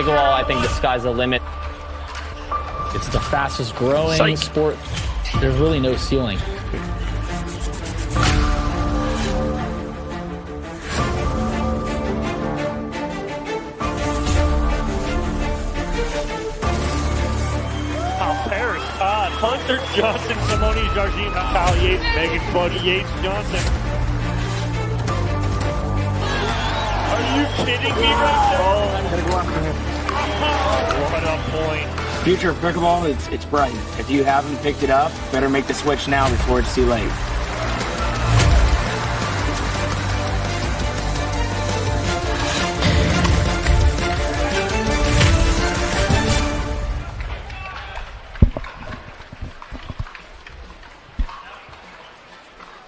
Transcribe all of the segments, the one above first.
pickleball, I think the sky's the limit. It's the fastest growing sport. There's really no ceiling. Paris, Hunter Johnson, Simone Jargin, Kyle Yates, Megan Buddy Yates Johnson. Are you kidding me right now? Oh, I'm gonna go after him. What a point. Future of pickleball, it's bright. If you haven't picked it up, better make the switch now before it's too late.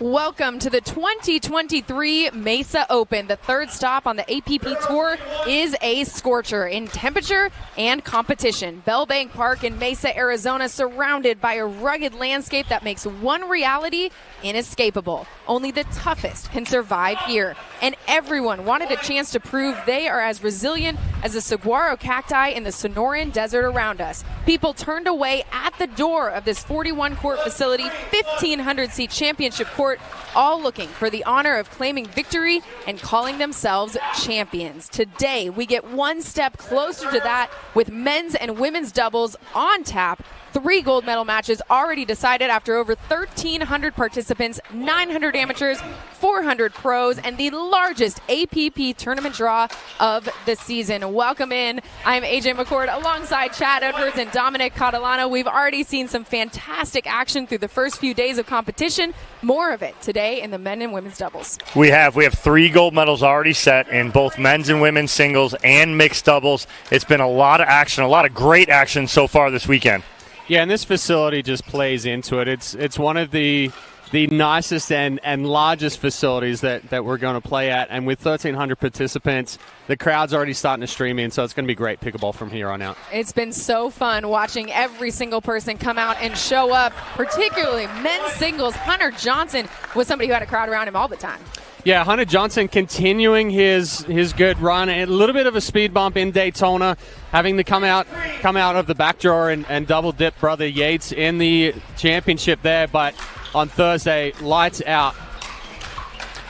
Welcome to the 2023 Mesa Open. The third stop on the APP Tour is a scorcher in temperature and competition. Bell Bank Park in Mesa, Arizona, surrounded by a rugged landscape that makes one reality inescapable. Only the toughest can survive here. And everyone wanted a chance to prove they are as resilient as the saguaro cacti in the Sonoran Desert around us. People turned away at the door of this 41-court facility, 1,500-seat championship court, all looking for the honor of claiming victory and calling themselves champions. Today, we get one step closer to that with men's and women's doubles on tap. 3 gold medal matches already decided after over 1,300 participants, 900 amateurs, 400 pros, and the largest APP tournament draw of the season. Welcome in. I'm AJ McCord alongside Chad Edwards and Dominic Catalano. We've already seen some fantastic action through the first few days of competition. More of it today in the men and women's doubles. We have 3 gold medals already set in both men's and women's singles and mixed doubles. It's been a lot of action, a lot of great action so far this weekend. Yeah, and this facility just plays into it. It's one of the nicest and largest facilities that we're going to play at. And with 1,300 participants, the crowd's already starting to stream in, so it's going to be great pickleball from here on out. It's been so fun watching every single person come out and show up, particularly men's singles. Hunter Johnson was somebody who had a crowd around him all the time. Yeah, Hunter Johnson continuing his good run. A little bit of a speed bump in Daytona, having to come out of the back drawer and double dip brother Yates in the championship there. But on Thursday, lights out.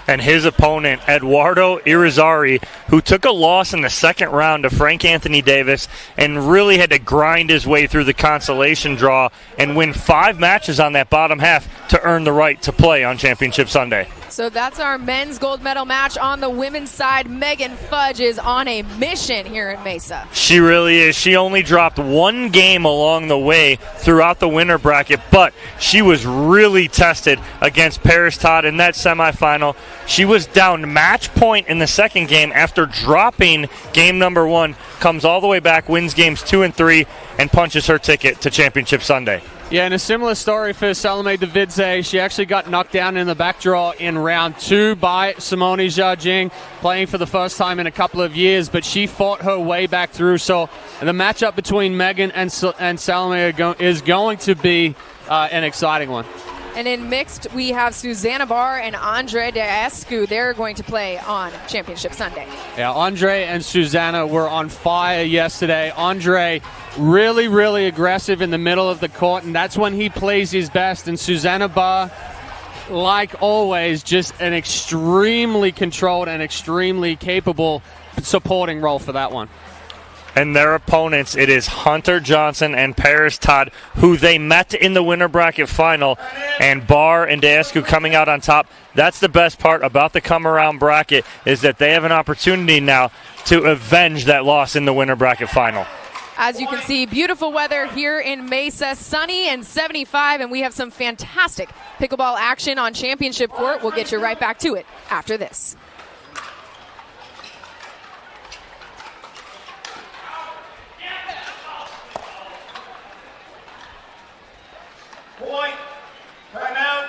And his opponent, Eduardo Irizarry, who took a loss in the second round to Frank Anthony Davis and really had to grind his way through the consolation draw and win 5 matches on that bottom half to earn the right to play on Championship Sunday. So that's our men's gold medal match. On the women's side, Megan Fudge is on a mission here in Mesa. She really is. She only dropped 1 game along the way throughout the winner bracket, but she was really tested against Paris Todd in that semifinal. She was down match point in the second game after dropping game number 1, comes all the way back, wins games 2 and 3, and punches her ticket to Championship Sunday. Yeah, and a similar story for Salome Davidze. She actually got knocked down in the back draw in round 2 by Simone Jargin, playing for the first time in a couple of years, but she fought her way back through. So the matchup between Megan and Salome is going to be an exciting one. And in mixed, we have Susanna Barr and Andre Deescu. They're going to play on Championship Sunday. Yeah, Andre and Susanna were on fire yesterday. Andre really, really aggressive in the middle of the court, and that's when he plays his best. And Susanna Barr, like always, just an extremely controlled and extremely capable supporting role for that one. And their opponents, it is Hunter Johnson and Paris Todd, who they met in the winner bracket final, and Barr and Deescu coming out on top. That's the best part about the come-around bracket, is that they have an opportunity now to avenge that loss in the winner bracket final. As you can see, beautiful weather here in Mesa, sunny and 75, and we have some fantastic pickleball action on Championship Court. We'll get you right back to it after this. Point. Time out.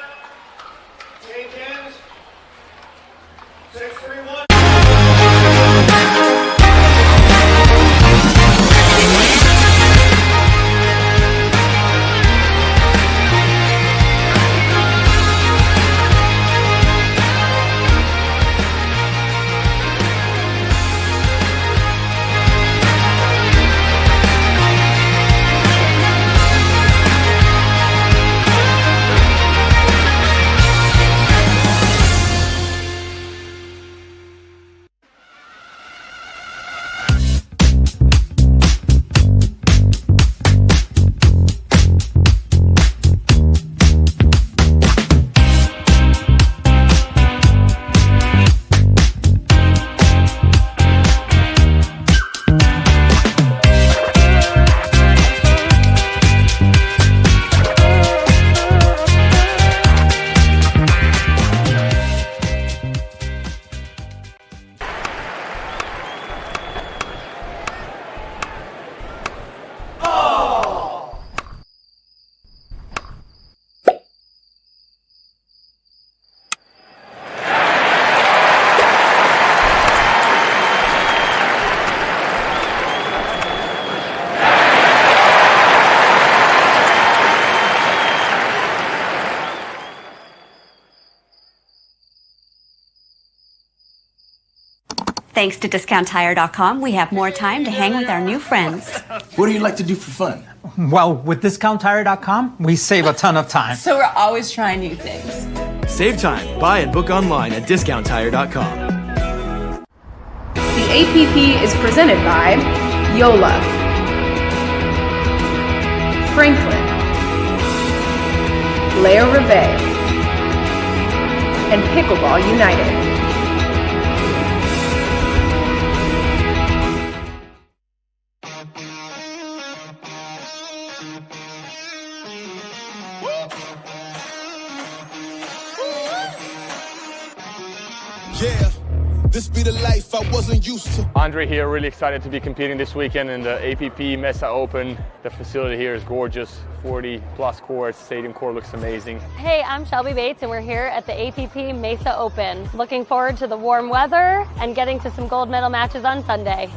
Change hands. 6-3-1. Thanks to DiscountTire.com, we have more time to hang with our new friends. What do you like to do for fun? Well, with DiscountTire.com, we save a ton of time. So we're always trying new things. Save time. Buy and book online at DiscountTire.com. The APP is presented by Yola, Franklin, Leo Rivet, and Pickleball United. Yeah, this be the life I wasn't used to. Andre here, really excited to be competing this weekend in the APP Mesa Open. The facility here is gorgeous, 40 plus courts, stadium court looks amazing. Hey, I'm Shelby Bates and we're here at the APP Mesa Open. Looking forward to the warm weather and getting to some gold medal matches on Sunday.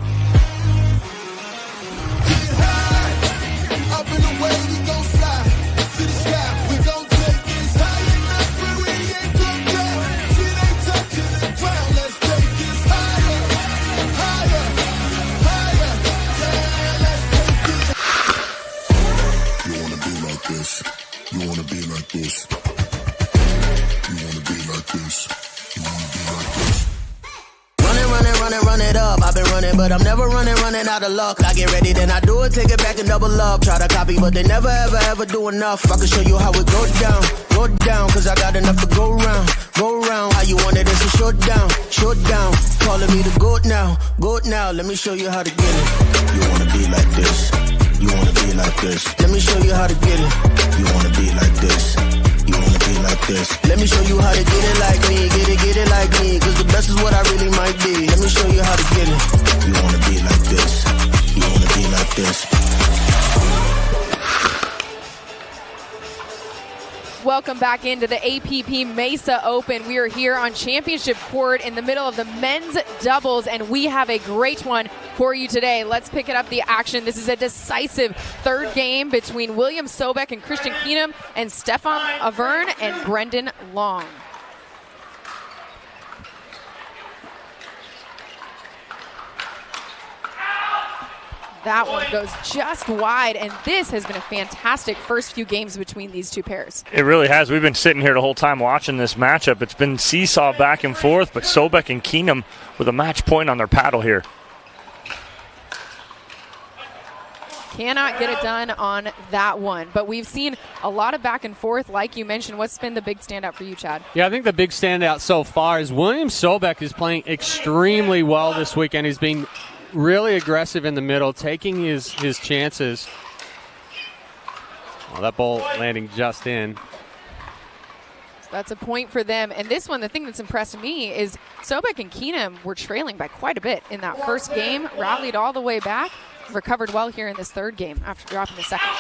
You wanna be like this. You wanna be like this. You wanna be like this. Run it up. I've been running, but I'm never running out of luck. I get ready, then I do it, take it back and double up. Try to copy, but they never ever do enough. I can show you how it goes down, cause I got enough to go round. How you want it, it's a short down. Calling me the goat now. Let me show you how to get it. You wanna be like this. You wanna be like this. Let me show you how to get it. You wanna be like this. You wanna be like this. Let me show you how to get it like me. Get it like me. Cause the best is what I really might be. Let me show you how to get it. You wanna be like this. You wanna be like this. Welcome back into the APP Mesa Open. We are here on championship court in the middle of the men's doubles, and we have a great one for you today. Let's pick it up the action. This is a decisive third game between William Sobek and Christian Keenum and Stefan Avern and Brendan Long. That one goes just wide, and this has been a fantastic first few games between these two pairs. It really has. We've been sitting here the whole time watching this matchup. It's been seesaw back and forth, but Sobek and Keenum with a match point on their paddle here. Cannot get it done on that one, but we've seen a lot of back and forth, like you mentioned. What's been the big standout for you, Chad? Yeah, I think the big standout so far is William Sobek is playing extremely well this weekend. He's been really aggressive in the middle, taking his chances. Oh, that ball landing just in. That's a point for them. And this one, the thing that's impressed me is Sobek and Keenum were trailing by quite a bit in that first game, rallied all the way back, recovered well here in this third game after dropping the second.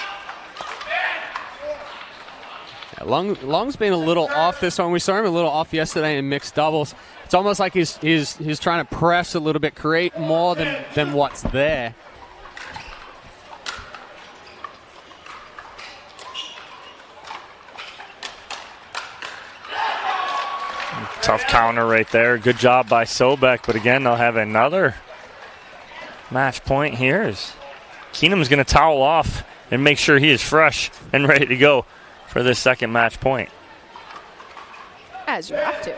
Yeah, Long's been a little off this one. We saw him a little off yesterday in mixed doubles. It's almost like he's trying to press a little bit, create more than what's there. Tough counter right there. Good job by Sobek, but again, they'll have another match point here as Keenum's going to towel off and make sure he is fresh and ready to go for this second match point. As you have to.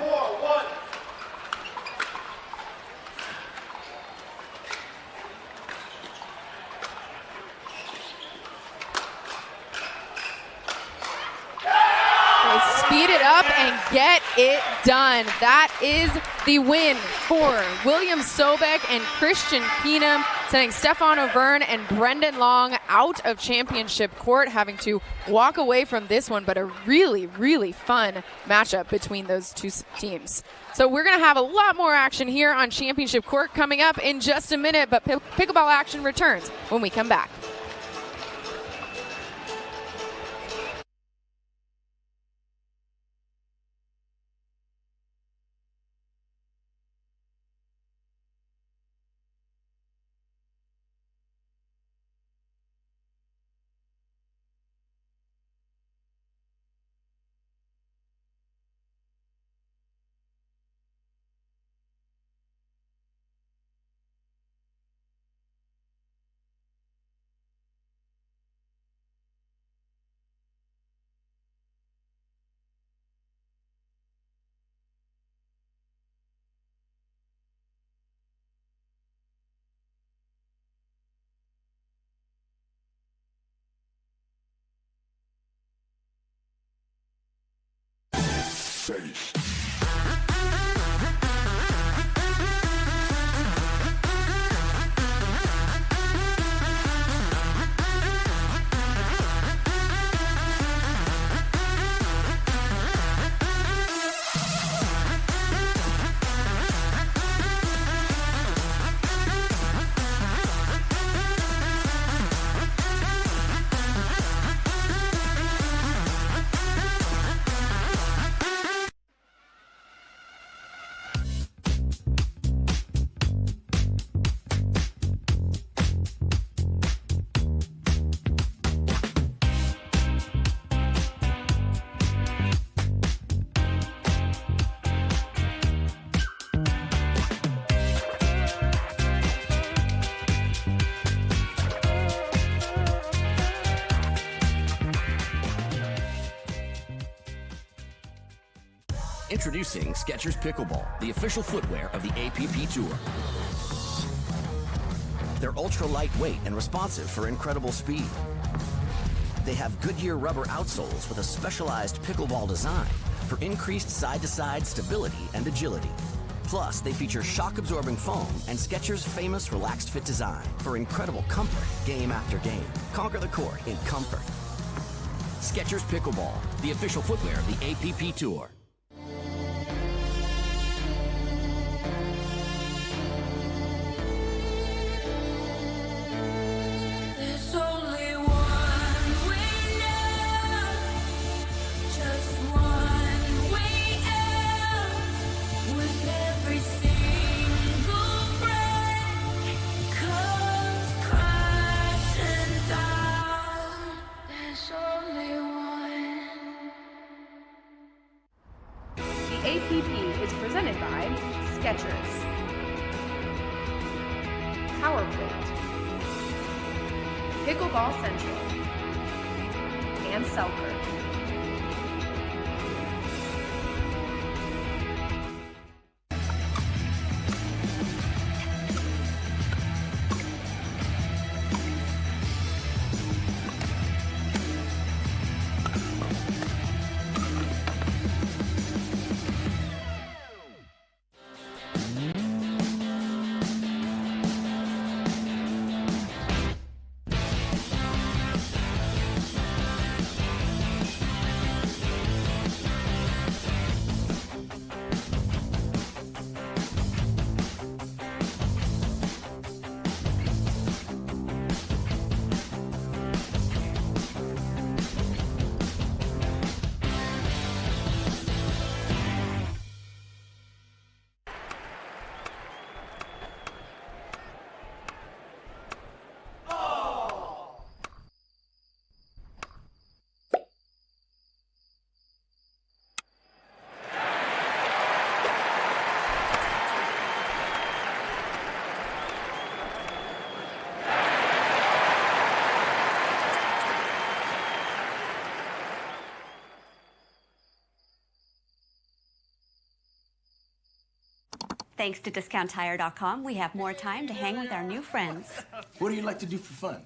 Speed it up and get it done. That is the win for William Sobek and Christian Keenum, sending Stefan Avern and Brendan Long out of championship court, having to walk away from this one, but a really, really fun matchup between those two teams. So we're going to have a lot more action here on championship court coming up in just a minute, but pickleball action returns when we come back. face. Introducing Skechers Pickleball, the official footwear of the APP Tour. They're ultra lightweight and responsive for incredible speed. They have Goodyear rubber outsoles with a specialized pickleball design for increased side-to-side stability and agility. Plus, they feature shock-absorbing foam and Skechers' famous relaxed fit design for incredible comfort game after game. Conquer the court in comfort. Skechers Pickleball, the official footwear of the APP Tour. APP is presented by Skechers, PowerPlate, Pickleball Central, and Selkirk. Thanks to DiscountTire.com, we have more time to hang with our new friends. What do you like to do for fun?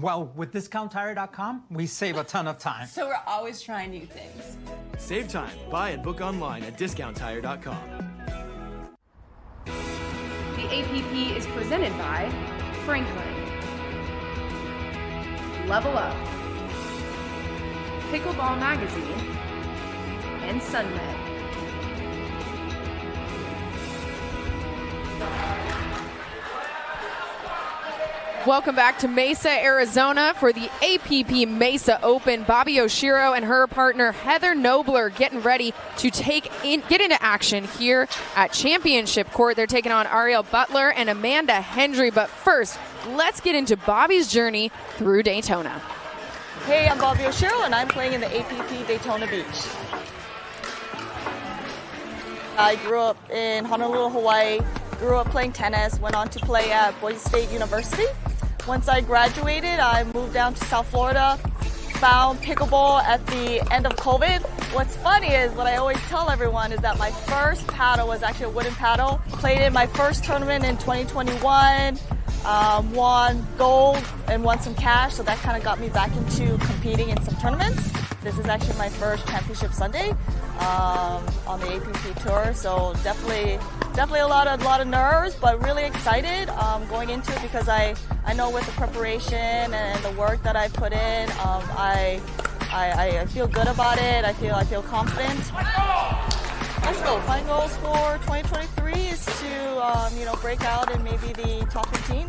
Well, with DiscountTire.com, we save a ton of time. So we're always trying new things. Save time. Buy and book online at DiscountTire.com. The APP is presented by Franklin, Level Up, Pickleball Magazine, and SunMed. Welcome back to Mesa, Arizona for the APP Mesa Open. Bobby Oshiro and her partner Heather Nobler getting ready to get into action here at Championship Court. They're taking on Ariel Butler and Amanda Hendry. But first, let's get into Bobby's journey through Daytona. Hey, I'm Bobby Oshiro, and I'm playing in the APP Daytona Beach. I grew up in Honolulu, Hawaii, grew up playing tennis, went on to play at Boise State University. Once I graduated, I moved down to South Florida, found pickleball at the end of COVID. What's funny is what I always tell everyone is that my first paddle was actually a wooden paddle. Played in my first tournament in 2021, won gold and won some cash, so that kind of got me back into competing in some tournaments. This is actually my first championship Sunday on the APP tour, so definitely a lot of nerves, but really excited going into it because I know with the preparation and the work that I put in, I feel good about it. I feel confident. Let's go. My goals for 2023 is to break out in maybe the top 15,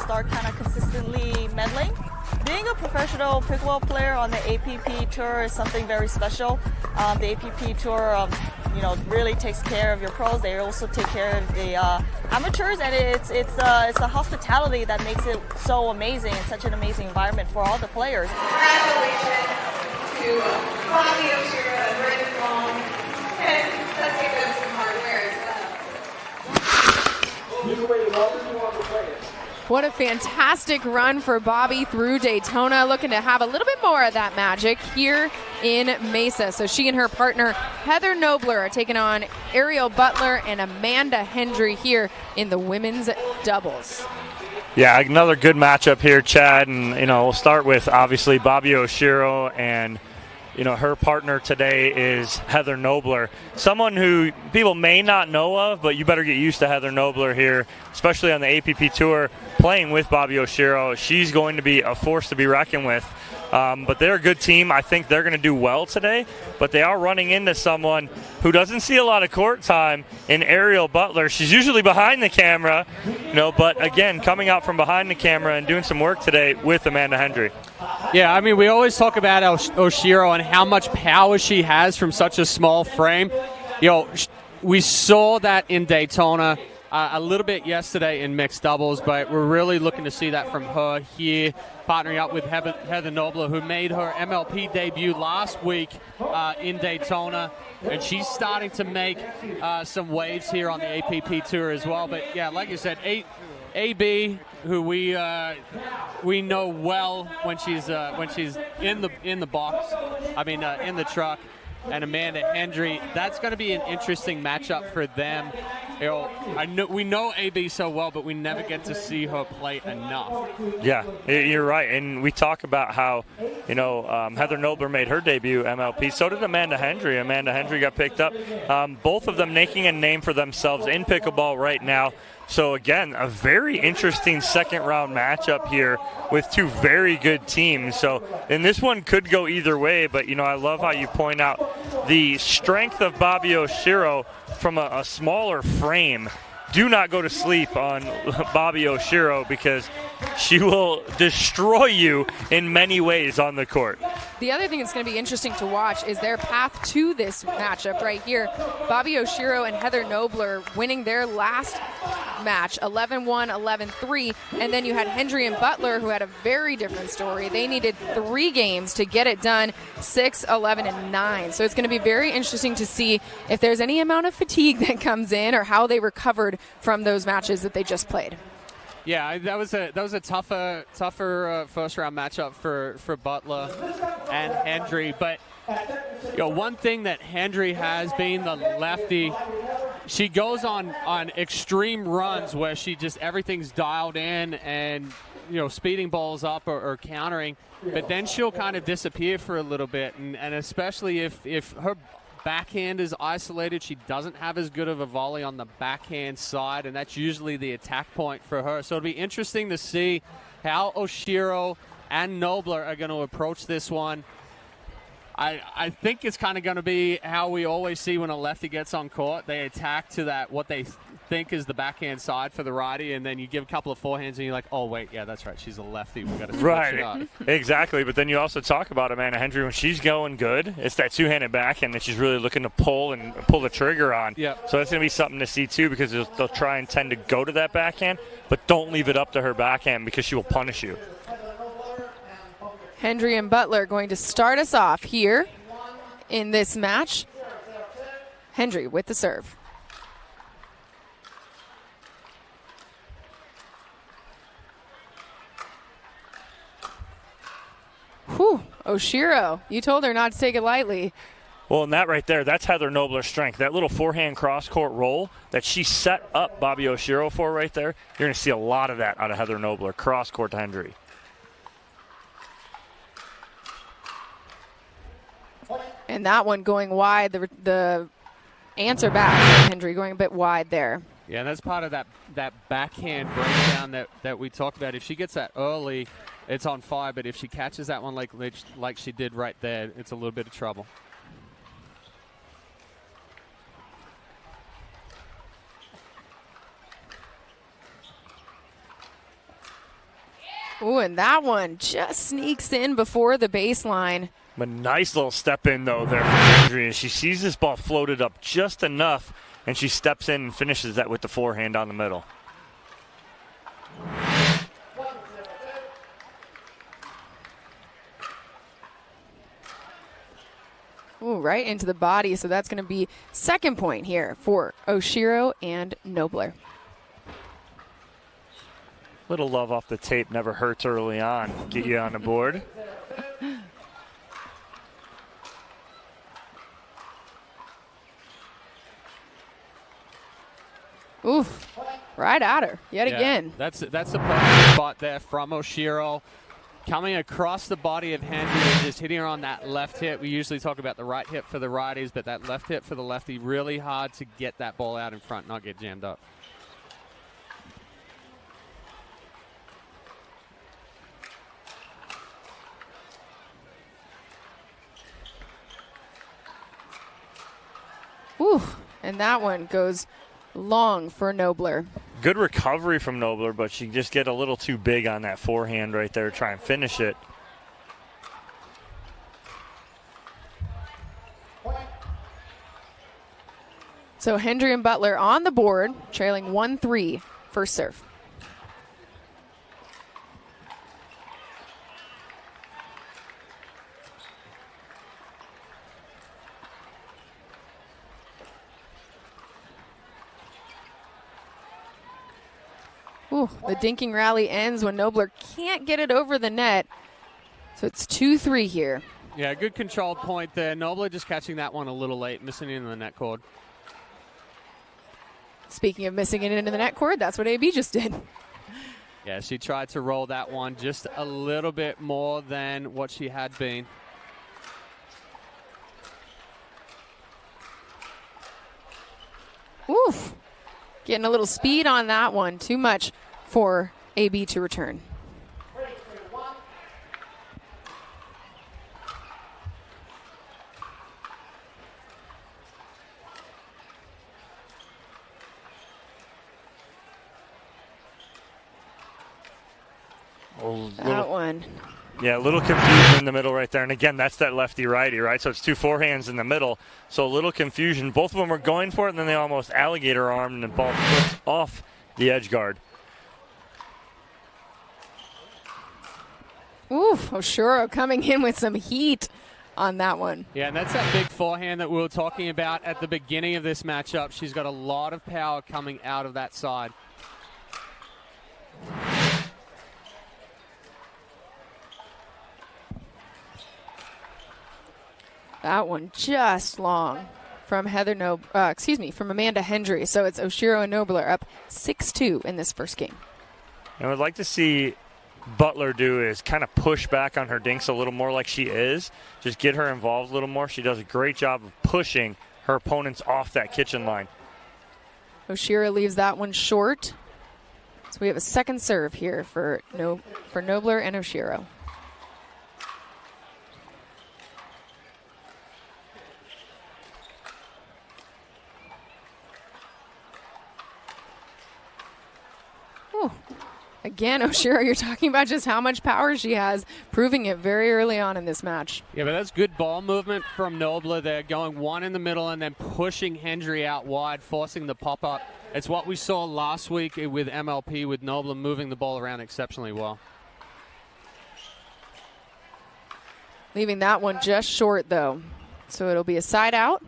start kind of consistently medaling. Being a professional pickleball player on the APP tour is something very special. The APP tour, really takes care of your pros. They also take care of the amateurs, and it's the hospitality that makes it so amazing and such an amazing environment for all the players. Congratulations to Bobby Oshiro and Brandon Long, and let's give them some hardware as well. What a fantastic run for Bobby through Daytona, looking to have a little bit more of that magic here in Mesa. So she and her partner, Heather Nobler, are taking on Ariel Butler and Amanda Hendry here in the women's doubles. Yeah, another good matchup here, Chad. And, we'll start with, obviously, Bobby Oshiro, and, her partner today is Heather Nobler, someone who people may not know of, but you better get used to Heather Nobler here, especially on the APP Tour, playing with Bobby Oshiro. She's going to be a force to be reckoned with. But they're a good team. I think they're going to do well today, but they are running into someone who doesn't see a lot of court time in Ariel Butler. She's usually behind the camera, but again, coming out from behind the camera and doing some work today with Amanda Hendry. Yeah, we always talk about Oshiro and how much power she has from such a small frame. We saw that in Daytona a little bit yesterday in mixed doubles, but we're really looking to see that from her here, partnering up with Heather Nobler, who made her MLP debut last week in Daytona, and she's starting to make some waves here on the APP Tour as well. But yeah, like you said, AB, who we know well when she's in the box, in the truck, and Amanda Hendry. That's going to be an interesting matchup for them. We know AB so well, but we never get to see her play enough. Yeah, you're right. And we talk about how, Heather Nobler made her debut MLP. So did Amanda Hendry. Amanda Hendry got picked up. Both of them making a name for themselves in pickleball right now. So, again, a very interesting second-round matchup here with two very good teams. So, and this one could go either way, but, I love how you point out the strength of Bobby Oshiro from a smaller frame. Do not go to sleep on Bobby Oshiro because she will destroy you in many ways on the court. The other thing that's going to be interesting to watch is their path to this matchup right here. Bobby Oshiro and Heather Nobler winning their last match, 11-1, 11-3, and then you had Hendry and Butler, who had a very different story. They needed 3 games to get it done, 6, 11, and 9. So it's going to be very interesting to see if there's any amount of fatigue that comes in or how they recovered from those matches that they just played. Yeah, that was a tougher first round matchup for Butler and Hendry. But one thing that Hendry has being the lefty, she goes on extreme runs where she just everything's dialed in and speeding balls up or countering, but then she'll kind of disappear for a little bit, and especially if her backhand is isolated, she doesn't have as good of a volley on the backhand side, and that's usually the attack point for her. So it'll be interesting to see how Oshiro and Nobler are going to approach this one. I think it's kind of going to be how we always see when a lefty gets on court. They attack to that what they think is the backhand side for the righty, and then you give a couple of forehands and you're like, oh wait, yeah, that's right, she's a lefty, we got to switch it up. Exactly. But then you also talk about Amanda Hendry when she's going good. It's that two-handed backhand that she's really looking to pull the trigger on. Yep. So that's going to be something to see too, because they'll try and tend to go to that backhand, but don't leave it up to her backhand because she will punish you. Hendry and Butler going to start us off here in this match. Hendry with the serve. Whew, Oshiro, you told her not to take it lightly. Well, and that right there, that's Heather Nobler's strength. That little forehand cross-court roll that she set up Bobby Oshiro for right there, you're going to see a lot of that out of Heather Nobler, cross-court to Hendry. And that one going wide, the answer back from Hendry going a bit wide there. Yeah, and that's part of that backhand breakdown that we talked about. If she gets that early, it's on fire. But if she catches that one like she did right there, it's a little bit of trouble. Ooh, and that one just sneaks in before the baseline. A nice little step in, though, there from Hendry. She sees this ball floated up just enough, and she steps in and finishes that with the forehand on the middle. Ooh, right into the body, so that's going to be second point here for Oshiro and Nobler. Little love off the tape never hurts early on. Get you on the board. Oof, right at her yet again. That's the perfect spot there from Oshiro. Coming across the body of Hendry and just hitting her on that left hip. We usually talk about the right hip for the righties, but that left hip for the lefty, really hard to get that ball out in front, not get jammed up. Ooh, and that one goes long for Nobler. Good recovery from Nobler, but she just get a little too big on that forehand right there to try and finish it. So Hendry and Butler on the board, trailing 1-3 first serve. Ooh, the dinking rally ends when Nobler can't get it over the net. So it's 2-3 here. Yeah, good controlled point there. Nobler just catching that one a little late, missing it in the net cord. Speaking of missing it into the net cord, that's what AB just did. Yeah, she tried to roll that one just a little bit more than what she had been. Oof. Getting a little speed on that one. Too much for AB to return. That one. Yeah, a little confusion in the middle right there. And again, that's that lefty-righty, right? So it's two forehands in the middle. So a little confusion. Both of them were going for it, and then they almost alligator arm, and the ball flips off the edge guard. Oof, Oshiro coming in with some heat on that one. Yeah, and that's that big forehand that we were talking about at the beginning of this matchup. She's got a lot of power coming out of that side. That one just long from from Amanda Hendry. So it's Oshiro and Nobler up 6-2 in this first game. And I would like to see Butler do is kind of push back on her dinks a little more like she is. Just get her involved a little more. She does a great job of pushing her opponents off that kitchen line. Oshiro leaves that one short. So we have a second serve here for Nobler and Oshiro. Again, Oshiro, you're talking about just how much power she has, proving it very early on in this match. Yeah, but that's good ball movement from Nobler there, going one in the middle and then pushing Hendry out wide, forcing the pop-up. It's what we saw last week with MLP, with Nobler moving the ball around exceptionally well. Leaving that one just short, though. So it'll be a side out,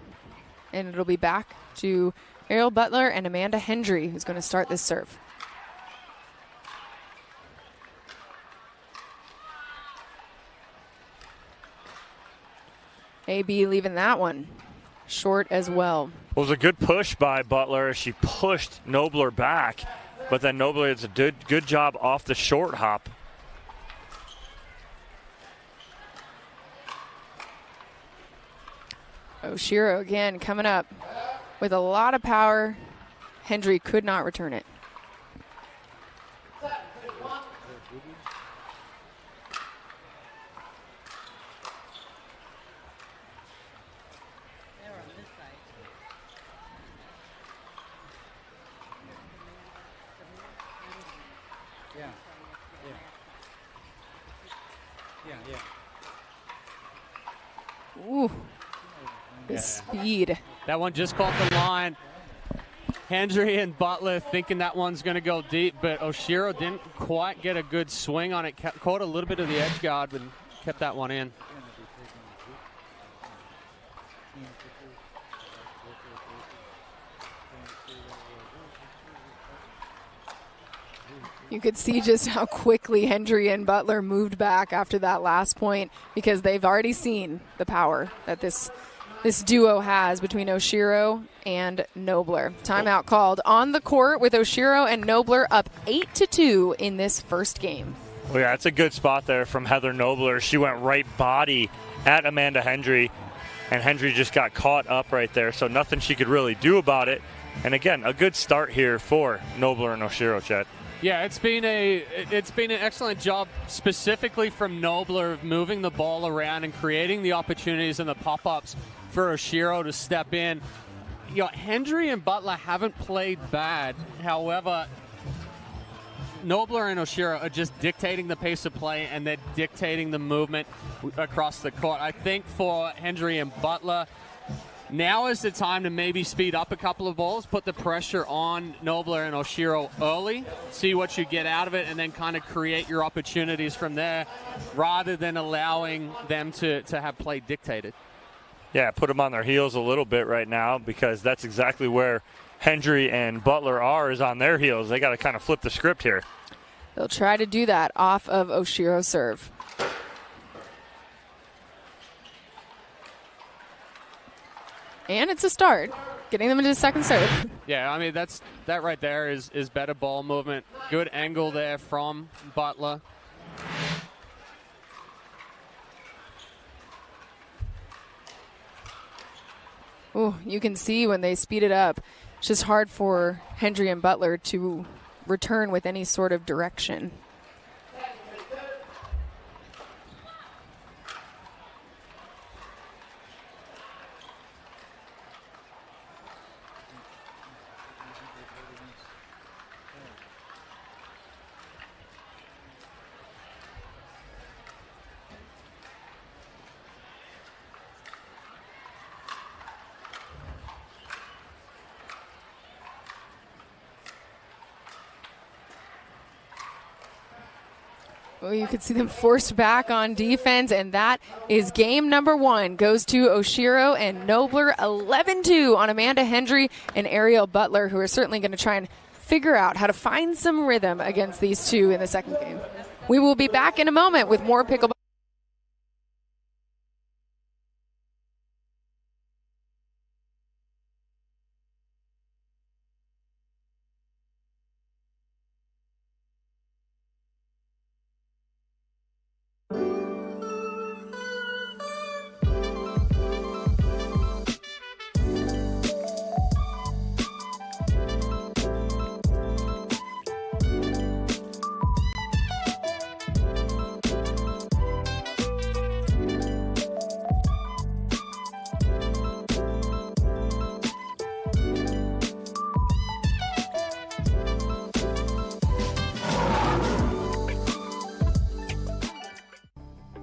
and it'll be back to Ariel Butler and Amanda Hendry, who's going to start this serve. AB leaving that one short as well. It was a good push by Butler as she pushed Nobler back, but then Nobler does a good job off the short hop. Oshiro again coming up with a lot of power. Hendry could not return it. Ooh, the speed. That one just caught the line. Hendry and Butler thinking that one's going to go deep, but Oshiro didn't quite get a good swing on it. Caught a little bit of the edge guard, but kept that one in. You could see just how quickly Hendry and Butler moved back after that last point, because they've already seen the power that this duo has between Oshiro and Nobler. Timeout called on the court with Oshiro and Nobler up 8-2 in this first game. Well, yeah, it's a good spot there from Heather Nobler. She went right body at Amanda Hendry, and Hendry just got caught up right there, so nothing she could really do about it. And again, a good start here for Nobler and Oshiro, Chet. Yeah, it's been an excellent job specifically from Nobler of moving the ball around and creating the opportunities and the pop-ups for Oshiro to step in. You know, Hendry and Butler haven't played bad. However, Nobler and Oshiro are just dictating the pace of play, and they're dictating the movement across the court. I think for Hendry and Butler, now is the time to maybe speed up a couple of balls, put the pressure on Nobler and Oshiro early, see what you get out of it, and then kind of create your opportunities from there rather than allowing them to have play dictated. Yeah, put them on their heels a little bit right now, because that's exactly where Hendry and Butler are, is on their heels. They got to kind of flip the script here. They'll try to do that off of Oshiro's serve. And it's a start, getting them into the second serve. Yeah, I mean, that right there is better ball movement. Good angle there from Butler. Ooh, you can see when they speed it up, it's just hard for Hendry and Butler to return with any sort of direction. Well, you could see them forced back on defense, and that is game number one. Goes to Oshiro and Nobler, 11-2 on Amanda Hendry and Ariel Butler, who are certainly going to try and figure out how to find some rhythm against these two in the second game. We will be back in a moment with more pickleball.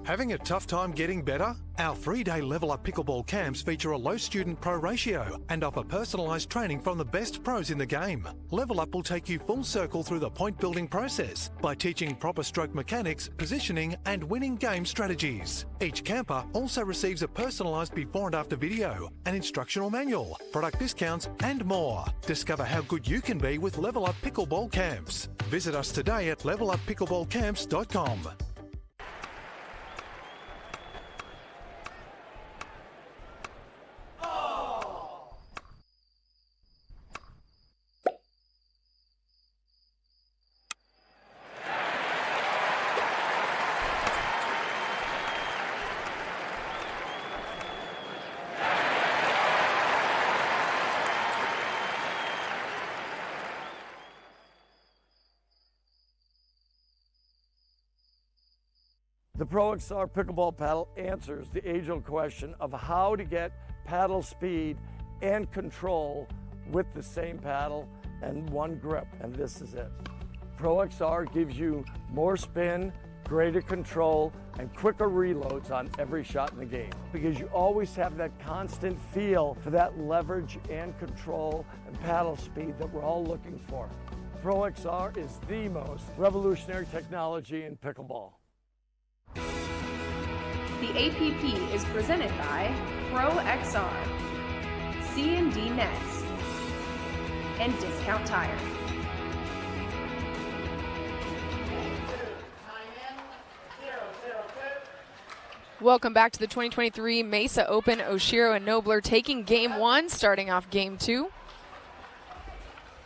Having a tough time getting better? Our 3-day Level Up Pickleball camps feature a low student pro ratio and offer personalised training from the best pros in the game. Level Up will take you full circle through the point building process by teaching proper stroke mechanics, positioning and winning game strategies. Each camper also receives a personalised before and after video, an instructional manual, product discounts and more. Discover how good you can be with Level Up Pickleball camps. Visit us today at leveluppickleballcamps.com. The Pro XR pickleball paddle answers the age-old question of how to get paddle speed and control with the same paddle and one grip, and this is it. Pro XR gives you more spin, greater control, and quicker reloads on every shot in the game, because you always have that constant feel for that leverage and control and paddle speed that we're all looking for. Pro XR is the most revolutionary technology in pickleball. The APP is presented by Pro XR, C&D Nets, and Discount Tire. Welcome back to the 2023 Mesa Open. Oshiro and Nobler taking game one, starting off game two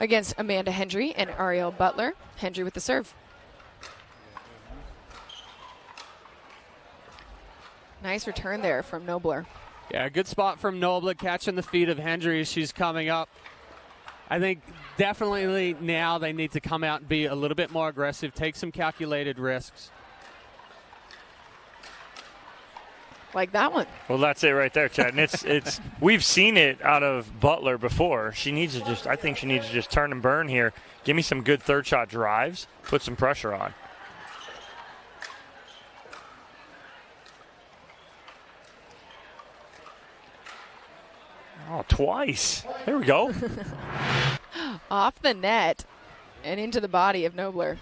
against Amanda Hendry and Ariel Butler. Hendry with the serve. Nice return there from Nobler. Yeah, good spot from Nobler, catching the feet of Hendry as she's coming up. I think definitely now they need to come out and be a little bit more aggressive, take some calculated risks. Like that one. Well, that's it right there, Chad. And it's we've seen it out of Butler before. She needs to I think she needs to just turn and burn here. Give me some good third shot drives, put some pressure on. Oh, twice. There we go. Off the net and into the body of Nobler.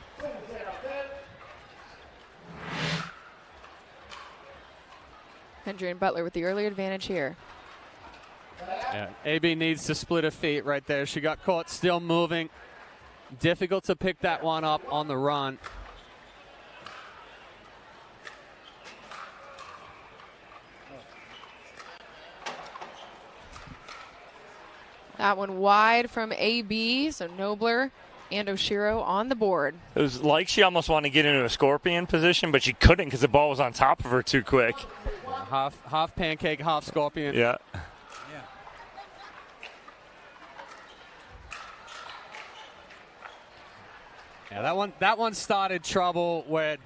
Hendry and Butler with the early advantage here. Yeah, AB needs to split her feet right there. She got caught still moving. Difficult to pick that one up on the run. That one wide from AB, so Nobler and Oshiro on the board. It was like she almost wanted to get into a scorpion position, but she couldn't because the ball was on top of her too quick. Half pancake, half scorpion. Yeah. Yeah, that one started trouble where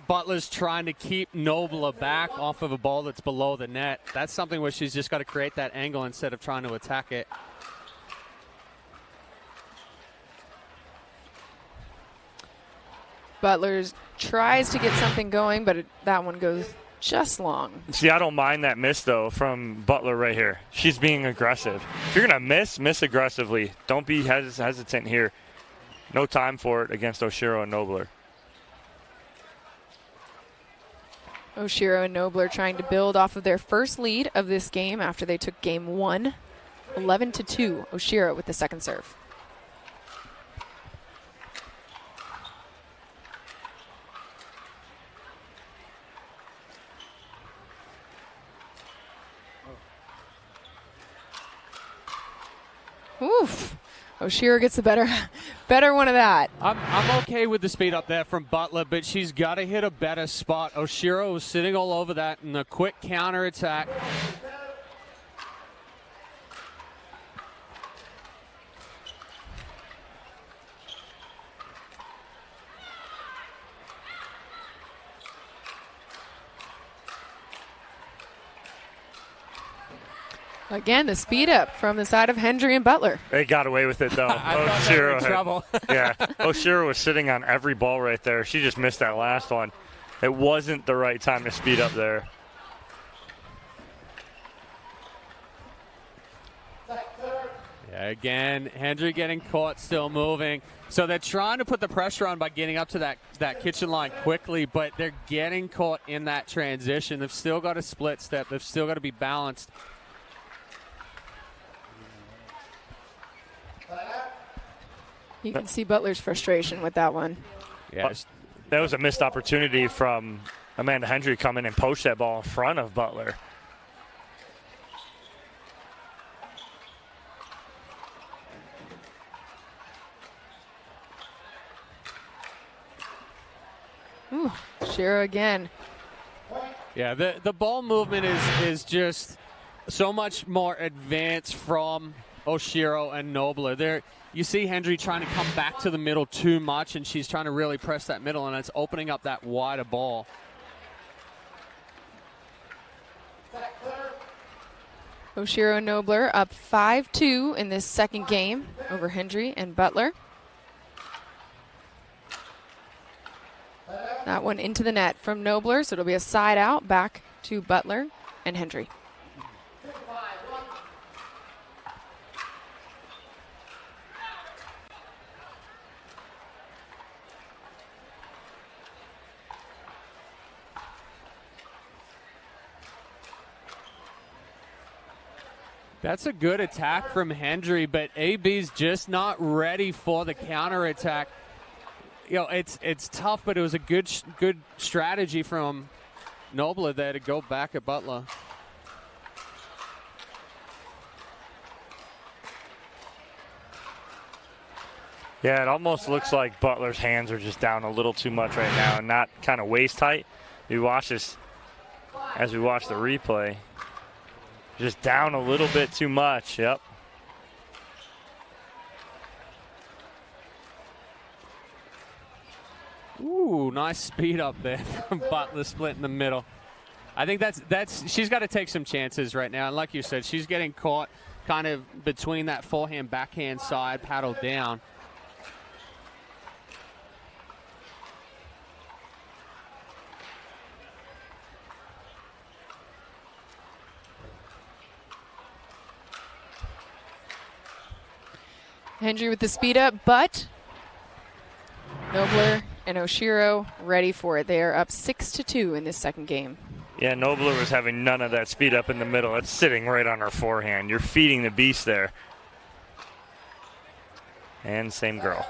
Butler's trying to keep Nobler back off of a ball that's below the net. That's something where she's just got to create that angle instead of trying to attack it. Butler tries to get something going, but that one goes just long. See, I don't mind that miss, though, from Butler right here. She's being aggressive. If you're going to miss aggressively. Don't be hesitant here. No time for it against Oshiro and Nobler. Oshiro and Nobler trying to build off of their first lead of this game after they took game one. 11-2, Oshiro with the second serve. Oof. Oshiro gets the better one of that. I'm okay with the speed up there from Butler, but she's got to hit a better spot. Oshiro was sitting all over that in a quick counter attack. Again, the speed up from the side of Hendry and Butler. They got away with it, though. Oshiro had trouble. Yeah, Oshiro was sitting on every ball right there. She just missed that last one. It wasn't the right time to speed up there. Yeah, again, Hendry getting caught, still moving. So they're trying to put the pressure on by getting up to that kitchen line quickly, but they're getting caught in that transition. They've still got a split step. They've still got to be balanced. You can see Butler's frustration with that one. Yeah, that was a missed opportunity from Amanda Hendry coming and poach that ball in front of Butler. Ooh, Shira again. Yeah, the ball movement is just so much more advanced from Oshiro and Nobler. There, you see Hendry trying to come back to the middle too much, and she's trying to really press that middle, and it's opening up that wider ball. Oshiro and Nobler up 5-2 in this second game over Hendry and Butler. That one into the net from Nobler, so it'll be a side out back to Butler and Hendry. That's a good attack from Hendry, but AB's just not ready for the counterattack. You know, it's tough, but it was a good strategy from Nobler there to go back at Butler. Yeah, it almost looks like Butler's hands are just down a little too much right now and not kind of waist height. We watch this as we watch the replay. Just down a little bit too much, yep. Ooh, nice speed up there from Butler, split in the middle. I think that's she's got to take some chances right now. And like you said, she's getting caught kind of between that forehand, backhand side, paddle down. Hendry with the speed up, but Nobler and Oshiro ready for it. They are up 6-2 in this second game. Yeah, Nobler was having none of that speed up in the middle. It's sitting right on her forehand. You're feeding the beast there. And same girl.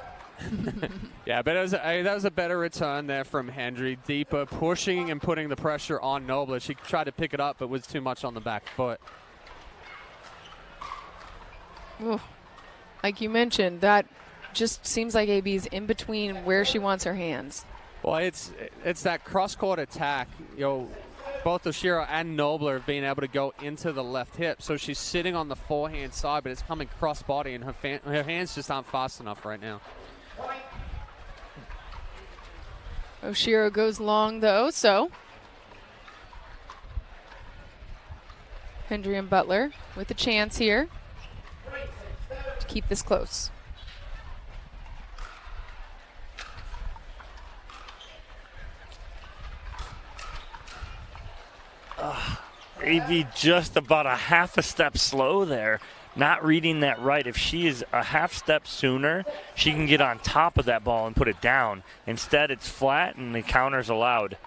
Yeah, but that was a better return there from Hendry. Deeper, pushing and putting the pressure on Nobler. She tried to pick it up, but was too much on the back foot. Ooh. Like you mentioned, that just seems like AB's in between where she wants her hands. Well, it's that cross-court attack. You know, both Oshiro and Nobler have been able to go into the left hip, so she's sitting on the forehand side, but it's coming cross-body, and her hands just aren't fast enough right now. Oshiro goes long, though, so Hendry and Butler with a chance here to keep this close. AV just about a half a step slow there, not reading that right. If she is a half step sooner, she can get on top of that ball and put it down. Instead, it's flat and the counter's allowed.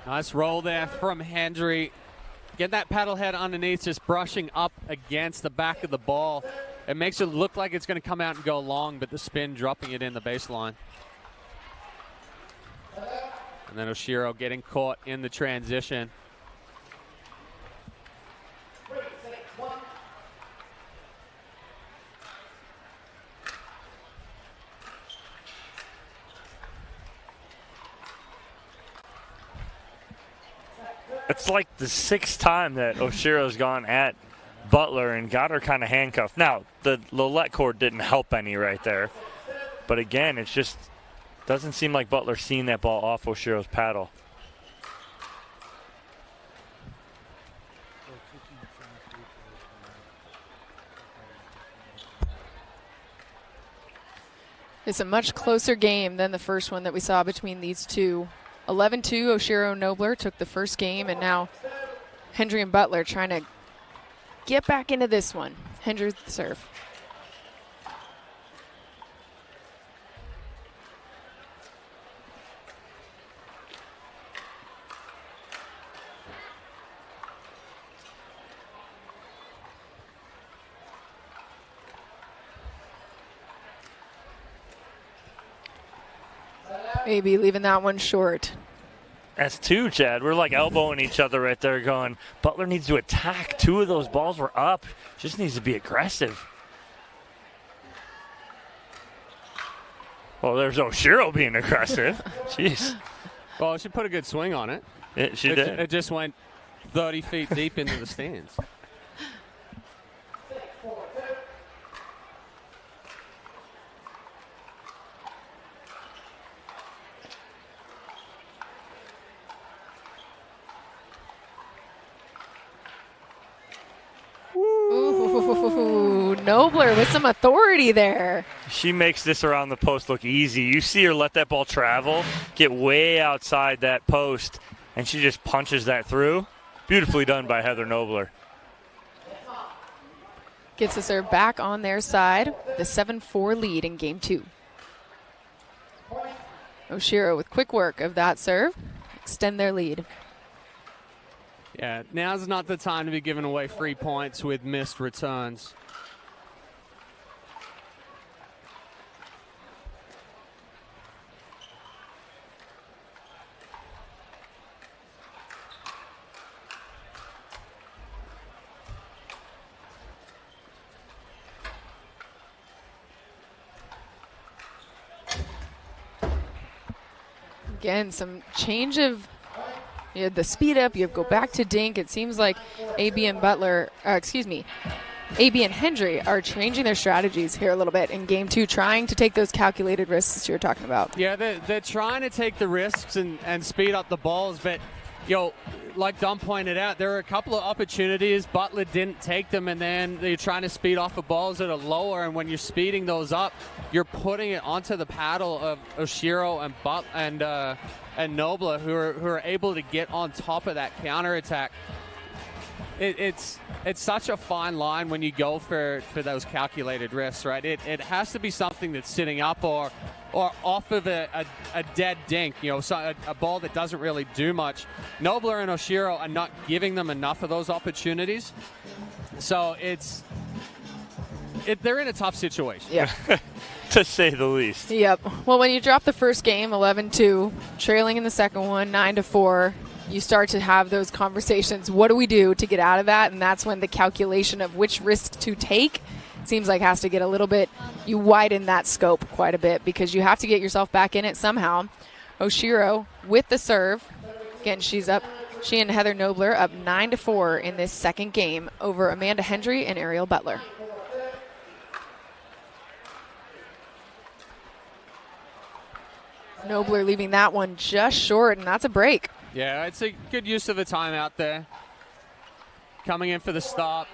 Nice roll there from Hendry. Get that paddle head underneath, just brushing up against the back of the ball. It makes it look like it's going to come out and go long, but the spin dropping it in the baseline. And then Oshiro getting caught in the transition. It's like the sixth time that Oshiro's gone at Butler and got her kind of handcuffed. Now, the Lillette cord didn't help any right there. But again, it's just doesn't seem like Butler's seeing that ball off Oshiro's paddle. It's a much closer game than the first one that we saw between these two. 11-2, Oshiro and Nobler took the first game, and now Hendry and Butler trying to get back into this one. Hendry with the serve. Maybe leaving that one short. That's two, Chad. We're like elbowing each other right there going, Butler needs to attack. Two of those balls were up. Just needs to be aggressive. Well, there's Oshiro being aggressive. Jeez. Well, she put a good swing on it. She did. It just went 30 feet deep into the stands. Ooh, Nobler with some authority there. She makes this around the post look easy. You see her let that ball travel, get way outside that post, and she just punches that through. Beautifully done by Heather Nobler. Gets the serve back on their side. The 7-4 lead in game 2. Oshiro with quick work of that serve. Extend their lead. Yeah, now's not the time to be giving away free points with missed returns. Again, some change of the speed up. You go back to dink. It seems like AB and Hendry are changing their strategies here a little bit in game 2, trying to take those calculated risks you're talking about. Yeah, they're trying to take the risks and speed up the balls, but like Dom pointed out, there were a couple of opportunities. Butler didn't take them, and then they're trying to speed off of balls that are lower, and when you're speeding those up, you're putting it onto the paddle of Oshiro and Nobler, who are able to get on top of that counterattack. It's such a fine line when you go for those calculated risks, right? It has to be something that's sitting up or off of a dead dink, so a ball that doesn't really do much. Nobler and Oshiro are not giving them enough of those opportunities, so they're in a tough situation. Yeah. To say the least. Yep. Well, when you drop the first game 11-2, trailing in the second one 9-4, you start to have those conversations. What do we do to get out of that? And that's when the calculation of which risk to take seems like has to get a little bit, you widen that scope quite a bit because you have to get yourself back in it somehow. Oshiro with the serve. Again, she's up. She and Heather Nobler up 9-4 in this second game over Amanda Hendry and Ariel Butler. Nobler leaving that one just short, and that's a break. Yeah, it's a good use of the timeout there. Coming in for the stop.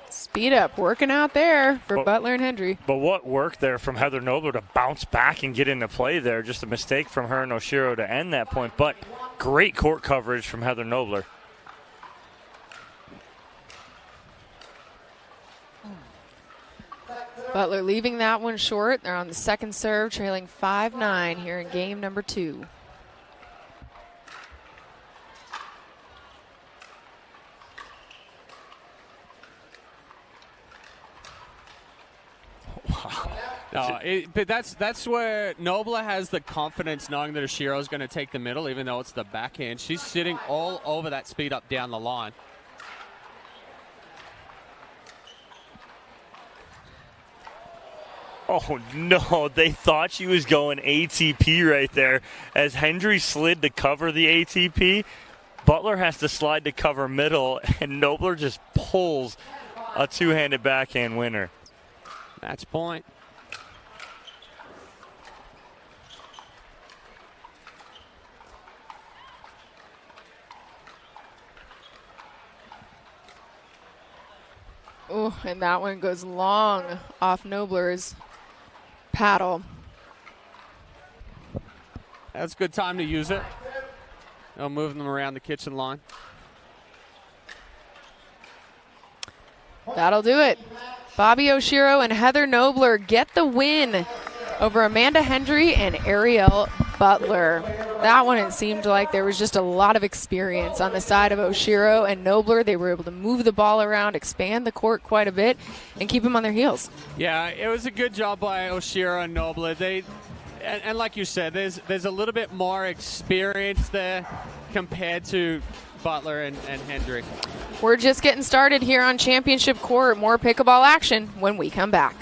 Speed up, working out there for Butler and Hendry. But what work there from Heather Nobler to bounce back and get into play there. Just a mistake from her and Oshiro to end that point. But great court coverage from Heather Nobler. Butler leaving that one short. They're on the second serve, trailing 5-9 here in game number 2. No, but that's where Nobler has the confidence knowing that Oshiro is going to take the middle, even though it's the backhand. She's sitting all over that speed up down the line. Oh, no, they thought she was going ATP right there. As Hendry slid to cover the ATP, Butler has to slide to cover middle, and Nobler just pulls a two-handed backhand winner. Match point. Oh, and that one goes long off Nobler's paddle. That's a good time to use it. They'll move them around the kitchen line. That'll do it. Bobby Oshiro and Heather Nobler get the win over Amanda Hendry and Ariel Butler. That one, it seemed like there was just a lot of experience on the side of Oshiro and Nobler. They were able to move the ball around, expand the court quite a bit, and keep them on their heels. Yeah, it was a good job by Oshiro and Nobler. And like you said, there's a little bit more experience there compared to Butler and Hendry. We're just getting started here on Championship Court. More pickleball action when we come back.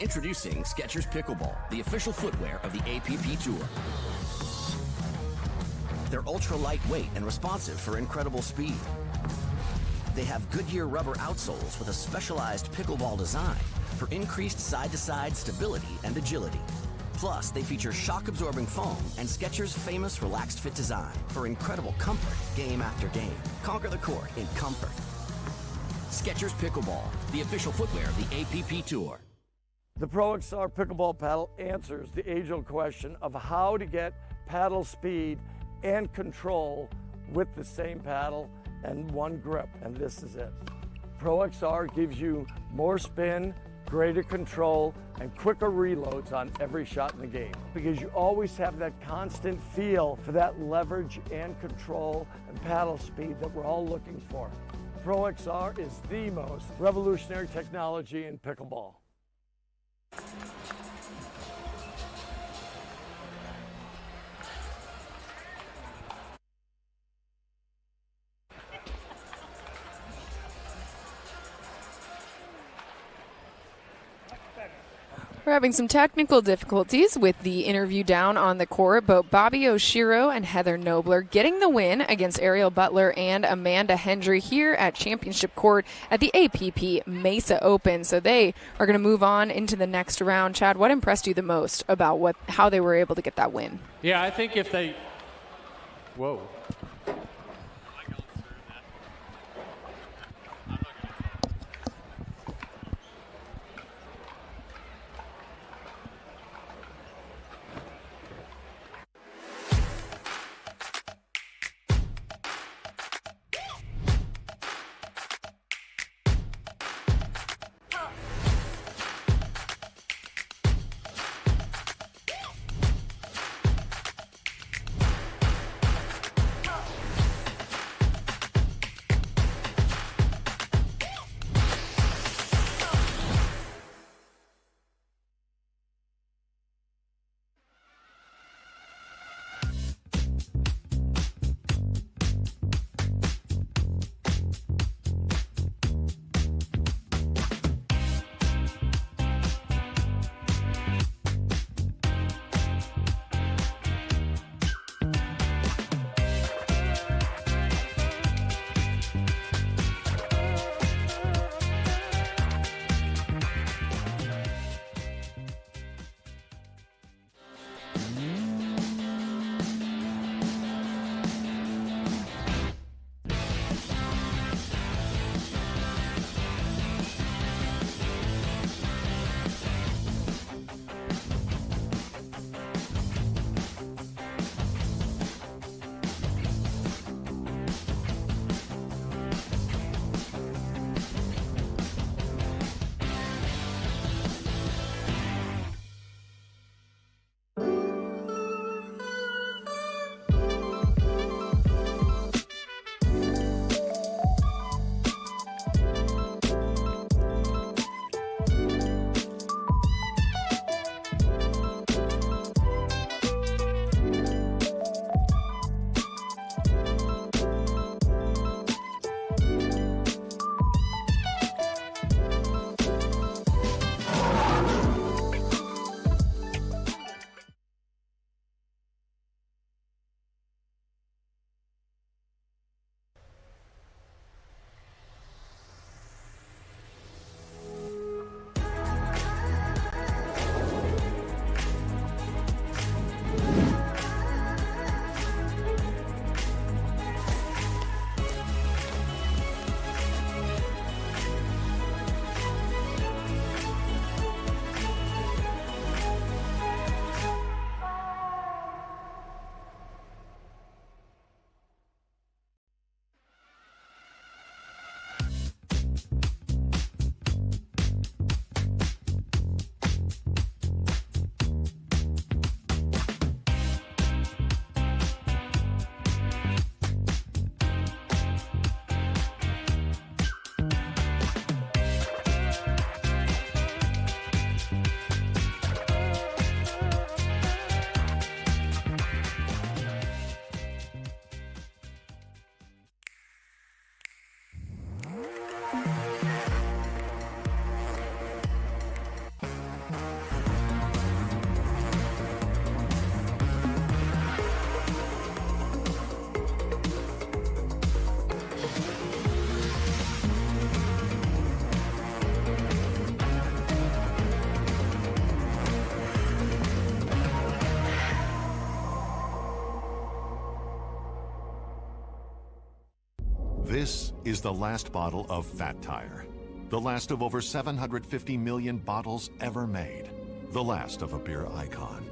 Introducing Skechers Pickleball, the official footwear of the APP Tour. They're ultra lightweight and responsive for incredible speed. They have Goodyear rubber outsoles with a specialized pickleball design for increased side-to-side stability and agility. Plus, they feature shock-absorbing foam and Skechers' famous relaxed fit design for incredible comfort game after game. Conquer the court in comfort. Skechers Pickleball, the official footwear of the APP Tour. The Pro XR Pickleball paddle answers the age-old question of how to get paddle speed and control with the same paddle and one grip, and this is it. Pro XR gives you more spin, greater control, and quicker reloads on every shot in the game, because you always have that constant feel for that leverage and control and paddle speed that we're all looking for. Pro XR is the most revolutionary technology in pickleball. We're having some technical difficulties with the interview down on the court, but Bobby Oshiro and Heather Nobler getting the win against Ariel Butler and Amanda Hendry here at Championship Court at the APP Mesa Open. So they are going to move on into the next round. Chad, what impressed you the most about how they were able to get that win? Yeah, I think if they... Whoa. This is the last bottle of Fat Tire. The last of over 750 million bottles ever made. The last of a beer icon.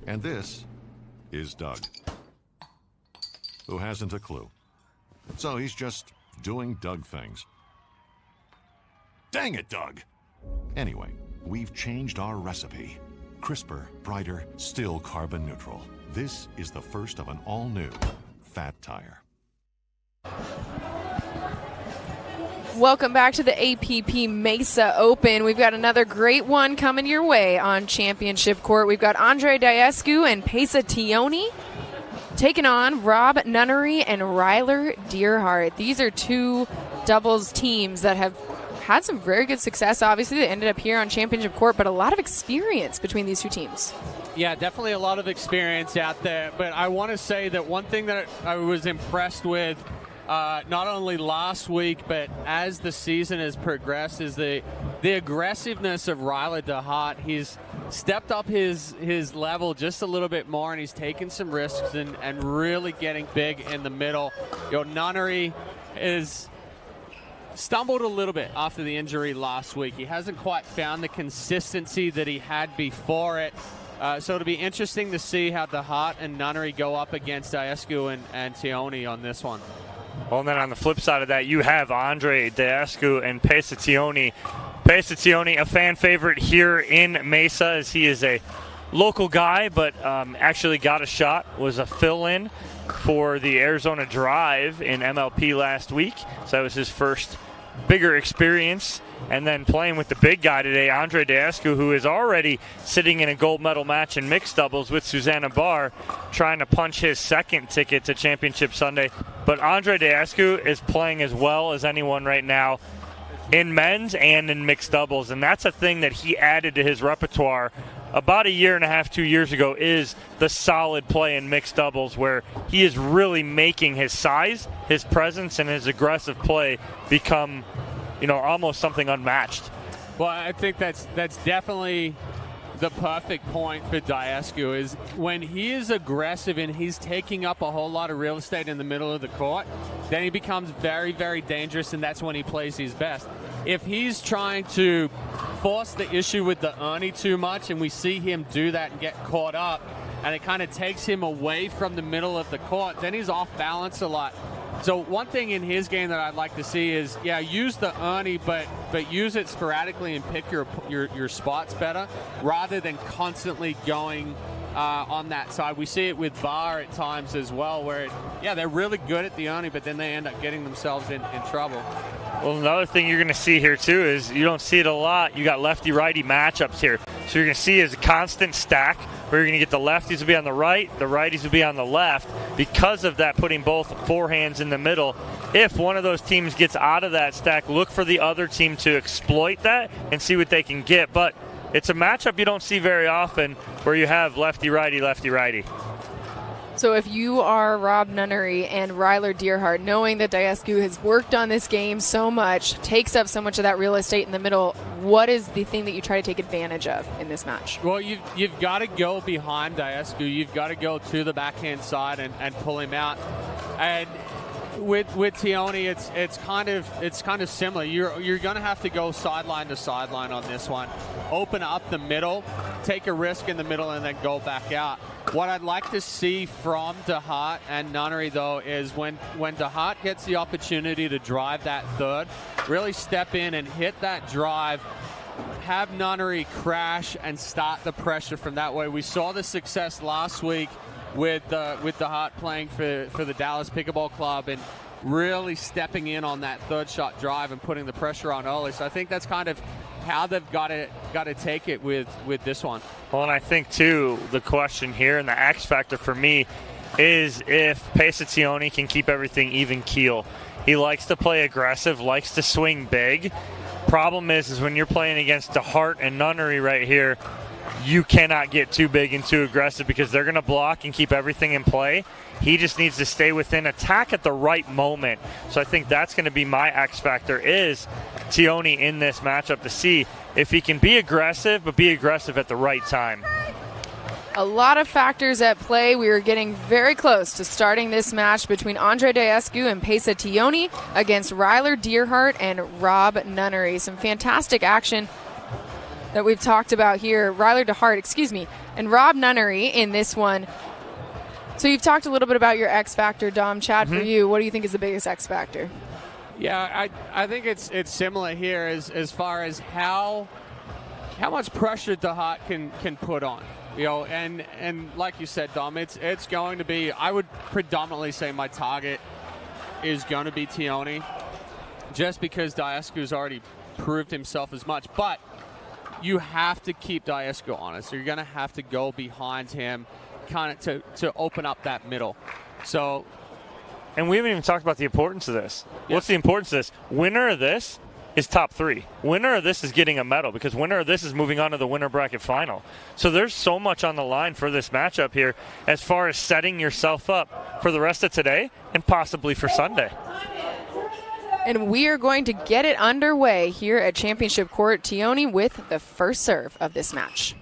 And this is Doug, who hasn't a clue. So he's just doing Doug things. Dang it, Doug! Anyway, we've changed our recipe. Crisper, brighter, still carbon neutral. This is the first of an all-new Fat Tire. Welcome back to the APP Mesa Open. We've got another great one coming your way on championship court. We've got Andre Diescu and Pesa Tioni taking on Rob Nunnery and Ryler Deerhart. These are two doubles teams that have had some very good success. Obviously, they ended up here on championship court, but a lot of experience between these two teams. Yeah, definitely a lot of experience out there. But I want to say that one thing that I was impressed with not only last week, but as the season has progressed, is the aggressiveness of Ryler DeHart. He's stepped up his level just a little bit more, and he's taken some risks and really getting big in the middle. Nunnery is stumbled a little bit after the injury last week. He hasn't quite found the consistency that he had before it. So it'll be interesting to see how DeHart and Nunnery go up against Diescu and Tioni on this one. Well, and then on the flip side of that, you have Andre Diescu and Pesa Tioni. Pesa Tioni, a fan favorite here in Mesa, as he is a local guy, but actually got a shot, was a fill-in for the Arizona Drive in MLP last week. So that was his first bigger experience. And then playing with the big guy today, Andre Diescu, who is already sitting in a gold medal match in mixed doubles with Susanna Barr, trying to punch his second ticket to Championship Sunday. But Andre Diescu is playing as well as anyone right now in men's and in mixed doubles. And that's a thing that he added to his repertoire about a year and a half, 2 years ago, is the solid play in mixed doubles, where he is really making his size, his presence, and his aggressive play become almost something unmatched. Well, I think that's definitely the perfect point for Diescu, is when he is aggressive and he's taking up a whole lot of real estate in the middle of the court, then he becomes very, very dangerous, and that's when he plays his best. If he's trying to force the issue with the Ernie too much, and we see him do that and get caught up, and it kind of takes him away from the middle of the court, then he's off balance a lot. So one thing in his game that I'd like to see is, use the Ernie, but use it sporadically and pick your spots better, rather than constantly going on that side. We see it with Barr at times as well, where they're really good at the Ernie, but then they end up getting themselves in trouble. Well, another thing you're going to see here, too, is you don't see it a lot. You got lefty-righty matchups here. So you're going to see is a constant stack where you're going to get the lefties will be on the right, the righties will be on the left. Because of that, putting both forehands in the middle. If one of those teams gets out of that stack, look for the other team to exploit that and see what they can get. But it's a matchup you don't see very often, where you have lefty-righty, lefty-righty. So if you are Rob Nunnery and Ryler Deerhart, knowing that Diescu has worked on this game so much, takes up so much of that real estate in the middle, what is the thing that you try to take advantage of in this match? Well, you've got to go behind Diescu. You've got to go to the backhand side and pull him out. And with Tioni, it's kind of similar. You're going to have to go sideline to sideline on this one. Open up the middle, take a risk in the middle, and then go back out. What I'd like to see from DeHart and Nunnery, though, is when DeHart gets the opportunity to drive that third, really step in and hit that drive, have Nunnery crash and start the pressure from that way. We saw the success last week with DeHart playing for the Dallas Pickleball Club and really stepping in on that third shot drive and putting the pressure on early. So I think that's kind of how they've got to take it with this one. Well, and I think, too, the question here and the X factor for me is if Pesa Tioni can keep everything even keel. He likes to play aggressive, likes to swing big. Problem is when you're playing against DeHart and Nunnery right here, you cannot get too big and too aggressive because they're going to block and keep everything in play. He just needs to stay within attack at the right moment. So I think that's going to be my X factor, is Tioni in this matchup, to see if he can be aggressive, but be aggressive at the right time. A lot of factors at play. We are getting very close to starting this match between Andre Diescu and Pesa Tioni against Ryler Deerhart and Rob Nunnery. Some fantastic action that we've talked about here. Ryler Deerhart, excuse me, and Rob Nunnery in this one. So you've talked a little bit about your X factor, Dom. Chad, for you, what do you think is the biggest X factor? Yeah, I think it's similar here as far as how much pressure Deerhart can put on. You know, and like you said, Dom, it's going to be, I would predominantly say my target is going to be Tioni, just because Diescu's already proved himself as much. But you have to keep Diescu honest. So you're going to have to go behind him kind of to open up that middle. So, and we haven't even talked about the importance of this. Yes. What's the importance of this? Winner of this is top 3. Winner of this is getting a medal, because winner of this is moving on to the winner bracket final. So there's so much on the line for this matchup here as far as setting yourself up for the rest of today and possibly for Sunday. And we are going to get it underway here at Championship Court. Tioni with the first serve of this match.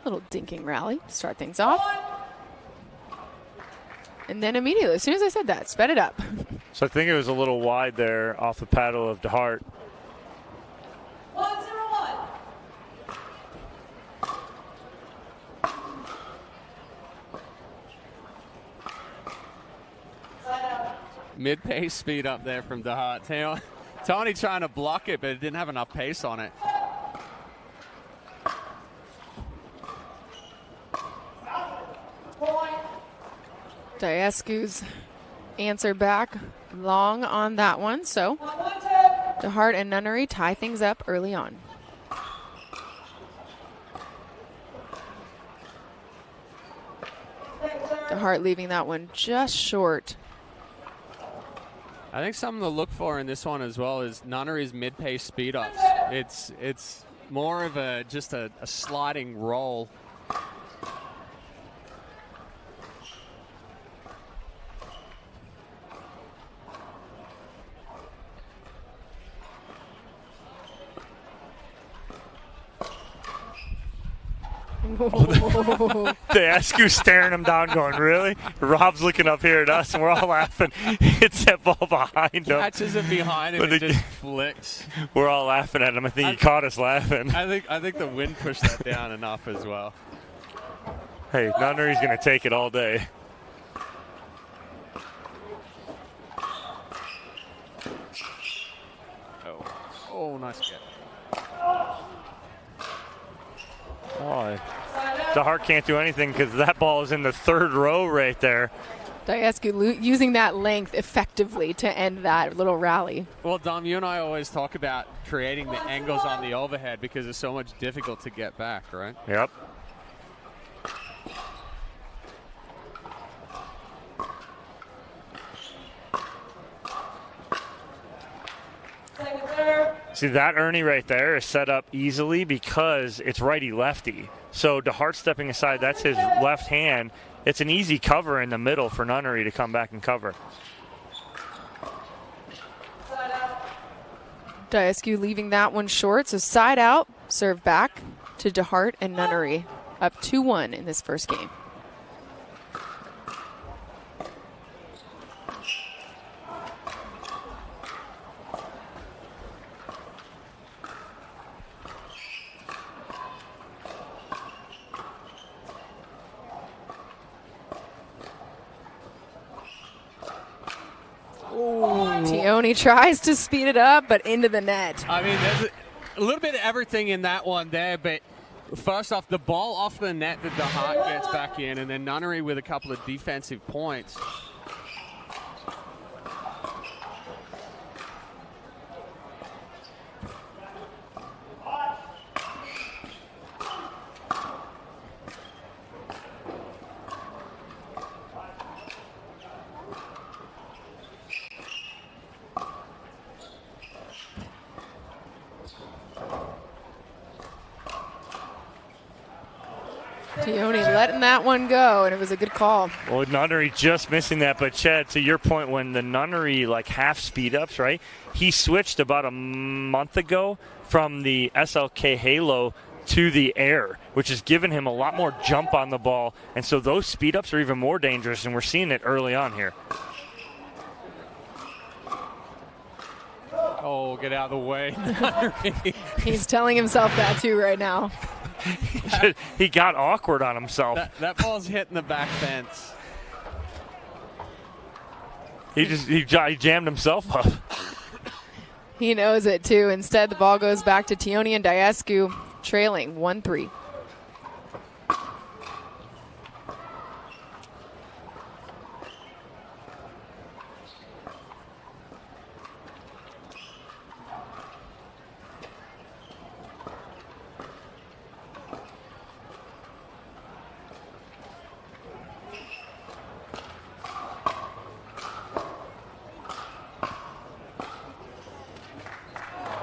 Little dinking rally to start things off. And then immediately, as soon as I said that, sped it up. So I think it was a little wide there off the paddle of Deerhart. 1-0-1. Mid-pace speed up there from Deerhart. Tony trying to block it, but it didn't have enough pace on it. Diescu's answer back long on that one. So Deerhart and Nunnery tie things up early on. Deerhart leaving that one just short. I think something to look for in this one as well is Nunnery's mid-pace speed ups. It's more of just a sliding roll. Diescu staring him down going, really? Rob's looking up here at us, and we're all laughing. Hits that ball behind him. Catches it behind him and just flicks. We're all laughing at him. I think he caught us laughing. I think the wind pushed that down enough as well. Hey, Nunnery's going to take it all day. Oh, nice catch. Oh, Deerhart can't do anything because that ball is in the third row right there. Diescu using that length effectively to end that little rally. Well, Dom, you and I always talk about creating the angles on the overhead because it's so much difficult to get back, right? Yep. See, that Ernie right there is set up easily because it's righty-lefty. So Deerhart stepping aside, that's his left hand. It's an easy cover in the middle for Nunnery to come back and cover. Diescu leaving that one short, so side out, serve back to Deerhart and Nunnery. Up 2-1 in this first game. Tioni tries to speed it up, but into the net. I mean, there's a little bit of everything in that one there, but first off, the ball off the net that Deerhart gets back in, and then Nunnery with a couple of defensive points. Tioni letting that one go, and it was a good call. Well, Nunnery just missing that, but Chad, to your point, when the Nunnery like half speed ups, right? He switched about a month ago from the SLK Halo to the air, which has given him a lot more jump on the ball, and so those speed ups are even more dangerous, and we're seeing it early on here. Oh, get out of the way. He's telling himself that too right now. He got awkward on himself. That ball's hitting the back fence. He jammed himself up. He knows it too. Instead, the ball goes back to Tioni and Diascu, trailing 1-3.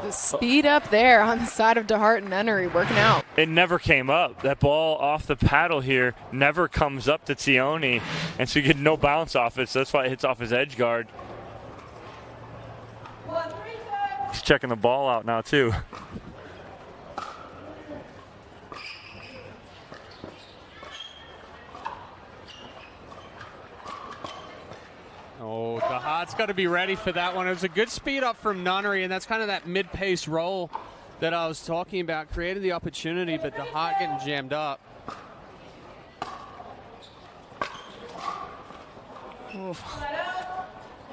The speed up there on the side of DeHart and Nunnery working out. It never came up. That ball off the paddle here never comes up to Tioni, and so you get no bounce off it, so that's why it hits off his edge guard. He's checking the ball out now, too. Oh, DeHart's got to be ready for that one. It was a good speed up from Nunnery, and that's kind of that mid-pace roll that I was talking about, created the opportunity, but DeHart getting jammed up. Oof.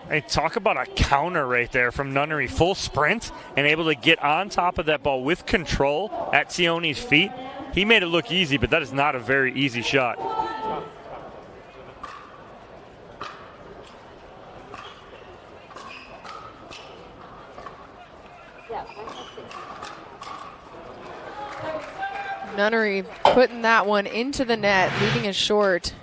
Hey, talk about a counter right there from Nunnery. Full sprint and able to get on top of that ball with control at Tioni's feet. He made it look easy, but that is not a very easy shot. Nunnery putting that one into the net, leaving it short.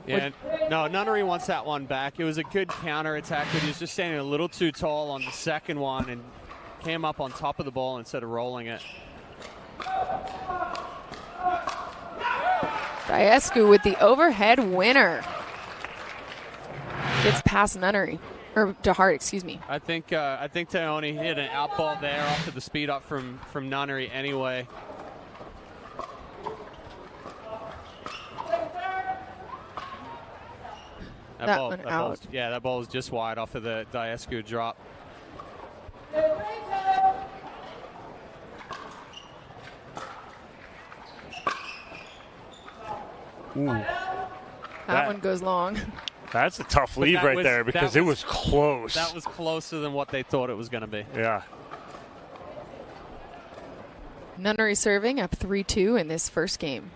Yeah, no, Nunnery wants that one back. It was a good counter attack, but he was just standing a little too tall on the second one and came up on top of the ball instead of rolling it. Diascu with the overhead winner. Gets past Nunnery, or DeHart, excuse me. I think Tioni hit an out ball there off to the speed up from Nunnery anyway. That ball was just wide off of the Diascu drop. Ooh. That one goes long. That's a tough lead right there because it was close. That was closer than what they thought it was going to be. Yeah. Nunnery serving up 3-2 in this first game.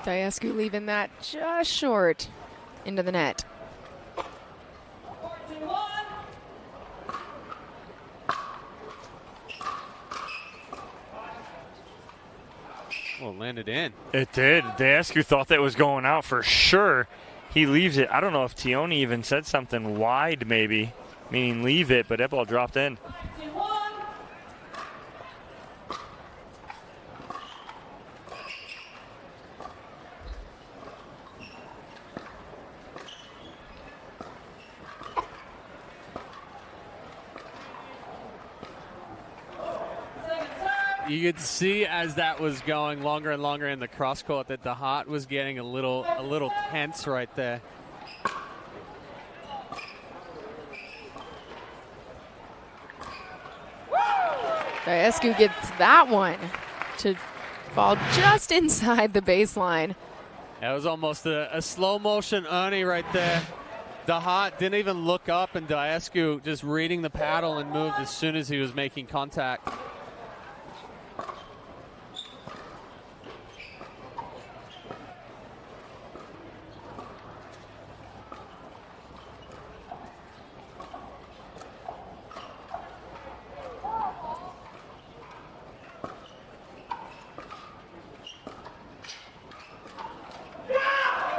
Diascu leaving that just short into the net. Well, landed in. It did. Diascu thought that was going out for sure. He leaves it. I don't know if Tioni even said something wide maybe, meaning leave it, but that ball dropped in. You could see as that was going longer and longer in the cross court that DeHart was getting a little tense right there. Diascu gets that one to fall just inside the baseline. That was almost a slow motion Ernie right there. DeHart didn't even look up, and Diascu just reading the paddle and moved as soon as he was making contact.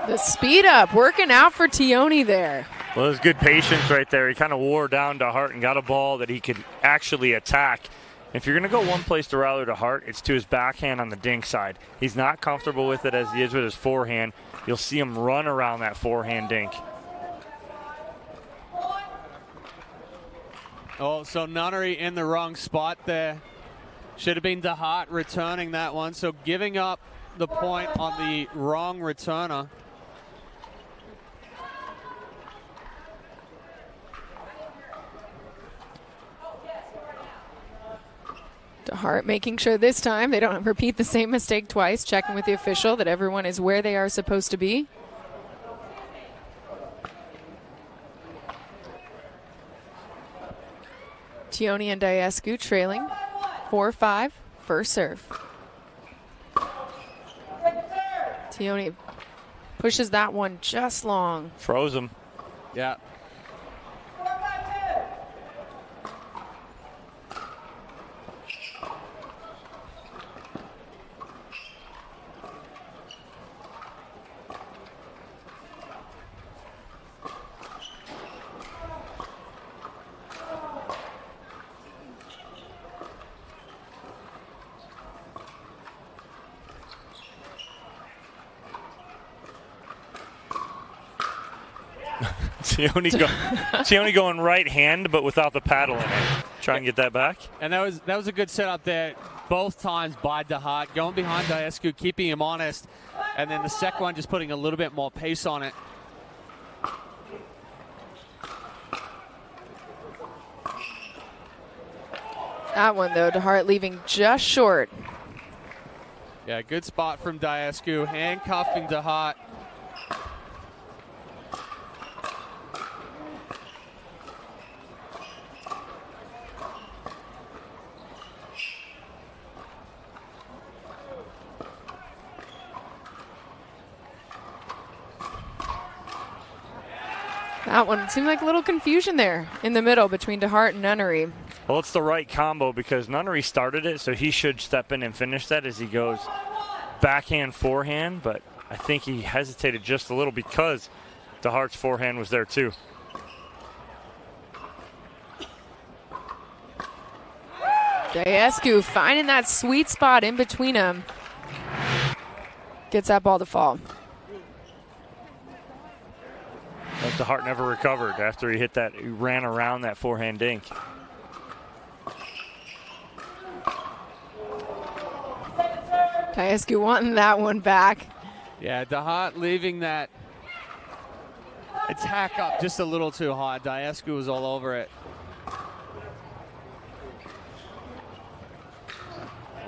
The speed up working out for Tioni there. Well, it was good patience right there. He kind of wore down to Hart and got a ball that he could actually attack. If you're going to go one place to rally to Hart, it's to his backhand on the dink side. He's not comfortable with it as he is with his forehand. You'll see him run around that forehand dink. Oh, so Nunnery in the wrong spot there. Should have been DeHart returning that one. So giving up the point on the wrong returner. DeHart making sure this time they don't repeat the same mistake twice, checking with the official that everyone is where they are supposed to be. Tioni and Diascu trailing 4-5, first serve. Tioni pushes that one just long. Froze him. Yeah. Tioni going right hand, but without the paddle in it. Try and get that back. And that was a good setup there, both times by DeHart, going behind Diascu, keeping him honest, and then the second one just putting a little bit more pace on it. That one, though, DeHart leaving just short. Yeah, good spot from Diascu, handcuffing DeHart. That one seemed like a little confusion there in the middle between DeHart and Nunnery. Well, it's the right combo because Nunnery started it, so he should step in and finish that as he goes backhand, forehand, but I think he hesitated just a little because DeHart's forehand was there too. Diascu finding that sweet spot in between them. Gets that ball to fall. But DeHart never recovered after he hit that. He ran around that forehand dink. Diascu wanting that one back. Yeah, DeHart leaving that attack up just a little too high. Diascu was all over it.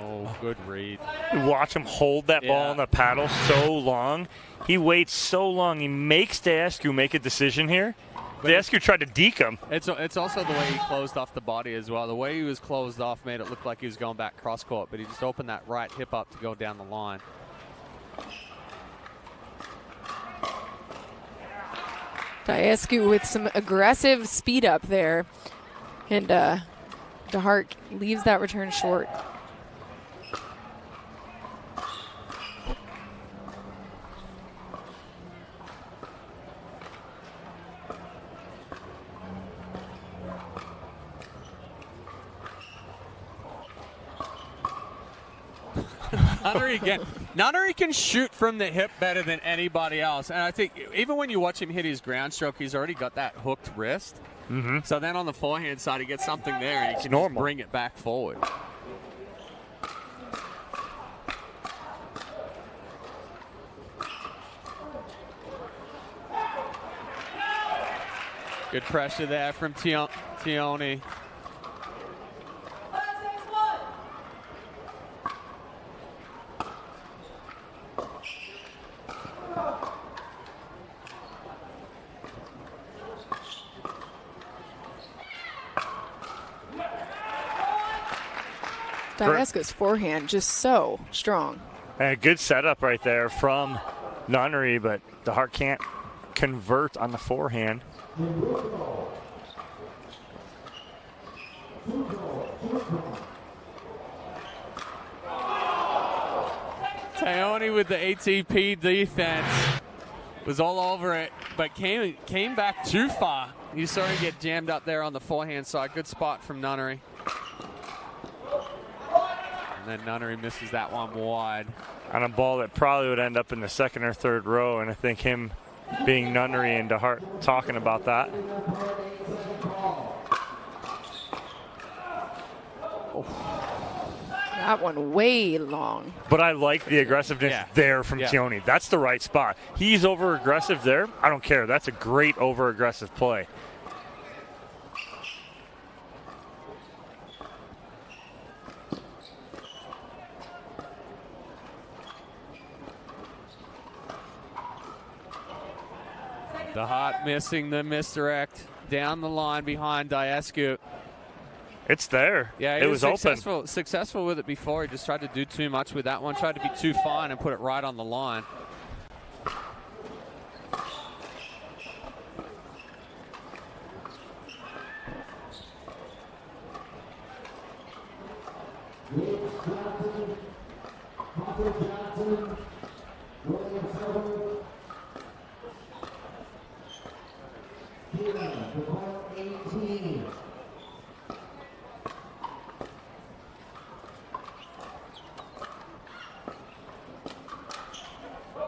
Oh, good read. Watch him hold that ball on the paddle so long. He waits so long. He makes Diascu make a decision here. Diascu tried to deke him. It's also the way he closed off the body as well. The way he was closed off made it look like he was going back cross court, but he just opened that right hip up to go down the line. Diascu with some aggressive speed up there. And DeHart leaves that return short. Nunnery can shoot from the hip better than anybody else. And I think even when you watch him hit his ground stroke, he's already got that hooked wrist. Mm-hmm. So then on the forehand side, he gets something there and he can just bring it back forward. Good pressure there from Tioni. Diascu's forehand just so strong. A good setup right there from Nunnery, but DeHart can't convert on the forehand. Tioni with the ATP defense. was all over it, but came back too far. You saw him get jammed up there on the forehand side. Good spot from Nunnery. And then Nunnery misses that one wide. On a ball that probably would end up in the second or third row, and I think him being Nunnery and DeHart talking about that. That one way long. But I like the aggressiveness there from Tioni. That's the right spot. He's over-aggressive there. I don't care. That's a great over-aggressive play. DeHart missing the misdirect down the line behind Diascu. It's there. Yeah, it was successful with it before. He just tried to do too much with that one. Tried to be too fine and put it right on the line.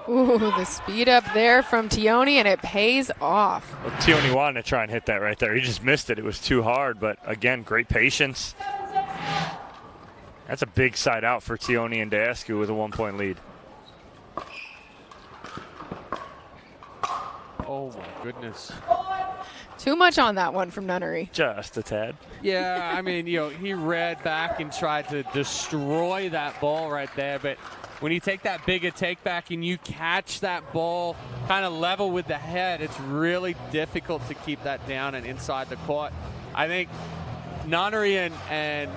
Ooh, the speed up there from Tioni, and it pays off. Well, Tioni wanted to try and hit that right there. He just missed it. It was too hard, but again, great patience. That's a big side out for Tioni and Diascu with a 1-point lead. Oh, my goodness. Too much on that one from Nunnery. Just a tad. Yeah, I mean, he read back and tried to destroy that ball right there, but when you take that bigger take back and you catch that ball kind of level with the head, it's really difficult to keep that down and inside the court. I think Nunnery and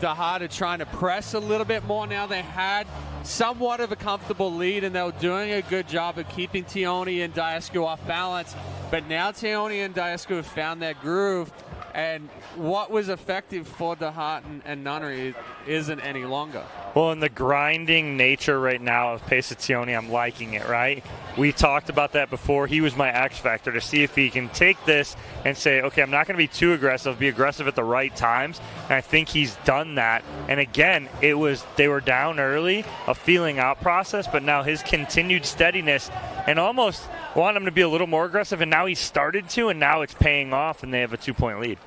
DeHart are trying to press a little bit more now. They had somewhat of a comfortable lead, and they were doing a good job of keeping Tioni and Diascu off balance. But now Tioni and Diascu have found their groove, and what was effective for DeHart and Nunnery isn't any longer. Well, in the grinding nature right now of Pesa Tioni, I'm liking it, right? We talked about that before. He was my X factor to see if he can take this and say, okay, I'm not going to be too aggressive, be aggressive at the right times. And I think he's done that. And again, they were down early, a feeling out process, but now his continued steadiness and almost want him to be a little more aggressive, and now he started to, and now it's paying off, and they have a 2-point lead.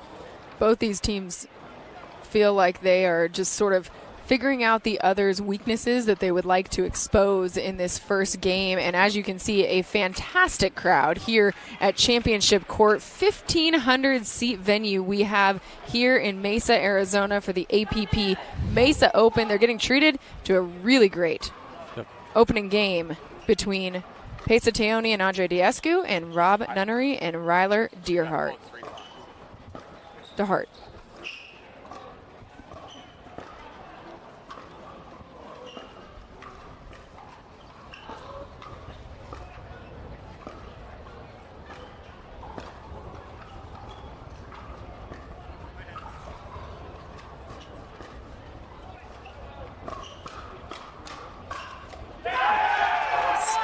Both these teams feel like they are just sort of figuring out the other's weaknesses that they would like to expose in this first game. And as you can see, a fantastic crowd here at Championship Court. 1,500 seat venue we have here in Mesa, Arizona for the APP Mesa Open. They're getting treated to a really great opening game between Pesa Tioni and Andre Diascu and Rob Nunnery and Ryler DeHart.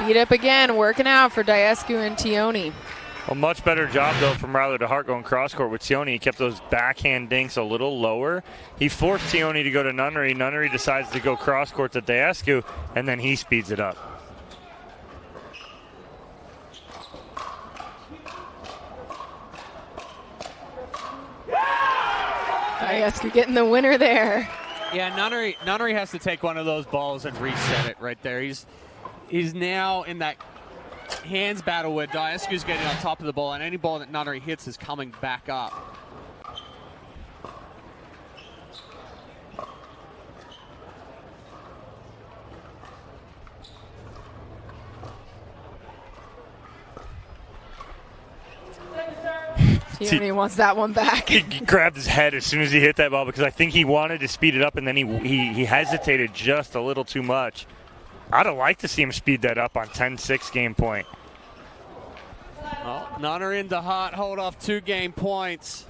Speed up again, working out for Diascu and Tioni. A much better job, though, from Ryler DeHart going cross-court with Tioni. He kept those backhand dinks a little lower. He forced Tioni to go to Nunnery. Nunnery decides to go cross-court to Diascu, and then he speeds it up. Diascu getting the winner there. Yeah, Nunnery has to take one of those balls and reset it right there. He's now in that hands battle where Diascu's getting on top of the ball, and any ball that Nunnery hits is coming back up. Tioni wants that one back. He grabbed his head as soon as he hit that ball because I think he wanted to speed it up, and then he hesitated just a little too much. I'd have liked to see him speed that up on 10-6 game point. Well, Nunnery and DeHart hold off 2 game points.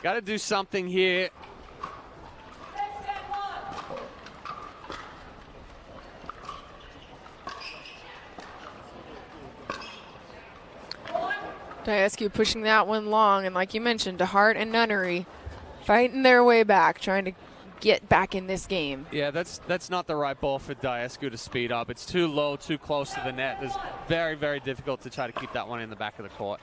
Got to do something here. Diascu pushing that one long, and like you mentioned, DeHart and Nunnery fighting their way back, trying to get back in this game. Yeah, that's not the right ball for Diascu to speed up. It's too low, too close to the net. It's very, very difficult to try to keep that one in the back of the court.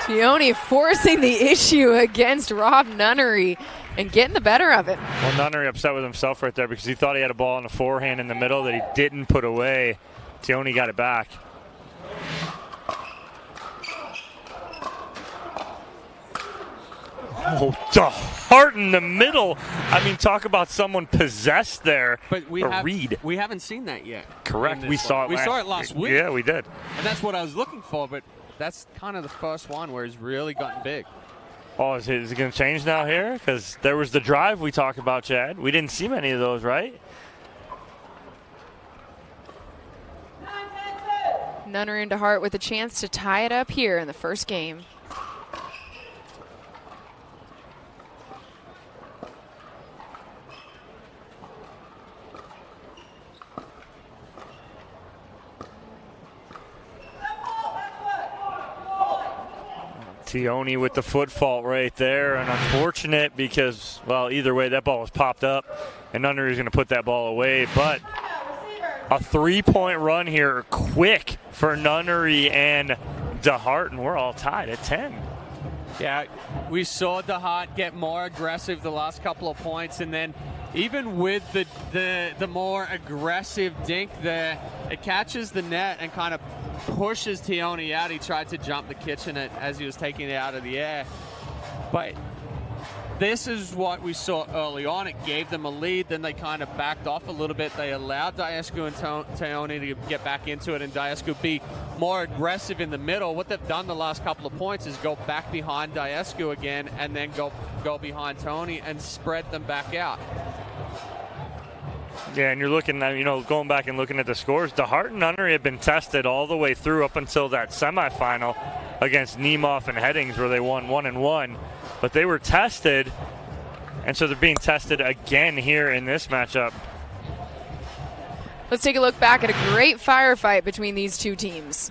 Tioni forcing the issue against Rob Nunnery and getting the better of it. Well, Nunnery upset with himself right there because he thought he had a ball on the forehand in the middle that he didn't put away. Tioni got it back. Oh, DeHart in the middle. I mean, talk about someone possessed there. But we haven't seen that yet. Correct. We saw it last week. Yeah, we did. And that's what I was looking for, but that's kind of the first one where he's really gotten big. Oh, is it going to change now here? Because there was the drive we talked about, Chad. We didn't see many of those, right? Nunnery and DeHart with a chance to tie it up here in the first game. Tioni with the foot fault right there, and unfortunate because, well, either way, that ball was popped up, and Nunnery's going to put that ball away. But a 3-point run here, quick for Nunnery and DeHart, and we're all tied at 10. Yeah, we saw DeHart get more aggressive the last couple of points, and then even with the more aggressive dink there, it catches the net and kind of pushes Tioni out. He tried to jump the kitchen as he was taking it out of the air. But this is what we saw early on. It gave them a lead. Then they kind of backed off a little bit. They allowed Diascu and Tioni to get back into it, and Diascu be more aggressive in the middle. What they've done the last couple of points is go back behind Diascu again and then go behind Tony and spread them back out. Yeah, and you're looking at, going back and looking at the scores, DeHart and Nunnery have been tested all the way through up until that semifinal against Nemeth and Headings where they won 1-1. But they were tested, and so they're being tested again here in this matchup. Let's take a look back at a great firefight between these two teams.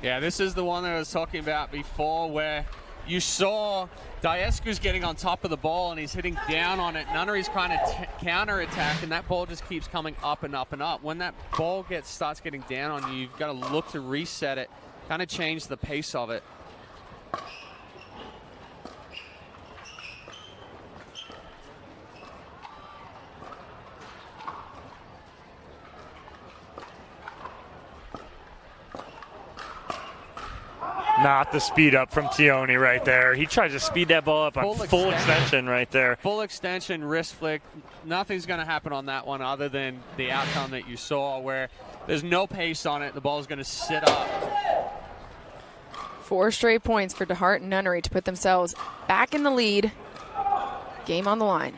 Yeah, this is the one that I was talking about before where you saw Diascu's getting on top of the ball and he's hitting down on it. Nunnery's trying to counter-attack, and that ball just keeps coming up and up and up. When that ball starts getting down on you, you've got to look to reset it, kind of change the pace of it. Not the speed up from Tioni right there. He tries to speed that ball up on full extension right there. Full extension, wrist flick. Nothing's going to happen on that one other than the outcome that you saw where there's no pace on it. The ball's going to sit up. 4 straight points for DeHart and Nunnery to put themselves back in the lead. Game on the line.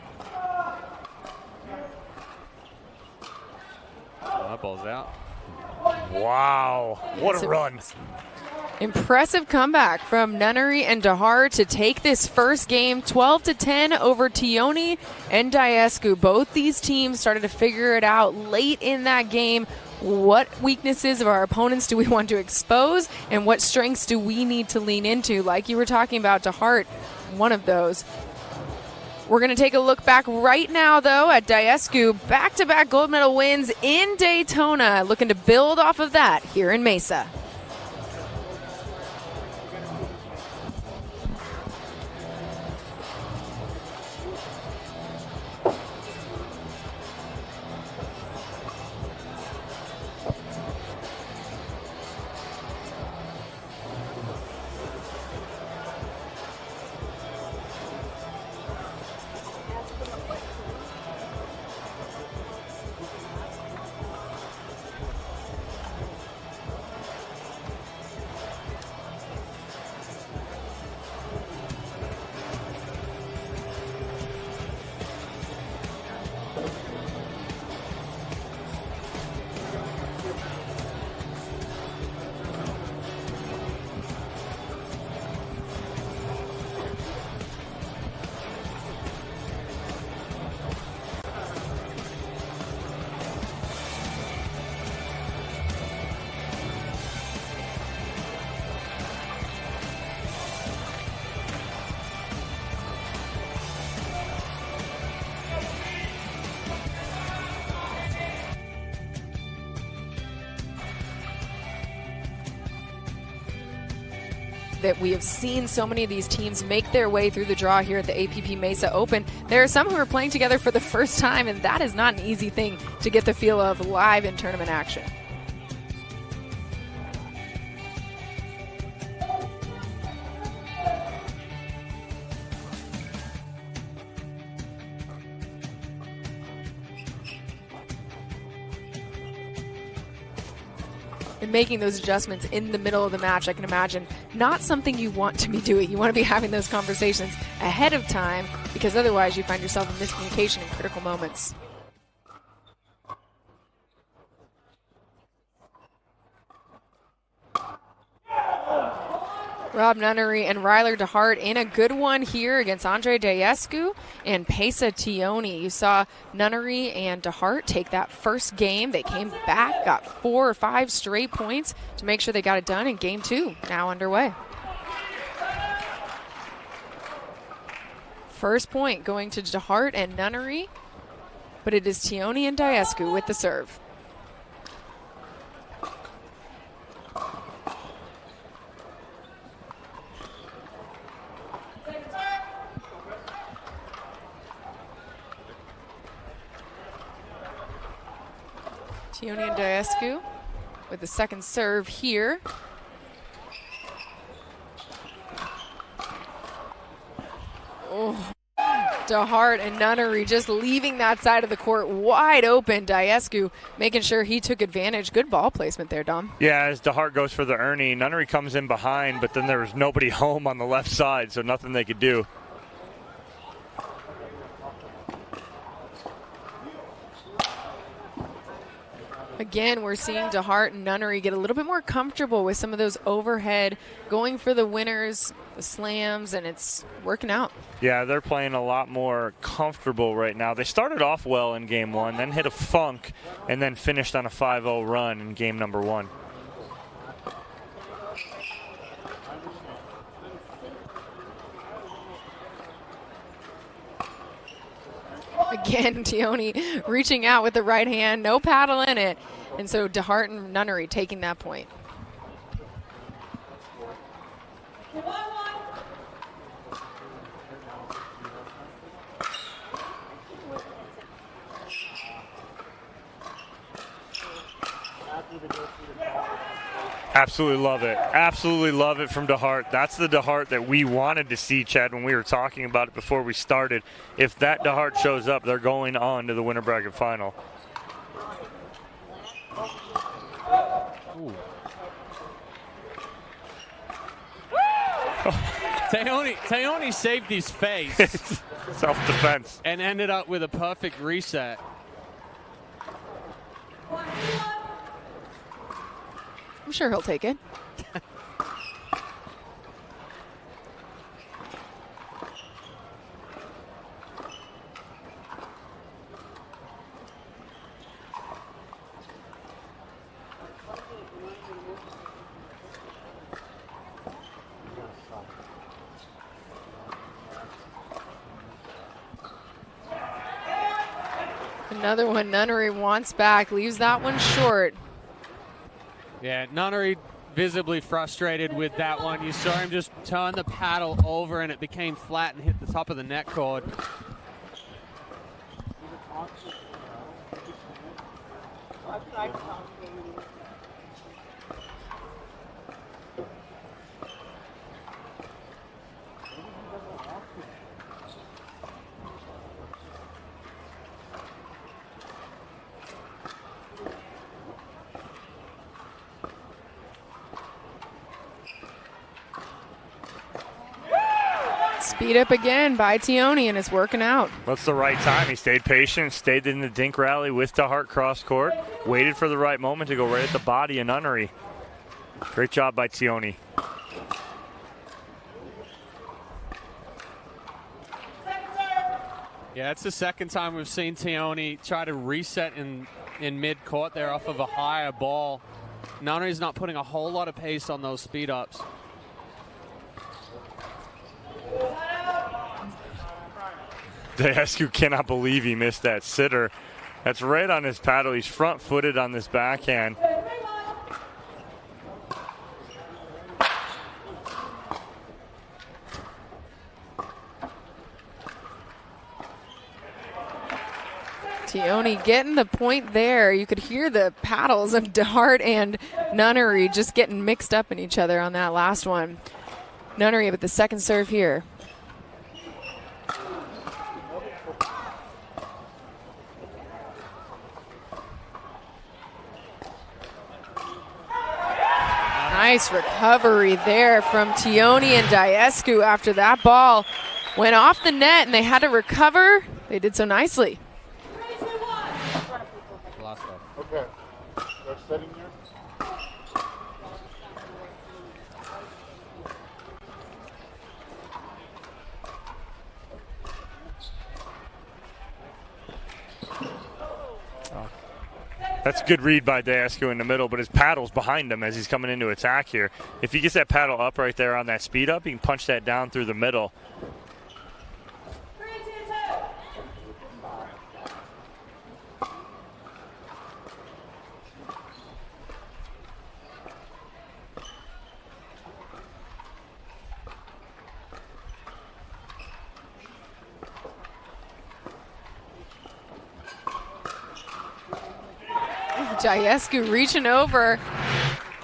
Oh, that ball's out. Wow. What a run. Impressive comeback from Nunnery and DeHart to take this first game 12-10 over Tioni and Diascu. Both these teams started to figure it out late in that game. What weaknesses of our opponents do we want to expose, and what strengths do we need to lean into? Like you were talking about, DeHart, one of those. We're going to take a look back right now, though, at Diascu. Back-to-back gold medal wins in Daytona. Looking to build off of that here in Mesa. that we have seen so many of these teams make their way through the draw here at the APP Mesa Open. There are some who are playing together for the first time, and that is not an easy thing to get the feel of live in tournament action. And making those adjustments in the middle of the match, I can imagine, not something you want to be doing. You want to be having those conversations ahead of time, because otherwise you find yourself in miscommunication in critical moments. Rob Nunnery and Ryler DeHart in a good one here against Andre Dayescu and Pesa Tioni. You saw Nunnery and DeHart take that first game. They came back, got 4 or 5 straight points to make sure they got it done, and game 2 now underway. First point going to DeHart and Nunnery, but it is Tioni and Dayescu with the serve. Tioni and Dayescu with the second serve here. Oh, DeHart and Nunnery just leaving that side of the court wide open. Dayescu making sure he took advantage. Good ball placement there, Dom. Yeah, as DeHart goes for the Ernie, Nunnery comes in behind, but then there was nobody home on the left side, so nothing they could do. Again, we're seeing DeHart and Nunnery get a little bit more comfortable with some of those overhead, going for the winners, the slams, and it's working out. Yeah, they're playing a lot more comfortable right now. They started off well in game 1, then hit a funk, and then finished on a 5-0 run in game number 1. Again, Tioni reaching out with the right hand, no paddle in it. And so DeHart and Nunnery taking that point. Absolutely love it. Absolutely love it from DeHart. That's the DeHart that we wanted to see, Chad, when we were talking about it before we started. If that DeHart shows up, they're going on to the winter bracket final. Tioni saved his face. Self-defense. And ended up with a perfect reset. I'm sure he'll take it. Another one Nunnery wants back, leaves that one short. Yeah, Nunnery visibly frustrated with that one. You saw him just turn the paddle over and it became flat and hit the top of the net cord. Speed up again by Tioni, and it's working out. That's the right time. He stayed patient, stayed in the dink rally with DeHart cross court, waited for the right moment to go right at the body of Nunnery. Great job by Tioni. Yeah, it's the second time we've seen Tioni try to reset in mid-court there off of a higher ball. Nunnery's not putting a whole lot of pace on those speed-ups. Dayescu cannot believe he missed that sitter. That's right on his paddle. He's front-footed on this backhand. Tioni getting the point there. You could hear the paddles of DeHart and Nunnery just getting mixed up in each other on that last one. Nunnery with the second serve here. Nice recovery there from Tioni and Diescu after that ball went off the net and they had to recover. They did so nicely. Okay. They're sitting here. That's a good read by Diescu in the middle, but his paddle's behind him as he's coming into attack here. If he gets that paddle up right there on that speed up, he can punch that down through the middle. Diescu reaching over,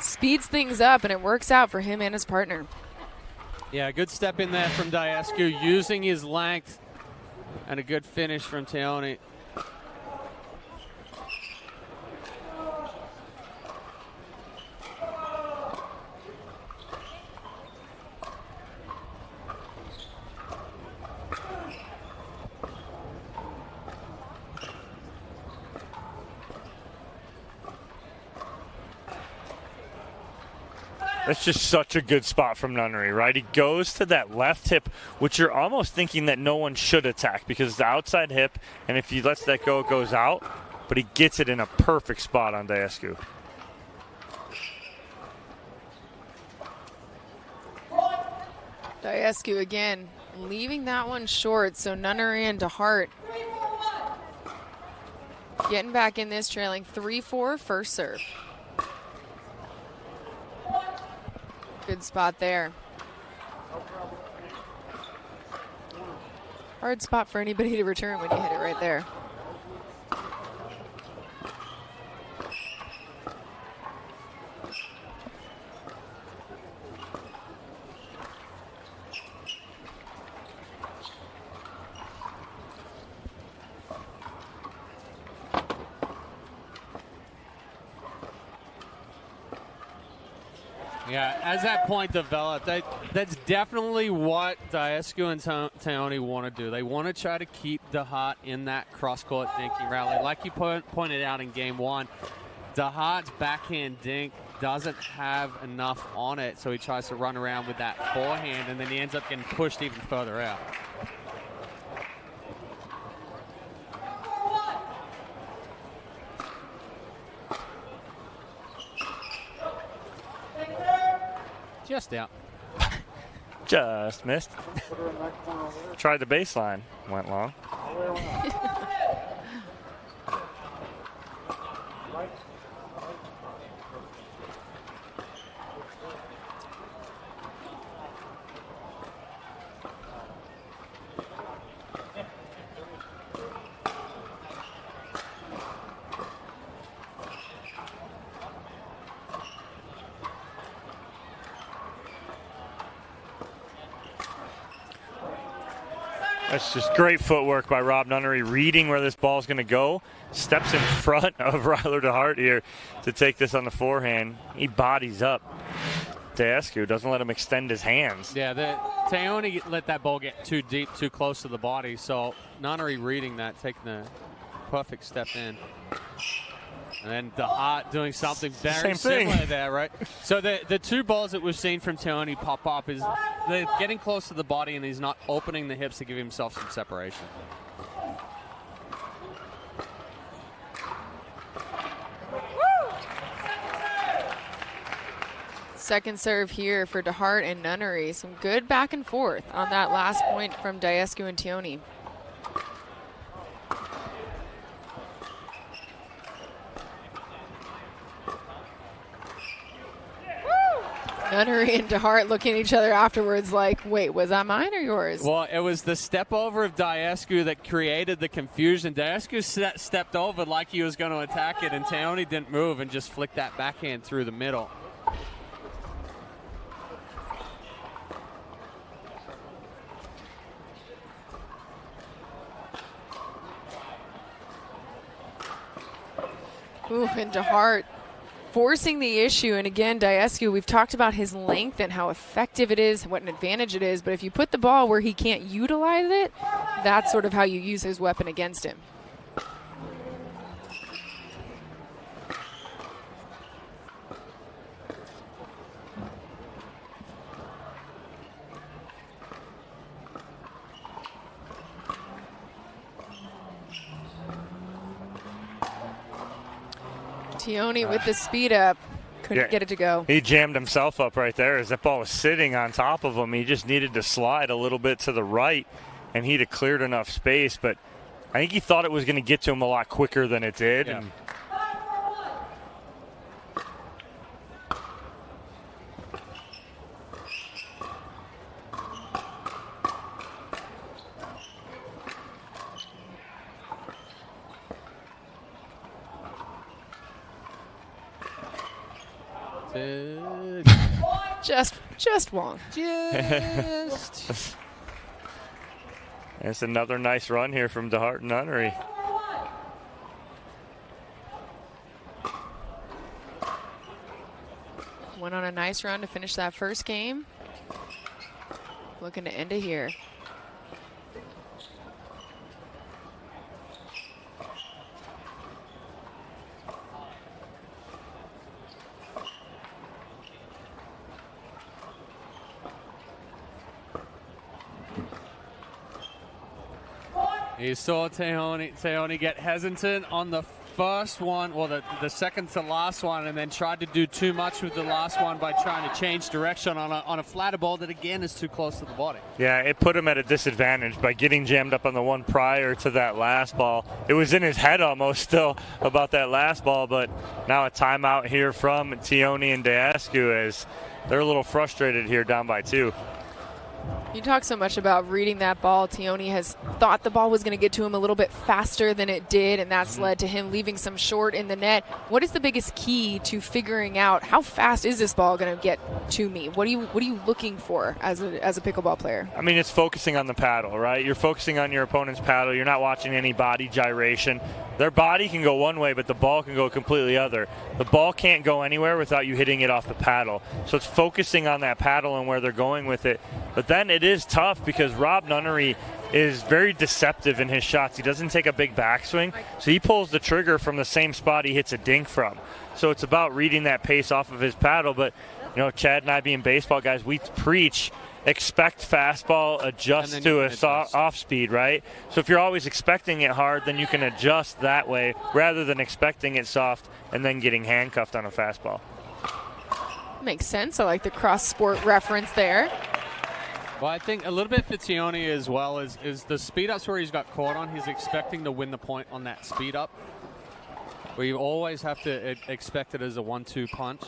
speeds things up, and it works out for him and his partner. Yeah, good step in there from Diescu, using his length, and a good finish from Tioni. That's just such a good spot from Nunnery, right? He goes to that left hip, which you're almost thinking that no one should attack because it's the outside hip, and if he lets that go, it goes out. But he gets it in a perfect spot on Diescu. Diescu again, leaving that one short, so Nunnery and DeHart getting back in this, trailing 3-4 first serve. Good spot there. Hard spot for anybody to return when you hit it right there. Yeah, as that point developed, that's definitely what Diescu and Tioni want to do. They want to try to keep DeHart in that cross-court dinking rally. Like you pointed out in game one, DeHart's backhand dink doesn't have enough on it, so he tries to run around with that forehand, and then he ends up getting pushed even further out. Just out. Just missed. Tried the baseline. Went long. That's just great footwork by Rob Nunnery, reading where this ball's going to go. Steps in front of Ryler DeHart here to take this on the forehand. He bodies up. Diescu doesn't let him extend his hands. Yeah, Tioni let that ball get too deep, too close to the body. So Nunnery reading that, taking the perfect step in. And then DeHart doing something very similar there, right? So the two balls that we've seen from Tioni pop up is they're getting close to the body and he's not opening the hips to give himself some separation. Second serve here for DeHart and Nunnery. Some good back and forth on that last point from Diescu and Tioni. Nunnery and DeHart looking at each other afterwards like, wait, was that mine or yours? Well, it was the step over of Diescu that created the confusion. Diescu stepped over like he was going to attack it, and Teone didn't move and just flicked that backhand through the middle. Ooh, and DeHart forcing the issue. And again, Diescu, we've talked about his length and how effective it is, what an advantage it is. But if you put the ball where he can't utilize it, that's sort of how you use his weapon against him. Teone with the speed up. Couldn't get it to go. He jammed himself up right there as that ball was sitting on top of him. He just needed to slide a little bit to the right, and he'd have cleared enough space. But I think he thought it was going to get to him a lot quicker than it did. Yeah. And just wrong. It's another nice run here from DeHart and Nunnery. Went on a nice run to finish that first game. Looking to end it here. You saw Teone get hesitant on the first one, well, the second to last one, and then tried to do too much with the last one by trying to change direction on a flatter ball that, again, is too close to the body. Yeah, it put him at a disadvantage by getting jammed up on the one prior to that last ball. It was in his head almost still about that last ball, but now a timeout here from Teone and Diescu as they're a little frustrated here down by 2. You talk so much about reading that ball. Teone has thought the ball was going to get to him a little bit faster than it did, and that's led to him leaving some short in the net. What is the biggest key to figuring out how fast is this ball going to get to me? What are you looking for as a pickleball player? I mean, it's focusing on the paddle, right? You're focusing on your opponent's paddle. You're not watching any body gyration. Their body can go one way, but the ball can go completely other. The ball can't go anywhere without you hitting it off the paddle. So it's focusing on that paddle and where they're going with it. But then it is tough because Rob Nunnery is very deceptive in his shots. He doesn't take a big backswing, so he pulls the trigger from the same spot he hits a dink from. So it's about reading that pace off of his paddle. But, you know, Chad and I being baseball guys, we preach expect fastball, adjust to a off speed, right? So if you're always expecting it hard, then you can adjust that way rather than expecting it soft and then getting handcuffed on a fastball. Makes sense. I like the cross-sport reference there. Well, I think a little bit for Teone as well is the speed ups where he's got caught on. He's expecting to win the point on that speed up, where you always have to expect it as a 1-2 punch.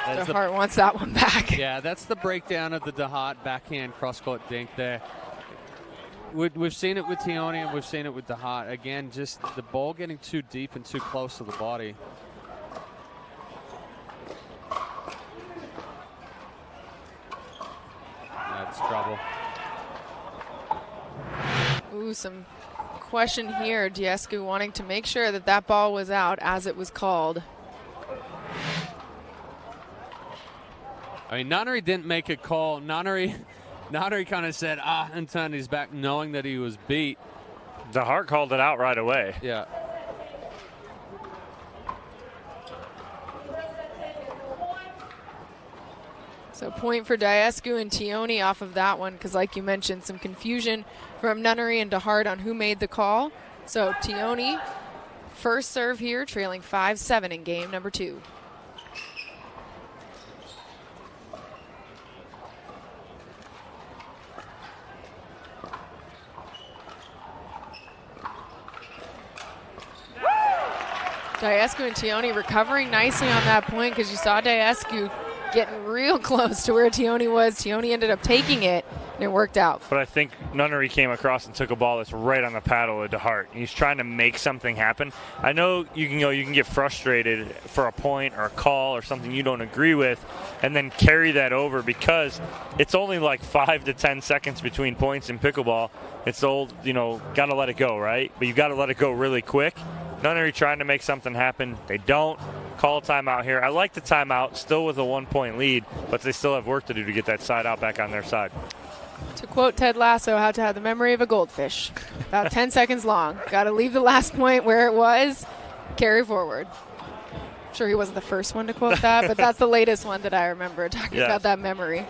DeHart wants that one back. Yeah, that's the breakdown of the DeHart backhand cross-court dink there. We've seen it with Teone and we've seen it with DeHart. Again, just the ball getting too deep and too close to the body. That's trouble. Ooh, some question here. Diescu wanting to make sure that that ball was out as it was called. I mean, Nunnery didn't make a call. Nunnery kind of said, and turned his back knowing that he was beat. DeHart called it out right away. Yeah. So point for Diescu and Teone off of that one because, like you mentioned, some confusion from Nunnery and DeHart on who made the call. So Teone, first serve here, trailing 5-7 in game number 2. Diascu and Tioni recovering nicely on that point because you saw Diascu getting real close to where Tioni was. Tioni ended up taking it, and it worked out. But I think Nunnery came across and took a ball that's right on the paddle of DeHart. He's trying to make something happen. I know you can get frustrated for a point or a call or something you don't agree with and then carry that over because it's only like 5 to 10 seconds between points in pickleball. It's old, got to let it go, right? But you got to let it go really quick. Nunnery trying to make something happen. They don't. Call a timeout here. I like the timeout, still with a 1-point lead, but they still have work to do to get that side out back on their side. To quote Ted Lasso, how to have the memory of a goldfish. About 10 seconds long. Got to leave the last point where it was, carry forward. I'm sure he wasn't the first one to quote that, but that's the latest one that I remember talking about that memory.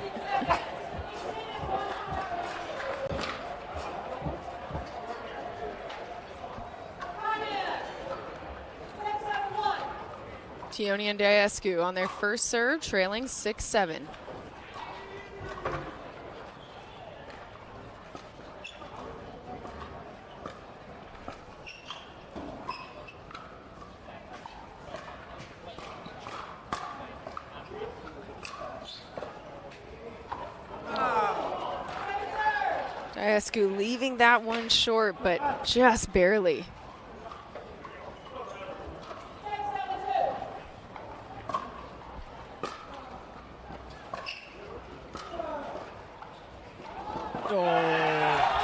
Tioni and Diascu on their first serve, trailing 6-7. Diascu leaving that one short, but just barely.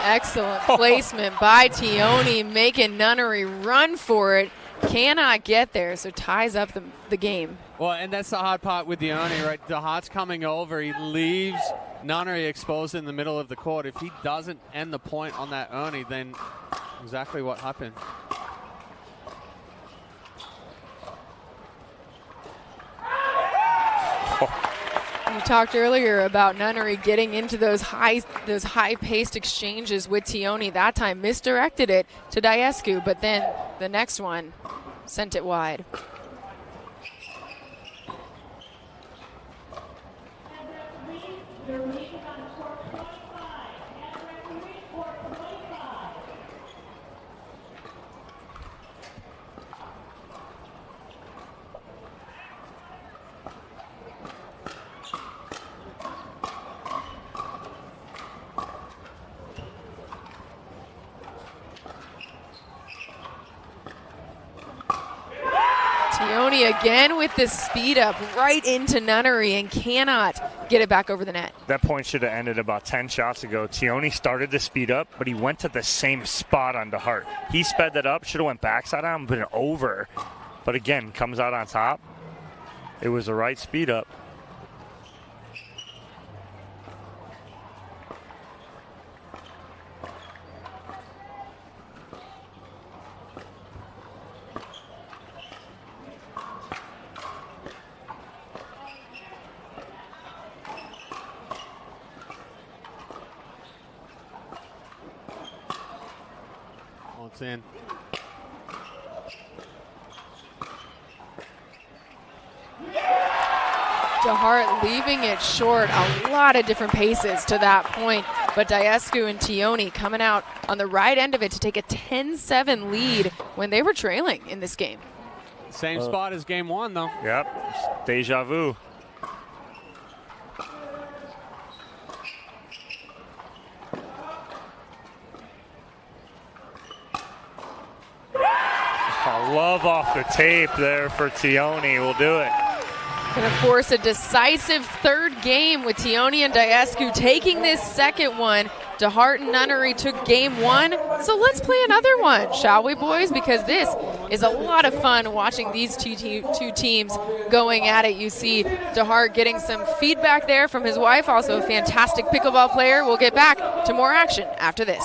Excellent placement by Tioni, making Nunnery run for it. Cannot get there, so ties up the game. Well, and that's the hard part with Tioni, right? DeHart's coming over. He leaves Nunnery exposed in the middle of the court. If he doesn't end the point on that Ernie, then exactly what happened. You talked earlier about Nunnery getting into those high-paced exchanges with Tioni. That time misdirected it to Diascu, but then the next one sent it wide. Tioni again with the speed up right into Nunnery and cannot get it back over the net. That point should have ended about 10 shots ago. Tioni started to speed up, but he went to the same spot on DeHart. He sped that up, should have went backside on him, but over. But again, comes out on top. It was the right speed up. In. DeHart leaving it short, a lot of different paces to that point, but Diascu and Tioni coming out on the right end of it to take a 10-7 lead when they were trailing in this game. Same spot as game one, though. Yep, deja vu. Love off the tape there for Tioni will do it. And of course, a decisive third game with Tioni and Diascu taking this second one. DeHart and Nunnery took game one, so let's play another one, shall we, boys? Because this is a lot of fun watching these two teams going at it. You see DeHart getting some feedback there from his wife, also a fantastic pickleball player. We'll get back to more action after this.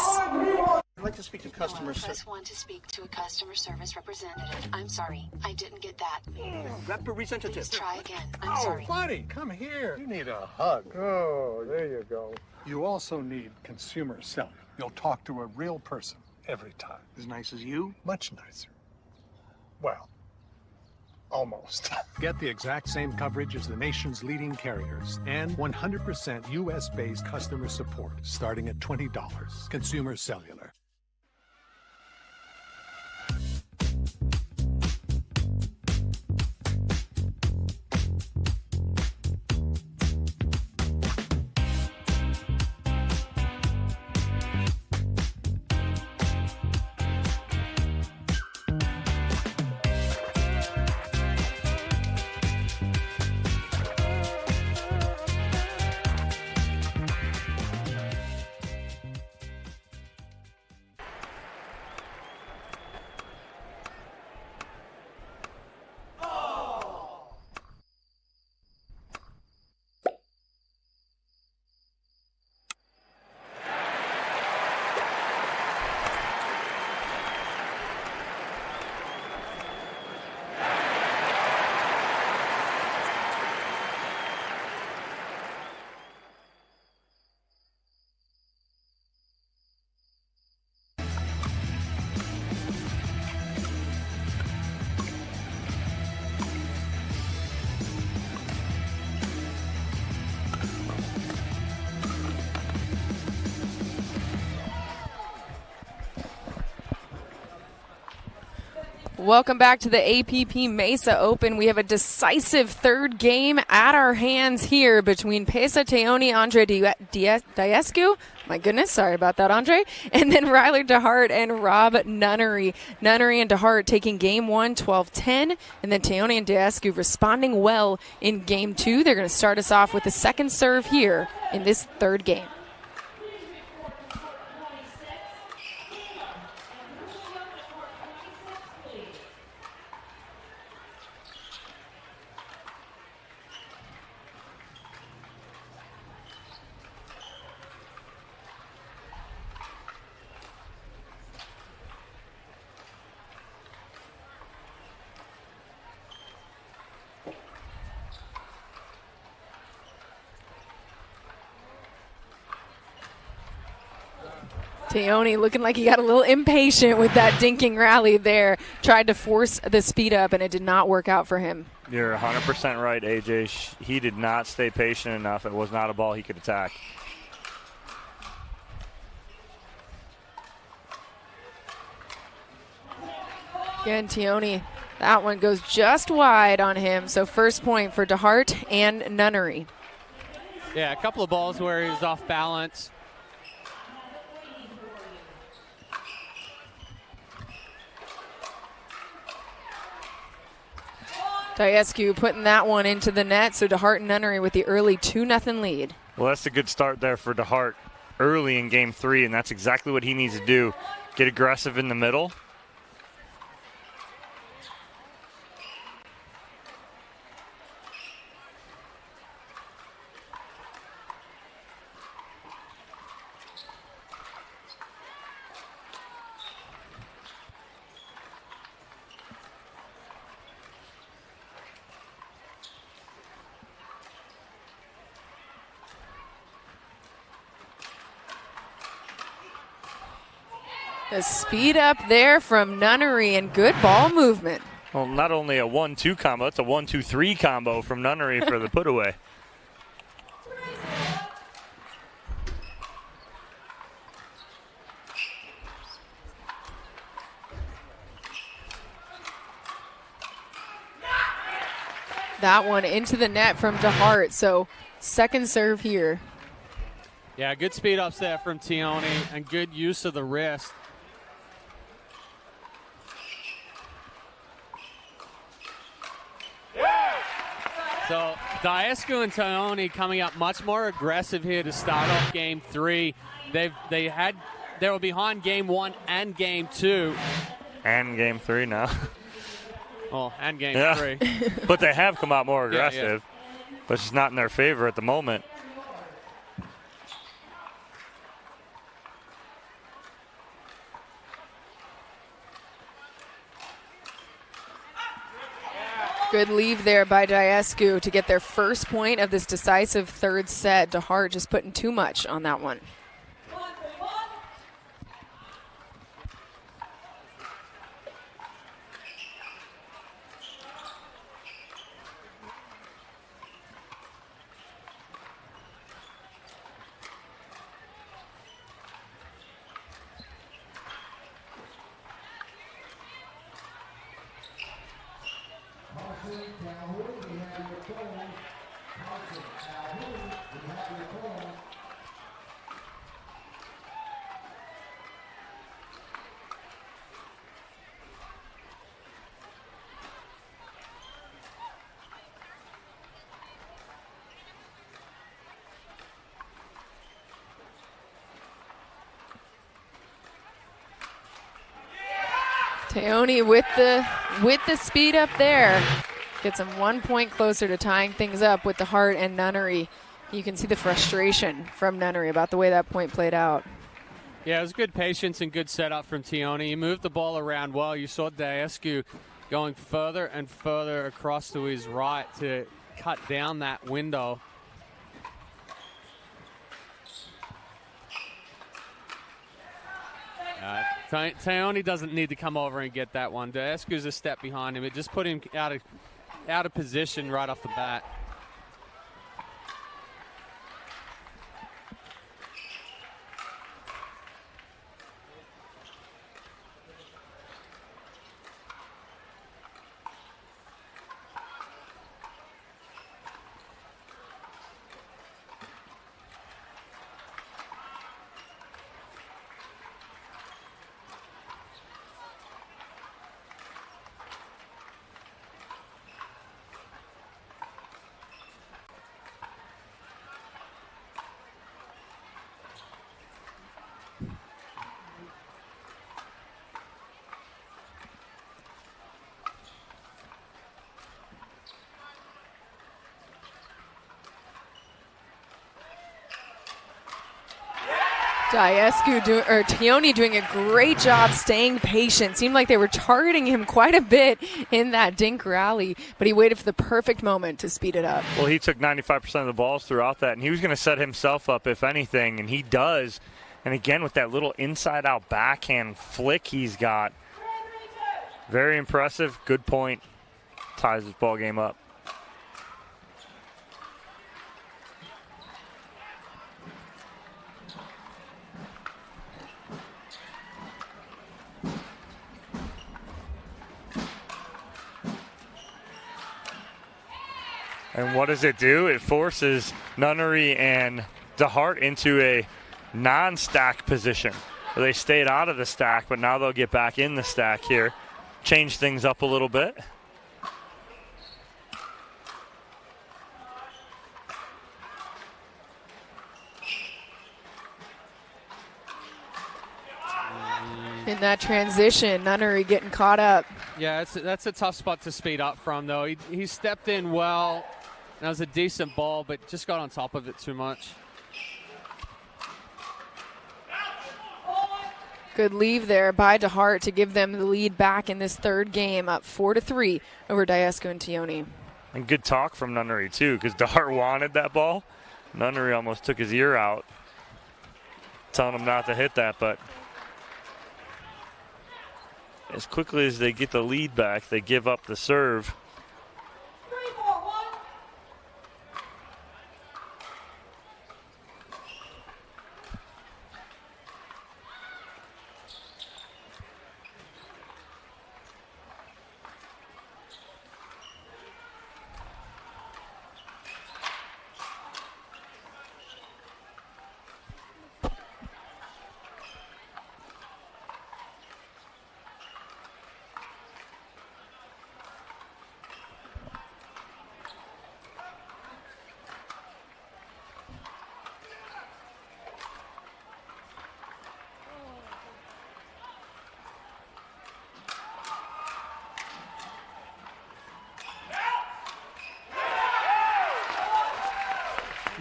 I'd like to speak to customer service. Press 1 to speak to a customer service representative. I'm sorry, I didn't get that. Representative. Please try again. I'm sorry. Buddy, come here. You need a hug. Oh, there you go. You also need consumer selling. You'll talk to a real person every time. As nice as you? Much nicer. Well, almost. Get the exact same coverage as the nation's leading carriers and 100% U.S.-based customer support starting at $20. Consumer Cellular. Welcome back to the APP Mesa Open. We have a decisive third game at our hands here between Pesa Teoni, Andre Diescu. My goodness, sorry about that, Andre. And then Ryler DeHart and Rob Nunnery. Nunnery and DeHart taking game 1, 12-10. And then Teoni and Diescu responding well in game 2. They're going to start us off with the second serve here in this third game. Teoni looking like he got a little impatient with that dinking rally there. Tried to force the speed up, and it did not work out for him. You're 100% right, AJ. He did not stay patient enough. It was not a ball he could attack. Again, Teoni, that one goes just wide on him. So first point for DeHart and Nunnery. Yeah, a couple of balls where he was off balance. Diescu putting that one into the net, so DeHart and Nunnery with the early 2-0 lead. Well, that's a good start there for DeHart early in game 3, and that's exactly what he needs to do. Get aggressive in the middle. The speed up there from Nunnery and good ball movement. Well, not only a 1-2 combo, it's a 1-2-3 combo from Nunnery for the put away. That one into the net from DeHart, so second serve here. Yeah, good speed ups there from Teoni and good use of the wrist. So Diescu and Teoni coming up much more aggressive here to start off game 3. They were behind game 1 and game 2. And game 3 now. Oh, and game 3. But they have come out more Yeah, aggressive. But it's not in their favor at the moment. Good leave there by Diescu to get their first point of this decisive third set. DeHart just putting too much on that one. Teoni with the speed up there. Gets him 1 point closer to tying things up with DeHart and Nunnery. You can see the frustration from Nunnery about the way that point played out. Yeah, it was good patience and good setup from Teoni. He moved the ball around well. You saw Diescu going further and further across to his right to cut down that window. Teoni doesn't need to come over and get that one. Diescu's a step behind him. It just put him out of position right off the bat. Tioni doing a great job staying patient. Seemed like they were targeting him quite a bit in that dink rally, but he waited for the perfect moment to speed it up. Well, he took 95% of the balls throughout that, and he was going to set himself up, if anything, and he does. And again, with that little inside-out backhand flick he's got, very impressive. Good point. Ties this ball game up. And what does it do? It forces Nunnery and DeHart into a non-stack position. They stayed out of the stack, but now they'll get back in the stack here. Change things up a little bit. In that transition, Nunnery getting caught up. Yeah, that's a tough spot to speed up from, though. He stepped in well. That was a decent ball, but just got on top of it too much. Good leave there by DeHart to give them the lead back in this third game, up 4-3 over Diasco and Tioni. And good talk from Nunnery, too, because DeHart wanted that ball. Nunnery almost took his ear out, telling him not to hit that, but as quickly as they get the lead back, they give up the serve.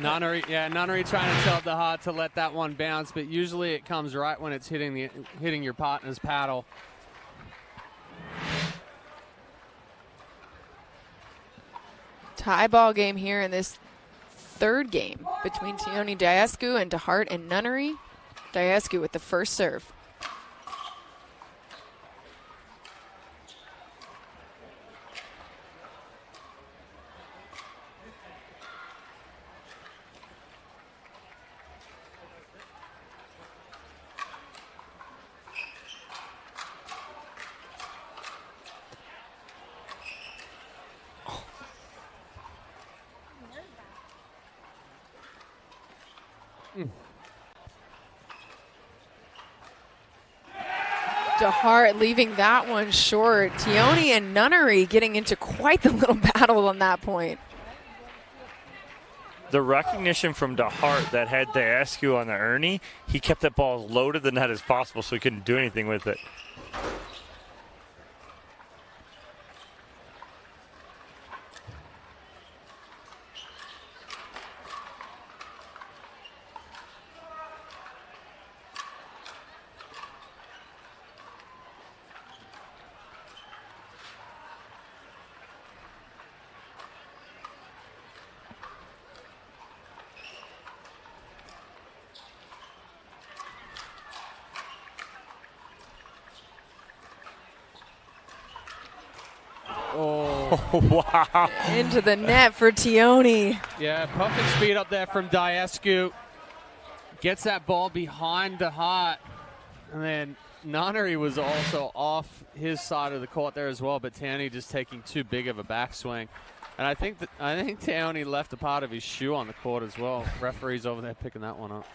Nunnery trying to tell DeHart to let that one bounce, but usually it comes right when it's hitting your partner's paddle. Tie ball game here in this third game between Tioni Diasco and DeHart and Nunnery. Diasco with the first serve. DeHart leaving that one short. Tioni and Nunnery getting into quite the little battle on that point. The recognition from DeHart that had Diasco on the Ernie, he kept that ball as low to the net as possible so he couldn't do anything with it. Wow. Into the net for Tioni. Yeah, perfect speed up there from Diasco. Gets that ball behind DeHart. And then Nunnery was also off his side of the court there as well, but Tioni just taking too big of a backswing. And I think Tioni left a part of his shoe on the court as well. Referee's over there picking that one up.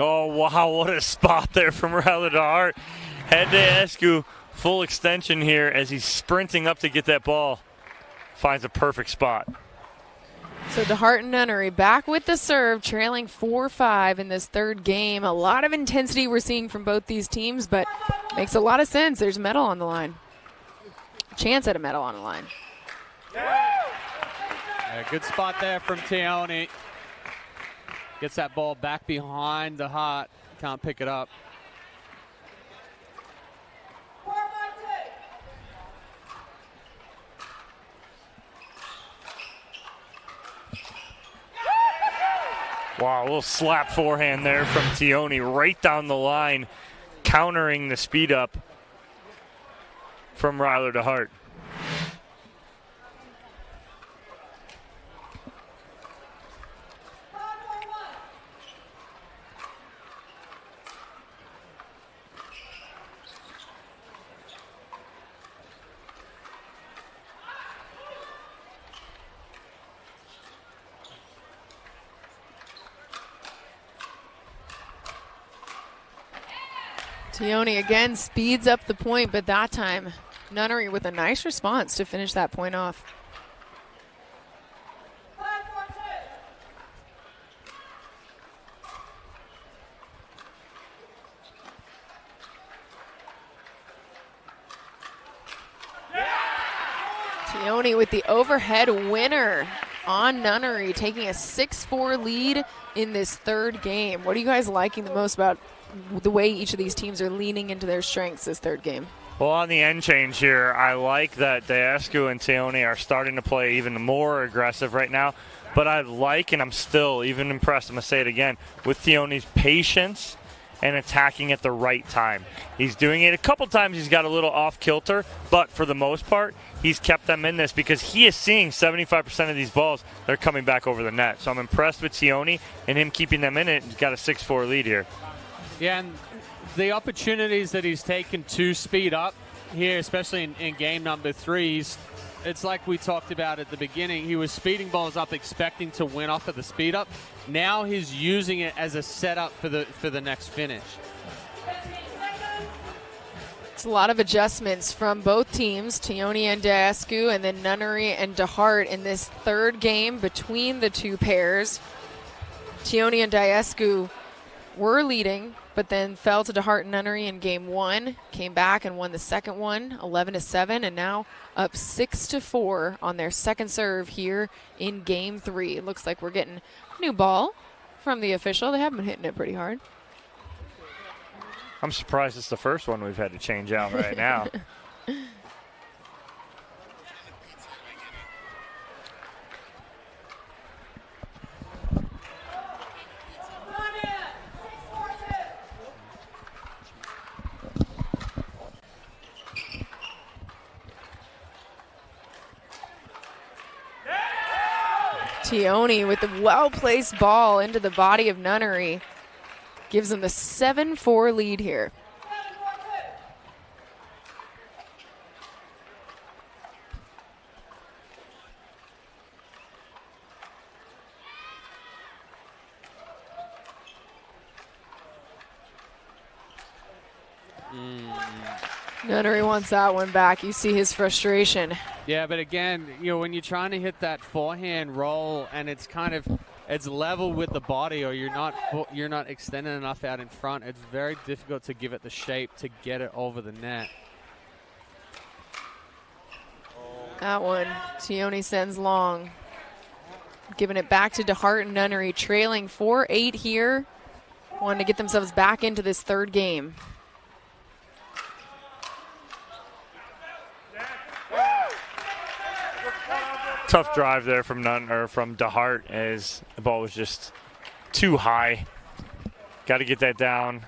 Oh, wow, what a spot there from Riley DeHart. Had Diasco full extension here as he's sprinting up to get that ball. Finds a perfect spot. So DeHart and Nunnery back with the serve, trailing 4-5 in this third game. A lot of intensity we're seeing from both these teams, but makes a lot of sense. There's a medal on the line. Chance at a medal on the line. Yeah, good spot there from Tioni. Gets that ball back behind DeHart. Can't pick it up. Wow, a little slap forehand there from Tioni right down the line, countering the speed up from Ryler DeHart. Tioni again speeds up the point, but that time Nunnery with a nice response to finish that point off. Tioni with the overhead winner on Nunnery, taking a 6-4 lead in this third game. What are you guys liking the most about the way each of these teams are leaning into their strengths this third game? Well, on the end change here, I like that Diascu and Tioni are starting to play even more aggressive right now. But I like, and I'm still even impressed, I'm going to say it again, with Tioni's patience and attacking at the right time. He's doing it a couple times. He's got a little off kilter, but for the most part, he's kept them in this because he is seeing 75% of these balls that are coming back over the net. So I'm impressed with Tioni and him keeping them in it. He's got a 6-4 lead here. Yeah, and the opportunities that he's taken to speed up here, especially in game number 3, it's like we talked about at the beginning. He was speeding balls up expecting to win off of the speed up. Now he's using it as a setup for the next finish. It's a lot of adjustments from both teams, Tioni and Diascu, and then Nunnery and DeHart in this third game between the two pairs. Tioni and Diascu were leading, but then fell to DeHart and Nunnery in game 1, came back and won the second one 11-7, and now up 6-4 on their second serve here in game 3. It looks like we're getting a new ball from the official. They have been hitting it pretty hard. I'm surprised it's the first one we've had to change out right now. Tioni with the well-placed ball into the body of Nunnery gives them the 7-4 lead here. Nunnery wants that one back. You see his frustration. Yeah, but again, when you're trying to hit that forehand roll and it's level with the body, or you're not extending enough out in front, it's very difficult to give it the shape to get it over the net. That one, Tioni sends long. Giving it back to DeHart and Nunnery, trailing 4-8 here. Wanting to get themselves back into this third game. Tough drive there from DeHart as the ball was just too high. Got to get that down,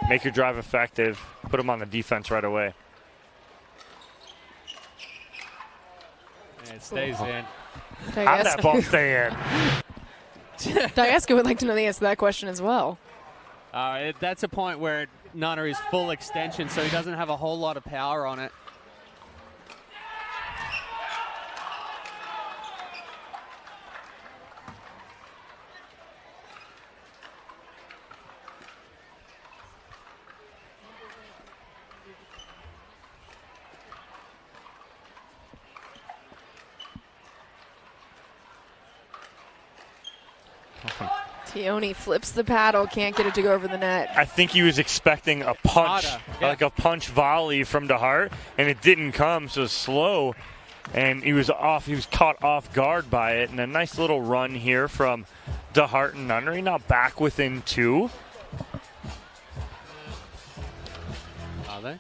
make your drive effective, put them on the defense right away. And it stays in. How'd that ball stay in? Diascu would like to know the answer to that question as well. That's a point where Nunnery's full extension, so he doesn't have a whole lot of power on it. Tioni flips the paddle, can't get it to go over the net. I think he was expecting a punch, like a punch volley from DeHart, and it didn't come, so slow. And he was caught off guard by it. And a nice little run here from DeHart and Nunnery, now back within 2. Are they?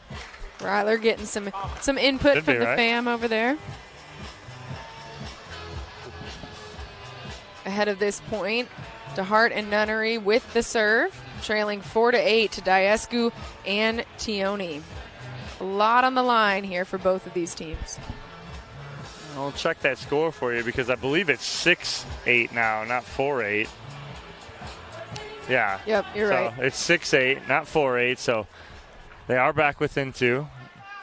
Ryler getting some input Should from be, the right? fam over there. Ahead of this point, DeHart and Nunnery with the serve, trailing 4-8 to Diescu and Tioni. A lot on the line here for both of these teams. I'll check that score for you because I believe it's 6-8 now, not 4-8. Yeah. Yep, you're right. It's 6-8, not 4-8, so they are back within 2.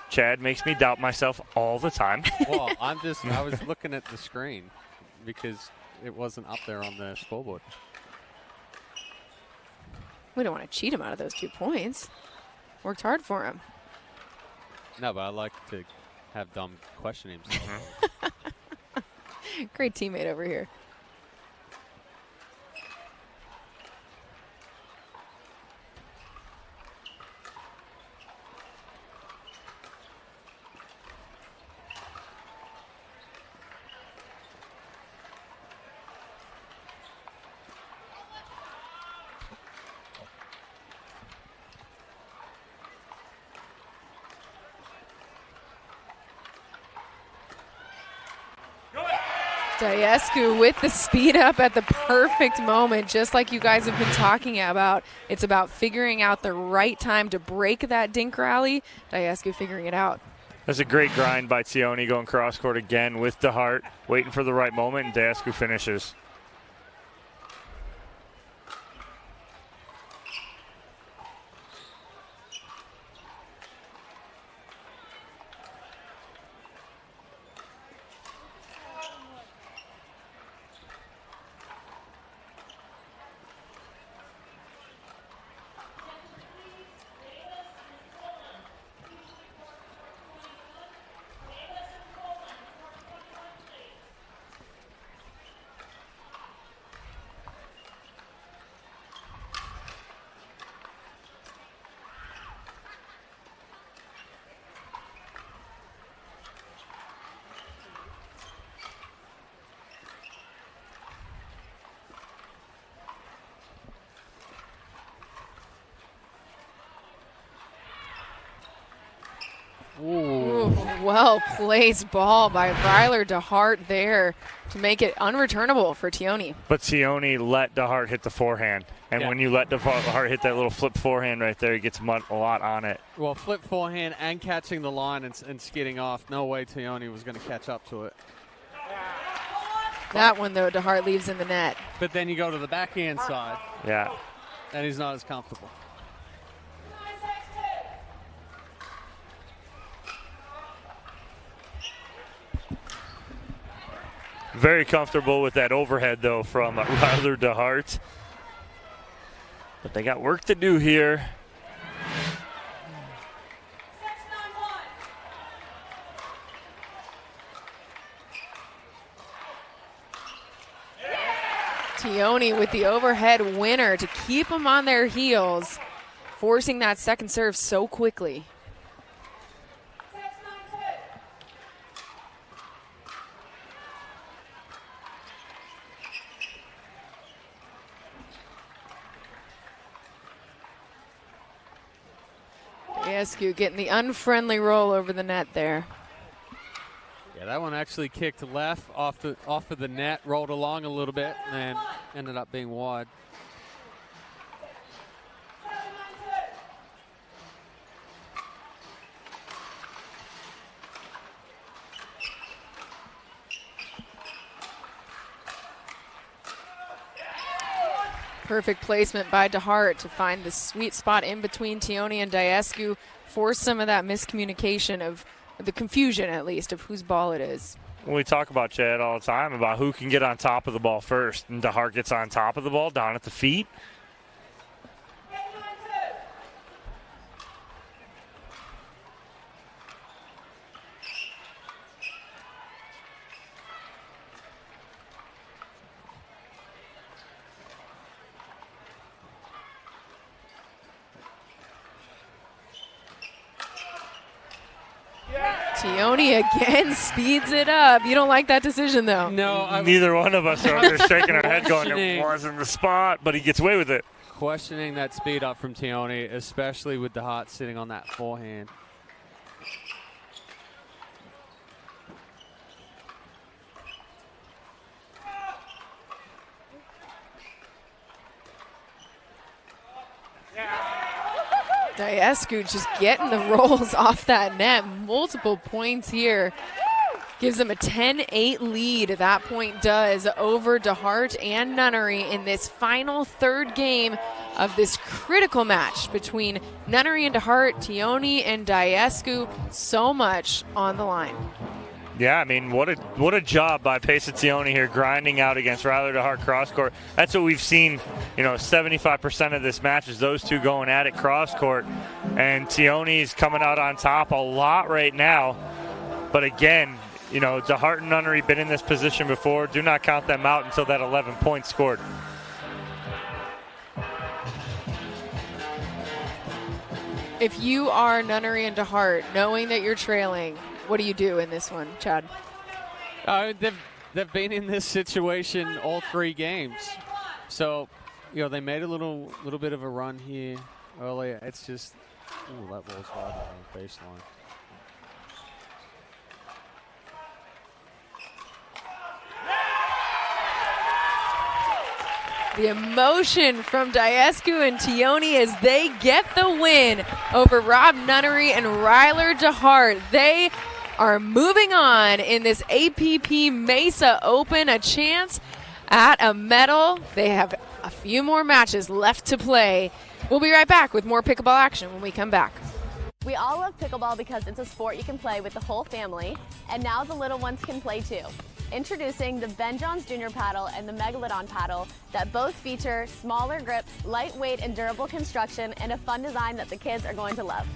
Chad makes me doubt myself all the time. Well, I was looking at the screen because it wasn't up there on the scoreboard. We don't want to cheat him out of those 2 points. Worked hard for him. No, but I like to have Dom question him. Great teammate over here. Diescu with the speed up at the perfect moment, just like you guys have been talking about. It's about figuring out the right time to break that dink rally. Diescu figuring it out. That's a great grind by Tioni going cross court again with DeHart, waiting for the right moment, and Diescu finishes. Ooh, well placed ball by Ryler DeHart there to make it unreturnable for Tioni. But Tioni let DeHart hit the forehand. And when you let DeHart hit that little flip forehand right there, he gets a lot on it. Well, flip forehand and catching the line and skidding off. No way Tioni was going to catch up to it. That one, though, DeHart leaves in the net. But then you go to the backhand side. Yeah. And he's not as comfortable. Very comfortable with that overhead, though, from Ryler DeHart. But they got work to do here. Tioni with the overhead winner to keep them on their heels, forcing that second serve so quickly. Diescu getting the unfriendly roll over the net there. Yeah, that one actually kicked left off of the net, rolled along a little bit, and ended up being wide. Perfect placement by DeHart to find the sweet spot in between Tioni and Diescu, force some of that miscommunication of the confusion, at least, of whose ball it is. We talk about Chad all the time about who can get on top of the ball first. And DeHart gets on top of the ball, down at the feet. Tioni again speeds it up. You don't like that decision, though. No. Neither one of us are just shaking our head going, it wasn't the spot, but he gets away with it. Questioning that speed up from Tioni, especially with the heart sitting on that forehand. Diascu just getting the rolls off that net. Multiple points here. Gives them a 10-8 lead. That point does over DeHart and Nunnery in this final third game of this critical match between Nunnery and DeHart, Tioni and Diascu. So much on the line. Yeah, I mean, what a job by Pesa Tioni here, grinding out against Ryler DeHart cross court. That's what we've seen, 75% of this match is those two going at it cross court. And Tioni's coming out on top a lot right now. But again, DeHart and Nunnery been in this position before. Do not count them out until that 11 points scored. If you are Nunnery and DeHart, knowing that you're trailing, what do you do in this one, Chad? They've been in this situation all 3 games. So, they made a little bit of a run here earlier. It's just, that ball's wide on the baseline. The emotion from Diascu and Tioni as they get the win over Rob Nunnery and Ryler DeHart. They are moving on in this APP Mesa Open, a chance at a medal. They have a few more matches left to play. We'll be right back with more pickleball action when we come back. We all love pickleball because it's a sport you can play with the whole family, and now the little ones can play too. Introducing the Ben Johns Jr. paddle and the Megalodon paddle that both feature smaller grips, lightweight and durable construction, and a fun design that the kids are going to love.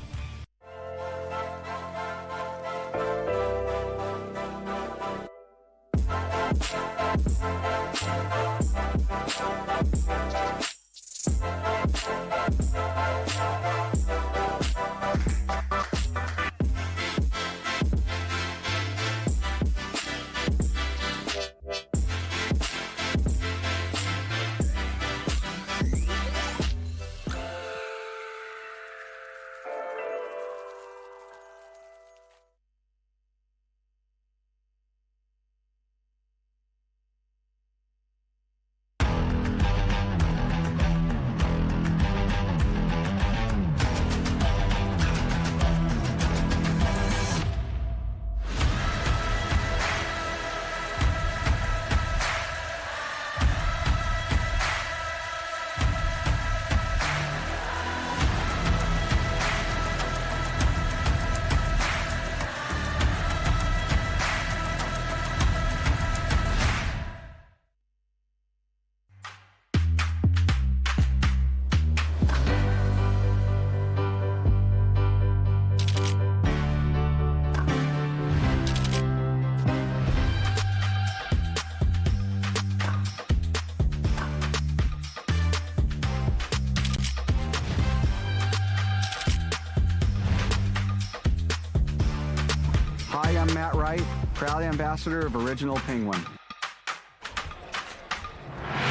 Hi, I'm Matt Wright, proud ambassador of Original Penguin.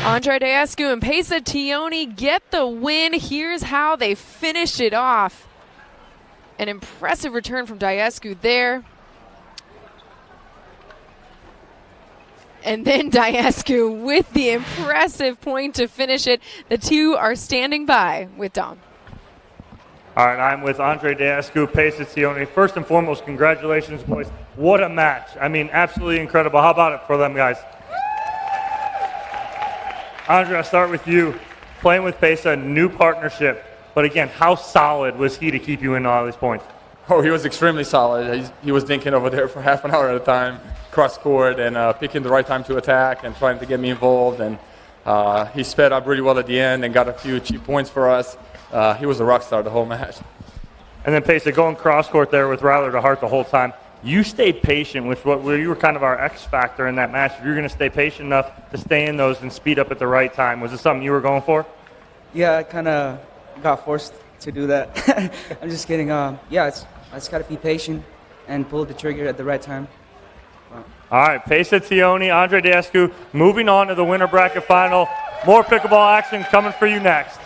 Andre Diascu and Pesa Tioni get the win. Here's how they finish it off. An impressive return from Diascu there. And then Diascu with the impressive point to finish it. The two are standing by with Dom. All right, I'm with Andre Diascu, Pesa Tioni. First and foremost, congratulations, boys. What a match. I mean, absolutely incredible. How about it for them guys? Andre, I'll start with you. Playing with Pesa, new partnership. But again, how solid was he to keep you in all these points? Oh, he was extremely solid. He was dinking over there for half an hour at a time, cross court, and picking the right time to attack and trying to get me involved. And he sped up really well at the end and got a few cheap points for us. He was a rock star the whole match. And then Pesa, going cross court there with Ryler DeHart the whole time. You stayed patient with you were kind of our X factor in that match. If you're going to stay patient enough to stay in those and speed up at the right time, was it something you were going for? Yeah, I kind of got forced to do that. I'm just kidding. I just got to be patient and pull the trigger at the right time. All right, Pesa Tioni, Andre Deescu, moving on to the winner bracket final. More pickleball action coming for you next.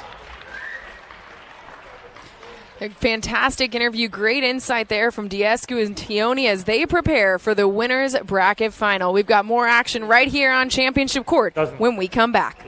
A fantastic interview, great insight there from Deescu and Tioni as they prepare for the winners bracket final. We've got more action right here on Championship Court when we come back.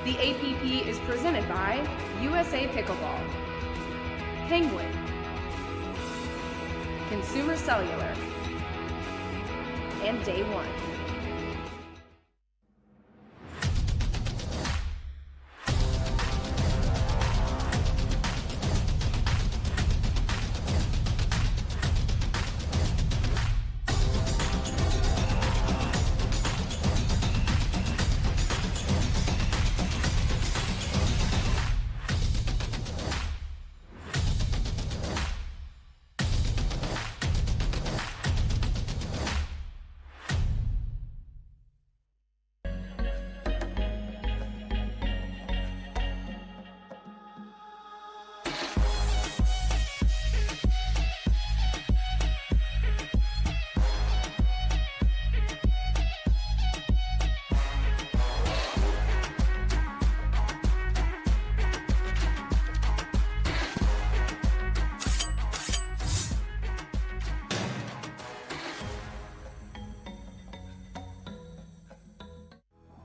The APP is presented by USA Pickleball, Penguin, Consumer Cellular, and Day One.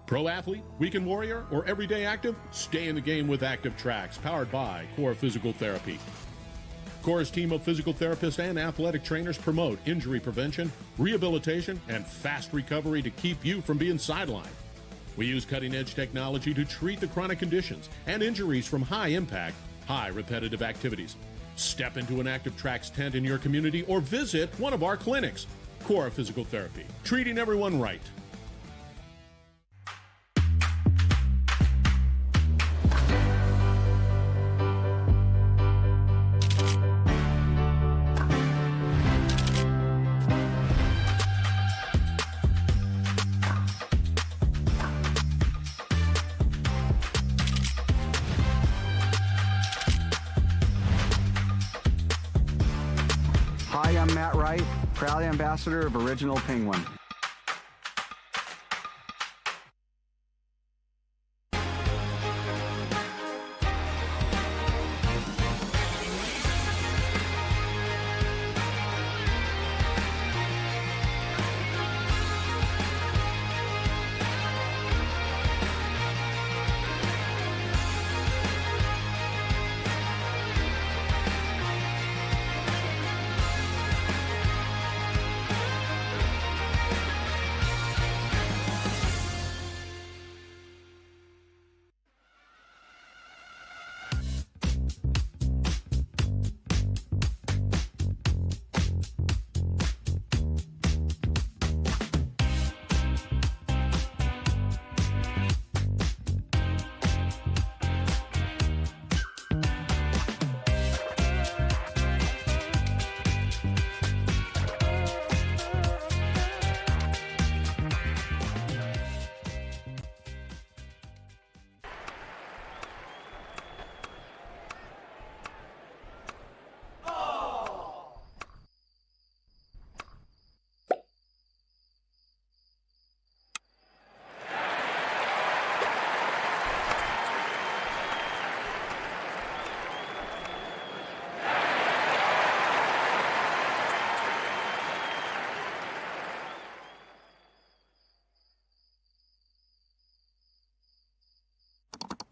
Pro athlete, weekend warrior, or everyday active? Stay in the game with Active Tracks, powered by Core Physical Therapy. Core's team of physical therapists and athletic trainers promote injury prevention, rehabilitation, and fast recovery to keep you from being sidelined. We use cutting-edge technology to treat the chronic conditions and injuries from high-impact, high-repetitive activities. Step into an Active Tracks tent in your community or visit one of our clinics. Core Physical Therapy, treating everyone right. Hi, I'm Matt Wright, proud ambassador of Original Penguin.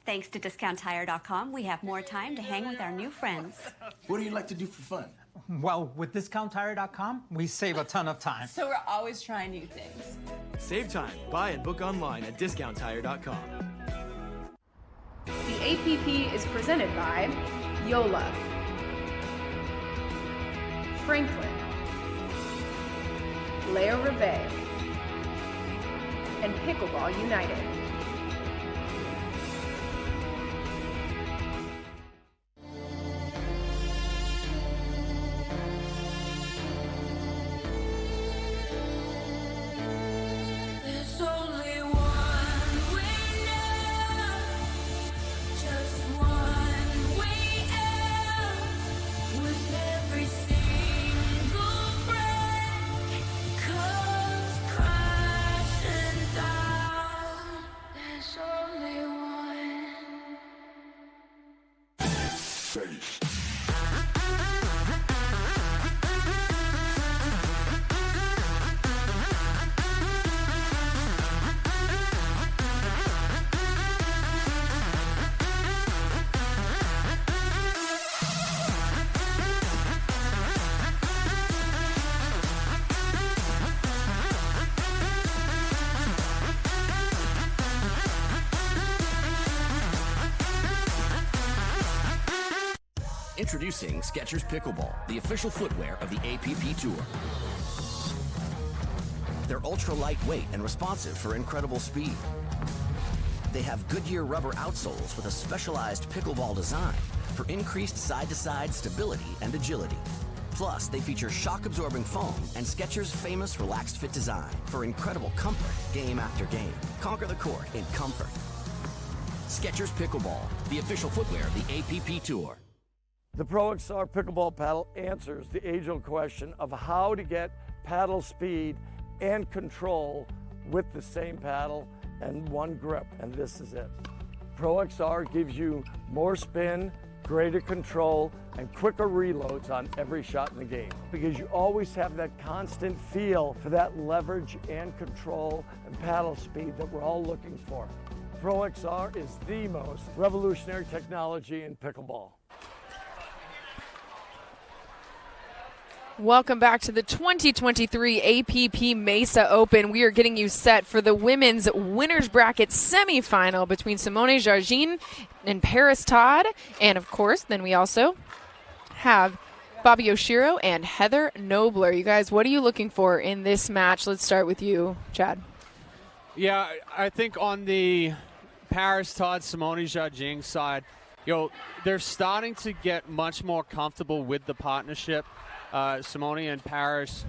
Thanks to DiscountTire.com, we have more time to hang with our new friends. What do you like to do for fun? Well, with DiscountTire.com, we save a ton of time. So we're always trying new things. Save time. Buy and book online at DiscountTire.com. The APP is presented by Yola, Franklin, Leo Rivet, and Pickleball United. There's only one winner, just one way out. With every single break comes crashing down. There's only one. Introducing Skechers Pickleball, the official footwear of the APP Tour. They're ultra lightweight and responsive for incredible speed. They have Goodyear rubber outsoles with a specialized pickleball design for increased side-to-side stability and agility. Plus, they feature shock-absorbing foam and Skechers' famous relaxed fit design for incredible comfort game after game. Conquer the court in comfort. Skechers Pickleball, the official footwear of the APP Tour. The Pro XR Pickleball paddle answers the age-old question of how to get paddle speed and control with the same paddle and one grip, and this is it. Pro XR gives you more spin, greater control, and quicker reloads on every shot in the game because you always have that constant feel for that leverage and control and paddle speed that we're all looking for. Pro XR is the most revolutionary technology in pickleball. Welcome back to the 2023 APP Mesa Open. We are getting you set for the women's winners bracket semifinal between Simone Jargin and Paris Todd. And of course, then we also have Bobby Oshiro and Heather Nobler. You guys, what are you looking for in this match? Let's start with you, Chad. Yeah, I think on the Paris Todd, Simone Jargin side, they're starting to get much more comfortable with the partnership. Simone and Paris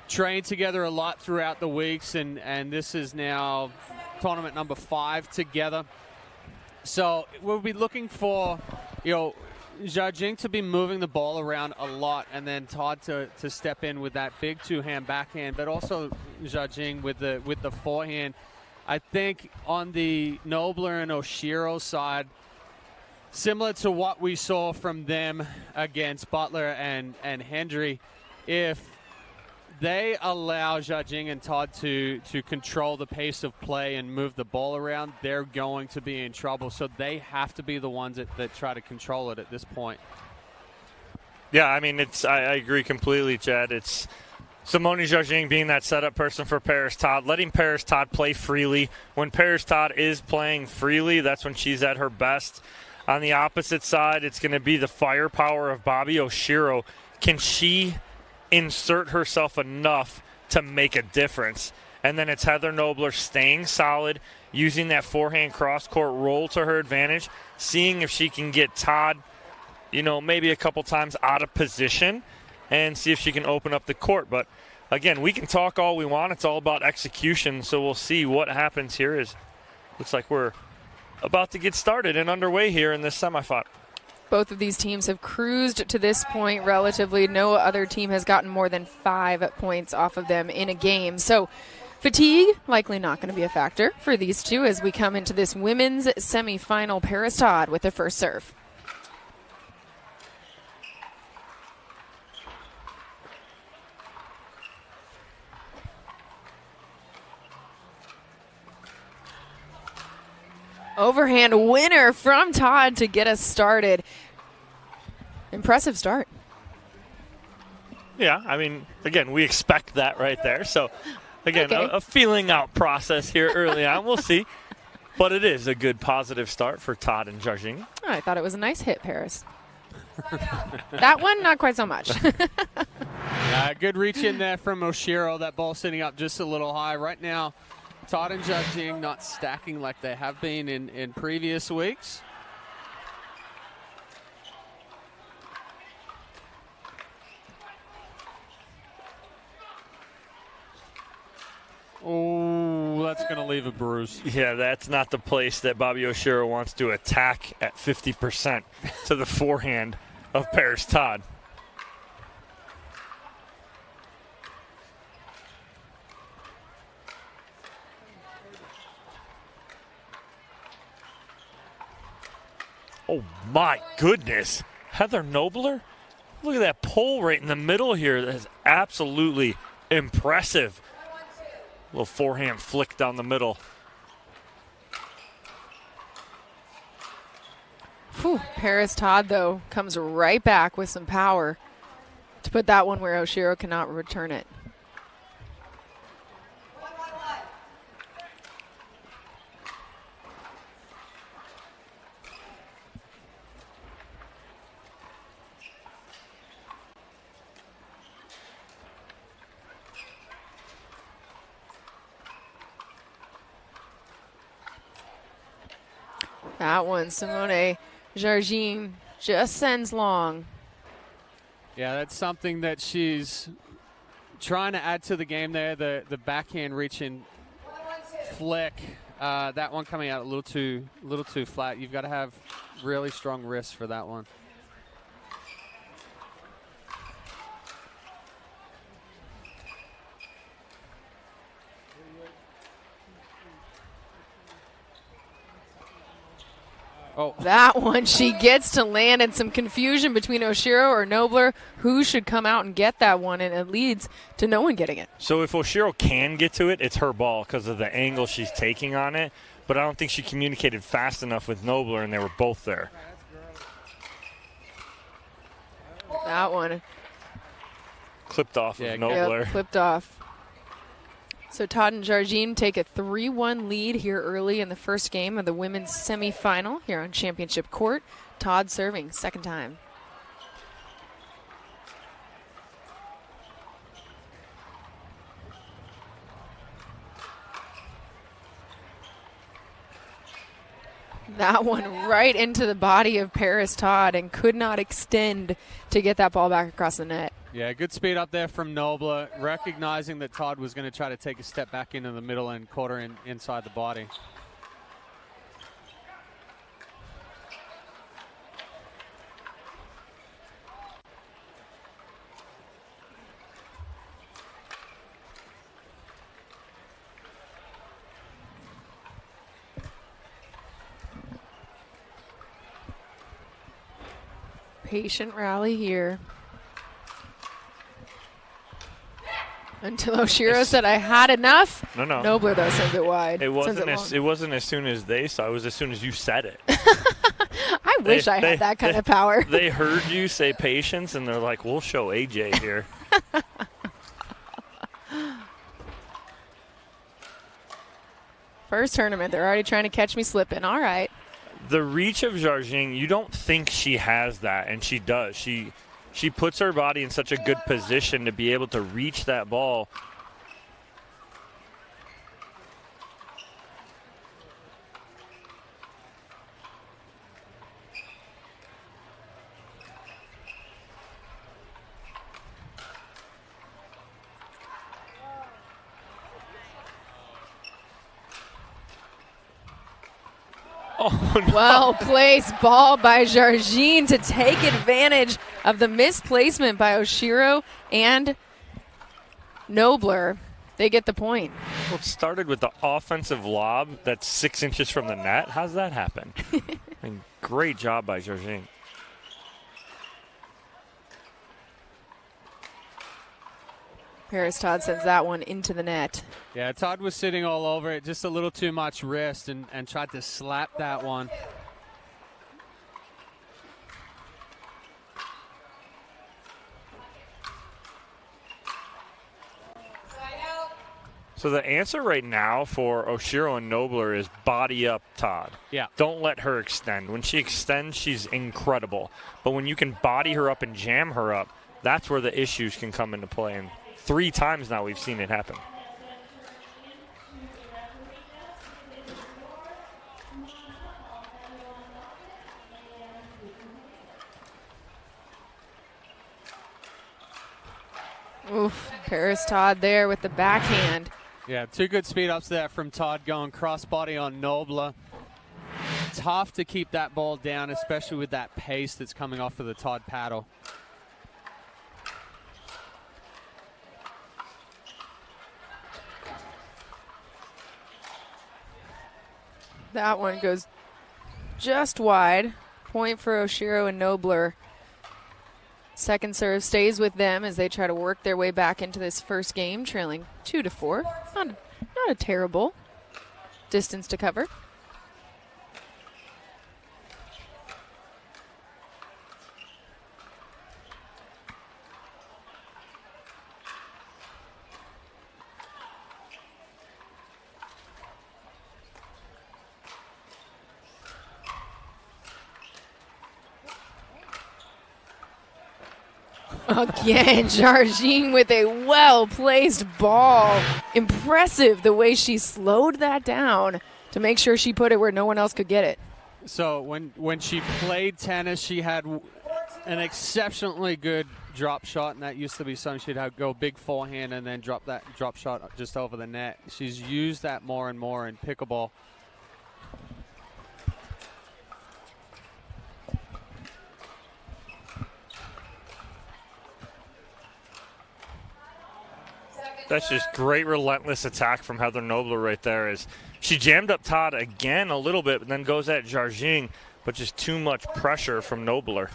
trained together a lot throughout the weeks, and this is now tournament number 5 together. So we'll be looking for, Jargin to be moving the ball around a lot, and then Todd to step in with that big two-hand backhand, but also Jargin with the forehand. I think on the Nobler and Oshiro side, similar to what we saw from them against Butler and Hendry, if they allow Jargin and Todd to control the pace of play and move the ball around, they're going to be in trouble. So they have to be the ones that try to control it at this point. Yeah, I mean, I agree completely, Chad. It's Simone Jargin being that setup person for Paris Todd, letting Paris Todd play freely. When Paris Todd is playing freely, that's when she's at her best. On the opposite side, it's going to be the firepower of Bobby Oshiro. Can she insert herself enough to make a difference? And then it's Heather Nobler staying solid, using that forehand cross-court roll to her advantage, seeing if she can get Todd, maybe a couple times out of position and see if she can open up the court. But, again, we can talk all we want. It's all about execution, so we'll see what happens here. Looks like we're about to get started and underway here in this semifinal. Both of these teams have cruised to this point relatively. No other team has gotten more than 5 points off of them in a game. So fatigue, likely not going to be a factor for these two as we come into this women's semifinal. Paris Todd with the first serve. Overhand winner from Todd to get us started. Impressive start. Yeah, I mean, again, we expect that right there. So, again, Okay. a feeling out process here early on. We'll see. But it is a good positive start for Todd and Jargin. Oh, I thought it was a nice hit, Paris. That one, not quite so much. Good reach in there from Oshiro. That ball sitting up just a little high. Right now, Todd and Jargin not stacking like they have been in previous weeks. Oh, that's going to leave a bruise. Yeah, that's not the place that Bobby Oshiro wants to attack at 50% to the forehand of Paris Todd. Oh, my goodness. Heather Nobler? Look at that pole right in the middle here. That is absolutely impressive. Little forehand flick down the middle. Whew. Paris Todd, though, comes right back with some power to put that one where Oshiro cannot return it. That one, Simone Jargin just sends long. Yeah, that's something that she's trying to add to the game there. The backhand reaching flick. That one coming out a little too flat. You've got to have really strong wrists for that one. Oh. That one she gets to land, and some confusion between Oshiro or Nobler who should come out and get that one, and it leads to no one getting it. So if Oshiro can get to it, it's her ball because of the angle she's taking on it. But I don't think she communicated fast enough with Nobler, and they were both there. That one. Clipped off of Nobler. Yep, clipped off. So Todd and Jargin take a 3-1 lead here early in the first game of the women's semifinal here on Championship Court. Todd serving second time. That one right into the body of Paris Todd and could not extend to get that ball back across the net. Yeah, good speed up there from Nobler, recognizing that Todd was going to try to take a step back into the middle and caught her inside the body. Patient rally here. Until Oshiro said, I had enough. No. Nobler, though, sends it wide. It wasn't as soon as they saw. It was as soon as you said it. I wish I had that kind of power. They heard you say patience, and they're like, we'll show AJ here. First tournament, they're already trying to catch me slipping. All right. The reach of Jargin, you don't think she has that, and she does. She puts her body in such a good position to be able to reach that ball. Oh, no. Well placed ball by Jargin to take advantage of the misplacement by Oshiro and Nobler. They get the point. Well, it started with the offensive lob that's 6 inches from the net. How's that happen? I mean, great job by Jargin. Paris Todd sends that one into the net. Yeah, Todd was sitting all over it, just a little too much wrist, and tried to slap that one. So the answer right now for Oshiro and Nobler is body up Todd. Yeah. Don't let her extend. When she extends, she's incredible. But when you can body her up and jam her up, that's where the issues can come into play. And 3 times now we've seen it happen. Oof, Paris Todd there with the backhand. Yeah, 2 good speed ups there from Todd going crossbody on Nobler. Tough to keep that ball down, especially with that pace that's coming off of the Todd paddle. That one goes just wide. Point for Oshiro and Nobler. Second serve stays with them as they try to work their way back into this first game, trailing 2-4. Not a terrible distance to cover. Again, Jargine with a well-placed ball. Impressive the way she slowed that down to make sure she put it where no one else could get it. So when she played tennis, she had an exceptionally good drop shot, and that used to be something she'd have go big forehand and then drop that drop shot just over the net. She's used that more and more in pickleball. That's just great relentless attack from Heather Nobler right there. As she jammed up Todd again a little bit, but then goes at Jargine, but just too much pressure from Nobler.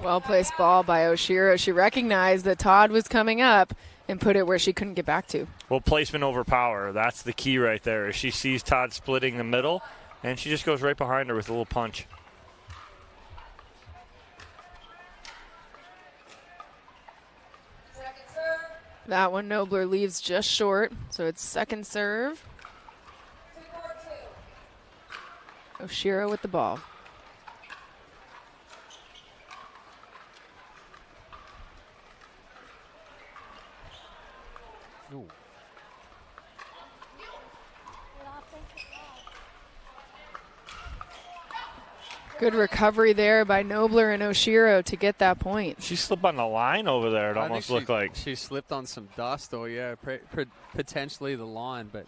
Well-placed ball by Oshiro. She recognized that Todd was coming up and put it where she couldn't get back to. Well, placement over power. That's the key right there. She sees Todd splitting the middle, and she just goes right behind her with a little punch. That one Nobler leaves just short, so it's second serve. Oshiro with the ball. Ooh. Good recovery there by Nobler and Oshiro to get that point. She slipped on the line over there, it almost looked like. She slipped on some dust, or yeah, potentially the line, but.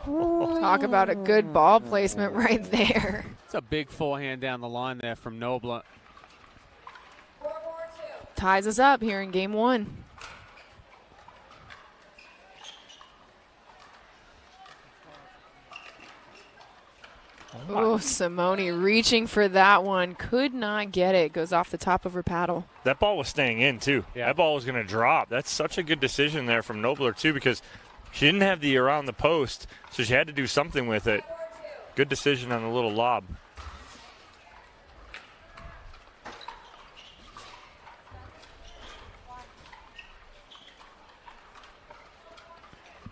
Talk about a good ball placement right there. It's a big forehand down the line there from Nobler. Ties us up here in game one. Oh, Simone reaching for that one. Could not get it. Goes off the top of her paddle. That ball was staying in, too. Yeah. That ball was going to drop. That's such a good decision there from Nobler, too, because she didn't have the around the post, so she had to do something with it. Good decision on the little lob.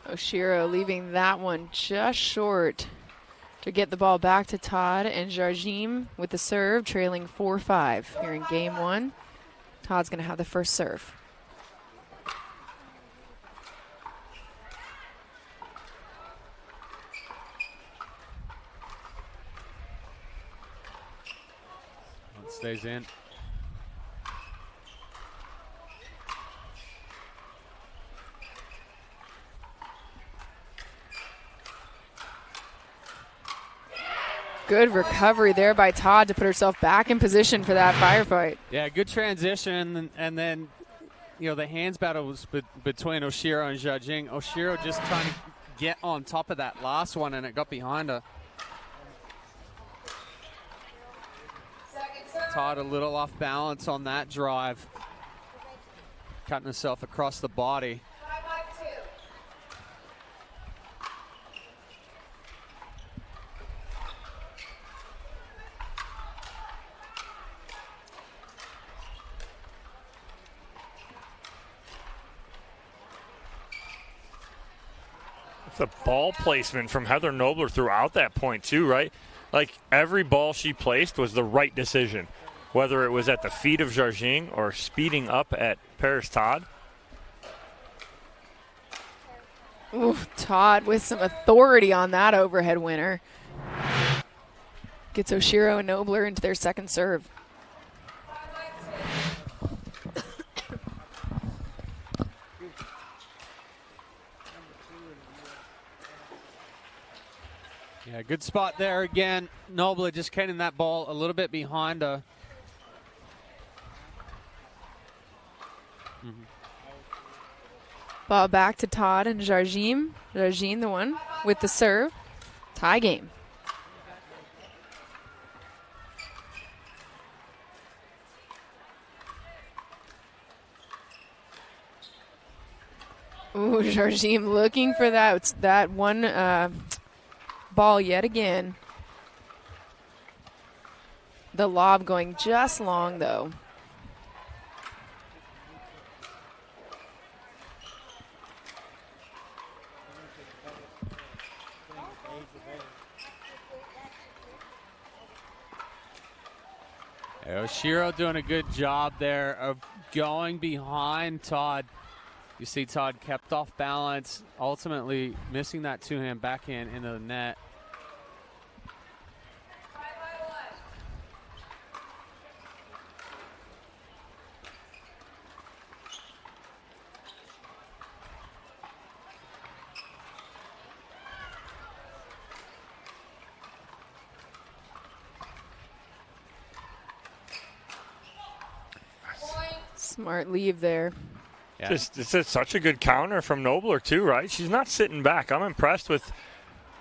Oshiro leaving that one just short to get the ball back to Todd, and Jargine with the serve, trailing 4-5 here in game one. Todd's going to have the first serve. It stays in. Good recovery there by Todd to put herself back in position for that firefight. Yeah, good transition, and then, the hands battle was between Oshiro and Zhajing. Oshiro just trying to get on top of that last one, and it got behind her. Todd a little off balance on that drive. Cutting herself across the body. The ball placement from Heather Nobler throughout that point too, right? Like every ball she placed was the right decision, whether it was at the feet of Zhajing or speeding up at Paris Todd. Ooh, Todd with some authority on that overhead winner. Gets Oshiro and Nobler into their second serve. Yeah, good spot there again. Nobler just getting that ball a little bit behind her. Ball back to Todd and Jarjim. Jarjim, the one with the serve. Tie game. Ooh, Jarjim looking for that one ball yet again. The lob going just long, though. Oshiro doing a good job there of going behind Todd. You see Todd kept off balance, ultimately missing that two-hand backhand into the net. Smart leave there. Yeah. It's such a good counter from Nobler too, right? She's not sitting back. I'm impressed with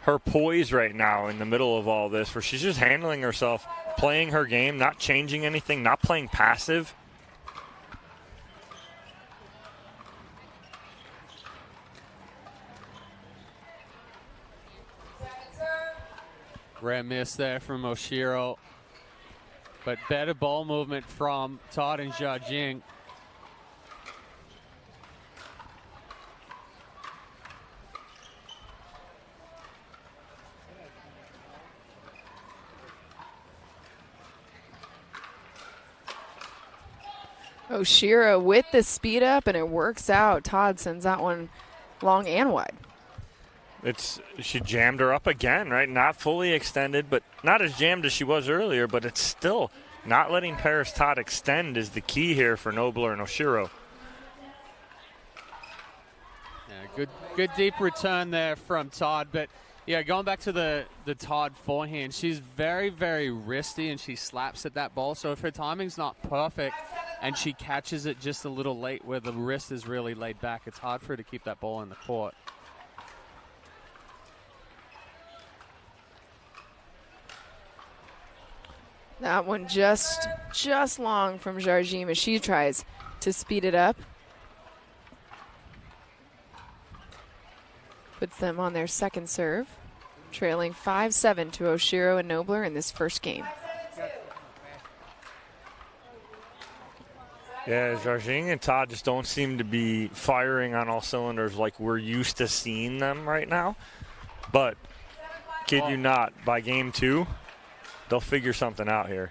her poise right now in the middle of all this, where she's just handling herself, playing her game, not changing anything, not playing passive. Rare miss there from Oshiro, but better ball movement from Todd and Zhajing. Oshiro with the speed up, and it works out. Todd sends that one long and wide. She jammed her up again, right? Not fully extended, but not as jammed as she was earlier, but it's still not letting Paris Todd extend is the key here for Nobler and Oshiro. Yeah, good deep return there from Todd, but yeah, going back to the Todd forehand, she's very, very wristy, and she slaps at that ball, so if her timing's not perfect and she catches it just a little late where the wrist is really laid back, it's hard for her to keep that ball in the court. That one just long from Jarjim as she tries to speed it up. Puts them on their second serve, trailing 5-7 to Oshiro and Nobler in this first game. Yeah, Jarjing and Todd just don't seem to be firing on all cylinders like we're used to seeing them right now. But, kid you not, by game 2, they'll figure something out here.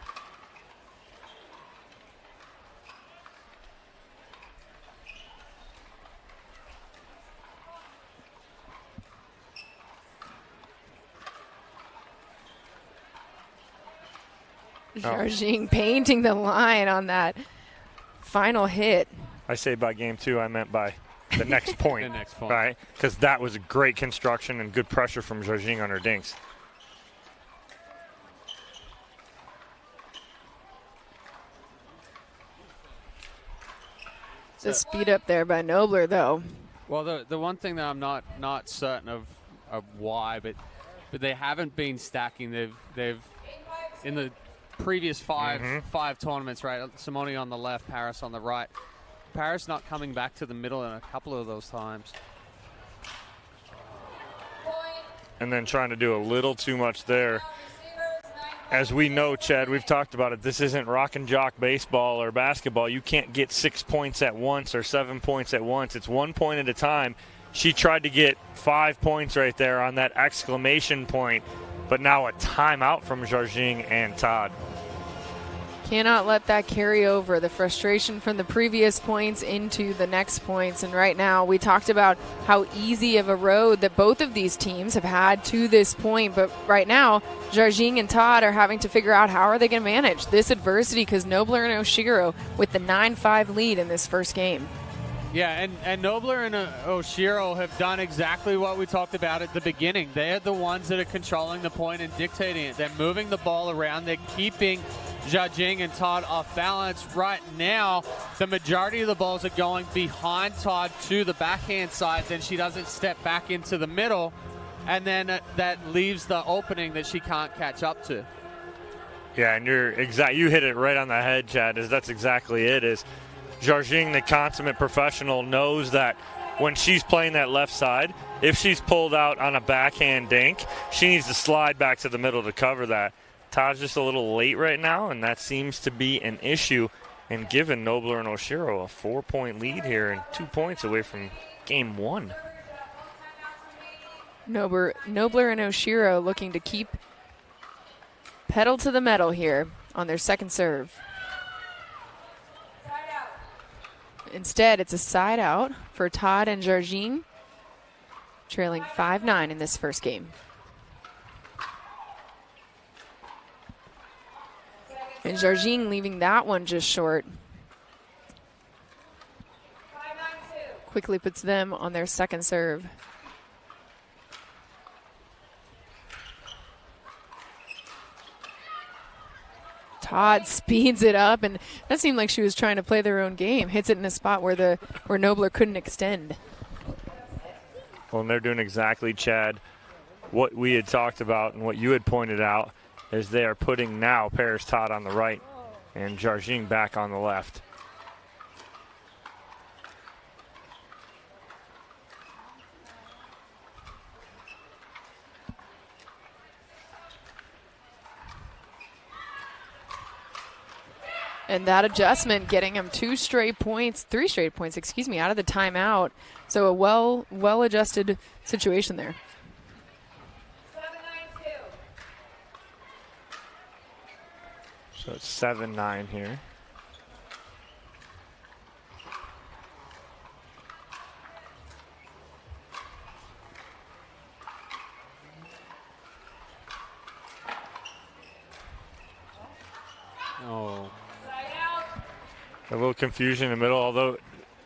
Jarjing painting the line on that final hit. I say by game 2, I meant by the next point. The next point. Right? Because that was great construction and good pressure from Jarjing on her dinks. The speed up there by Nobler, though. Well, the one thing that I'm not certain of why, but they haven't been stacking. They've in the previous five tournaments, right? Simone on the left, Paris on the right. Paris not coming back to the middle in a couple of those times. And then trying to do a little too much there. As we know, Chad, we've talked about it. This isn't rock and jock baseball or basketball. You can't get 6 points at once or 7 points at once. It's 1 point at a time. She tried to get 5 points right there on that exclamation point, but now a timeout from Jarjing and Todd. Cannot let that carry over, the frustration from the previous points into the next points. And right now, we talked about how easy of a road that both of these teams have had to this point. But right now, Jarjing and Todd are having to figure out how are they going to manage this adversity, because Nobler and Oshiro with the 9-5 lead in this first game. Yeah, and Nobler and Oshiro have done exactly what we talked about at the beginning. They are the ones that are controlling the point and dictating it. They're moving the ball around. They're keeping Jarjing and Todd off balance. Right now, the majority of the balls are going behind Todd to the backhand side. Then she doesn't step back into the middle, and then that leaves the opening that she can't catch up to. Yeah, and you hit it right on the head, Chad. That's exactly it. Is Jarjing, the consummate professional, knows that when she's playing that left side, if she's pulled out on a backhand dink, she needs to slide back to the middle to cover that. Todd's just a little late right now, and that seems to be an issue, and giving Nobler and Oshiro a 4-point lead here and 2 points away from game one. Nobler and Oshiro looking to keep pedal to the metal here on their second serve. Instead, it's a side out for Todd and Jarjing, trailing 5-9 in this first game. And Jarjing leaving that one just short. Quickly puts them on their second serve. Todd speeds it up, and that seemed like she was trying to play their own game. Hits it in a spot where Nobler couldn't extend. Well, and they're doing exactly, Chad, what we had talked about and what you had pointed out, is they are putting now Paris Todd on the right and Jarjing back on the left. And that adjustment getting him 3 straight points, out of the timeout. So a well-adjusted situation there. So it's 7-9 here. Oh. A little confusion in the middle, although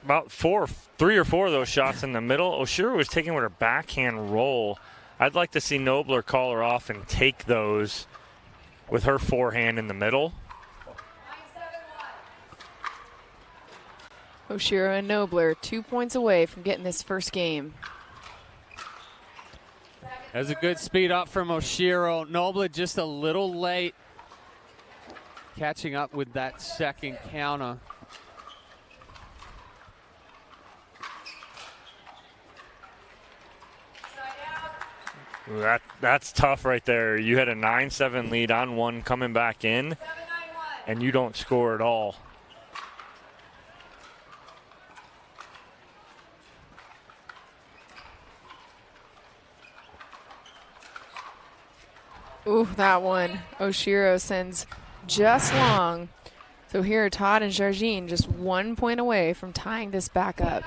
about 3 or 4 of those shots in the middle, Oshiro was taking with her backhand roll. I'd like to see Nobler call her off and take those with her forehand in the middle. Oshiro and Nobler 2 points away from getting this first game. There's a good speed up from Oshiro. Nobler just a little late catching up with that second counter. That's tough right there. You had a 9-7 lead on one coming back in, and you don't score at all. Ooh, that one. Oshiro sends just long. So here, Todd and Jarjing just 1 point away from tying this back up.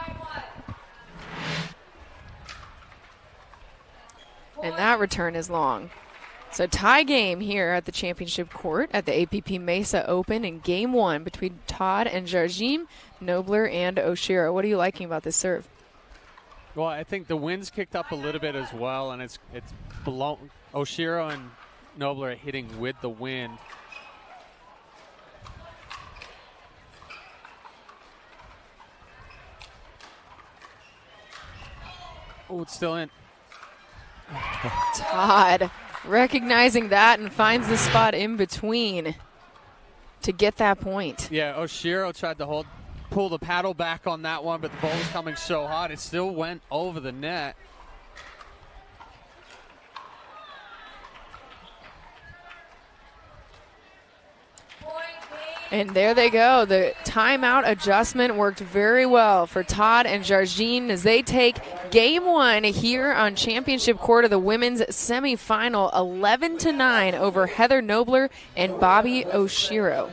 And that return is long. So tie game here at the championship court at the APP Mesa Open in game one between Todd and Jarjing, Nobler and Oshiro. What are you liking about this serve? Well, I think the wind's kicked up a little bit as well, and it's blown. Oshiro and Nobler are hitting with the wind. Oh, it's still in. Todd recognizing that and finds the spot in between to get that point. Yeah, Oshiro tried to pull the paddle back on that one, but the ball was coming so hot it still went over the net. And there they go. The timeout adjustment worked very well for Todd and Jargine as they take game one here on Championship Court of the women's semifinal, 11-9 over Heather Nobler and Bobby Oshiro.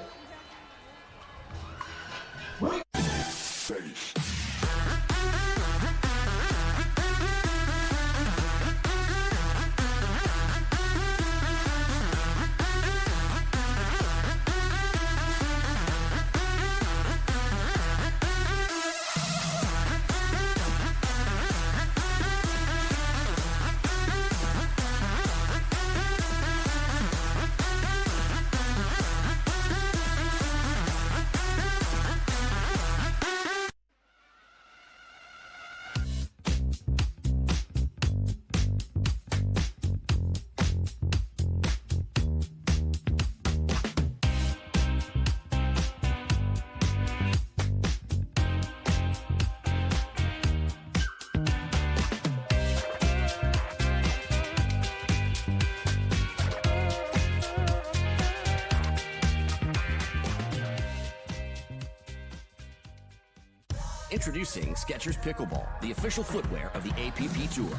Introducing Skechers Pickleball, the official footwear of the APP Tour.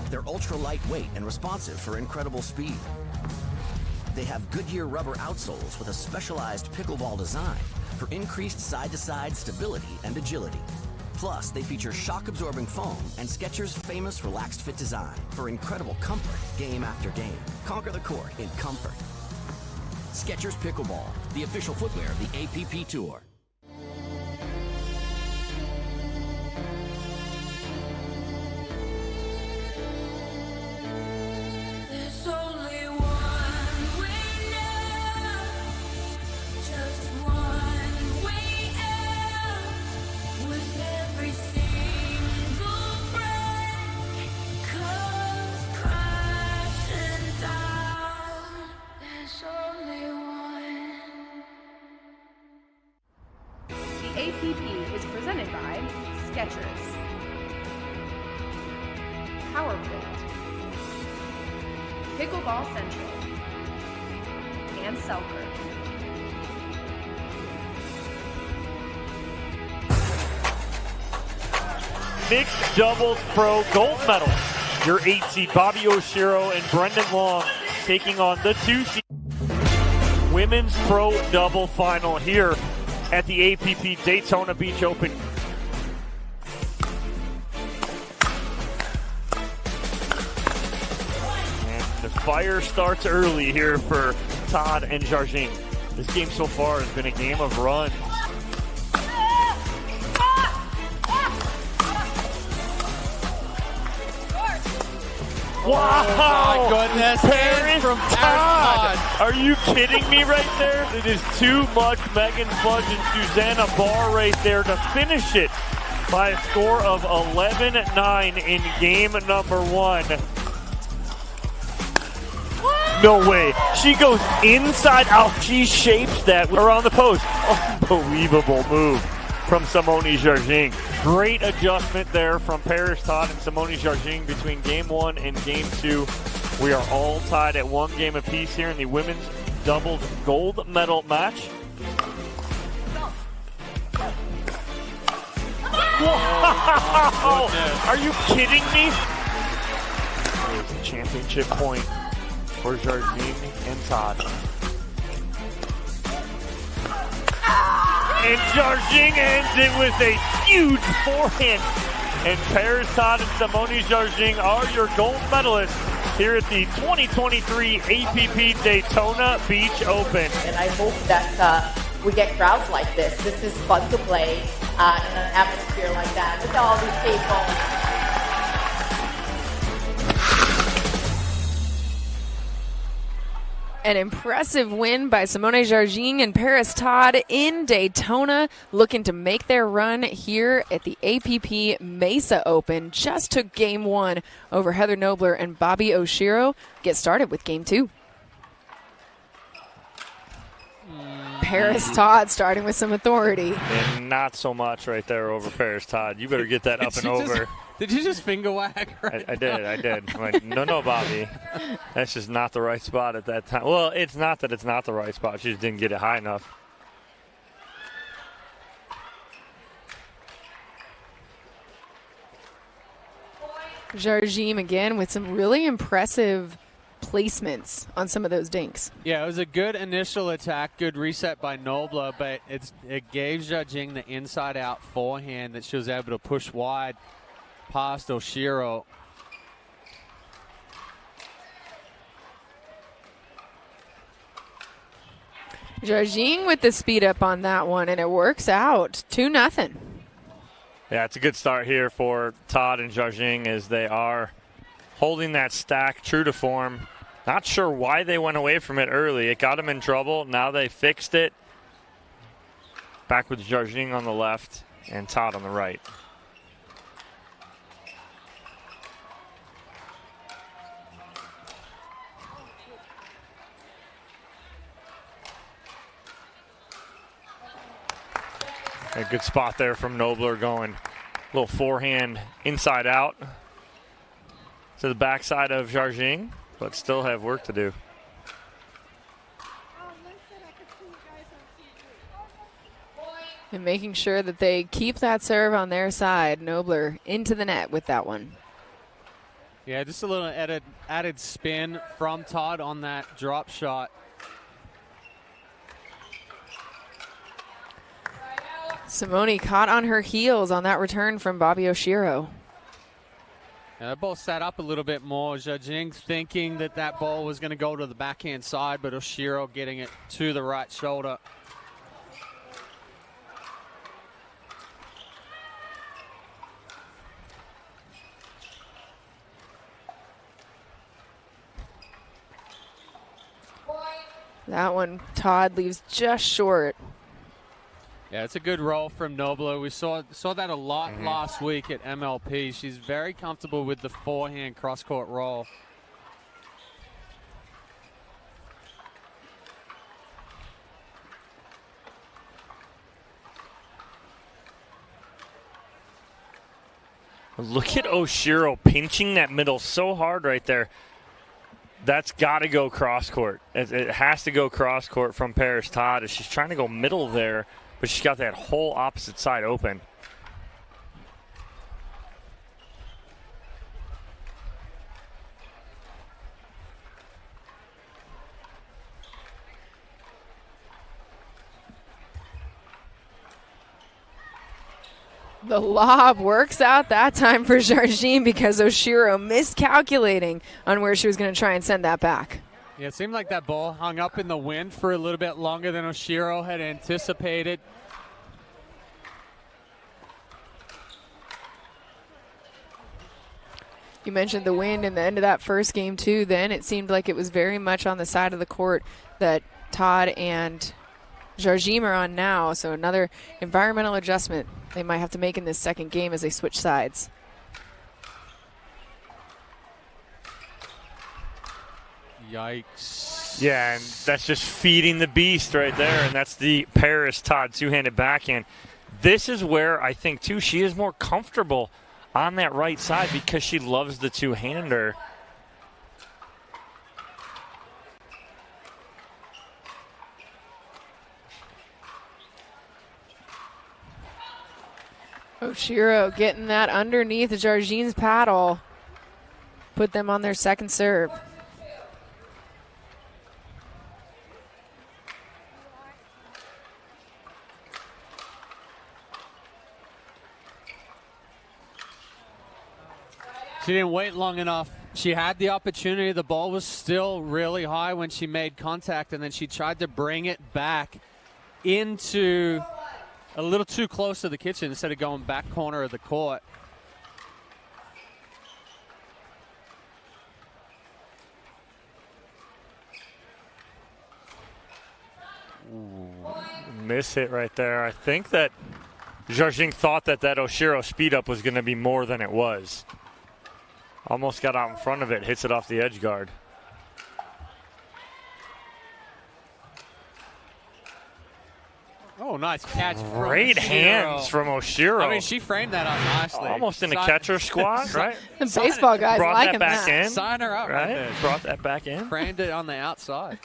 They're ultra lightweight and responsive for incredible speed. They have Goodyear rubber outsoles with a specialized pickleball design for increased side-to-side stability and agility. Plus, they feature shock-absorbing foam and Skechers' famous relaxed fit design for incredible comfort game after game. Conquer the court in comfort. Skechers Pickleball, the official footwear of the APP Tour. APP is presented by Skechers, PowerPoint, Pickleball Central, and Selker. Mixed doubles pro gold medal. Your 8 seed Bobby Oshiro and Brendan Long taking on the 2 seed. Women's pro double final here at the APP Daytona Beach Open. And the fire starts early here for Todd and Jargine. This game so far has been a game of runs. Wow! Oh my goodness! Paris from Todd! Are you kidding me right there? It is too much Megan Fudge and Susanna Barr right there to finish it by a score of 11-9 in game number 1. No way. She goes inside out. She shapes that around the post. Unbelievable move from Simone Jargine. Great adjustment there from Paris Todd and Simone Jargine between game 1 and game 2. We are all tied at 1 game apiece here in the women's doubles gold medal match. Wow! Are you kidding me? There's a championship point for Jargine and Todd. And Jargine ends it with a huge forehand. And Paris Todd and Simone Jargine are your gold medalists here at the 2023 APP Daytona Beach Open. And I hope that we get crowds like this. This is fun to play in an atmosphere like that with all these people. An impressive win by Simone Jargin and Paris Todd in Daytona, looking to make their run here at the APP Mesa Open. Just took game 1 over Heather Nobler and Bobby Oshiro. Get started with game 2. Paris Todd starting with some authority. And not so much right there over Paris Todd. You better get that up and over. Did you just finger whack? I did. I'm like, no, Bobby. That's just not the right spot at that time. Well, it's not that it's not the right spot. She just didn't get it high enough. Jargin again with some really impressive placements on some of those dinks. Yeah, it was a good initial attack, good reset by Nobler, but it gave Jargin the inside-out forehand that she was able to push wide past Oshiro. Jargin with the speed up on that one, and it works out 2-0. Yeah, it's a good start here for Todd and Jargin as they are holding that stack true to form. Not sure why they went away from it early. It got them in trouble. Now they fixed it. Back with Jargin on the left and Todd on the right. A good spot there from Nobler going a little forehand inside out to the backside of Jargin, but still have work to do. And making sure that they keep that serve on their side. Nobler into the net with that one. Yeah, just a little added spin from Todd on that drop shot. Simone caught on her heels on that return from Bobby Oshiro. And they both sat up a little bit more. Jargin thinking that ball was going to go to the backhand side, but Oshiro getting it to the right shoulder. That one, Todd leaves just short. Yeah, it's a good roll from Nobler. We saw that a lot last week at MLP. She's very comfortable with the forehand cross-court roll. Look at Oshiro pinching that middle so hard right there. That's got to go cross-court. It has to go cross-court from Paris Todd as she's trying to go middle there, but she's got that whole opposite side open. The lob works out that time for Jargin because Oshiro miscalculating on where she was going to try and send that back. Yeah, it seemed like that ball hung up in the wind for a little bit longer than Oshiro had anticipated. You mentioned the wind in the end of that first game too. Then it seemed like it was very much on the side of the court that Todd and Jargin are on now. So another environmental adjustment they might have to make in this second game as they switch sides. Yikes. Yeah, and that's just feeding the beast right there, and that's the Paris Todd two-handed backhand. This is where I think, too, she is more comfortable on that right side because she loves the two-hander. Oshiro getting that underneath Jargin's paddle. Put them on their second serve. She didn't wait long enough. She had the opportunity. The ball was still really high when she made contact, and then she tried to bring it back into a little too close to the kitchen instead of going back corner of the court. miss hit right there. I think that Jarjing thought that Oshiro speed up was going to be more than it was. Almost got out in front of it, hits it off the edge guard. Oh, nice catch. Great hands from Oshiro. I mean, she framed that up nicely. Almost in a catcher squat, right? The baseball guys Brought liking that back in. Sign her up. Right? Brought that back in. Framed it on the outside.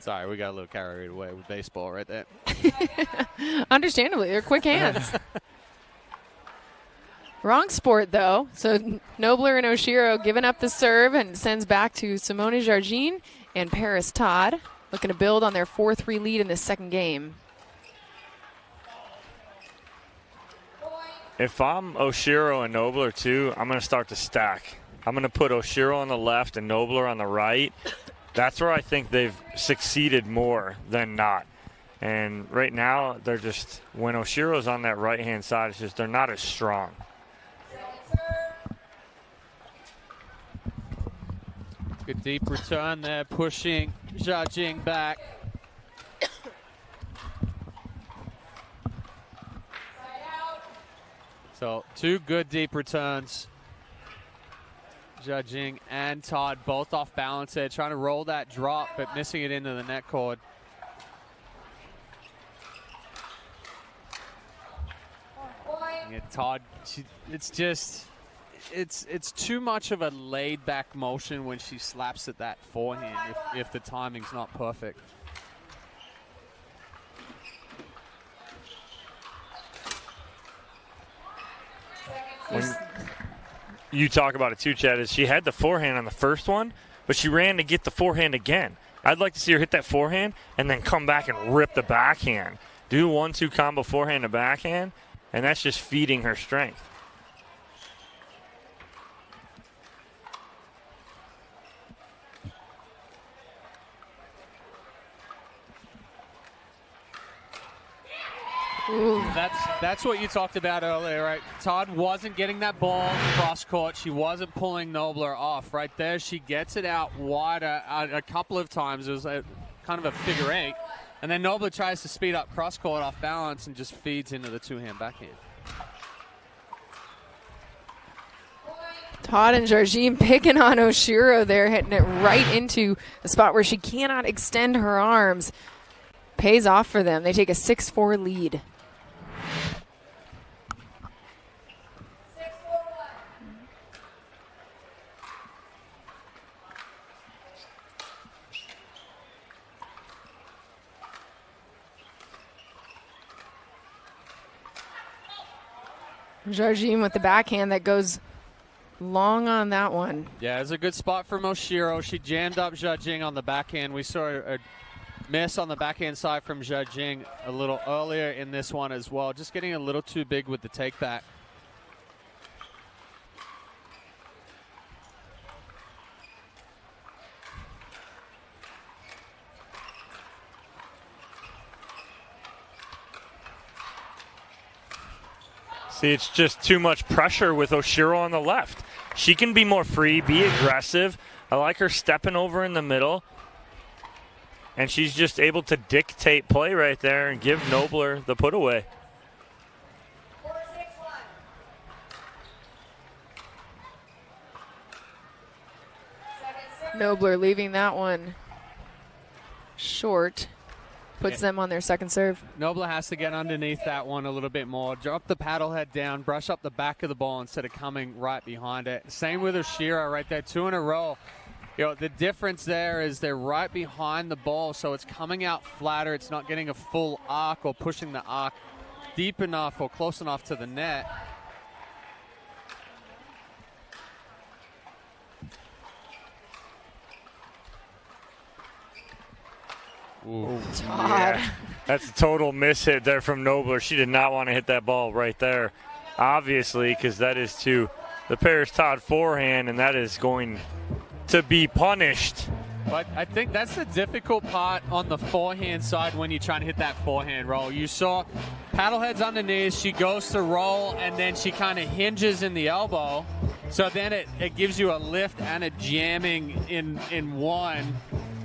Sorry, we got a little carried away with baseball right there. Understandably, they're quick hands. Wrong sport, though. So Nobler and Oshiro giving up the serve and sends back to Simone Jarjin and Paris Todd, looking to build on their 4-3 lead in this second game. If I'm Oshiro and Nobler, too, I'm going to start to stack. I'm going to put Oshiro on the left and Nobler on the right. That's where I think they've succeeded more than not. And right now, they're just, when Oshiro's on that right-hand side, it's just they're not as strong. Good deep return there, pushing Jarjing back. So 2 good deep returns. Jarjing and Todd both off balance there, trying to roll that drop, but missing it into the net cord. Yeah, Todd, it's too much of a laid-back motion when she slaps at that forehand if the timing's not perfect. You talk about it too, Chad, is she had the forehand on the first one, but she ran to get the forehand again. I'd like to see her hit that forehand and then come back and rip the backhand. Do 1-2 combo forehand to backhand, and that's just feeding her strength. Ooh. That's what you talked about earlier, right? Todd wasn't getting that ball cross court. She wasn't pulling Nobler off. Right there, she gets it out wider a couple of times. It was kind of a figure 8. And then Nobler tries to speed up cross court off balance and just feeds into the 2-hand backhand. Todd and Jarjin picking on Oshiro there, hitting it right into a spot where she cannot extend her arms. Pays off for them. They take a 6-4 lead. Jarjin with the backhand that goes long on that one. Yeah, it's a good spot from Oshiro. She jammed up Jarjing on the backhand. We saw a miss on the backhand side from Jarjing a little earlier in this one as well. Just getting a little too big with the take back. See, it's just too much pressure with Oshiro on the left. She can be more free, be aggressive. I like her stepping over in the middle. And she's just able to dictate play right there and give Nobler the put away. Nobler leaving that one short. Puts them on their second serve. Nobler has to get underneath that one a little bit more. Drop the paddle head down, brush up the back of the ball instead of coming right behind it. Same with Oshiro right there, 2 in a row. You know, the difference there is they're right behind the ball, so it's coming out flatter. It's not getting a full arc or pushing the arc deep enough or close enough to the net. Ooh, yeah. That's a total miss hit there from Nobler. She did not want to hit that ball right there, obviously, because that is to the Paris Todd forehand, and that is going to be punished. But I think that's the difficult part on the forehand side when you're trying to hit that forehand roll. You saw paddlehead's underneath, she goes to roll, and then she kind of hinges in the elbow. So then it gives you a lift and a jamming in one.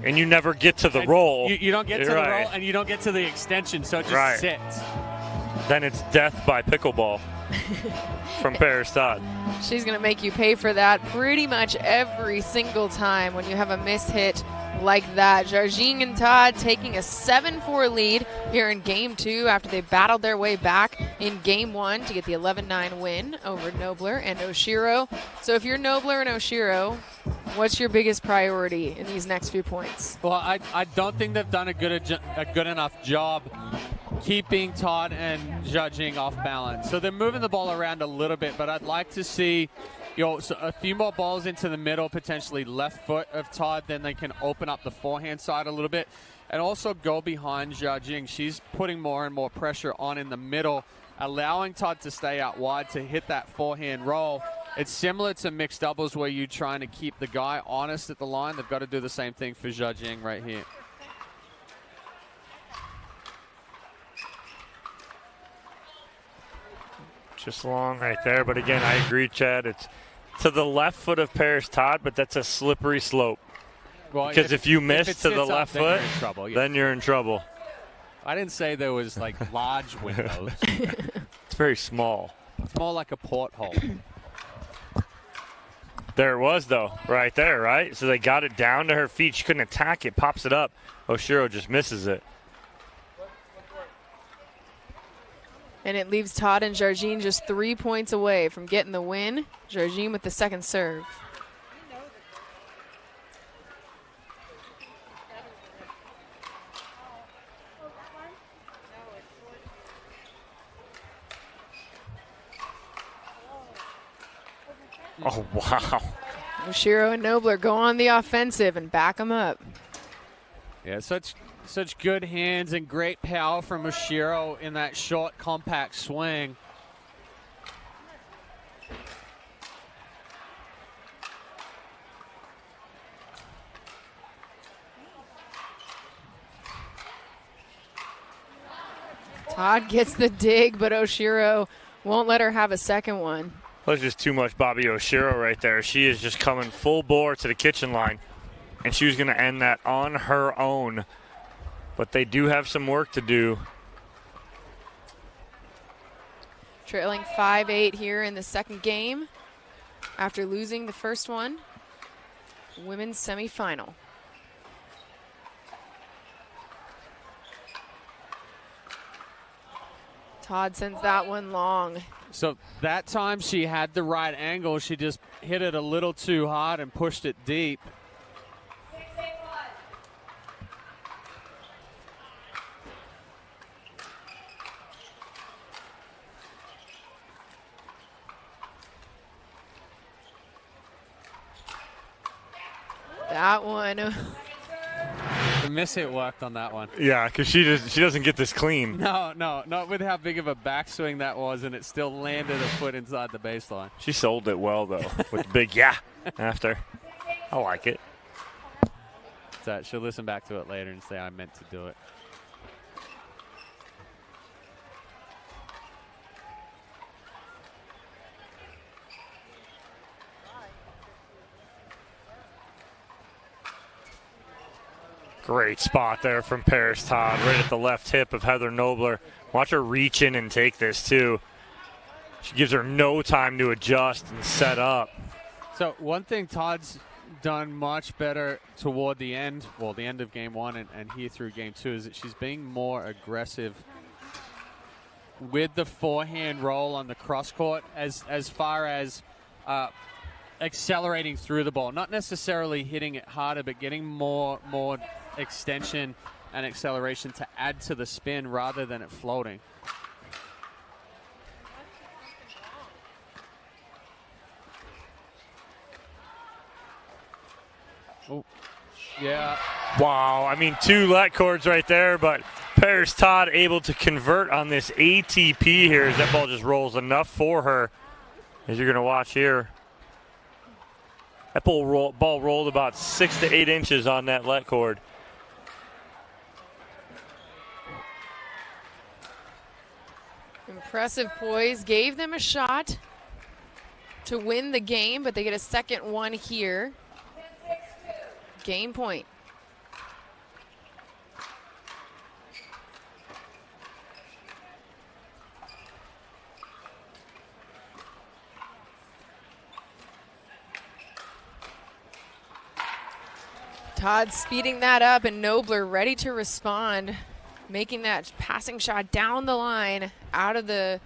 And you never get to the roll. You don't get to the roll, and you don't get to the extension, so it just sits. Then it's death by pickleball from Paris Todd. She's going to make you pay for that pretty much every single time when you have a missed hit like that. Jargine and Todd taking a 7-4 lead here in Game 2 after they battled their way back in Game 1 to get the 11-9 win over Nobler and Oshiro. So if you're Nobler and Oshiro, what's your biggest priority in these next few points? Well, I don't think they've done a good enough job keeping Todd and Jargine off balance. So they're moving the ball around a little bit, but I'd like to see so a few more balls into the middle, potentially left foot of Todd, then they can open up the forehand side a little bit and also go behind Jargine. She's putting more and more pressure on in the middle, allowing Todd to stay out wide to hit that forehand roll. It's similar to mixed doubles where you're trying to keep the guy honest at the line. They've got to do the same thing for Jargine right here. Just long right there, but again, I agree, Chad. It's to the left foot of Paris Todd, but that's a slippery slope. Well, because if you miss to the left foot, then you're in trouble. I didn't say there was like large windows. It's very small. It's more like a porthole. There it was, though, right there, right? So they got it down to her feet. She couldn't attack it, pops it up. Oshiro just misses it. And it leaves Todd and Jargine just 3 points away from getting the win. Jargine with the second serve. Oh, wow. Oshiro and Nobler go on the offensive and back them up. Yeah, such good hands and great power from Oshiro in that short, compact swing. Todd gets the dig, but Oshiro won't let her have a second one. That's just too much Bobby Oshiro right there. She is just coming full bore to the kitchen line, and she was going to end that on her own. But they do have some work to do. Trailing 5-8 here in the second game after losing the first one. Women's semifinal. Todd sends that one long. So that time she had the right angle. She just hit it a little too hard and pushed it deep. That one. The miss hit worked on that one. Yeah, because she doesn't get this clean. No, not with how big of a backswing that was, and it still landed a foot inside the baseline. She sold it well, though, with the big yeah after. I like it. So she'll listen back to it later and say, I meant to do it. Great spot there from Paris Todd, right at the left hip of Heather Nobler. Watch her reach in and take this, too. She gives her no time to adjust and set up. So one thing Todd's done much better toward the end, well, the end of game one and here through game two, is that she's being more aggressive with the forehand roll on the cross court as far as accelerating through the ball. Not necessarily hitting it harder, but getting more extension and acceleration to add to the spin rather than it floating. Oh, yeah. Wow, I mean, 2 let cords right there, but Paris Todd able to convert on this ATP here as that ball just rolls enough for her, as you're going to watch here. That ball rolled about 6 to 8 inches on that let cord. Impressive poise. Gave them a shot to win the game, but they get a second one here. Game point. Todd speeding that up, and Nobler ready to respond, making that passing shot down the line out of the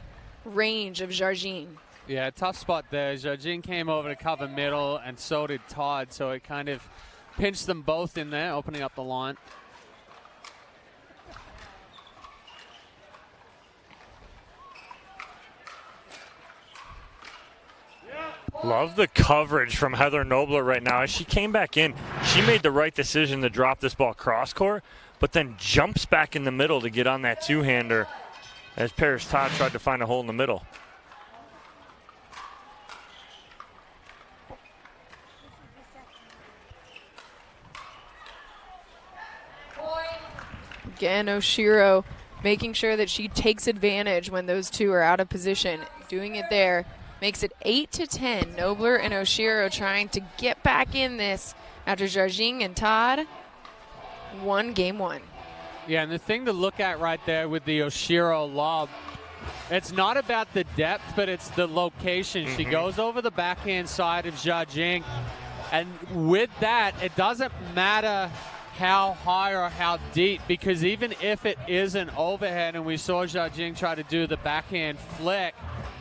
range of Jargin. Yeah, tough spot there. Jargin came over to cover middle, and so did Todd, so it kind of pinched them both in there, opening up the line. Love the coverage from Heather Nobler right now. As she came back in, she made the right decision to drop this ball cross court, but then jumps back in the middle to get on that two-hander as Paris Todd tried to find a hole in the middle. Again, Oshiro making sure that she takes advantage when those two are out of position. Doing it there. Makes it 8-10. Nobler and Oshiro trying to get back in this after Jargin and Todd won game one. Yeah, and the thing to look at right there with the Oshiro lob, it's not about the depth, but it's the location. She goes over the backhand side of Jargin, and with that, it doesn't matter how high or how deep, because even if it is an overhead, and we saw Jargin try to do the backhand flick,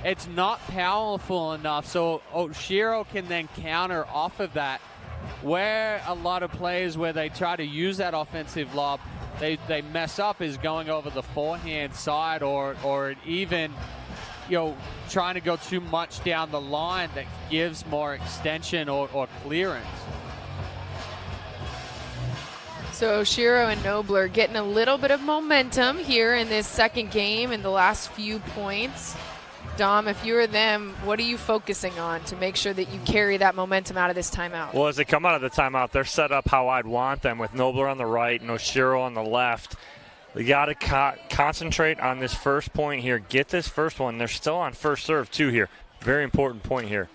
it's not powerful enough, so Oshiro can then counter off of that. Where a lot of players, where they try to use that offensive lob, they mess up is going over the forehand side, or even, you know, trying to go too much down the line that gives more extension or clearance. So Oshiro and Nobler getting a little bit of momentum here in this second game in the last few points. Dom, if you were them, what are you focusing on to make sure that you carry that momentum out of this timeout? Well, as they come out of the timeout, they're set up how I'd want them, with Nobler on the right and Oshiro on the left. They got to concentrate on this first point here. Get this first one. They're still on first serve, too, here. Very important point here.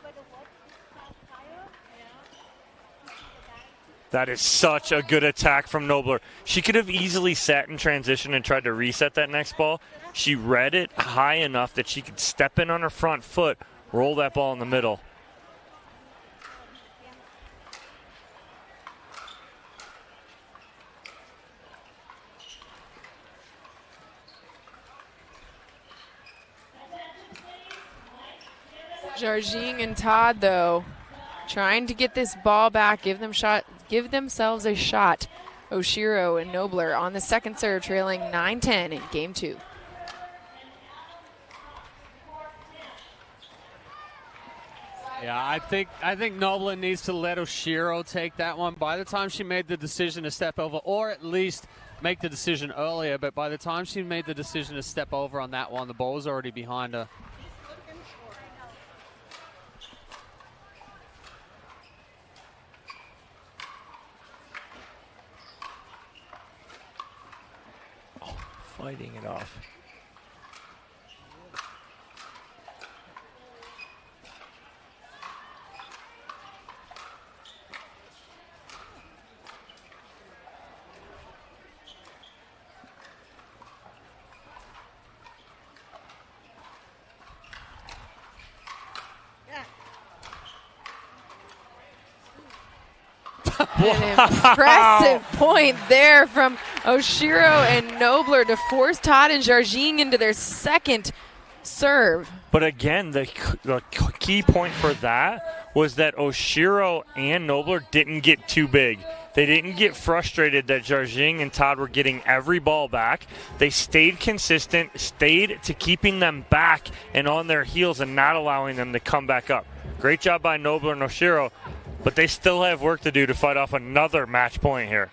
That is such a good attack from Nobler. She could have easily sat in transition and tried to reset that next ball. She read it high enough that she could step in on her front foot, roll that ball in the middle. Jargin and Todd, though, trying to get this ball back, give themselves a shot. Oshiro and Nobler on the second serve, trailing 9-10 in game two. Yeah, I think Nobler needs to let Oshiro take that one. By the time she made the decision to step over, or at least make the decision earlier, but by the time she made the decision to step over on that one, the ball was already behind her. Fighting it off. An impressive point there from Oshiro and Nobler to force Todd and Jargin into their second serve. But again, the key point for that was that Oshiro and Nobler didn't get too big. They didn't get frustrated that Jargin and Todd were getting every ball back. They stayed consistent, stayed to keeping them back and on their heels and not allowing them to come back up. Great job by Nobler and Oshiro, but they still have work to do to fight off another match point here.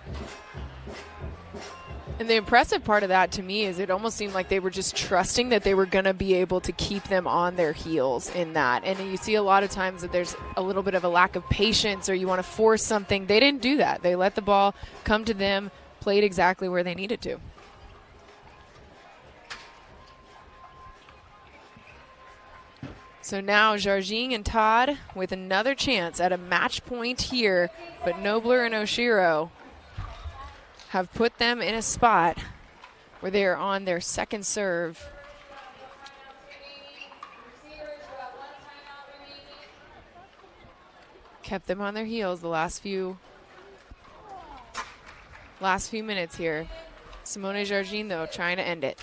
And the impressive part of that to me is it almost seemed like they were just trusting that they were going to be able to keep them on their heels in that. And you see a lot of times that there's a little bit of a lack of patience, or you want to force something. They didn't do that. They let the ball come to them, played exactly where they needed to. So now Jargin and Todd with another chance at a match point here, but Nobler and Oshiro have put them in a spot where they are on their second serve. Kept them on their heels the last few Last few minutes here. Simone Jargin, though, trying to end it.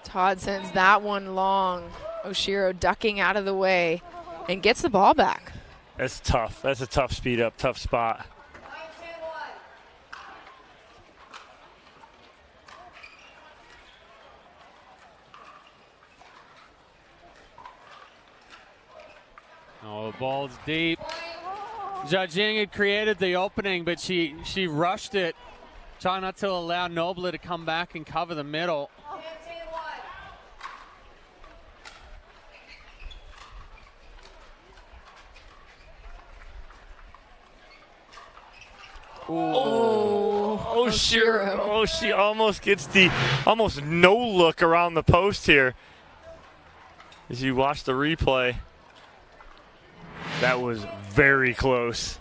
Todd sends that one long. Oshiro ducking out of the way and gets the ball back. That's tough. That's a tough speed up, tough spot. Oh, the ball's deep. Jargin had created the opening, but she rushed it, trying not to allow Nobler to come back and cover the middle. Oh, Oshiro. Oh, she almost gets the almost no look around the post here. As you watch the replay, that was very close.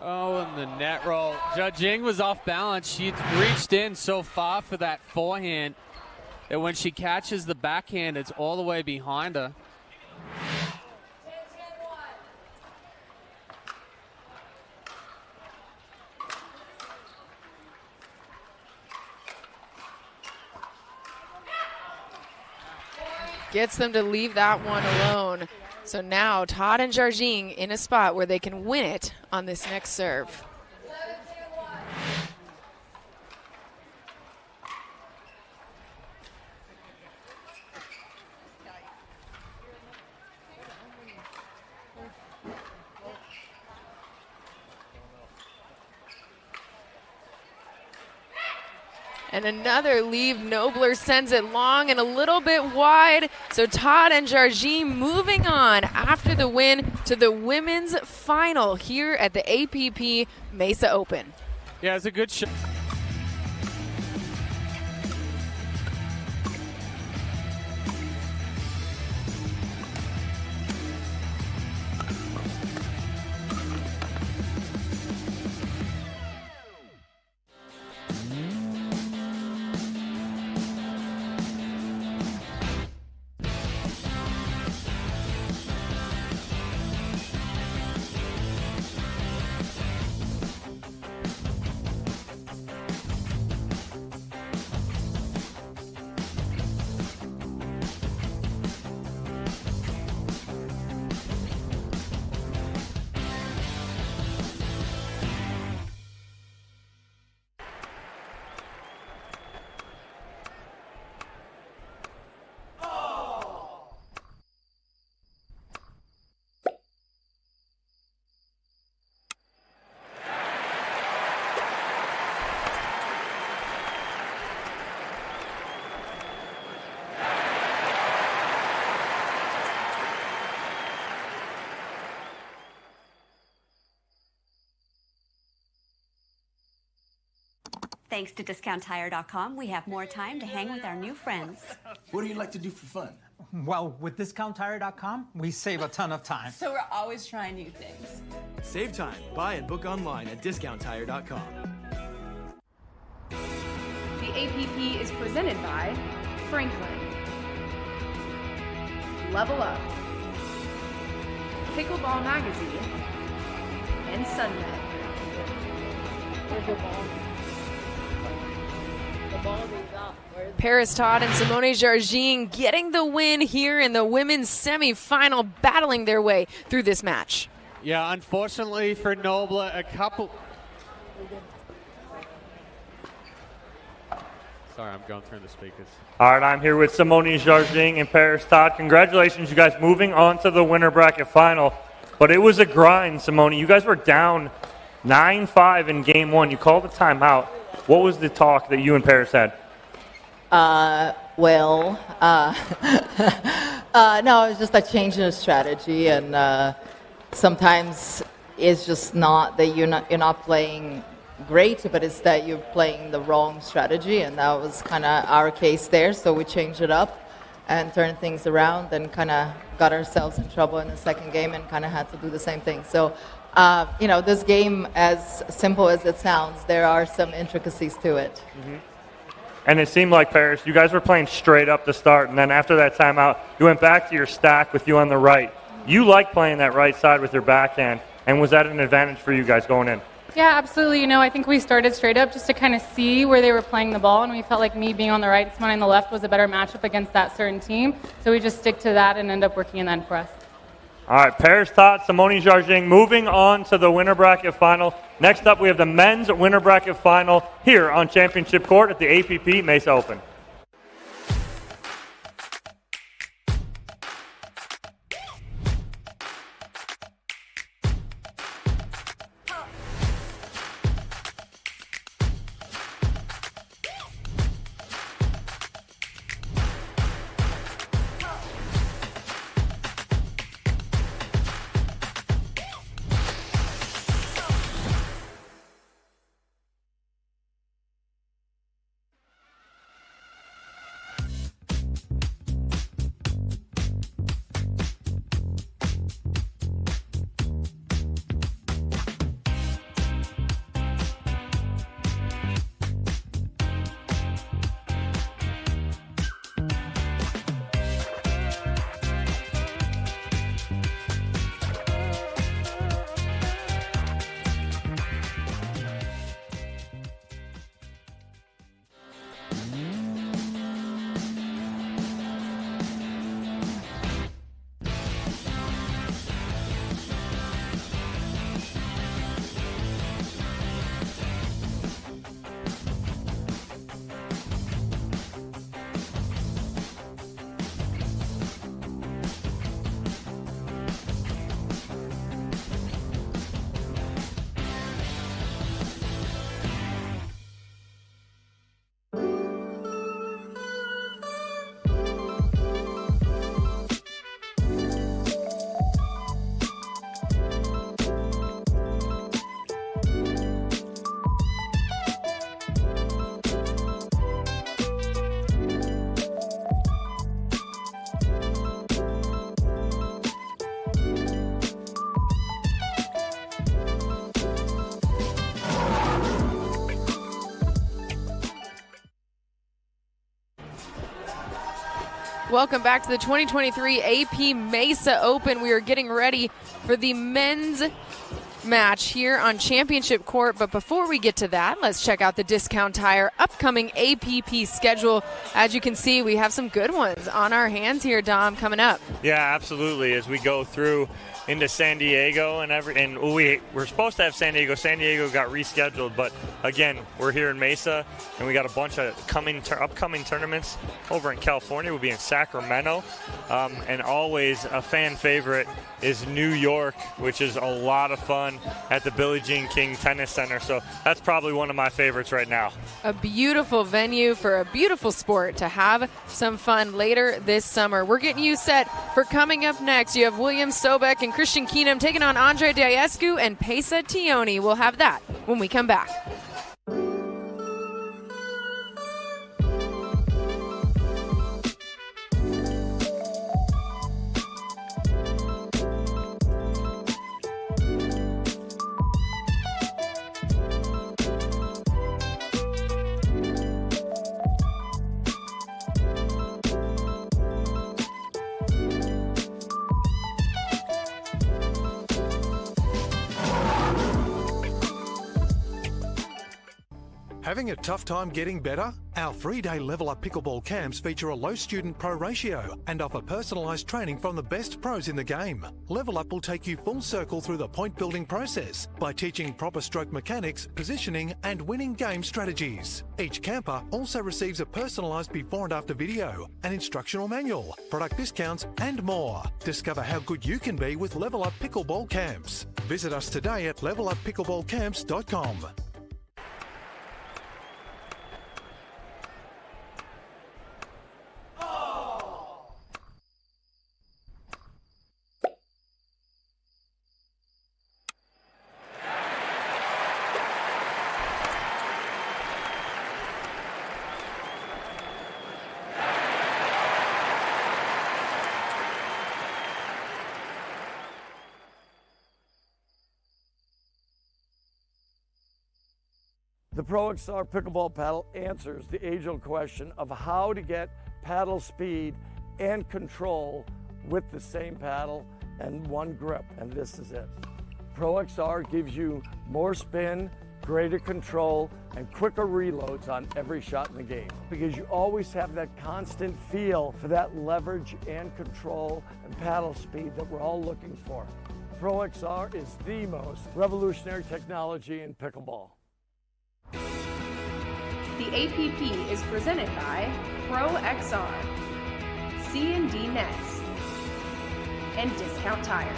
Oh, and the net roll. Jargin was off balance. She reached in so far for that forehand that when she catches the backhand, it's all the way behind her. Gets them to leave that one alone. So now Todd and Jargin in a spot where they can win it on this next serve. And another leave. Nobler sends it long and a little bit wide. So Todd and Jargin moving on after the win to the women's final here at the APP Mesa Open. Yeah, it's a good shot. Thanks to DiscountTire.com, we have more time to hang with our new friends. What do you like to do for fun? Well, with DiscountTire.com, we save a ton of time. So we're always trying new things. Save time. Buy and book online at DiscountTire.com. The APP is presented by Franklin, Level Up, Pickleball Magazine, and Sunnet. Paris Todd and Simone Jargin getting the win here in the women's semifinal, battling their way through this match. Yeah, unfortunately for Nobler, a couple... Sorry, I'm going through the speakers. All right, I'm here with Simone Jargin and Paris Todd. Congratulations, you guys, moving on to the winner bracket final. But it was a grind, Simone. You guys were down 9-5 in game one. You called a timeout. What was the talk that you and Paris had? No, it's just a change in the strategy, and sometimes it's just not that you're not playing great, but it's that you're playing the wrong strategy, and that was kind of our case there. So we changed it up and turned things around, and kind of got ourselves in trouble in the second game, and kind of had to do the same thing. So, this game, as simple as it sounds, there are some intricacies to it. Mm-hmm. And it seemed like, Paris, you guys were playing straight up to start, and then after that timeout, you went back to your stack with you on the right. You like playing that right side with your backhand, and was that an advantage for you guys going in? Yeah, absolutely. I think we started straight up just to kind of see where they were playing the ball, and we felt like me being on the right, someone on the left was a better matchup against that certain team. So we just stick to that and end up working in that for us. All right, Paris Tott, Simone Jarging, moving on to the winner bracket final. Next up, we have the men's winner bracket final here on Championship Court at the APP Mesa Open. Welcome back to the 2023 AP Mesa Open. We are getting ready for the men's match here on Championship Court. But before we get to that, let's check out the Discount Tire upcoming APP schedule. As you can see, we have some good ones on our hands here, Dom, coming up. Yeah, absolutely. As we go through into San Diego and we're supposed to have San Diego. San Diego got rescheduled, but again, we're here in Mesa, and we got a bunch of upcoming tournaments over in California. We'll be in Sacramento, and always a fan favorite is New York, which is a lot of fun at the Billie Jean King Tennis Center. So that's probably one of my favorites right now. A beautiful venue for a beautiful sport to have some fun later this summer. We're getting you set for coming up next. You have William Sobek and Christian Keenum taking on Andre Diascu and Pesa Tioni. We'll have that when we come back. Having a tough time getting better? Our 3-day Level Up Pickleball camps feature a low student pro ratio and offer personalised training from the best pros in the game. Level Up will take you full circle through the point building process by teaching proper stroke mechanics, positioning and winning game strategies. Each camper also receives a personalised before and after video, an instructional manual, product discounts and more. Discover how good you can be with Level Up Pickleball camps. Visit us today at leveluppickleballcamps.com. The Pro XR Pickleball paddle answers the age-old question of how to get paddle speed and control with the same paddle and one grip, and this is it. Pro XR gives you more spin, greater control, and quicker reloads on every shot in the game, because you always have that constant feel for that leverage and control and paddle speed that we're all looking for. Pro XR is the most revolutionary technology in pickleball. The APP is presented by Pro XR, C&D Nets, and Discount Tire.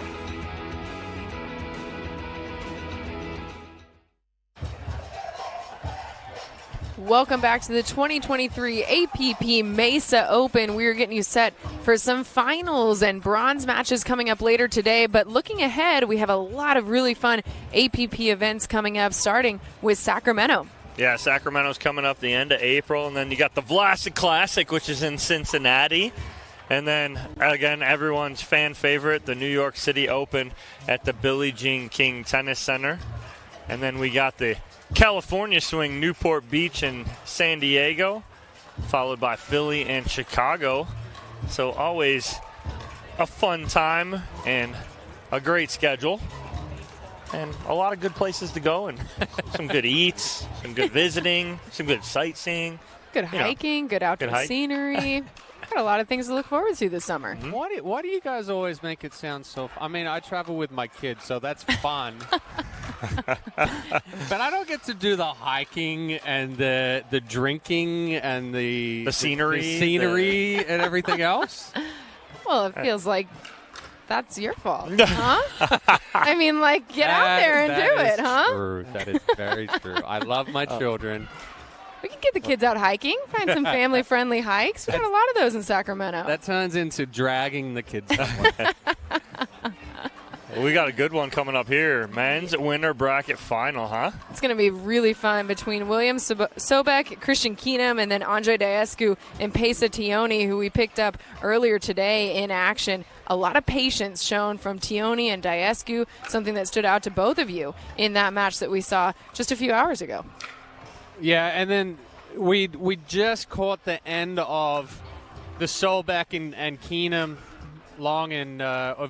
Welcome back to the 2023 APP Mesa Open. We are getting you set for some finals and bronze matches coming up later today. But looking ahead, we have a lot of really fun APP events coming up, starting with Sacramento. Yeah, Sacramento's coming up the end of April, and then you got the Vlasic Classic, which is in Cincinnati. And then, again, everyone's fan favorite, the New York City Open at the Billie Jean King Tennis Center. And then we got the California Swing, Newport Beach and San Diego, followed by Philly and Chicago. So always a fun time and a great schedule. And a lot of good places to go, and some good eats, some good visiting, some good sightseeing. Good hiking, good outdoor scenery. Got a lot of things to look forward to this summer. Mm-hmm. Why do you guys always make it sound so I mean, I travel with my kids, so that's fun. But I don't get to do the hiking and the drinking and the scenery and everything else. Well, it feels like that's your fault, huh? I mean, like, get out there and do it, huh? True. That is very true. I love my children. We can get the kids out hiking, find some family-friendly hikes. We got a lot of those in Sacramento. That turns into dragging the kids somewhere. Well, we got a good one coming up here. Men's winner bracket final, huh? It's going to be really fun between William Sobek, Christian Keenum, and then Andre Daescu and Pesa Tioni, who we picked up earlier today in action. A lot of patience shown from Tioni and Daescu, something that stood out to both of you in that match that we saw just a few hours ago. Yeah, and then we just caught the end of the Sobek and Keenum, Long and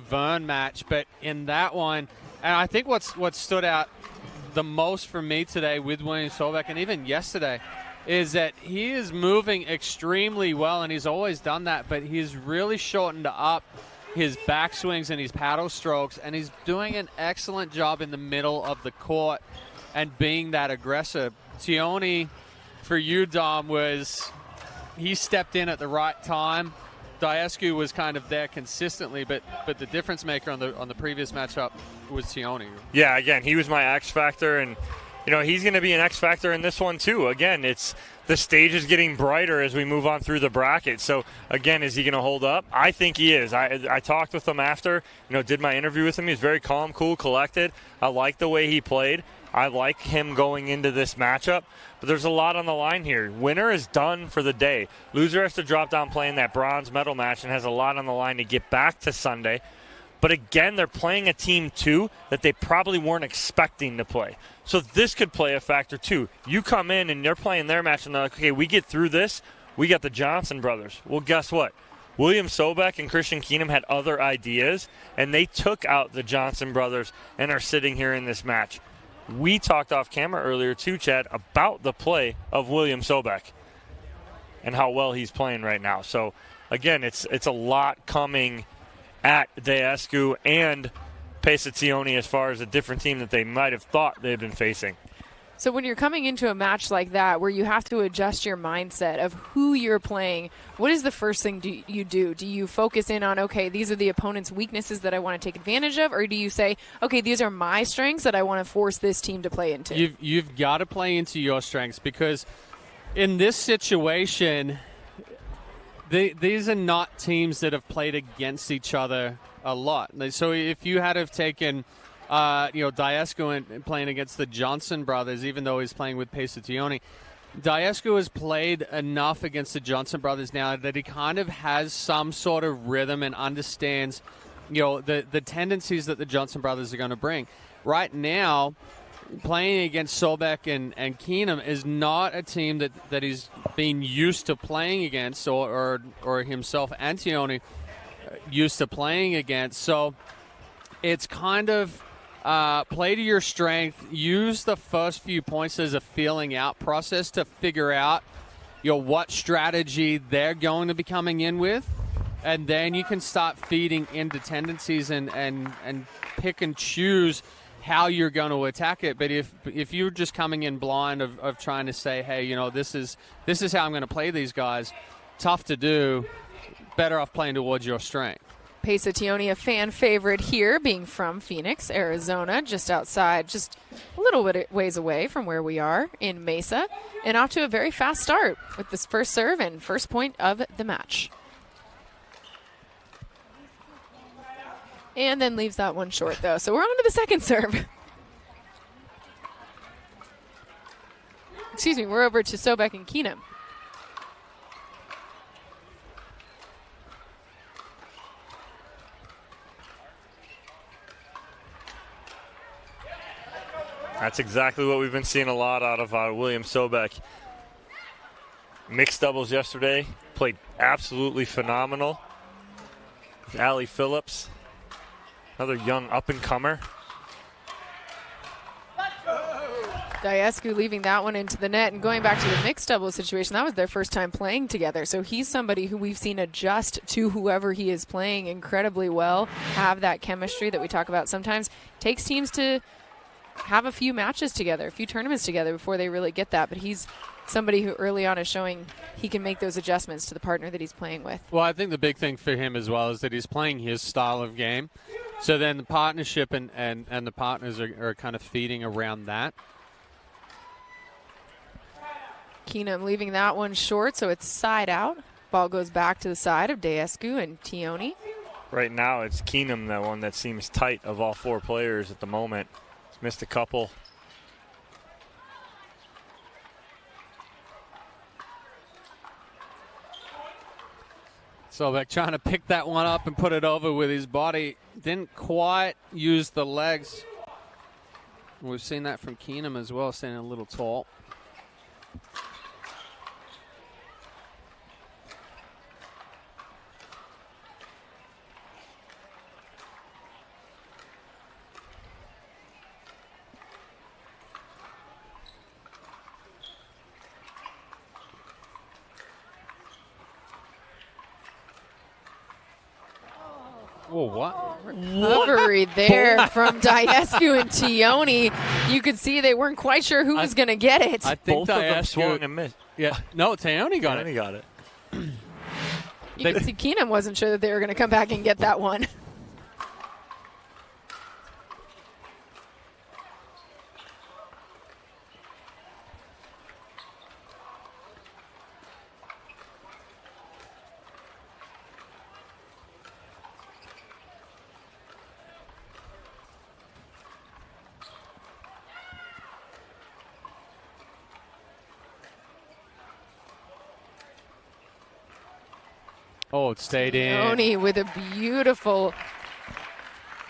Vern match, but in that one, and I think what stood out the most for me today with William Sobek and even yesterday is that he is moving extremely well, and he's always done that, but he's really shortened up his backswings and his paddle strokes, and he's doing an excellent job in the middle of the court and being that aggressive. Tioni, for you, Dom, he stepped in at the right time. Daescu was kind of there consistently, but the difference maker on the previous matchup was Tioni. Yeah, again, he was my X factor, and he's going to be an X factor in this one too. Again, it's the stage is getting brighter as we move on through the bracket. So again, is he going to hold up? I think he is. I talked with him after, did my interview with him. He's very calm, cool, collected. I like the way he played. I like him going into this matchup, but there's a lot on the line here. Winner is done for the day. Loser has to drop down playing that bronze medal match and has a lot on the line to get back to Sunday. But again, they're playing a team, too, that they probably weren't expecting to play. So this could play a factor, too. You come in and they're playing their match and they're like, okay, we get through this. We got the Johnson brothers. Well, guess what? William Sobek and Christian Keenum had other ideas, and they took out the Johnson brothers and are sitting here in this match. We talked off camera earlier, too, Chad, about the play of William Sobek and how well he's playing right now. So, again, it's a lot coming at Daescu and Pesa Tioni as far as a different team that they might have thought they'd been facing. So when you're coming into a match like that where you have to adjust your mindset of who you're playing, what is the first thing you do? Do you focus in on, okay, these are the opponent's weaknesses that I want to take advantage of? Or do you say, okay, these are my strengths that I want to force this team to play into? You've got to play into your strengths, because in this situation, these are not teams that have played against each other a lot. So if you had have taken Daescu and playing against the Johnson brothers, even though he's playing with Pesa Tioni, Daescu has played enough against the Johnson brothers now that he kind of has some sort of rhythm and understands, the tendencies that the Johnson brothers are going to bring. Right now, playing against Sobek and Keenum is not a team that he's been used to playing against, or himself and Tioni used to playing against. So it's kind of play to your strength. Use the first few points as a feeling out process to figure out what strategy they're going to be coming in with, and then you can start feeding into tendencies and pick and choose how you're going to attack it. But if you're just coming in blind of trying to say, hey, this is how I'm going to play these guys, tough to do. Better off playing towards your strength. Pesa Tioni, a fan favorite here, being from Phoenix, Arizona, just outside, just a little bit ways away from where we are in Mesa, and off to a very fast start with this first serve and first point of the match. And then leaves that one short, though. So we're on to the second serve. Excuse me, we're over to Sobek and Keenum. That's exactly what we've been seeing a lot out of William Sobek. Mixed doubles yesterday, played absolutely phenomenal. With Allie Phillips, another young up-and-comer. Diescu leaving that one into the net, and going back to the mixed doubles situation, that was their first time playing together. So he's somebody who we've seen adjust to whoever he is playing incredibly well, have that chemistry that we talk about sometimes. Takes teams to have a few matches together, a few tournaments together before they really get that. But he's somebody who early on is showing he can make those adjustments to the partner that he's playing with. Well, I think the big thing for him as well is that he's playing his style of game. So then the partnership and the partners are kind of feeding around that. Keenum leaving that one short, so it's side out. Ball goes back to the side of Diescu and Tioni. Right now it's Keenum, that one that seems tight of all four players at the moment. He's missed a couple. Sobek trying to pick that one up and put it over with his body. Didn't quite use the legs. We've seen that from Keenum as well, standing a little tall. Whoa, what? Recovery there from Diescu and Tioni. You could see they weren't quite sure who was going to get it. I think both of them swung and missed. Yeah, no, Tioni got Tioni got it. You could see Keenum wasn't sure that they were going to come back and get that one. Oh, it stayed in. Tioni with a beautiful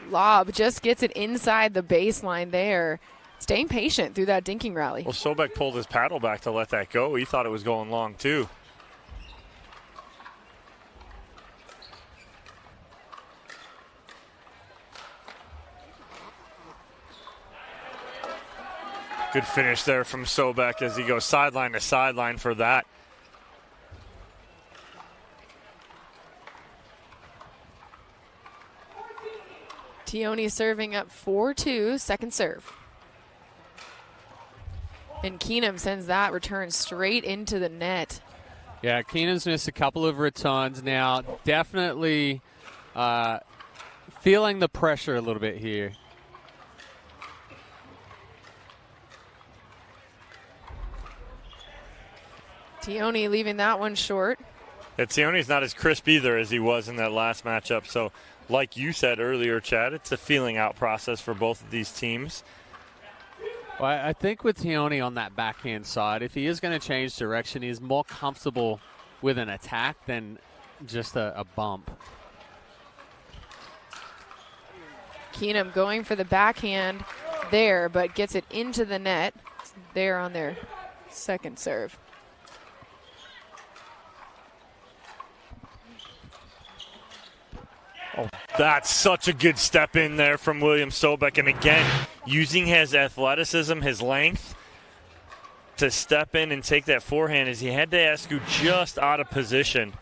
lob. Just gets it inside the baseline there. Staying patient through that dinking rally. Well, Sobek pulled his paddle back to let that go. He thought it was going long, too. Good finish there from Sobek as he goes sideline to sideline for that. Tioni serving up 4-2, second serve. And Keenum sends that return straight into the net. Yeah, Keenum's missed a couple of returns now. Definitely feeling the pressure a little bit here. Tioni leaving that one short. Yeah, Tioni's not as crisp either as he was in that last matchup. So, like you said earlier, Chad, it's a feeling out process for both of these teams. Well, I think with Tioni on that backhand side, if he is going to change direction, he's more comfortable with an attack than just a bump. Keenum going for the backhand. there, but gets it into the net. There on their second serve. Oh, that's such a good step in there from William Sobek. And again, using his athleticism, his length, to step in and take that forehand as he had Daescu just out of position.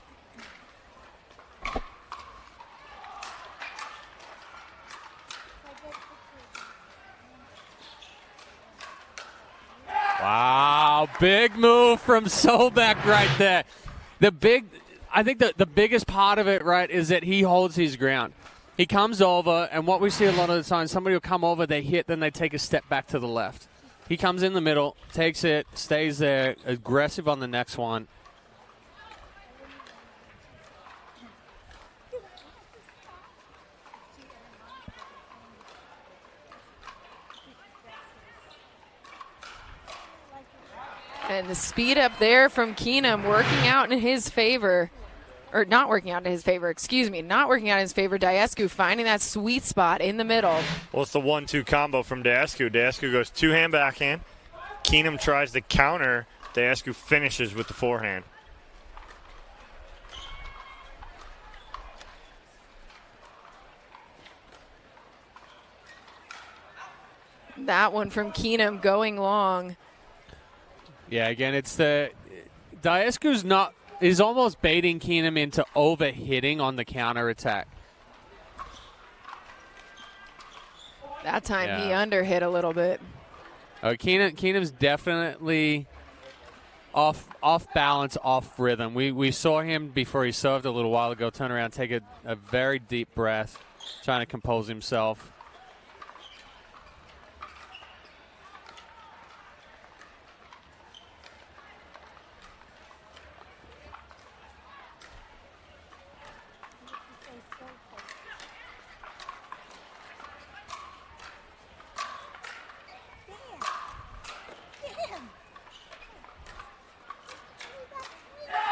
Wow, big move from Sobek right there. I think the biggest part of it, right, is that he holds his ground. He comes over, and what we see a lot of the time, somebody will come over, they hit, then they take a step back to the left. He comes in the middle, takes it, stays there, aggressive on the next one. And the speed up there from Keenum working out in his favor. Or not working out in his favor, excuse me. Not working out in his favor. Daescu finding that sweet spot in the middle. Well, it's the 1-2 combo from Daescu. Daescu goes two-hand backhand. Keenum tries to counter. Daescu finishes with the forehand. That one from Keenum going long. Yeah, again, it's the Daescu's is almost baiting Keenum into overhitting on the counter attack. That time he underhit a little bit. Keenum's definitely off balance, off rhythm. We saw him before he served a little while ago turn around, take a very deep breath, trying to compose himself.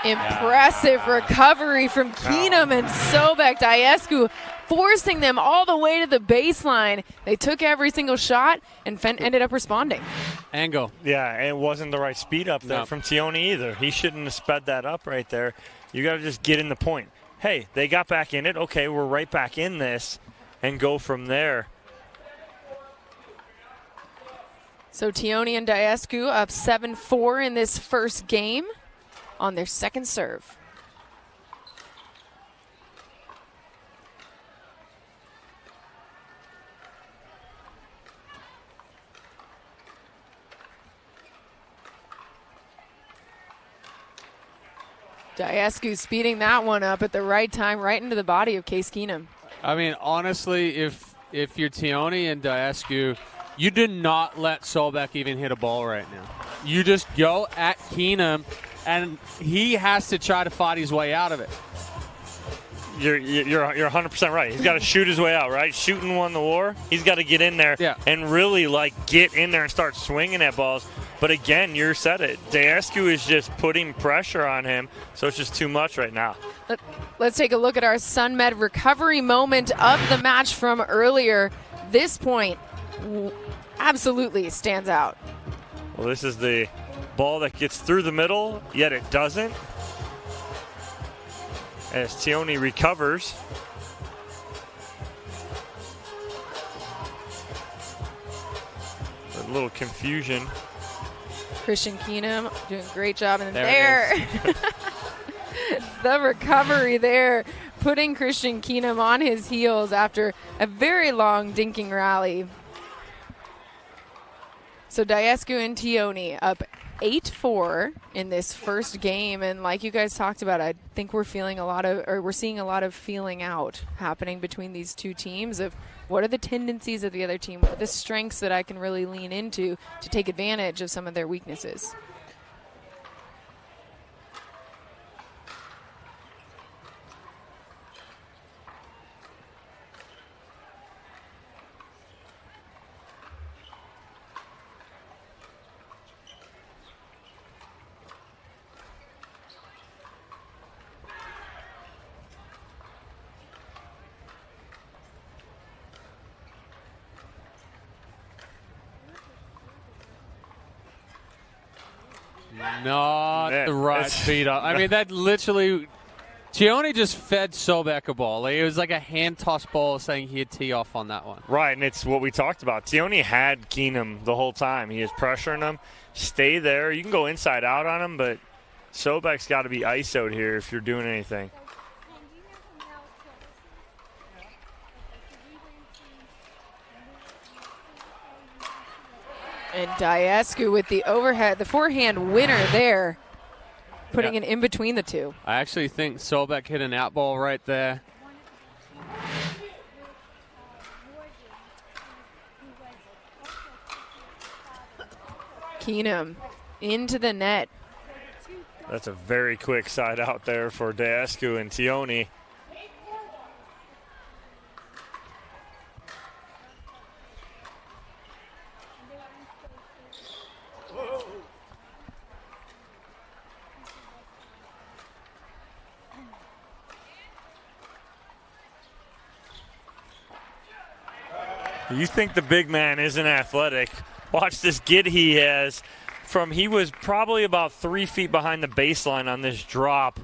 Impressive recovery from Keenum and Sobek. Daescu forcing them all the way to the baseline. They took every single shot and ended up responding. Angle. Yeah, and it wasn't the right speed up there from Tione either. He shouldn't have sped that up right there. You got to just get in the point. Hey, they got back in it. Okay, we're right back in this and go from there. So Tione and Daescu up 7-4 in this first game on their second serve. Daescu speeding that one up at the right time, right into the body of Case Keenum. I mean, honestly, if you're Tione and Daescu, you do not let Sobek even hit a ball right now. You just go at Keenum, and he has to try to fight his way out of it. You're 100% right. He's got to shoot his way out, right? Shooting won the war. He's got to get in there and really get in there and start swinging at balls. But again, you said it. Daescu is just putting pressure on him, so it's just too much right now. Let's take a look at our SunMed recovery moment of the match from earlier. This point absolutely stands out. Well, this is the ball that gets through the middle, yet it doesn't. As Tione recovers. A little confusion. Christian Keenum doing a great job. And there the recovery there, putting Christian Keenum on his heels after a very long dinking rally. So Daescu and Tione up 8-4 in this first game, and like you guys talked about, I think we're seeing a lot of feeling out happening between these two teams of what are the tendencies of the other team, what are the strengths that I can really lean into to take advantage of some of their weaknesses. Not the right speed up. I mean, that literally, Tioni just fed Sobek a ball. It was like a hand-toss ball saying he'd tee off on that one. Right, and it's what we talked about. Tioni had Keenum the whole time. He is pressuring him. Stay there. You can go inside out on him, but Sobek's got to be ISO'd here if you're doing anything. And Diascu with the overhead, the forehand winner there, putting it in between the two. I actually think Sobek hit an out ball right there. Keenum into the net. That's a very quick side out there for Diascu and Tioni. You think the big man isn't athletic. Watch this get he has from, he was probably about 3 feet behind the baseline on this drop,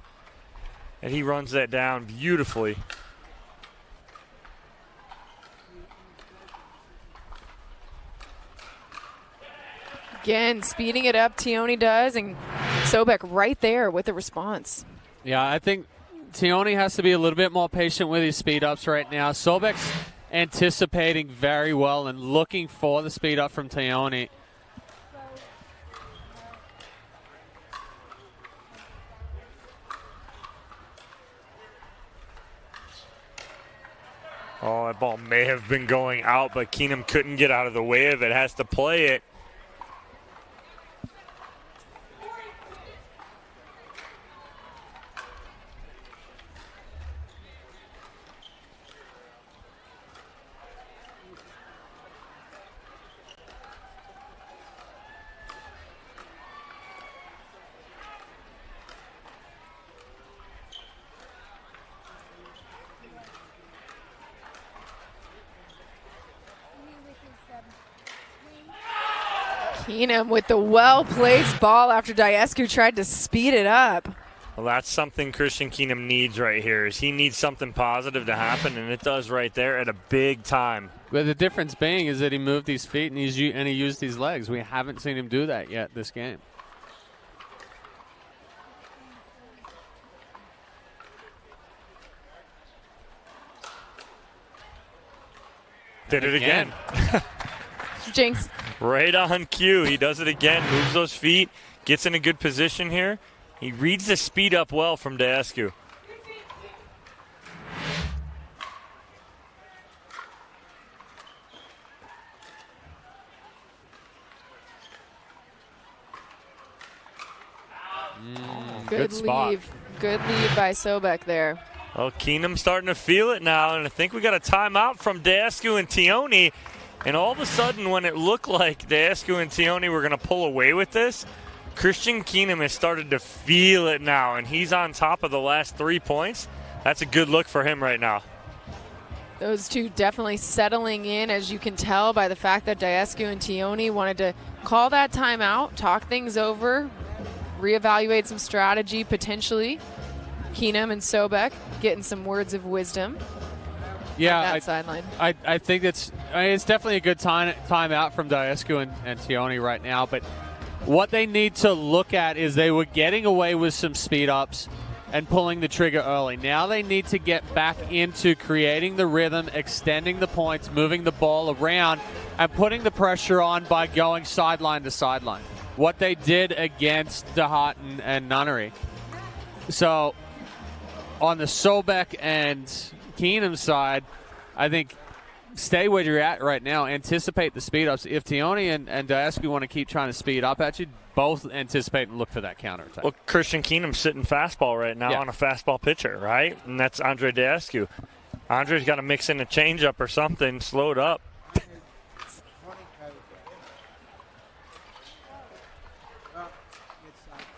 and he runs that down beautifully. Again, speeding it up, Tioni does, and Sobek right there with the response. Yeah, I think Tioni has to be a little bit more patient with his speed ups right now. Sobek's anticipating very well and looking for the speed up from Tioni. Oh, that ball may have been going out, but Keenum couldn't get out of the way of it. Has to play it. Keenum with the well-placed ball after Diascu tried to speed it up. Well, that's something Christian Keenum needs right here. Is he needs something positive to happen, and it does right there at a big time. But the difference being is that he moved his feet and he used his legs. We haven't seen him do that yet this game. Did it again. Jinx. Right on cue. He does it again, moves those feet, gets in a good position here. He reads the speed up well from Diascu. Good spot. Leave. Good lead by Sobek there. Well, Keenum's starting to feel it now, and I think we got a timeout from Diascu and Tioni. And all of a sudden, when it looked like Diascu and Tioni were going to pull away with this, Christian Keenum has started to feel it now, and he's on top of the last 3 points. That's a good look for him right now. Those two definitely settling in, as you can tell by the fact that Diascu and Tioni wanted to call that timeout, talk things over, reevaluate some strategy potentially. Keenum and Sobek getting some words of wisdom. Yeah, sideline. I think it's definitely a good time out from Diascu and Tioni right now. But what they need to look at is they were getting away with some speed ups and pulling the trigger early. Now they need to get back into creating the rhythm, extending the points, moving the ball around, and putting the pressure on by going sideline to sideline. What they did against DeHatten and Nunnery. So on the Sobek and Keenum side, I think stay where you're at right now. Anticipate the speed ups. If Tioni and Diascu want to keep trying to speed up at you, both anticipate and look for that counter attack. Well, Christian Keenum's sitting fastball right now on a fastball pitcher, right? And that's Andre Diascu. Andre's got to mix in a changeup or something, slow it up.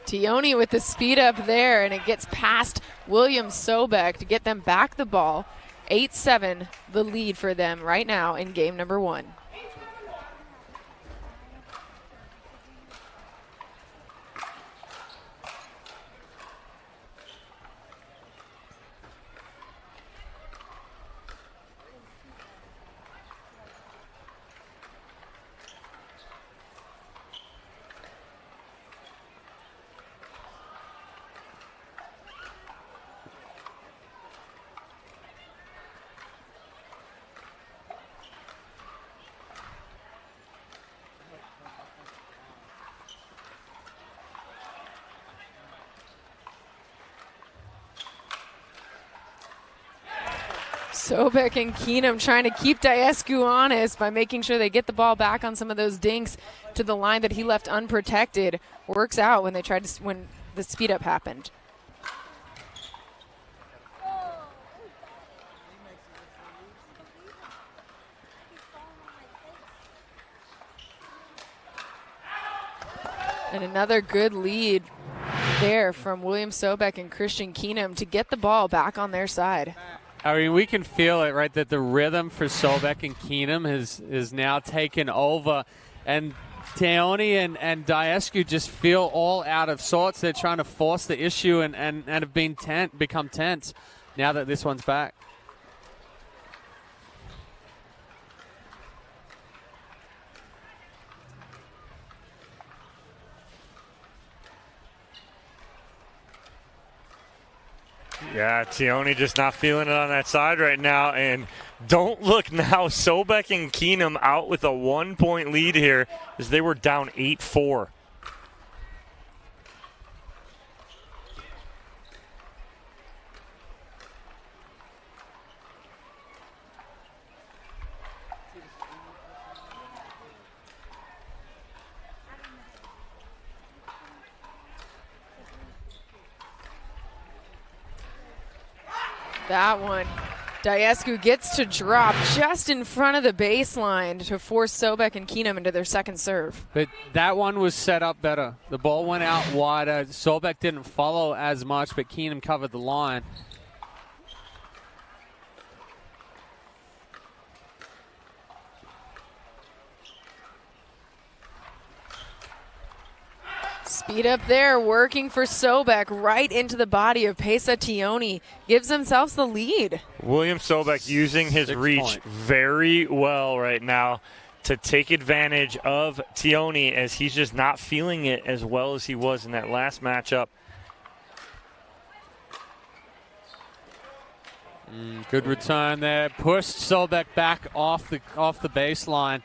Tioni with the speed up there, and it gets past William Sobek to get them back the ball. 8-7 the lead for them right now in game number 1. Sobek and Keenum trying to keep Diescu honest by making sure they get the ball back on some of those dinks to the line that he left unprotected. Works out when they tried to, when the speed up happened. And another good lead there from William Sobek and Christian Keenum to get the ball back on their side. I mean, we can feel it, right, that the rhythm for Sobek and Keenum is now taken over. And Teone and Diescu just feel all out of sorts. They're trying to force the issue and have become tense now that this one's back. Yeah, Teone just not feeling it on that side right now. And don't look now, Sobek and Keenum out with a 1-point lead here as they were down 8-4. That one, Diescu gets to drop just in front of the baseline to force Sobek and Keenum into their second serve. But that one was set up better. The ball went out wider. Sobek didn't follow as much, but Keenum covered the line. Speed up there, working for Sobek right into the body of Pesa Teone. Gives themselves the lead. William Sobek using his reach very well right now to take advantage of Teone as he's just not feeling it as well as he was in that last matchup. Good return there. Pushed Sobek back off the baseline.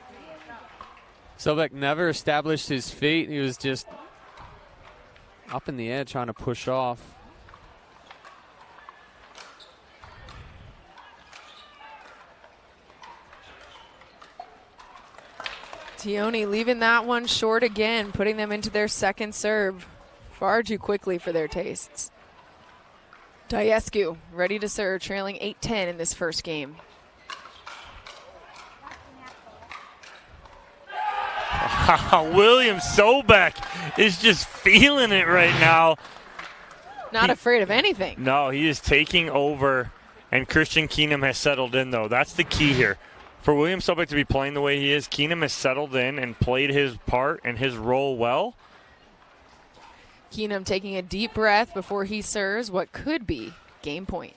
Sobek never established his feet. He was just up in the air trying to push off. Teone leaving that one short again, putting them into their second serve far too quickly for their tastes. Diescu ready to serve, trailing 8-10 in this first game. William Sobek is just feeling it right now. Not afraid of anything. No, he is taking over, and Christian Keenum has settled in, though. That's the key here. For William Sobek to be playing the way he is, Keenum has settled in and played his part and his role well. Keenum taking a deep breath before he serves what could be game point.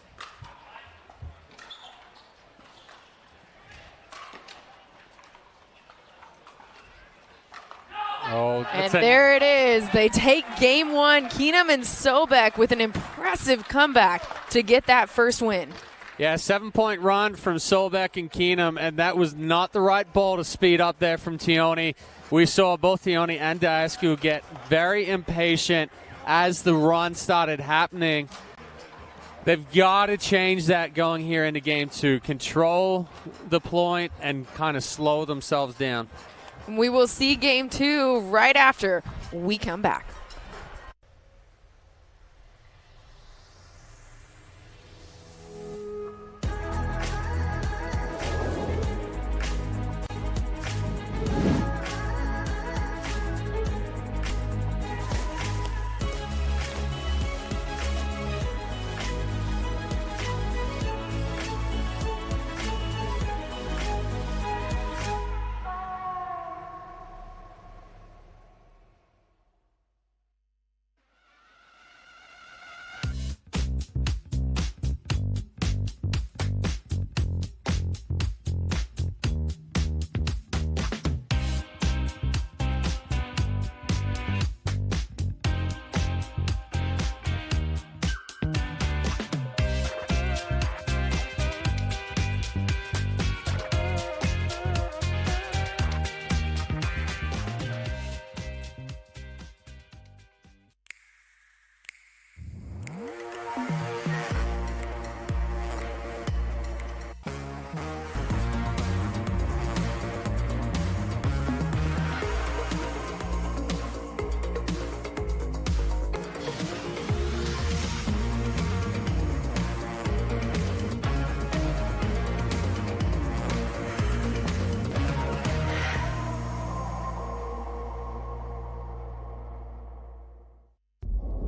And there it is. They take game one. Keenum and Sobek with an impressive comeback to get that first win. Yeah, 7-point run from Sobek and Keenum, and that was not the right ball to speed up there from Teone. We saw both Teone and Diescu get very impatient as the run started happening. They've got to change that going here into game two. Control the point and kind of slow themselves down. We will see game two right after we come back.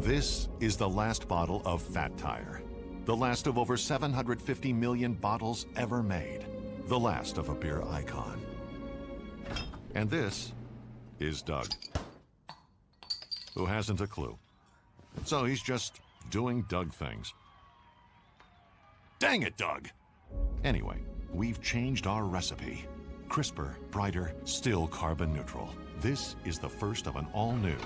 This is the last bottle of Fat Tire. The last of over 750 million bottles ever made. The last of a beer icon. And this is Doug, who hasn't a clue. So he's just doing Doug things. Dang it, Doug! Anyway, we've changed our recipe. Crisper, brighter, still carbon neutral. This is the first of an all-new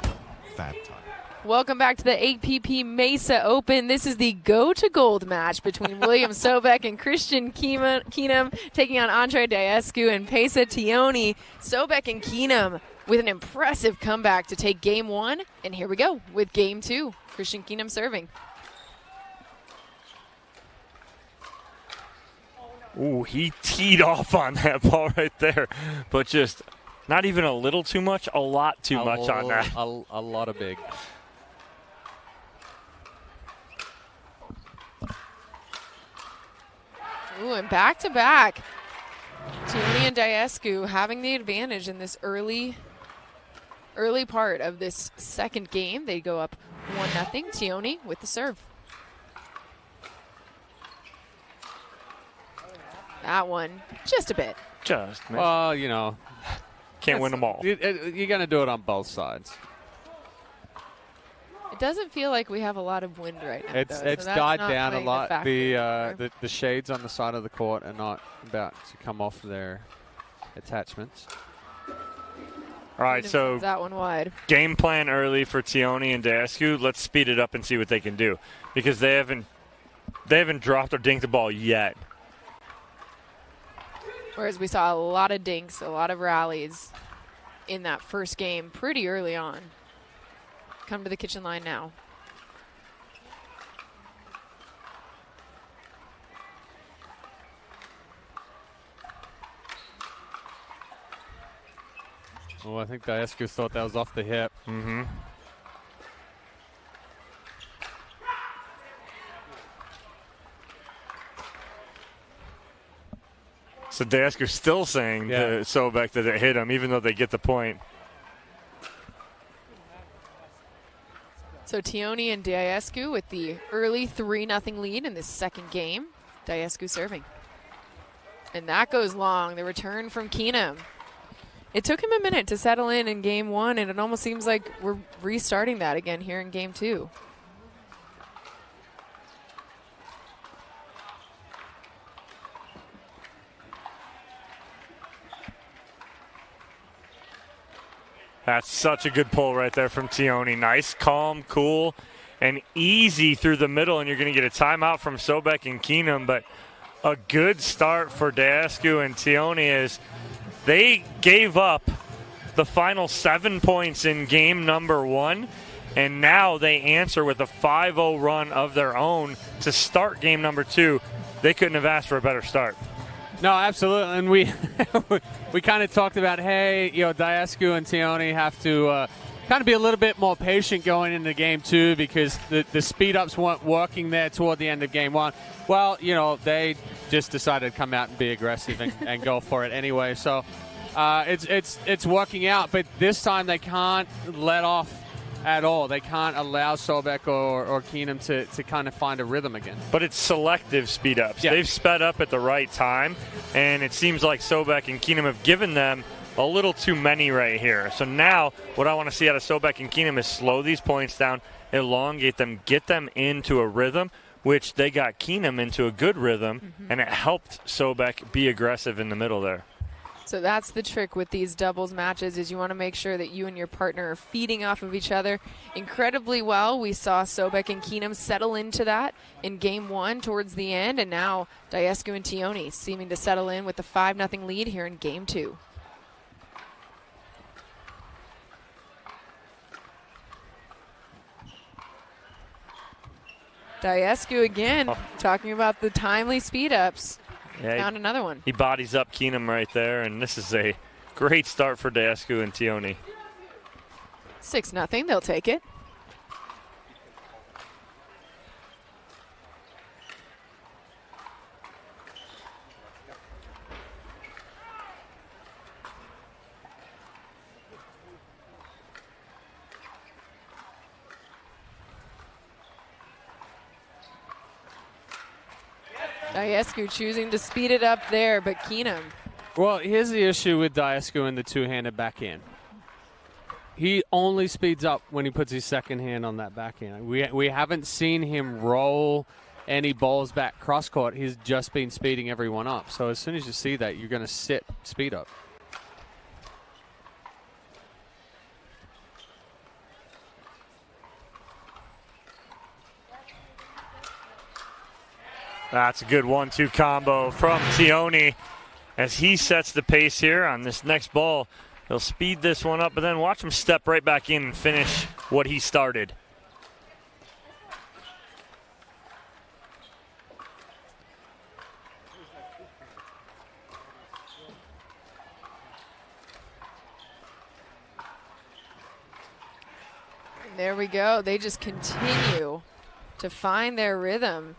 Fat Tire. Welcome back to the APP Mesa Open. This is the go-to-gold match between William Sobek and Christian Keenum taking on Andre Diescu and Pesa Tioni. Sobek and Keenum with an impressive comeback to take game one. And here we go with game two. Christian Keenum serving. Ooh, he teed off on that ball right there. But just not even a little too much, a lot too much on that. A lot of big. Ooh, and back-to-back. Tioni and Diescu having the advantage in this early part of this second game. They go up 1-0. Tioni with the serve. That one, just a bit. Just. Well, you know. Can't win them all. You're going to do it on both sides. It doesn't feel like we have a lot of wind right now. It's died down a lot. The shades on the side of the court are not about to come off their attachments. All right, so that one wide. Game plan early for Tioni and Diescu. Let's speed it up and see what they can do, because they haven't dropped or dinked the ball yet. Whereas we saw a lot of dinks, a lot of rallies in that first game pretty early on. Come to the kitchen line now. Oh, I think Diescu thought that was off the hip. Mm-hmm. So Diescu's still saying to Sobek that it hit him, even though they get the point. So Tioni and Diescu with the early 3-0 lead in this second game. Diescu serving. And that goes long. The return from Keenum. It took him a minute to settle in game one, and it almost seems like we're restarting that again here in game two. That's such a good pull right there from Tioni. Nice, calm, cool, and easy through the middle, and you're going to get a timeout from Sobek and Keenum. But a good start for Diescu and Tioni is they gave up the final 7 points in game number one, and now they answer with a 5-0 run of their own to start game number two. They couldn't have asked for a better start. No, absolutely, and we kind of talked about, hey, Diescu and Tioni have to kind of be a little bit more patient going into game two because the speed ups weren't working there toward the end of game one. Well, they just decided to come out and be aggressive and go for it anyway. So it's working out, but this time they can't let off at all. They can't allow Sobek or Keenum to kind of find a rhythm again. But it's selective speed ups. Yeah. They've sped up at the right time, and it seems like Sobek and Keenum have given them a little too many right here. So now what I want to see out of Sobek and Keenum is slow these points down, elongate them, get them into a rhythm, which they got Keenum into a good rhythm, and it helped Sobek be aggressive in the middle there. So that's the trick with these doubles matches, is you want to make sure that you and your partner are feeding off of each other incredibly well. We saw Sobek and Keenum settle into that in game one towards the end, and now Diescu and Tioni seeming to settle in with the 5-0 lead here in game two. Diescu again, talking about the timely speed ups. Yeah, found another one. He bodies up Keenum right there, and this is a great start for Diescu and Tioni. 6-0, they'll take it. Diescu choosing to speed it up there, but Keenum. Well, here's the issue with Diescu and the two-handed backhand. He only speeds up when he puts his second hand on that backhand. We haven't seen him roll any balls back cross-court. He's just been speeding everyone up. So as soon as you see that, you're going to sit speed up. That's a good 1-2 combo from Tioni as he sets the pace here on this next ball. He'll speed this one up, but then watch him step right back in and finish what he started. And there we go. They just continue to find their rhythm.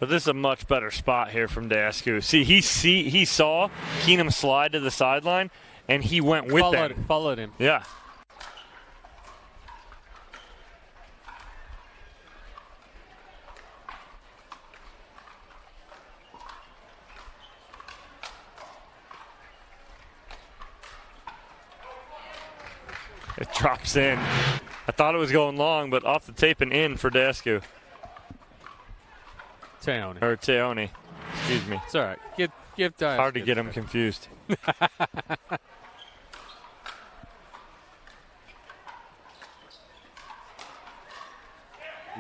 But this is a much better spot here from Diescu. See, he saw Keenum slide to the sideline, and he went with him. Followed him. Yeah. It drops in. I thought it was going long, but off the tape and in for Diescu. Tioni. Excuse me. It's all right. Give Diescu. Hard to get him confused.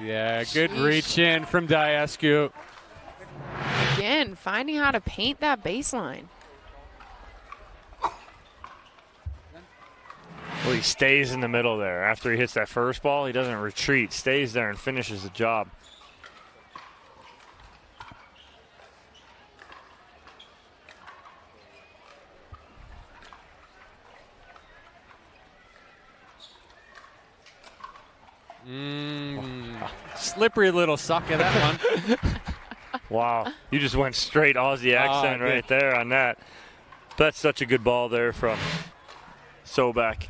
Yeah, good reach in from Diescu. Again, finding how to paint that baseline. Well, he stays in the middle there. After he hits that first ball, he doesn't retreat. Stays there and finishes the job. Slippery little suck at that one. Wow. You just went straight Aussie accent right there on that. That's such a good ball there from Sobek.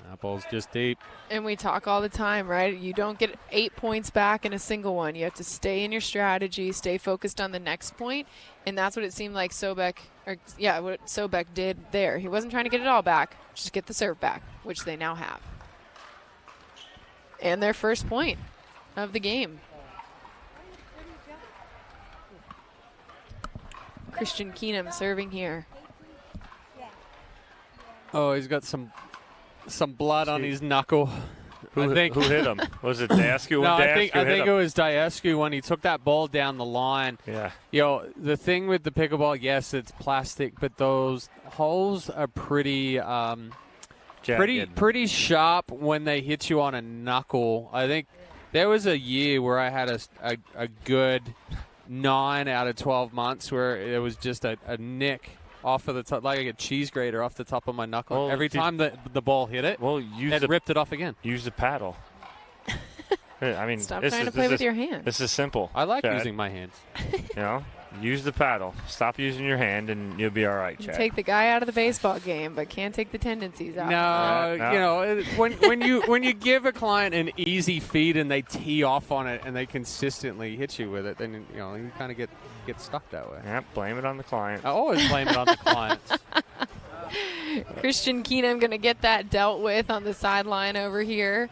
That ball's just deep. And we talk all the time, right? You don't get 8 points back in a single one. You have to stay in your strategy, stay focused on the next point, and that's what it seemed like what Sobek did there. He wasn't trying to get it all back, just get the serve back, which they now have. And their first point of the game. Christian Keenum serving here. Oh, he's got some blood on his knuckle. Who hit him? Was it Diescu? No, I think it was Diescu when he took that ball down the line. Yeah. The thing with the pickleball, yes, it's plastic, but those holes are pretty sharp when they hit you on a knuckle. I think there was a year where I had a good 9 out of 12 months where it was just a nick off of the top, like a cheese grater off the top of my knuckle. Well, every time the ball hit it, it ripped it off again. Use the paddle. I mean, stop trying to play with your hand. This is simple. I like Chad. using my hands. Use the paddle. Stop using your hand, and you'll be all right, Chad. Take the guy out of the baseball game, but can't take the tendencies out. No. When you give a client an easy feed and they tee off on it and they consistently hit you with it, then you kind of get stuck that way. Yep, blame it on the client. I always blame it on the client. Christian Keenum going to get that dealt with on the sideline over here.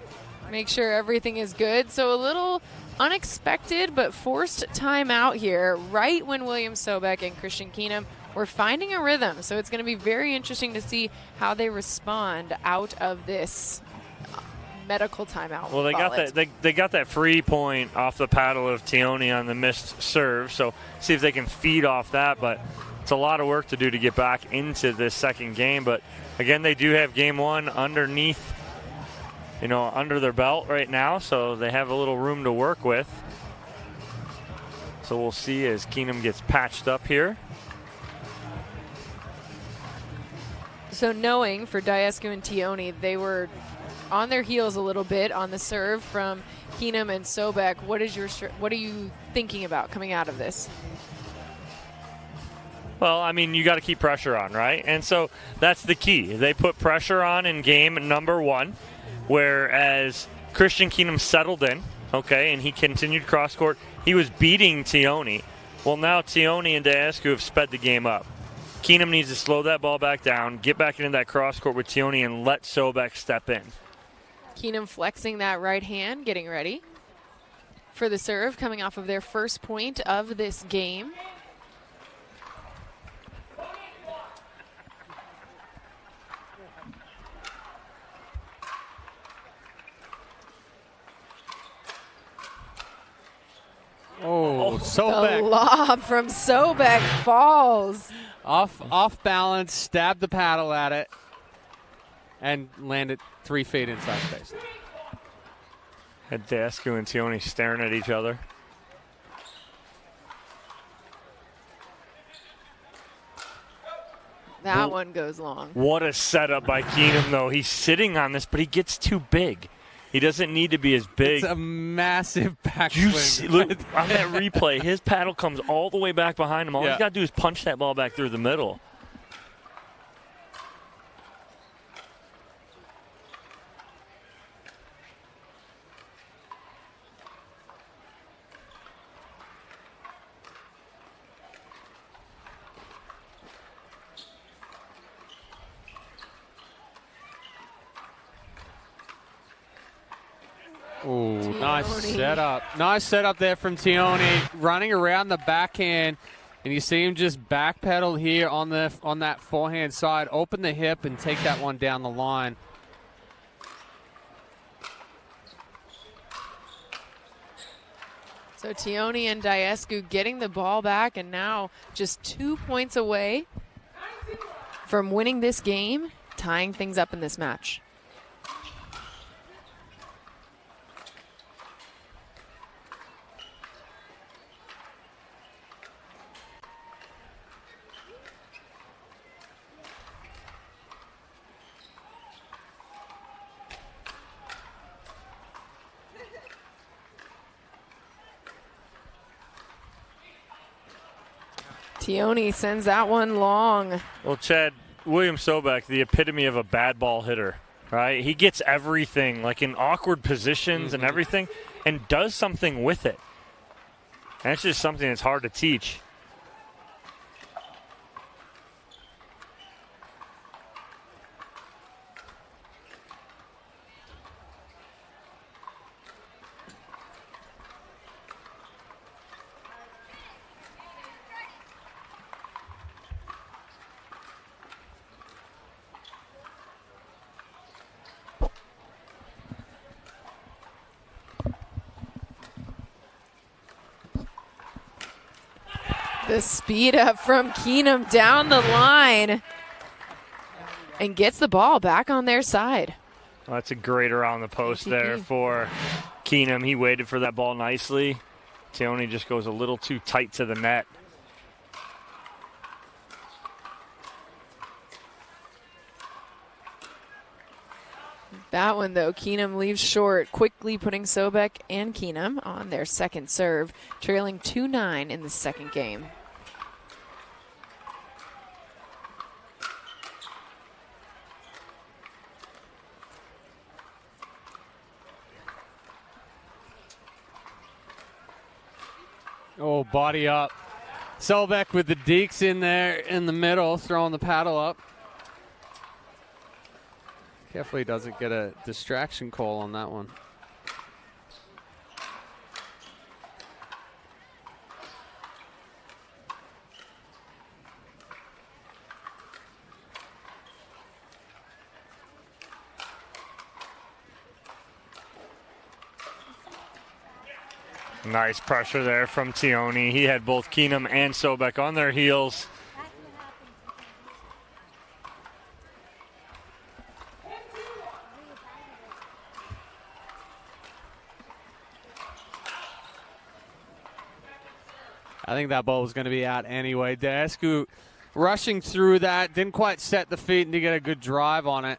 Make sure everything is good. So a little unexpected but forced timeout here right when William Sobek and Christian Keenum were finding a rhythm. So it's going to be very interesting to see how they respond out of this medical timeout. Well, they got that free point off the paddle of Tioni on the missed serve. So see if they can feed off that. But it's a lot of work to do to get back into this second game. But again, they do have game one underneath, under their belt right now, so they have a little room to work with. So we'll see as Keenum gets patched up here. So knowing for Diescu and Tioni, they were on their heels a little bit on the serve from Keenum and Sobek. What are you thinking about coming out of this? Well, I mean, you got to keep pressure on, right? And so that's the key. They put pressure on in game number one, whereas Christian Keenum settled in. Okay, and he continued cross court. He was beating Tioni. Well, now Tioni and Diascu have sped the game up. Keenum needs to slow that ball back down, get back into that cross court with Tioni, and let Sobek step in. Keenum flexing that right hand, getting ready for the serve, coming off of their first point of this game. Oh, Sobek. The lob from Sobek falls. Off balance, stabbed the paddle at it, and landed 3 feet inside space. Had Diascu and Tioni staring at each other. That one goes long. What a setup by Keenum, though. He's sitting on this, but he gets too big. He doesn't need to be as big. It's a massive You backswing. see, look, on that replay, his paddle comes all the way back behind him. All Yeah. he's got to do is punch that ball back through the middle. Ooh, nice setup. Nice setup there from Tioni, running around the backhand, and you see him just backpedal here on that forehand side, open the hip and take that one down the line. So Tioni and Diascu getting the ball back, and now just 2 points away from winning this game, tying things up in this match. Tioni sends that one long. Well, Chad, William Sobek, the epitome of a bad ball hitter, right? He gets everything, like in awkward positions and everything, and does something with it. And it's just something that's hard to teach. The speed up from Keenum down the line and gets the ball back on their side. Well, that's a great around the post there for Keenum. He waited for that ball nicely. Tioni just goes a little too tight to the net. That one, though, Keenum leaves short, quickly putting Sobek and Keenum on their second serve, trailing 2-9 in the second game. Oh, body up. Sobek with the deeks in there in the middle, throwing the paddle up. Carefully doesn't get a distraction call on that one. Nice pressure there from Tioni. He had both Keenum and Sobek on their heels. I think that ball was going to be out anyway. Diascu rushing through that, didn't quite set the feet and to get a good drive on it.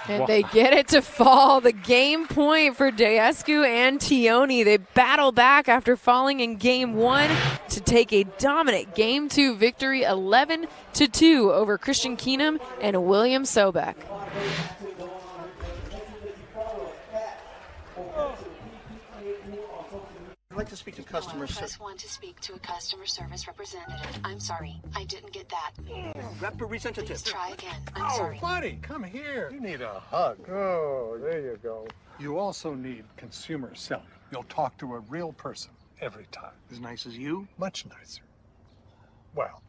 And they get it to fall. The game point for Daescu and Tioni. They battle back after falling in game 1 to take a dominant game 2 victory, 11-2 over Christian Keenum and William Sobek. I'd like to speak to customer service. Press 1 to speak to a customer service representative. I'm sorry, I didn't get that. Representative. Please try again. I'm sorry. Buddy, come here. You need a hug. Oh, there you go. You also need consumer selling. You'll talk to a real person every time. As nice as you? Much nicer. Well,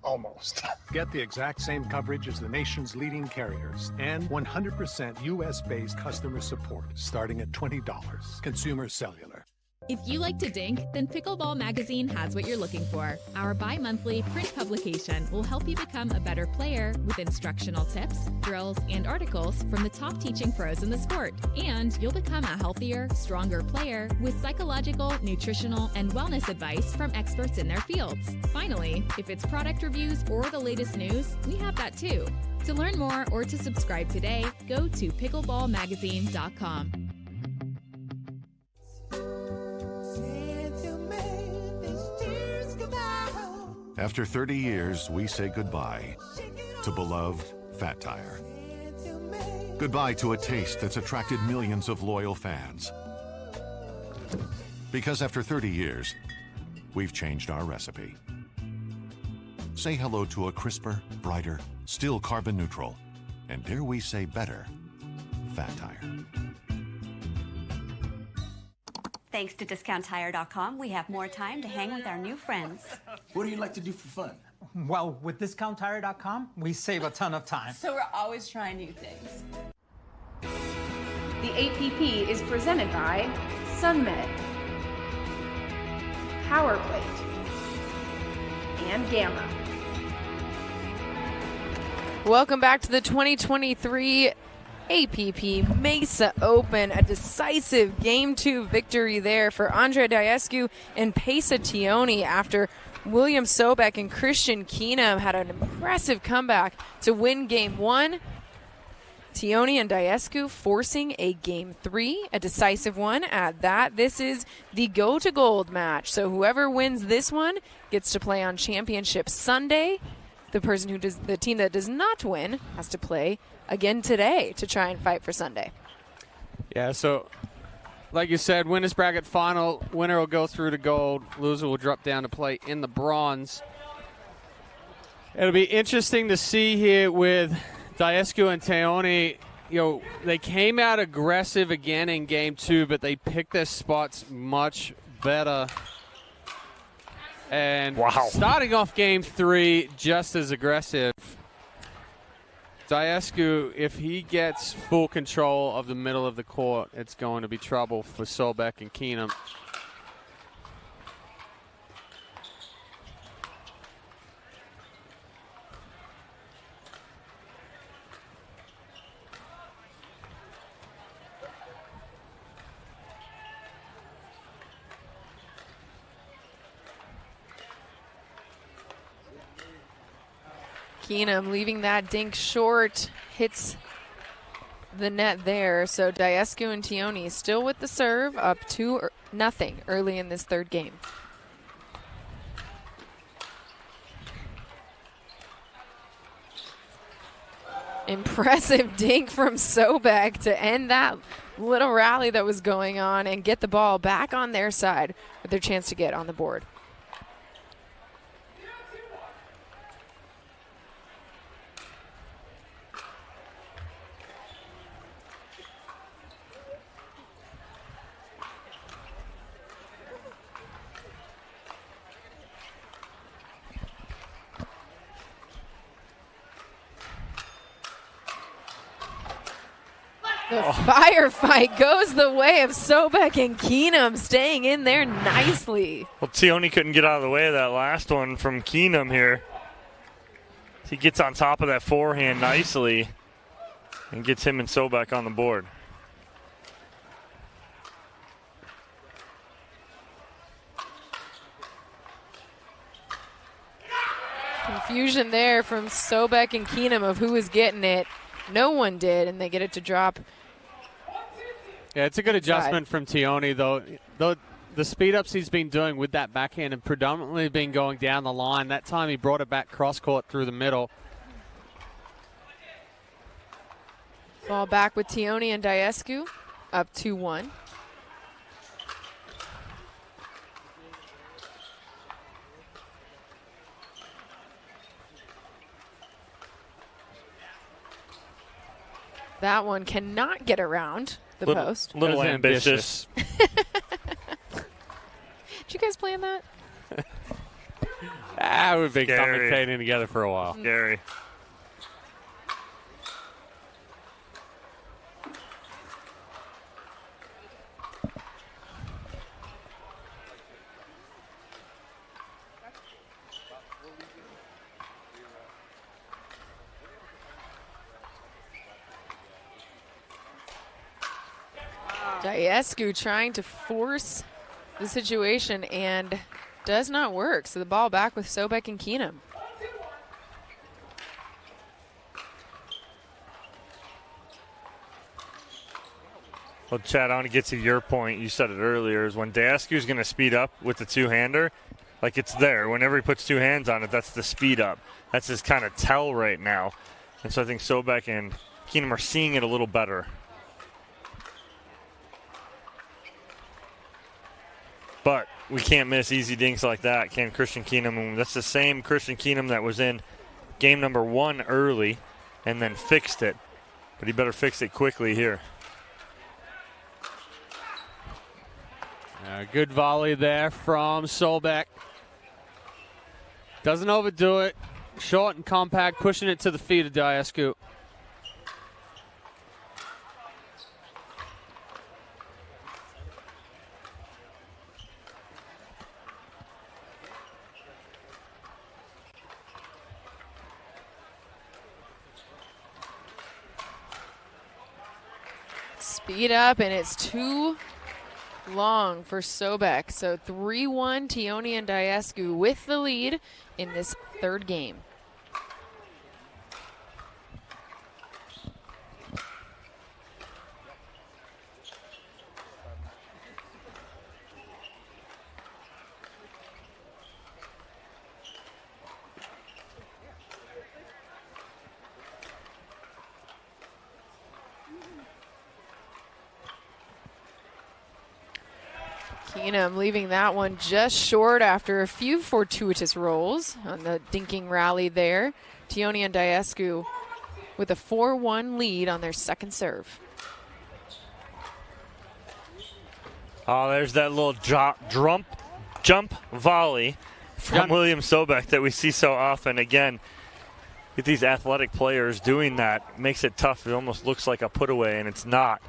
almost. Get the exact same coverage as the nation's leading carriers and 100% U.S.-based customer support starting at $20. Consumer Cellular. If you like to dink, then Pickleball Magazine has what you're looking for. Our bi-monthly print publication will help you become a better player with instructional tips, drills, and articles from the top teaching pros in the sport. And you'll become a healthier, stronger player with psychological, nutritional, and wellness advice from experts in their fields. Finally, if it's product reviews or the latest news, we have that too. To learn more or to subscribe today, go to pickleballmagazine.com. After 30 years, we say goodbye to beloved Fat Tire. Goodbye to a taste that's attracted millions of loyal fans. Because after 30 years, we've changed our recipe. Say hello to a crisper, brighter, still carbon neutral, and dare we say better, Fat Tire. Thanks to DiscountTire.com, we have more time to hang with our new friends. What do you like to do for fun? Well, with DiscountTire.com, we save a ton of time. So we're always trying new things. The APP is presented by SunMed, PowerPlate, and Gamma. Welcome back to the 2023 APP Mesa Open, a decisive Game 2 victory there for Andre Daescu and Pesa Tioni after William Sobek and Christian Keenum had an impressive comeback to win Game 1. Tioni and Daescu forcing a Game 3, a decisive one at that. This is the Go to Gold match, so whoever wins this one gets to play on Championship Sunday. The team that does not win has to play again today to try and fight for Sunday. Yeah, so like you said, winners bracket final. Winner will go through to gold. Loser will drop down to play in the bronze. It'll be interesting to see here with Daescu and Tioni. You know, they came out aggressive again in Game 2, but they picked their spots much better. And starting off Game 3 just as aggressive. Daescu, if he gets full control of the middle of the court, it's going to be trouble for Sobek and Keenum. Keenum leaving that dink short, hits the net there. So Daescu and Tioni still with the serve, up 2-0 early in this third game. Impressive dink from Sobek to end that little rally that was going on and get the ball back on their side with their chance to get on the board. The firefight goes the way of Sobek and Keenum, staying in there nicely. Well, Tioni couldn't get out of the way of that last one from Keenum here. He gets on top of that forehand nicely and gets him and Sobek on the board. Confusion there from Sobek and Keenum of who was getting it. No one did, and they get it to drop. Yeah, it's a good adjustment from Tioni, though. The speed-ups he's been doing with that backhand and predominantly been going down the line. That time he brought it back cross-court through the middle. Ball back with Tioni and Diescu, up 2-1. That one cannot get around the post. Little ambitious. Did you guys plan that? We've been commentating together for a while. Scary. Diescu trying to force the situation and does not work. So the ball back with Sobek and Keenum. Well, Chad, I want to get to your point. You said it earlier, is when Diescu's going to speed up with the two-hander, like it's there. Whenever he puts two hands on it, that's the speed up. That's his kind of tell right now. And so I think Sobek and Keenum are seeing it a little better. But we can't miss easy dinks like that, can Christian Keenum? And that's the same Christian Keenum that was in game number 1 early and then fixed it. But he better fix it quickly here. Good volley there from Sobek. Doesn't overdo it. Short and compact, pushing it to the feet of Diescu. Speed up, and it's too long for Sobek. So 3-1, Tioni and Diescu with the lead in this third game. Keenum leaving that one just short after a few fortuitous rolls on the dinking rally there. Tioni and Diescu with a 4-1 lead on their second serve. Oh, there's that little jump volley from William Sobek that we see so often. Again, get these athletic players doing that. Makes it tough. It almost looks like a put away, and it's not.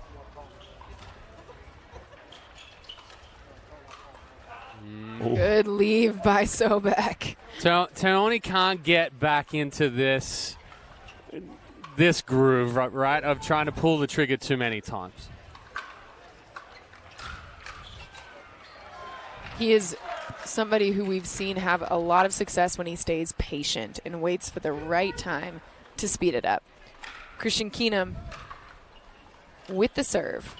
Good leave by Sobek. Tioni can't get back into this groove, right, of trying to pull the trigger too many times. He is somebody who we've seen have a lot of success when he stays patient and waits for the right time to speed it up. Christian Keenum with the serve.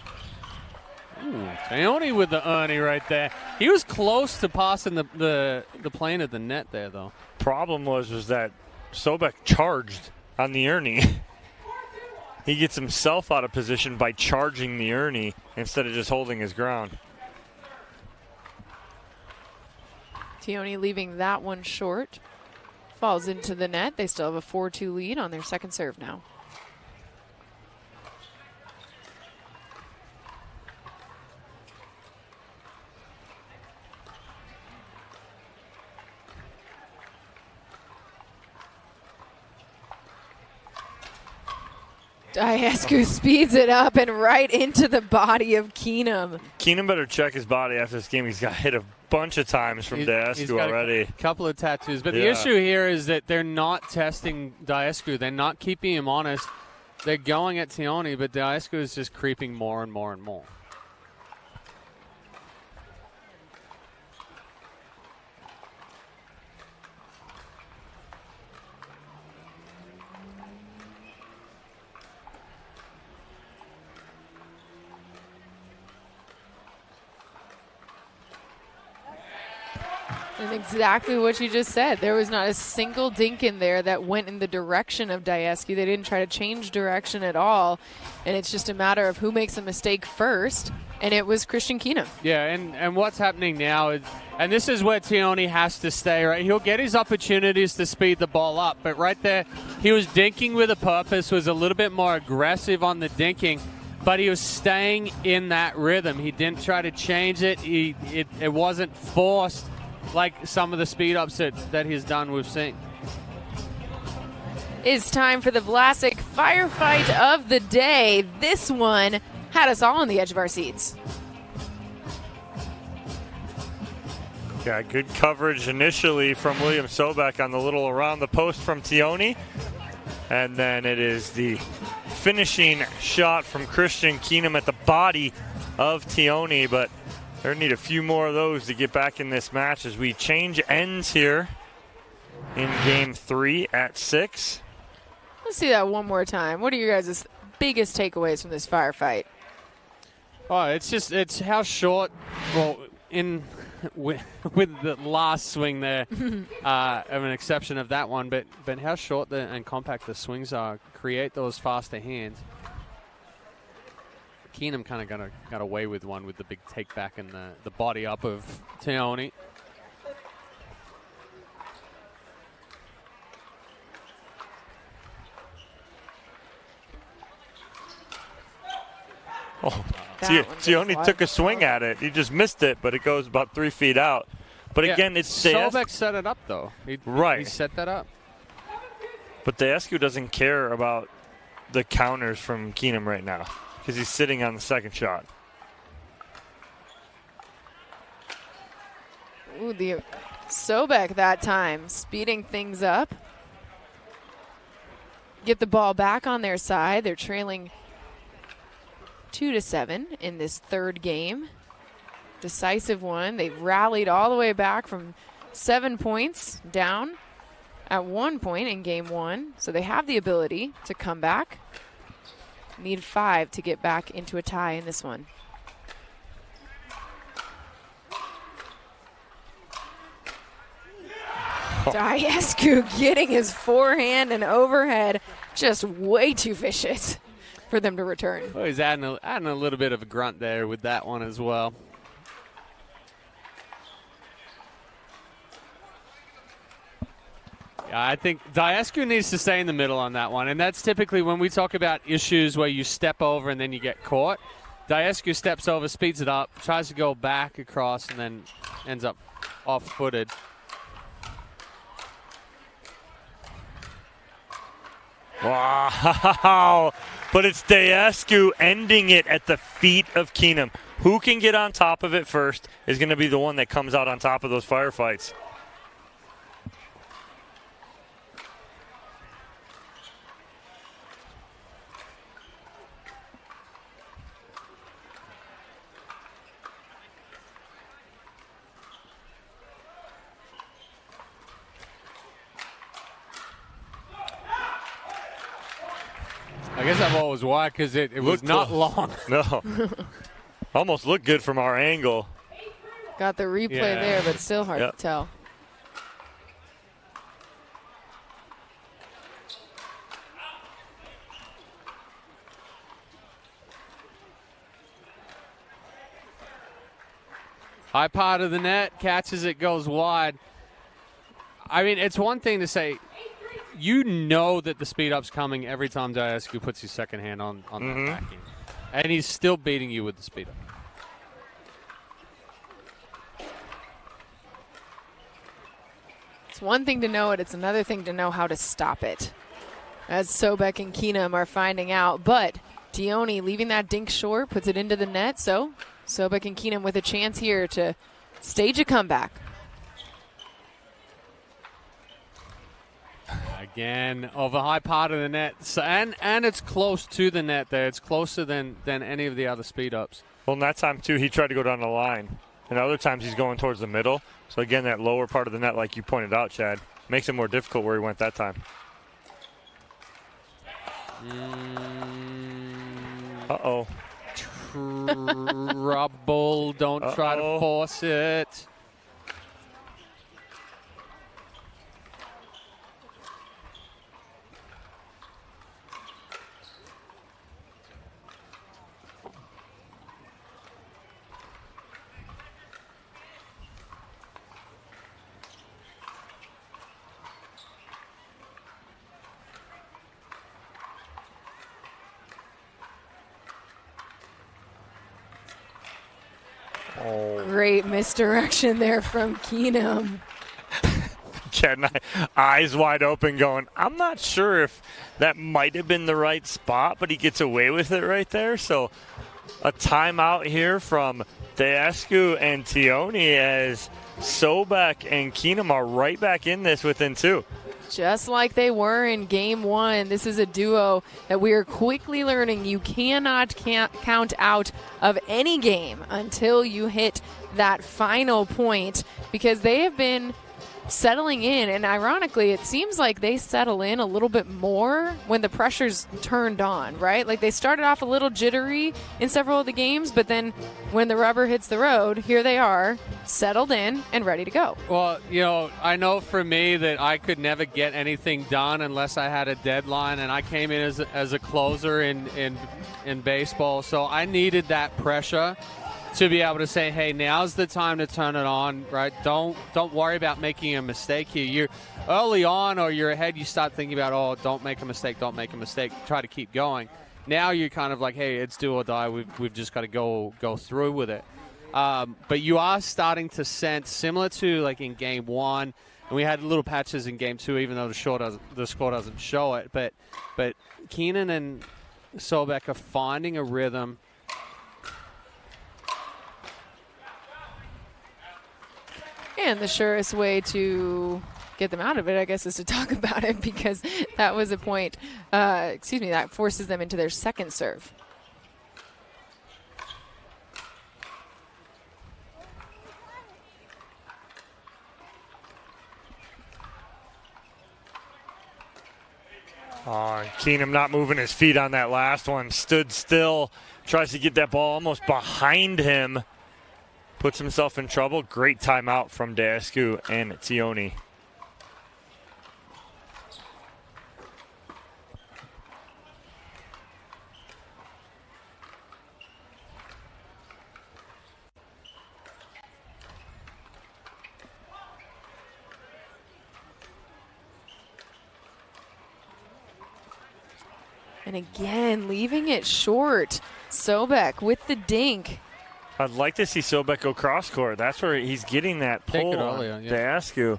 Ooh, Tioni with the Ernie right there. He was close to passing the plane of the net there, though. Problem was that Sobek charged on the Ernie. He gets himself out of position by charging the Ernie instead of just holding his ground. Tioni leaving that one short. Falls into the net. They still have a 4-2 lead on their second serve now. Diescu speeds it up and right into the body of Keenum. Keenum better check his body after this game. He's got hit a bunch of times from Diescu already. A couple of tattoos. But the issue here is that they're not testing Diescu. They're not keeping him honest. They're going at Tioni, but Diescu is just creeping more and more and more. And exactly what you just said. There was not a single dink in there that went in the direction of Diescu. They didn't try to change direction at all. And it's just a matter of who makes a mistake first. And it was Christian Keenum. Yeah, and what's happening now is, and this is where Tioni has to stay, right? He'll get his opportunities to speed the ball up. But right there, he was dinking with a purpose, was a little bit more aggressive on the dinking. But he was staying in that rhythm. He didn't try to change it. It wasn't forced like some of the speed-ups that he's done we've seen. It's time for the Vlasic firefight of the day. This one had us all on the edge of our seats. Yeah, good coverage initially from William Sobek on the little around the post from Tioni. And then it is the finishing shot from Christian Keenum at the body of Tioni, but they need a few more of those to get back in this match as we change ends here in game 3 at 6. Let's see that one more time. What are your guys' biggest takeaways from this firefight? Oh, it's how short, well, with the last swing there, of an exception of that one, but how short and compact the swings are, create those faster hands. Keenum kind of got away with one with the big take back and the body up of Tioni. Oh, Tioni took a swing at it. He just missed it, but it goes about 3 feet out. But yeah, again, it's Sobek set it up, though. He set that up. But Diescu doesn't care about the counters from Keenum right now because he's sitting on the second shot. Ooh, the Sobek that time speeding things up. Get the ball back on their side. They're trailing 2-7 in this third game. Decisive one. They've rallied all the way back from 7 points down at 1 point in game 1. So they have the ability to come back. Need 5 to get back into a tie in this one. Diescu getting his forehand and overhead just way too vicious for them to return. Oh, he's adding a little bit of a grunt there with that one as well. Yeah, I think Diescu needs to stay in the middle on that one, and that's typically when we talk about issues where you step over and then you get caught. Diescu steps over, speeds it up, tries to go back across, and then ends up off-footed. Wow. But it's Diescu ending it at the feet of Keenum. Who can get on top of it first is going to be the one that comes out on top of those firefights. I guess I've always why, because it was not long. No. Almost looked good from our angle. Got the replay there, but still hard to tell. High part of the net, catches it, goes wide. I mean, it's one thing to say, you know that the speed up's coming every time Diescu puts his second hand on that backing. And he's still beating you with the speed up. It's one thing to know it, it's another thing to know how to stop it, as Sobek and Keenum are finding out. But Tioni leaving that dink short, puts it into the net, so Sobek and Keenum with a chance here to stage a comeback. Again, over high part of the net. So, and it's close to the net there. It's closer than any of the other speed ups. Well, in that time, too, he tried to go down the line. And other times he's going towards the middle. So, again, that lower part of the net, like you pointed out, Chad, makes it more difficult where he went that time. Uh-oh. Trouble. Don't try to force it. Great misdirection there from Keenum. Getting eyes wide open going, I'm not sure if that might have been the right spot, but he gets away with it right there. So a timeout here from Deescu and Tioni as Sobek and Keenum are right back in this within 2. Just like they were in game 1, this is a duo that we are quickly learning you cannot count out of any game until you hit that final point, because they have been settling in, and ironically it seems like they settle in a little bit more when the pressure's turned on, right? Like they started off a little jittery in several of the games, but then when the rubber hits the road, here they are, settled in and ready to go. Well, you know, I know for me that I could never get anything done unless I had a deadline, and I came in as a closer in baseball, so I needed that pressure to be able to say, hey, now's the time to turn it on, right? Don't worry about making a mistake here. You're early on, or you're ahead, you start thinking about, oh, don't make a mistake, try to keep going. Now you're kind of like, hey, it's do or die. We've just got to go through with it. But you are starting to sense, similar to like in game 1, and we had little patches in game 2, even though the score doesn't show it. But Keenan and Sobek are finding a rhythm. And the surest way to get them out of it, I guess, is to talk about it, because that was a point, that forces them into their second serve. Keenum not moving his feet on that last one. Stood still, tries to get that ball almost behind him. Puts himself in trouble. Great timeout from Deescu and Tioni. And again, leaving it short. Sobek with the dink. I'd like to see Sobek go cross court. That's where he's getting that pull on Deescu.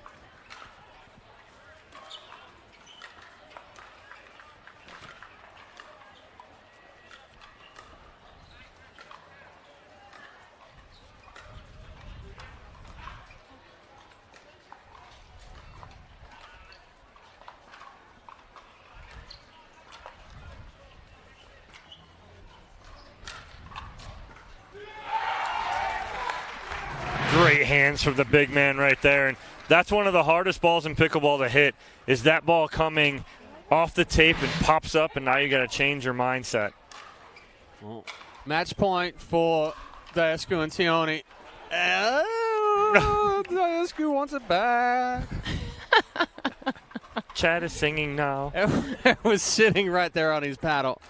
Great hands from the big man right there. And that's one of the hardest balls in pickleball to hit, is that ball coming off the tape and pops up, and now you got to change your mindset. Well, match point for Deescu and Tioni. Deescu wants it back. Chad is singing now. It was sitting right there on his paddle.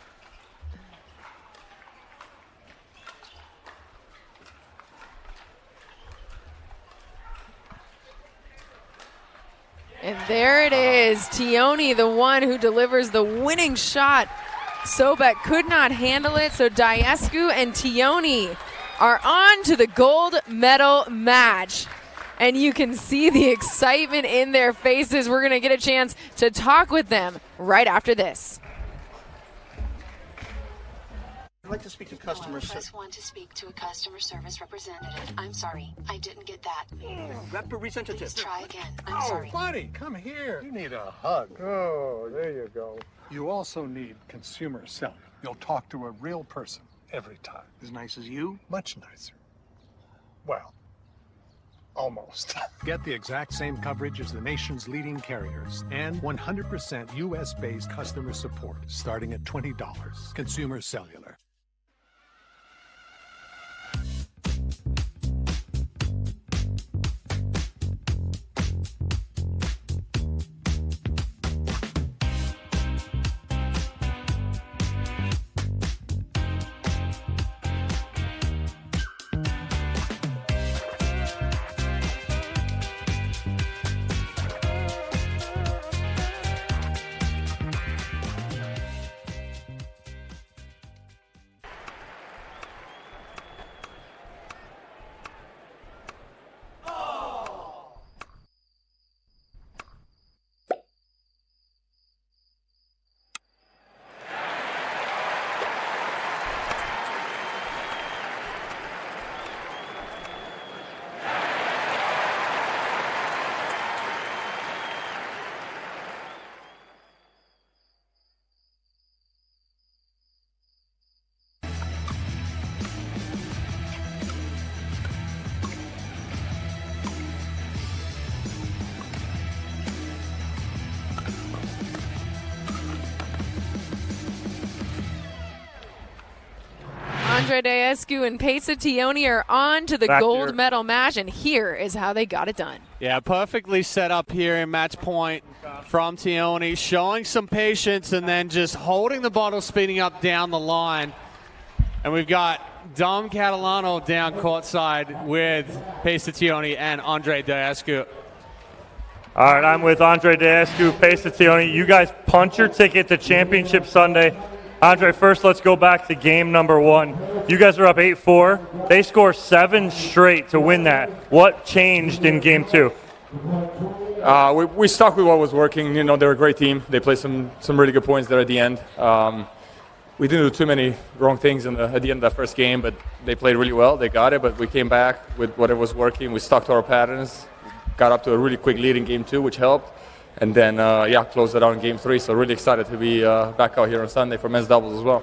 And there it is. Tioni, the one who delivers the winning shot. Sobek could not handle it, so Deescu and Tioni are on to the gold medal match. And you can see the excitement in their faces. We're going to get a chance to talk with them right after this. I'd like to speak to customer service. Press 1 to speak to a customer service representative. I'm sorry, I didn't get that. Representative. Please try again. I'm sorry. Buddy, come here. You need a hug. Oh, there you go. You also need consumer selling. You'll talk to a real person every time. As nice as you? Much nicer. Well, almost. Get the exact same coverage as the nation's leading carriers and 100% U.S.-based customer support starting at $20. Consumer Cellular. Andre Daescu and Pesa Tioni are on to the gold medal match, and here is how they got it done. Yeah, perfectly set up here in match point from Tioni, showing some patience and then just holding the bottle, speeding up down the line. And we've got Dom Catalano down courtside with Pesa Tioni and Andre Daescu. All right, I'm with Andre Daescu, Pesa Tioni. You guys punch your ticket to Championship Sunday. Andre, first let's go back to game number 1. You guys are up 8-4. They score 7 straight to win that. What changed in game 2? We stuck with what was working. You know, they're a great team. They played some really good points there at the end. We didn't do too many wrong things at the end of that first game, but they played really well. They got it, but we came back with whatever was working. We stuck to our patterns, got up to a really quick lead in game 2, which helped. And then, closed it out in game 3. So really excited to be back out here on Sunday for men's doubles as well.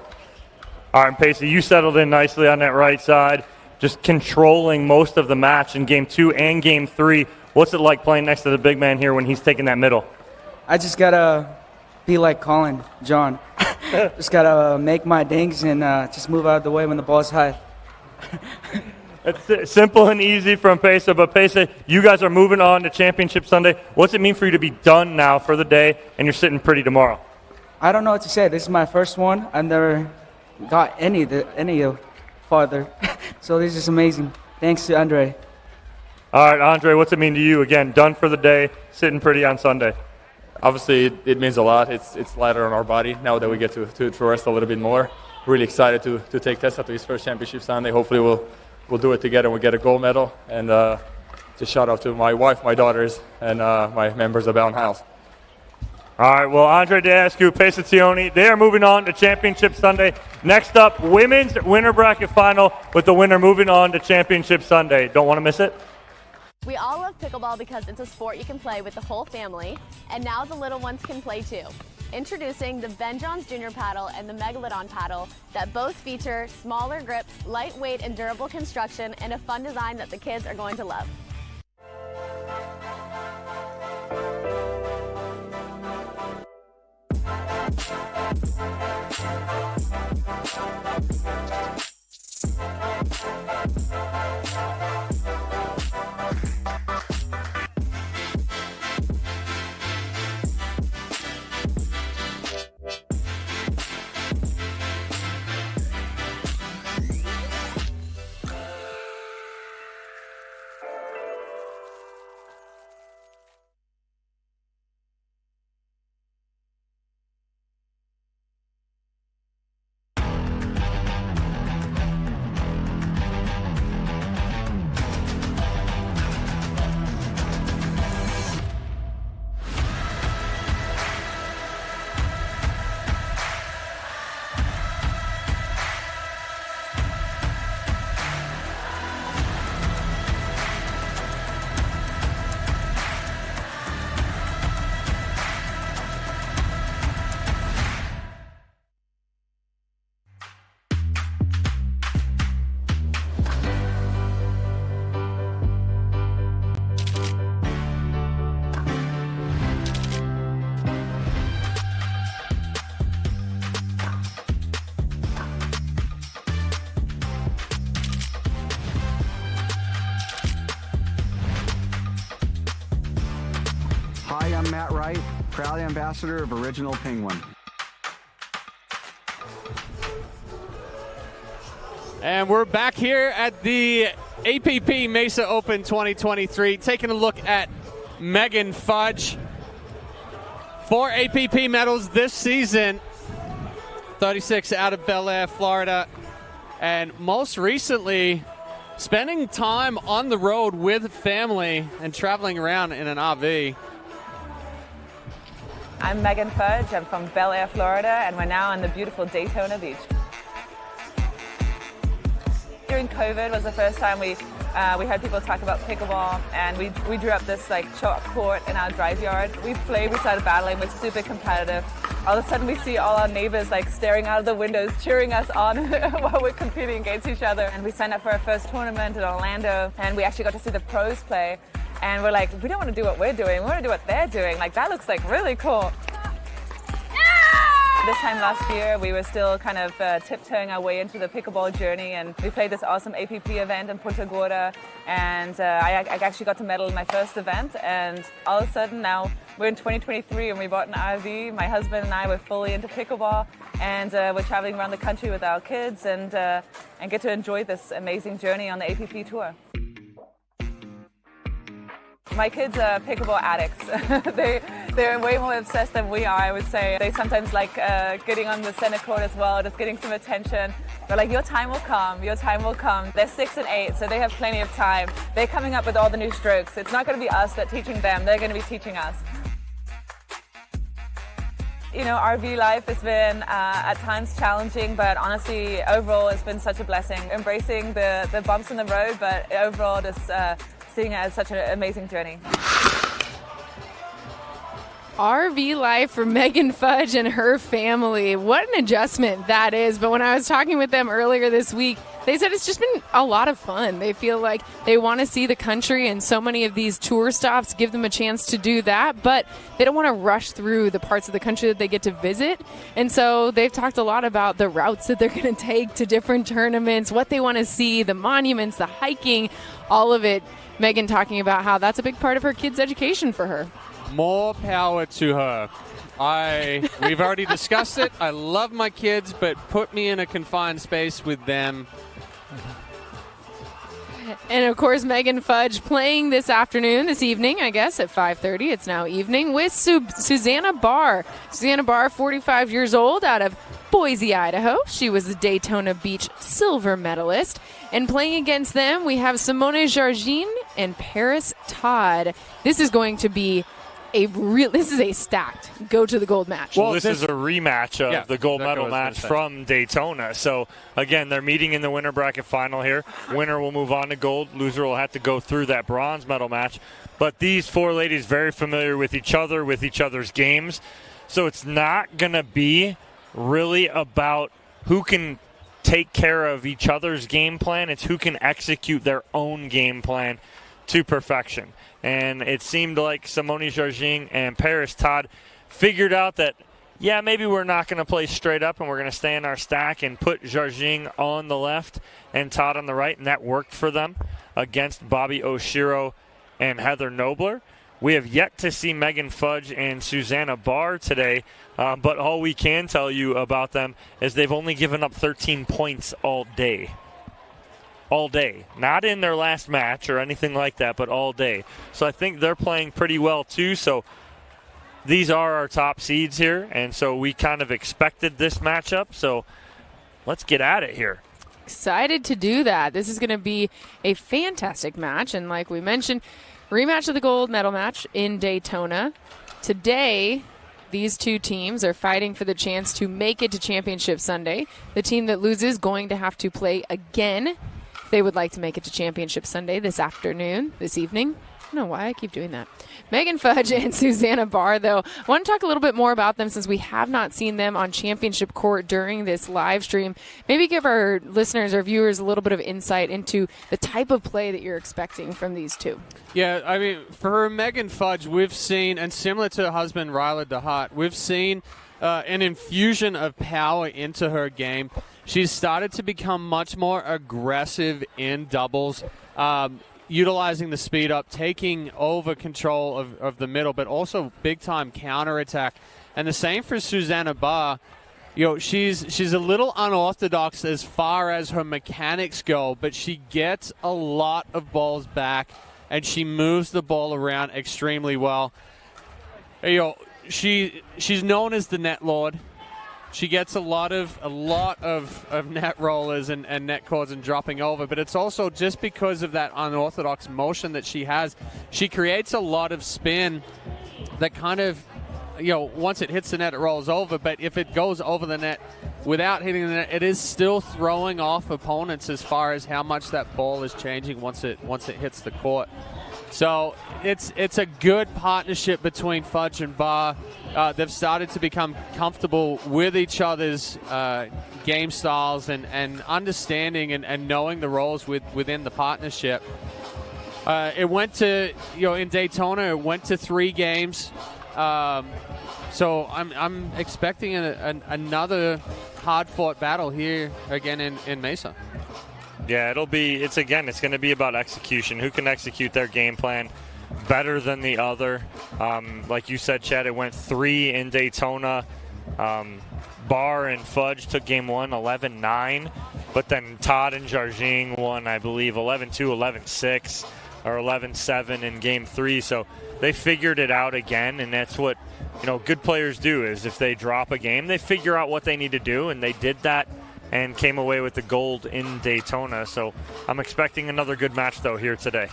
All right, Pesa, you settled in nicely on that right side, just controlling most of the match in game 2 and game 3. What's it like playing next to the big man here when he's taking that middle? I just got to be like Colin, John. Just got to make my dings and just move out of the way when the ball's high. It's simple and easy from Pesa, but Pesa, you guys are moving on to Championship Sunday. What's it mean for you to be done now for the day, and you're sitting pretty tomorrow? I don't know what to say. This is my first one. I've never got any farther. So this is amazing. Thanks to Andre. All right, Andre, what's it mean to you? Again, done for the day, sitting pretty on Sunday. Obviously, it means a lot. It's lighter on our body now that we get to rest a little bit more. Really excited to take Tessa to his first Championship Sunday. Hopefully we'll do it together and we'll get a gold medal. And just shout out to my wife, my daughters, and my members of Bound House. All right, well, Andre Daescu, Pesa Tioni, they are moving on to Championship Sunday. Next up, women's winner bracket final with the winner moving on to Championship Sunday. Don't want to miss it? We all love pickleball because it's a sport you can play with the whole family, and now the little ones can play too. Introducing the Ben Johns Junior paddle and the Megalodon paddle that both feature smaller grips, lightweight and durable construction, and a fun design that the kids are going to love. Hi, I'm Matt Wright, proud ambassador of Original Penguin. And we're back here at the APP Mesa Open 2023, taking a look at Megan Fudge. 4 APP medals this season, 36 out of Bel Air, Florida, and most recently spending time on the road with family and traveling around in an RV. I'm Megan Fudge. I'm from Bel Air, Florida, and we're now on the beautiful Daytona Beach. During COVID was the first time we heard people talk about pickleball, and we drew up this chalk court in our drive yard. We played, we started battling, we're super competitive. All of a sudden we see all our neighbors staring out of the windows, cheering us on while we're competing against each other. And we signed up for our first tournament in Orlando, and we actually got to see the pros play. And we're like, we don't want to do what we're doing, we want to do what they're doing. That looks really cool. This time last year, we were still kind of tiptoeing our way into the pickleball journey, and we played this awesome APP event in Punta Gorda, and I actually got to medal in my first event, and all of a sudden now we're in 2023 and we bought an RV. My husband and I were fully into pickleball, and we're traveling around the country with our kids and get to enjoy this amazing journey on the APP tour. My kids are pickleball addicts. They're way more obsessed than we are, I would say. They sometimes like getting on the center court as well, just getting some attention. They're like, your time will come, your time will come. They're 6 and 8, so they have plenty of time. They're coming up with all the new strokes. It's not going to be us that teaching them, they're going to be teaching us. You know, RV life has been at times challenging, but honestly, overall, it's been such a blessing. Embracing the bumps in the road, but overall, just seeing it as such an amazing journey. RV life for Megan Fudge and her family. What an adjustment that is. But when I was talking with them earlier this week, they said it's just been a lot of fun. They feel like they want to see the country, and so many of these tour stops give them a chance to do that, but they don't want to rush through the parts of the country that they get to visit. And so they've talked a lot about the routes that they're going to take to different tournaments, what they want to see, the monuments, the hiking, all of it. Megan talking about how that's a big part of her kids' education for her. More power to her. We've already discussed it. I love my kids, but put me in a confined space with them. And, of course, Megan Fudge playing this evening, I guess, at 5:30. It's now evening with Susanna Barr. Susanna Barr, 45 years old, out of Boise, Idaho. She was the Daytona Beach silver medalist. And playing against them, we have Simone Jargin and Paris Todd. This is going to be this is a stacked go to the gold match. Well, this is a rematch of the gold medal match from Daytona. So, again, they're meeting in the winner bracket final here. Winner will move on to gold. Loser will have to go through that bronze medal match. But these four ladies very familiar with each other, with each other's games. So it's not going to be really about who can take care of each other's game plan. It's who can execute their own game plan to perfection. And it seemed like Simone Jargin and Paris Todd figured out that, yeah, maybe we're not going to play straight up and we're going to stay in our stack and put Jargin on the left and Todd on the right, and that worked for them against Bobby Oshiro and Heather Nobler. We have yet to see Megan Fudge and Susanna Barr today, but all we can tell you about them is they've only given up 13 points all day. All day. Not in their last match or anything like that, but all day. So I think they're playing pretty well too. So these are our top seeds here, and so we kind of expected this matchup. So let's get at it here. Excited to do that. This is going to be a fantastic match, and like we mentioned, rematch of the gold medal match in Daytona. Today, these two teams are fighting for the chance to make it to Championship Sunday. The team that loses is going to have to play again. They would like to make it to Championship Sunday this evening. I don't know why I keep doing that. Megan Fudge and Susanna Barr, though, I want to talk a little bit more about them since we have not seen them on championship court during this live stream. Maybe give our listeners, our viewers, a little bit of insight into the type of play that you're expecting from these two. Yeah, I mean, for Megan Fudge, we've seen, and similar to her husband, Ryla DeHart, we've seen an infusion of power into her game. She's started to become much more aggressive in doubles, utilizing the speed up, taking over control of the middle, but also big-time counterattack. And the same for Susanna Barr. You know, she's a little unorthodox as far as her mechanics go, but she gets a lot of balls back, and she moves the ball around extremely well. You know, she's known as the net lord. She gets a lot of net rollers and net cords and dropping over, but it's also just because of that unorthodox motion that she has. She creates a lot of spin that kind of, you know, once it hits the net, it rolls over, but if it goes over the net without hitting the net, it is still throwing off opponents as far as how much that ball is changing once it hits the court. So it's a good partnership between Fudge and Barr. They've started to become comfortable with each other's game styles and understanding and knowing the roles within the partnership. It went to, in Daytona, it went to 3 games. So I'm expecting another hard-fought battle here again in Mesa. Yeah, it's going to be about execution. Who can execute their game plan better than the other? Like you said, Chad, it went 3 in Daytona. Bar and Fudge took game 1 11-9, but then Todd and Jarjing won, I believe, 11-2, 11-6, or 11-7 in game 3. So they figured it out again, and that's what good players do. Is if they drop a game, they figure out what they need to do, and they did that and came away with the gold in Daytona. So I'm expecting another good match, though, here today.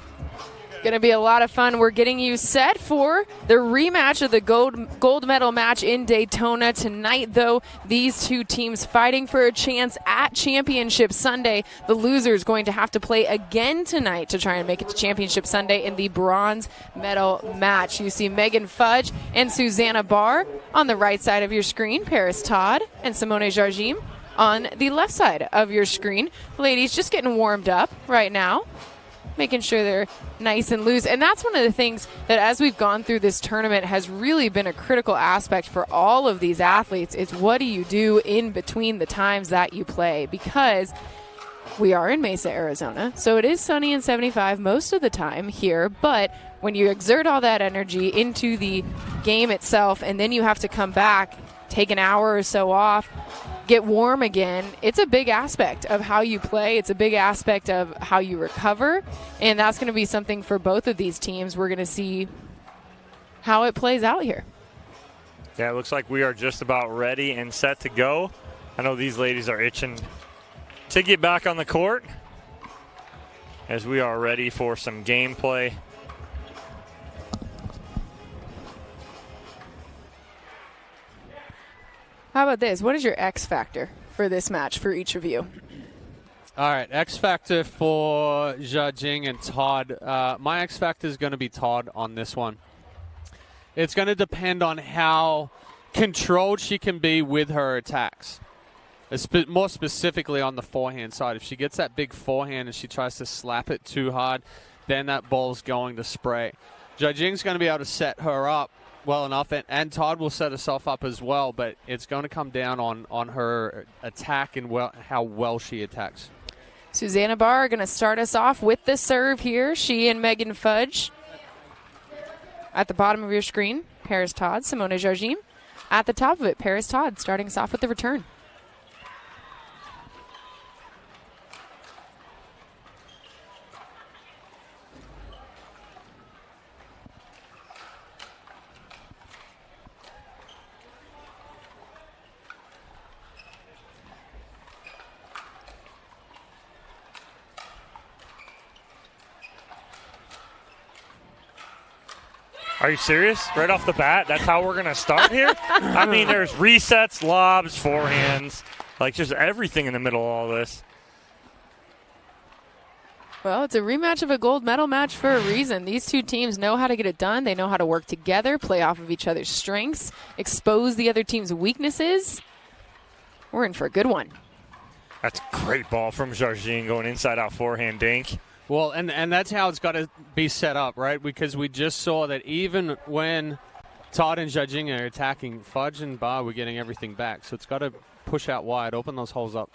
Going to be a lot of fun. We're getting you set for the rematch of the gold medal match in Daytona tonight, though. These two teams fighting for a chance at Championship Sunday. The loser's going to have to play again tonight to try and make it to Championship Sunday in the bronze medal match. You see Megan Fudge and Susanna Barr on the right side of your screen, Paris Todd and Simone Jarjim on the left side of your screen. Ladies just getting warmed up right now, making sure they're nice and loose. And that's one of the things that as we've gone through this tournament has really been a critical aspect for all of these athletes. It's what do you do in between the times that you play? Because we are in Mesa, Arizona, so it is sunny and 75 most of the time here, but when you exert all that energy into the game itself and then you have to come back, take an hour or so off, get warm again, it's a big aspect of how you play. It's a big aspect of how you recover, and that's going to be something for both of these teams. We're going to see how it plays out here. Yeah, it looks like we are just about ready and set to go. I know these ladies are itching to get back on the court as we are ready for some gameplay. How about this? What is your X factor for this match for each of you? All right, X factor for Jarjing and Todd. My X factor is going to be Todd on this one. It's going to depend on how controlled she can be with her attacks. More specifically on the forehand side. If she gets that big forehand and she tries to slap it too hard, then that ball's going to spray. Jarjing's going to be able to set her up well enough, and Todd will set herself up as well, but it's going to come down on her attack and how well she attacks. Susanna Barr going to start us off with the serve here. She and Megan Fudge. At the bottom of your screen, Paris Todd, Simone Jarjim. At the top of it, Paris Todd starting us off with the return. Are you serious? Right off the bat, that's how we're going to start here? I mean, there's resets, lobs, forehands, like just everything in the middle of all this. Well, it's a rematch of a gold medal match for a reason. These two teams know how to get it done. They know how to work together, play off of each other's strengths, expose the other team's weaknesses. We're in for a good one. That's a great ball from Jarjing going inside out forehand dink. Well, and that's how it's got to be set up, right? Because we just saw that even when Todd and Jarjing are attacking, Fudge and Barr were getting everything back. So it's got to push out wide, open those holes up.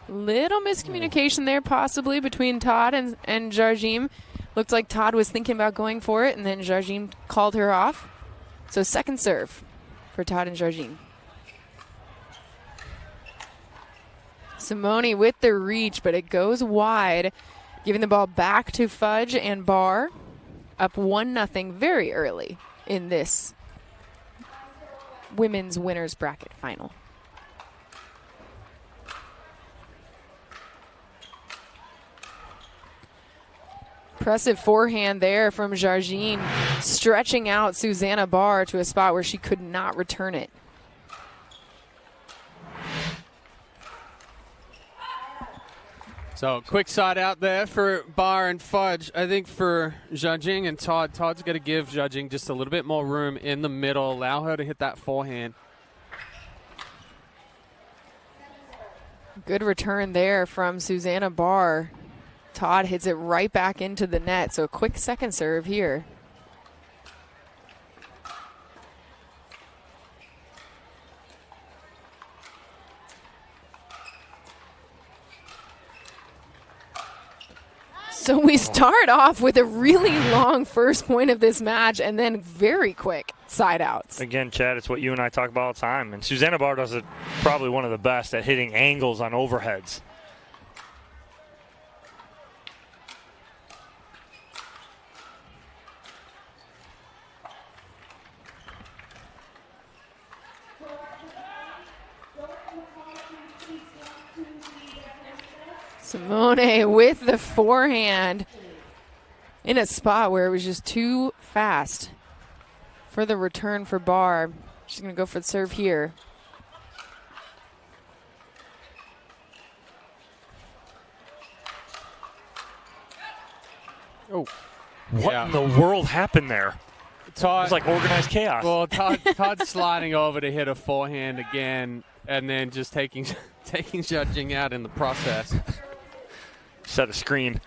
Little miscommunication there possibly between Todd and Jarjim. Looked like Todd was thinking about going for it, and then Jarjim called her off. So second serve for Todd and Jarjim. Simone with the reach, but it goes wide, giving the ball back to Fudge and Barr. Up 1-0 very early in this women's winners bracket final. Impressive forehand there from Jarjin, stretching out Susanna Barr to a spot where she could not return it. So quick side out there for Barr and Fudge. I think for Jarjing and Todd, Todd's got to give Jarjing just a little bit more room in the middle, allow her to hit that forehand. Good return there from Susanna Barr. Todd hits it right back into the net, so a quick second serve here. So we start off with a really long first point of this match and then very quick side outs. Again, Chad, it's what you and I talk about all the time. And Susanna Barr does it probably one of the best at hitting angles on overheads. Simone with the forehand in a spot where it was just too fast for the return for Barr. She's going to go for the serve here. Oh, what in the world happened there? Todd, it was like organized chaos. Well, Todd's sliding over to hit a forehand again, and then just taking judging out in the process. Set a screen.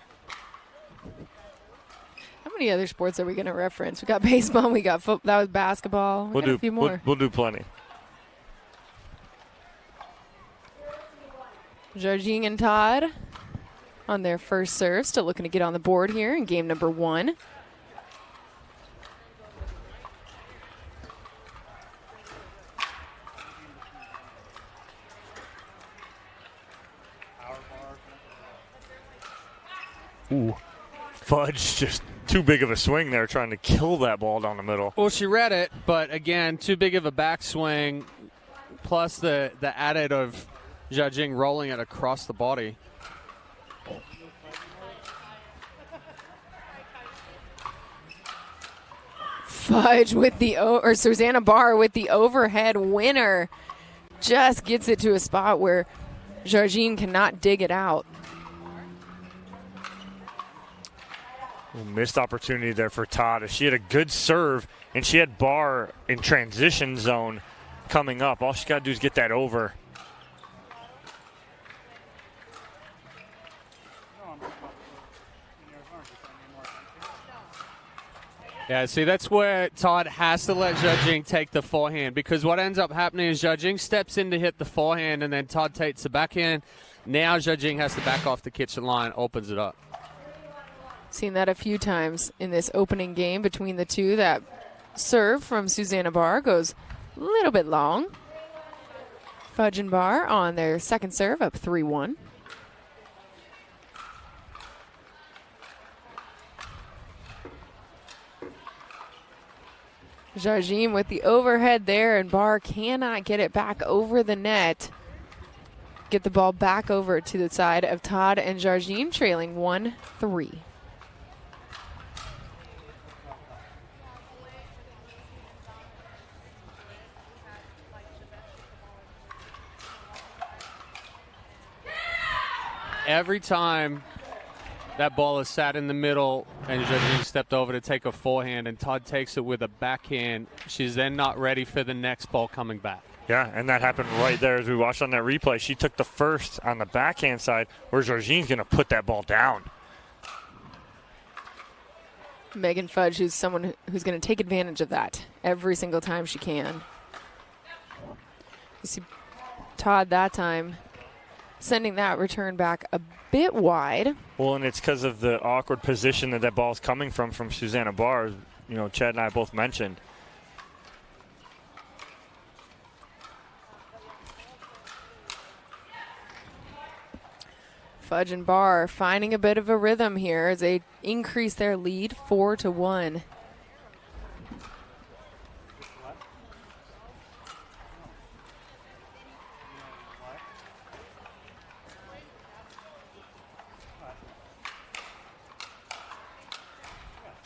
How many other sports are we going to reference? We got baseball, we got football, that was basketball. We got a few more. We'll do plenty. Georgine and Todd on their first serve, still looking to get on the board here in game number 1. Ooh, Fudge just too big of a swing there, trying to kill that ball down the middle. Well, she read it, but again, too big of a backswing, plus the added of judging rolling it across the body. Fudge with the, or Susanna Barr with the overhead winner. Just gets it to a spot where Georgine cannot dig it out. Missed opportunity there for Todd. She had a good serve, and she had Barr in transition zone coming up. All she got to do is get that over. Yeah, see, that's where Todd has to let Judging take the forehand, because what ends up happening is Judging steps in to hit the forehand, and then Todd takes the backhand. Now Judging has to back off the kitchen line, opens it up. Seen that a few times in this opening game between the two. That serve from Susanna Barr goes a little bit long. Fudge and Barr on their second serve, up 3-1. Georgine with the overhead there, and Barr cannot get it back over the net. Get the ball back over to the side of Todd and Georgine, trailing 1-3. Every time that ball is sat in the middle and Georgine stepped over to take a forehand and Todd takes it with a backhand, she's then not ready for the next ball coming back. Yeah, and that happened right there as we watched on that replay. She took the first on the backhand side where Georgine's going to put that ball down. Megan Fudge, who's someone who's going to take advantage of that every single time she can. You see Todd that time sending that return back a bit wide. Well, and it's because of the awkward position that ball's coming from Susanna Barr. You know, Chad and I both mentioned. Fudge and Barr finding a bit of a rhythm here as they increase their lead 4-1.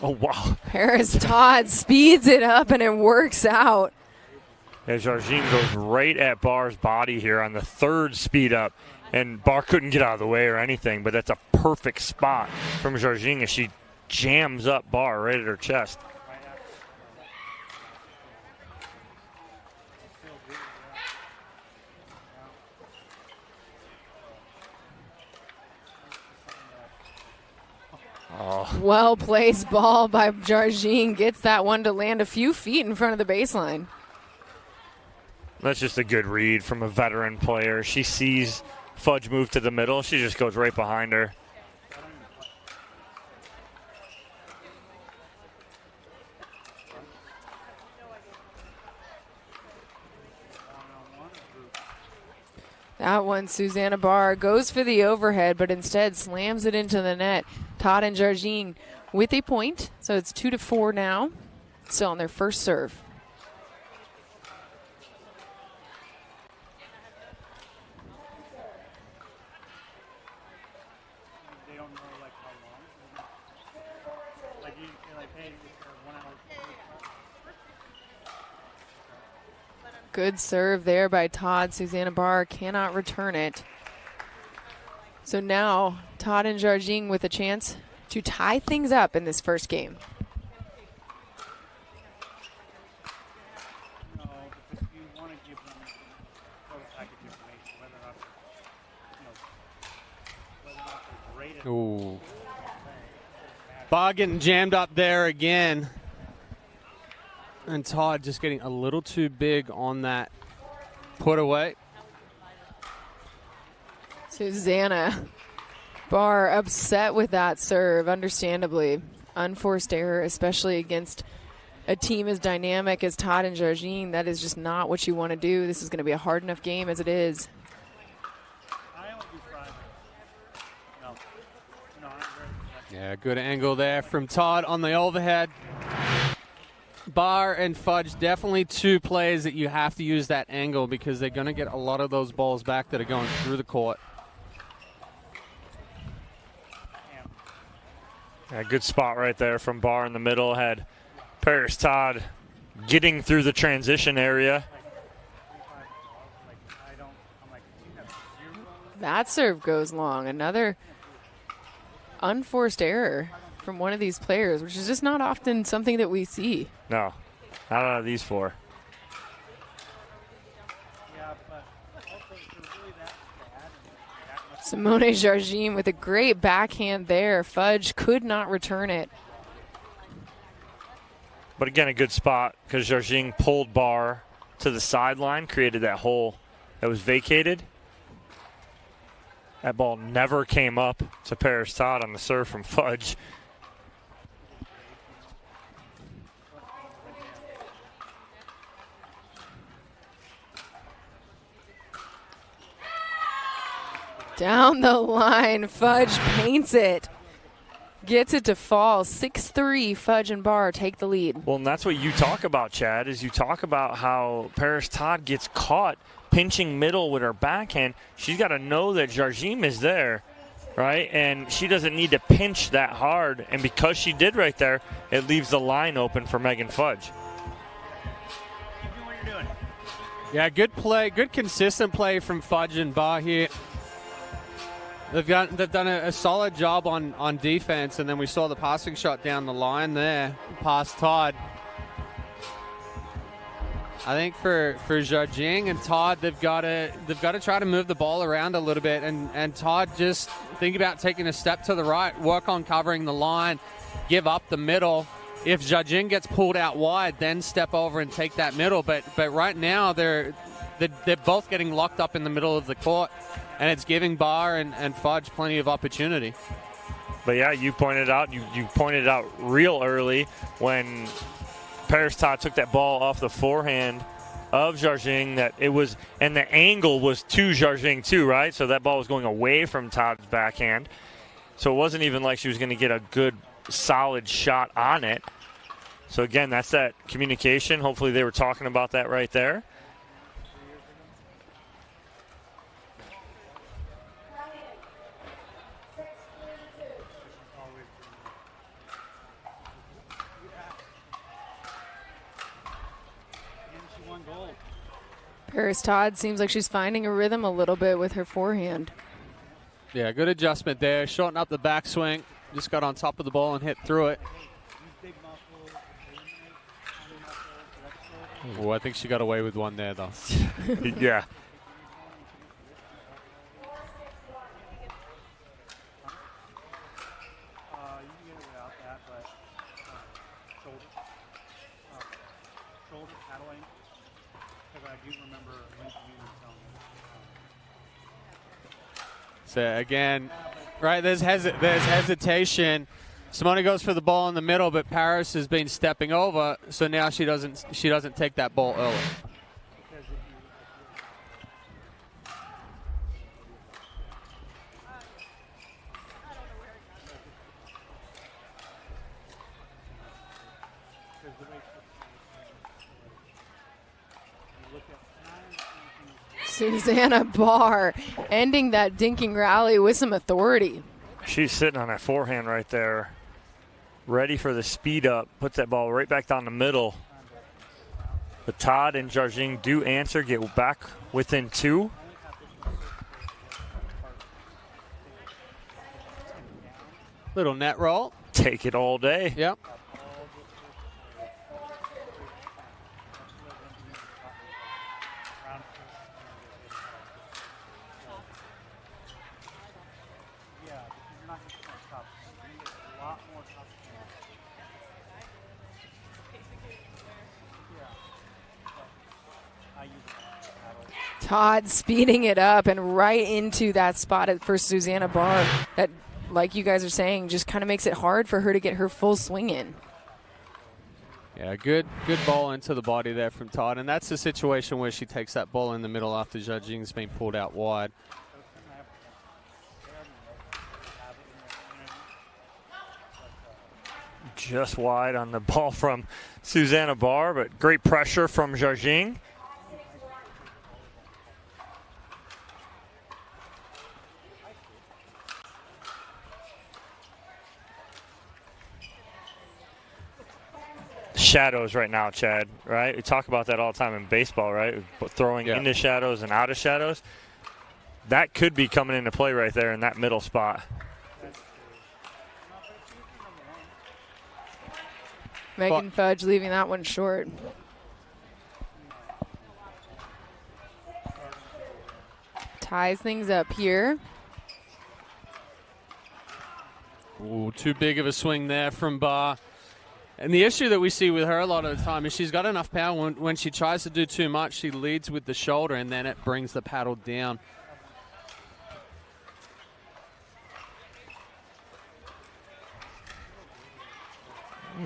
Oh, wow. Paris Todd speeds it up and it works out. And Georgine goes right at Barr's body here on the third speed up. And Barr couldn't get out of the way or anything, but that's a perfect spot from Georgine as she jams up Barr right at her chest. Oh. Well-placed ball by Georgine. Gets that one to land a few feet in front of the baseline. That's just a good read from a veteran player. She sees Fudge move to the middle. She just goes right behind her. That one, Susanna Barr goes for the overhead, but instead slams it into the net. Todd and Jargine with a point, so it's 2-4 now. Still on their first serve. Good serve there by Todd. Susanna Barr cannot return it. So now Todd and Jargine with a chance to tie things up in this first game. Ooh. Barr getting jammed up there again. And Todd just getting a little too big on that put away. Susanna Barr upset with that serve, understandably. Unforced error, especially against a team as dynamic as Todd and Jargine. That is just not what you want to do. This is going to be a hard enough game as it is. Yeah, good angle there from Todd on the overhead. Barr and Fudge, definitely two players that you have to use that angle because they're going to get a lot of those balls back that are going through the court. Yeah, good spot right there from Barr in the middle. Had Paris Todd getting through the transition area. That serve goes long. Another unforced error from one of these players, which is just not often something that we see. No, not out of these four. Simone Jargine with a great backhand there. Fudge could not return it. But again, a good spot because Jargine pulled Barr to the sideline, created that hole that was vacated. That ball never came up to Paris Todd on the serve from Fudge. Down the line, Fudge paints it. Gets it to fall. 6-3, Fudge and Barr take the lead. Well, and that's what you talk about, Chad, is you talk about how Paris Todd gets caught pinching middle with her backhand. She's got to know that Jargine is there, right? And she doesn't need to pinch that hard. And because she did right there, it leaves the line open for Megan Fudge. Yeah, good play, good consistent play from Fudge and Barr here. They've done a solid job on defense, and then we saw the passing shot down the line there, past Todd. I think for Jargine and Todd, they've got to try to move the ball around a little bit, and Todd just think about taking a step to the right, work on covering the line, give up the middle. If Jargine gets pulled out wide, then step over and take that middle. But right now they're both getting locked up in the middle of the court, and it's giving Barr and Fudge plenty of opportunity. But yeah, you pointed out real early when Paris Todd took that ball off the forehand of Jargine that it was, and the angle was to Jargine too, right? So that ball was going away from Todd's backhand. So it wasn't even like she was going to get a good, solid shot on it. So again, that's that communication. Hopefully they were talking about that right there. Paris Todd seems like she's finding a rhythm a little bit with her forehand. Yeah, good adjustment there. Shorten up the backswing. Just got on top of the ball and hit through it. Oh, I think she got away with one there, though. Yeah. So again, right, there's hesitation. Simone goes for the ball in the middle, but Paris has been stepping over, so now she doesn't take that ball early. Susanna Barr ending that dinking rally with some authority. She's sitting on that forehand right there, ready for the speed up. Puts that ball right back down the middle. But Todd and Jarjing do answer, get back within 2. Little net roll. Take it all day. Yep. Todd speeding it up and right into that spot for Susanna Barr. That, like you guys are saying, just kind of makes it hard for her to get her full swing in. Yeah, good ball into the body there from Todd. And that's the situation where she takes that ball in the middle after Jarjing's been pulled out wide. Just wide on the ball from Susanna Barr, but great pressure from Jarjing. Shadows right now, Chad, right? We talk about that all the time in baseball, right? Throwing into shadows and out of shadows. That could be coming into play right there in that middle spot. Megan Fudge leaving that one short. Ties things up here. Ooh, too big of a swing there from Barr. And the issue that we see with her a lot of the time is she's got enough power. When she tries to do too much, she leads with the shoulder, and then it brings the paddle down.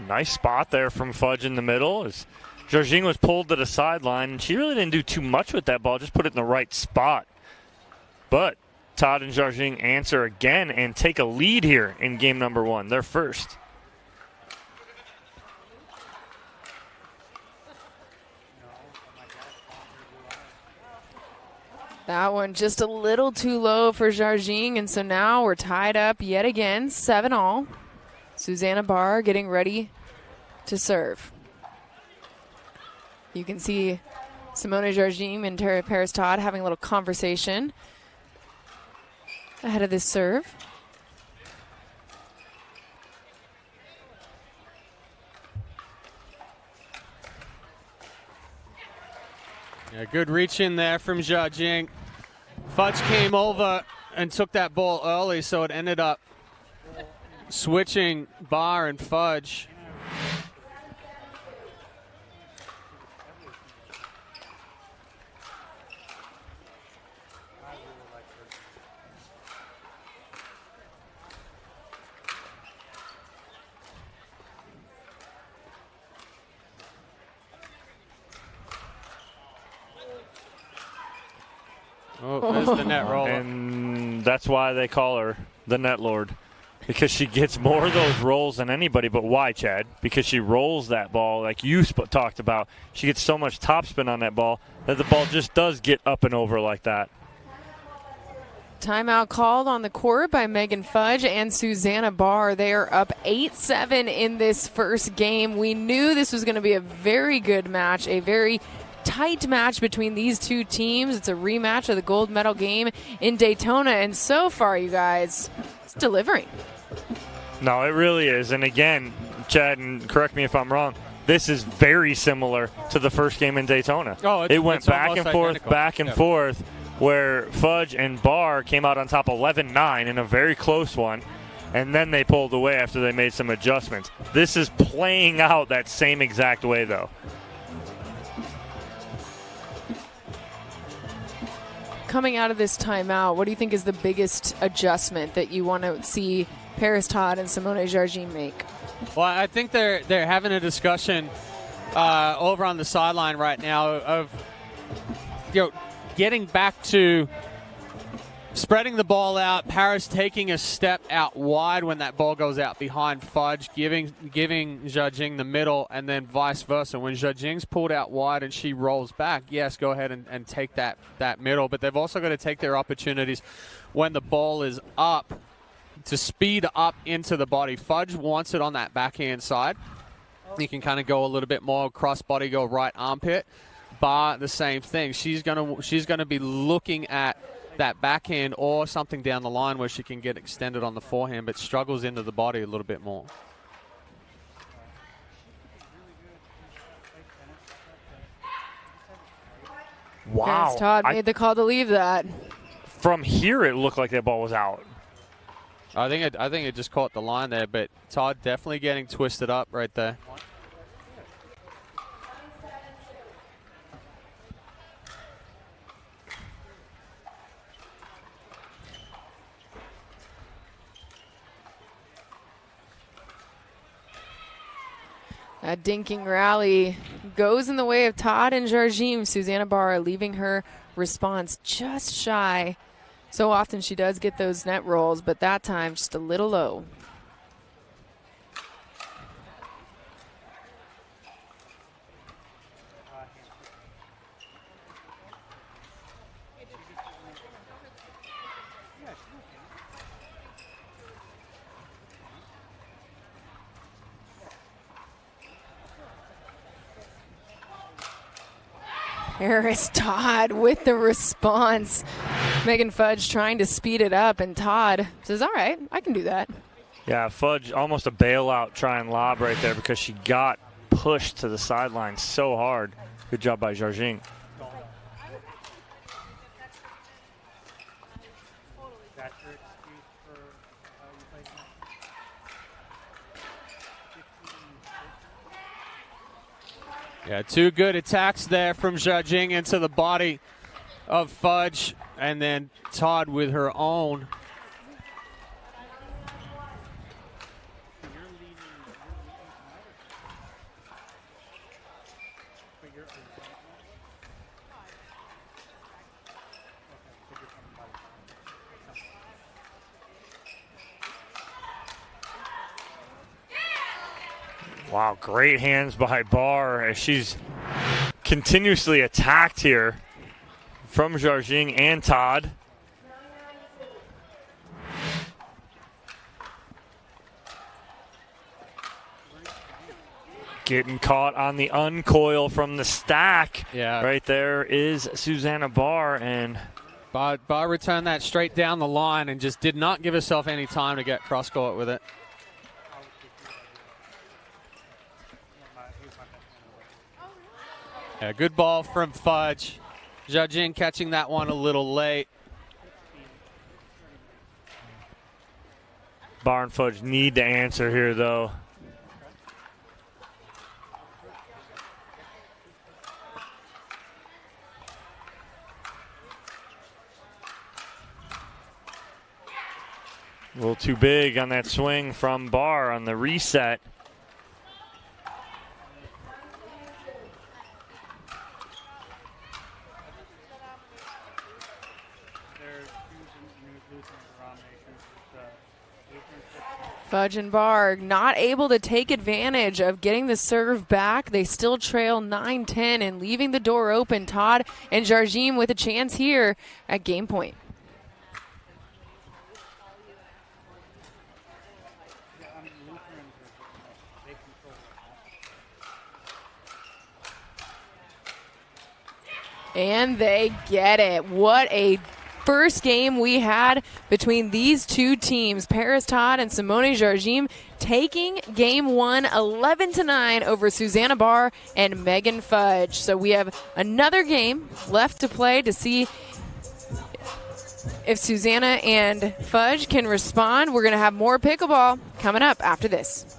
Nice spot there from Fudge in the middle. As Jarjing was pulled to the sideline, and she really didn't do too much with that ball, just put it in the right spot. But Todd and Jarjing answer again and take a lead here in game number 1, their first. That one just a little too low for Jarjing, and so now we're tied up yet again, 7-all. Susanna Barr getting ready to serve. You can see Simone Jarjing and Tara Paris Todd having a little conversation ahead of this serve. Yeah, good reach in there from Jarjing. Fudge came over and took that ball early, so it ended up switching Barr and Fudge. Oh, there's the net roller. And that's why they call her the Net Lord, because she gets more of those rolls than anybody. But why, Chad? Because she rolls that ball like you talked about. She gets so much topspin on that ball that the ball just does get up and over like that. Timeout called on the court by Megan Fudge and Susanna Barr. They are up 8-7 in this first game. We knew this was going to be a very good match, a very tight match between these two teams. It's a rematch of the gold medal game in Daytona, and so far, you guys, it's delivering. No, it really is. And again, Chad, and correct me if I'm wrong, this is very similar to the first game in Daytona. Oh, it went back and forth, identical. back and forth, where Fudge and Barr came out on top 11-9 in a very close one, and then they pulled away after they made some adjustments. This is playing out that same exact way, though. Coming out of this timeout, what do you think is the biggest adjustment that you want to see Paris Todd and Simone Jarjing make? Well, I think they're having a discussion over on the sideline right now of getting back to Spreading the ball out, Paris taking a step out wide when that ball goes out behind Fudge, giving Zhajing the middle, and then vice versa. When Zhajing's pulled out wide and she rolls back, yes, go ahead and take that middle. But they've also got to take their opportunities when the ball is up to speed up into the body. Fudge wants it on that backhand side. You can kind of go a little bit more cross body, go right armpit. Bar, the same thing. She's gonna be looking at that backhand or something down the line where she can get extended on the forehand, but struggles into the body a little bit more. Wow. Terrence Todd made the call to leave that. From here, it looked like that ball was out. I think it just caught the line there, but Todd definitely getting twisted up right there. That dinking rally goes in the way of Todd and Jarjim. Susanna Barr leaving her response just shy. So often she does get those net rolls, but that time just a little low. Harris Todd with the response. Megan Fudge trying to speed it up, and Todd says, all right, I can do that. Yeah, Fudge almost a bailout try and lob right there because she got pushed to the sideline so hard. Good job by Jarjing. Yeah, two good attacks there from Zhajing into the body of Fudge, and then Todd with her own. Wow, great hands by Barr as she's continuously attacked here from Jarjing and Todd. Getting caught on the uncoil from the stack. Yeah. Right there is Susanna Barr, and Barr returned that straight down the line and just did not give herself any time to get cross court with it. Yeah, good ball from Fudge. Zhajing catching that one a little late. Barr and Fudge need to answer here, though. A little too big on that swing from Barr on the reset. Fudge and Barr not able to take advantage of getting the serve back. They still trail 9-10 and leaving the door open. Todd and Jarjim with a chance here at game point. And they get it. What a first game we had between these two teams. Paris Todd and Simone Jarjim taking game one 11-9 over Susanna Barr and Megan Fudge. So we have another game left to play to see if Susanna and Fudge can respond. We're going to have more pickleball coming up after this.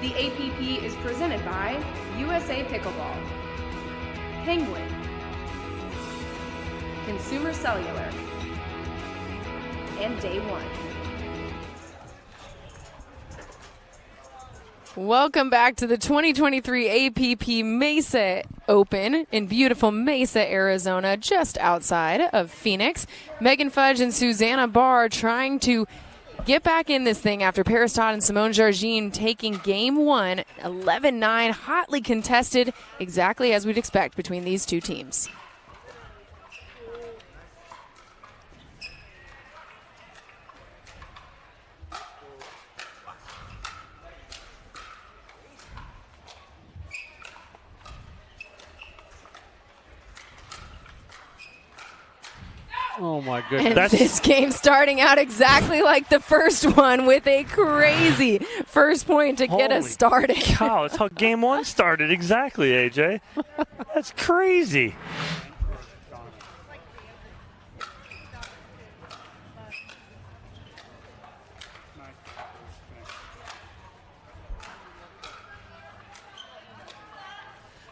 The APP is presented by USA Pickleball, Penguin, Consumer Cellular, and Day One. Welcome back to the 2023 APP Mesa Open in beautiful Mesa, Arizona, just outside of Phoenix. Megan Fudge and Susanna Barr trying to get back in this thing after Paris Todd and Simone Jargine taking game one, 11-9, hotly contested, exactly as we'd expect between these two teams. Oh, my goodness. And this game starting out exactly like the first one with a crazy first point to get us started. Cow, that's how game one started exactly, AJ. That's crazy.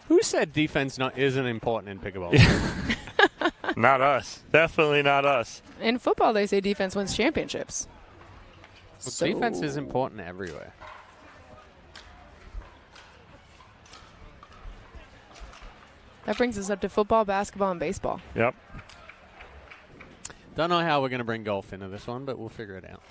Who said defense isn't important in pickleball? Not us. Definitely not us. In football, they say defense wins championships. Well, defense is important everywhere. That brings us up to football, basketball, and baseball. Yep. Don't know how we're going to bring golf into this one, but we'll figure it out.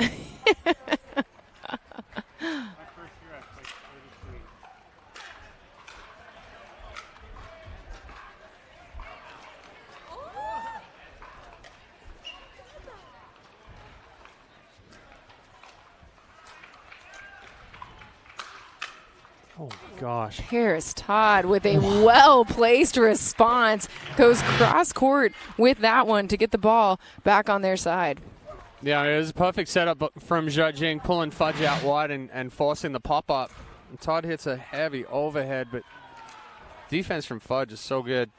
Oh, gosh. Paris Todd with a well-placed response goes cross-court with that one to get the ball back on their side. Yeah, it was a perfect setup from Jargine, pulling Fudge out wide and forcing the pop-up. And Todd hits a heavy overhead, but defense from Fudge is so good.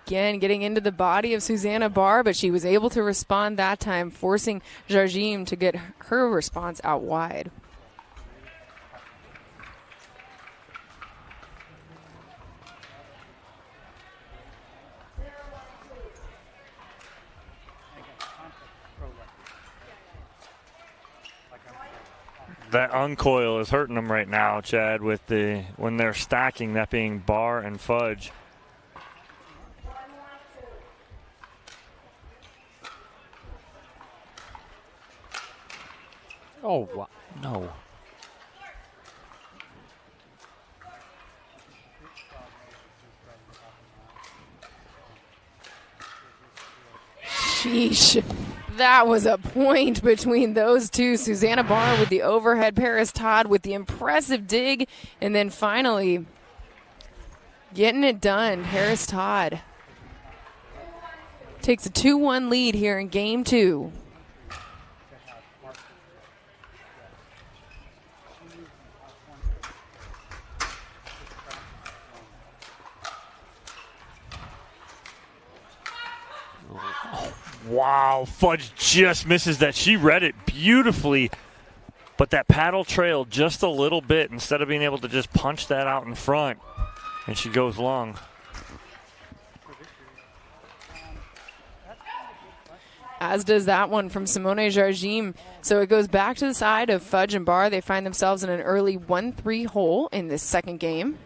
Again, getting into the body of Susanna Barr, but she was able to respond that time, forcing Jargine to get her response out wide. That uncoil is hurting them right now, Chad, with when they're stacking, that being Barr and Fudge. Oh, wow. No. Sheesh. That was a point between those two. Susanna Barr with the overhead, Paris Todd with the impressive dig, and then finally getting it done. Paris Todd takes a 2-1 lead here in game two. Wow, Fudge just misses that. She read it beautifully, but that paddle trailed just a little bit instead of being able to just punch that out in front, and she goes long. As does that one from Simone Jargine. So it goes back to the side of Fudge and Barr. They find themselves in an early 1-3 hole in this second game.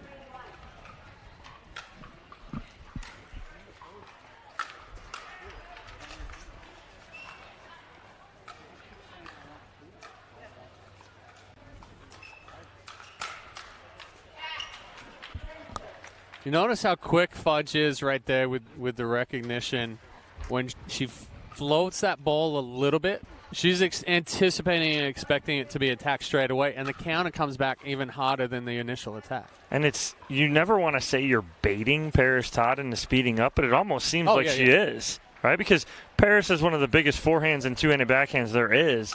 You notice how quick Fudge is right there with the recognition. When she floats that ball a little bit, she's anticipating and expecting it to be attacked straight away, and the counter comes back even harder than the initial attack. And you never want to say you're baiting Paris Todd into speeding up, but it almost seems like she is, right? Because Paris is one of the biggest forehands and two-handed backhands there is,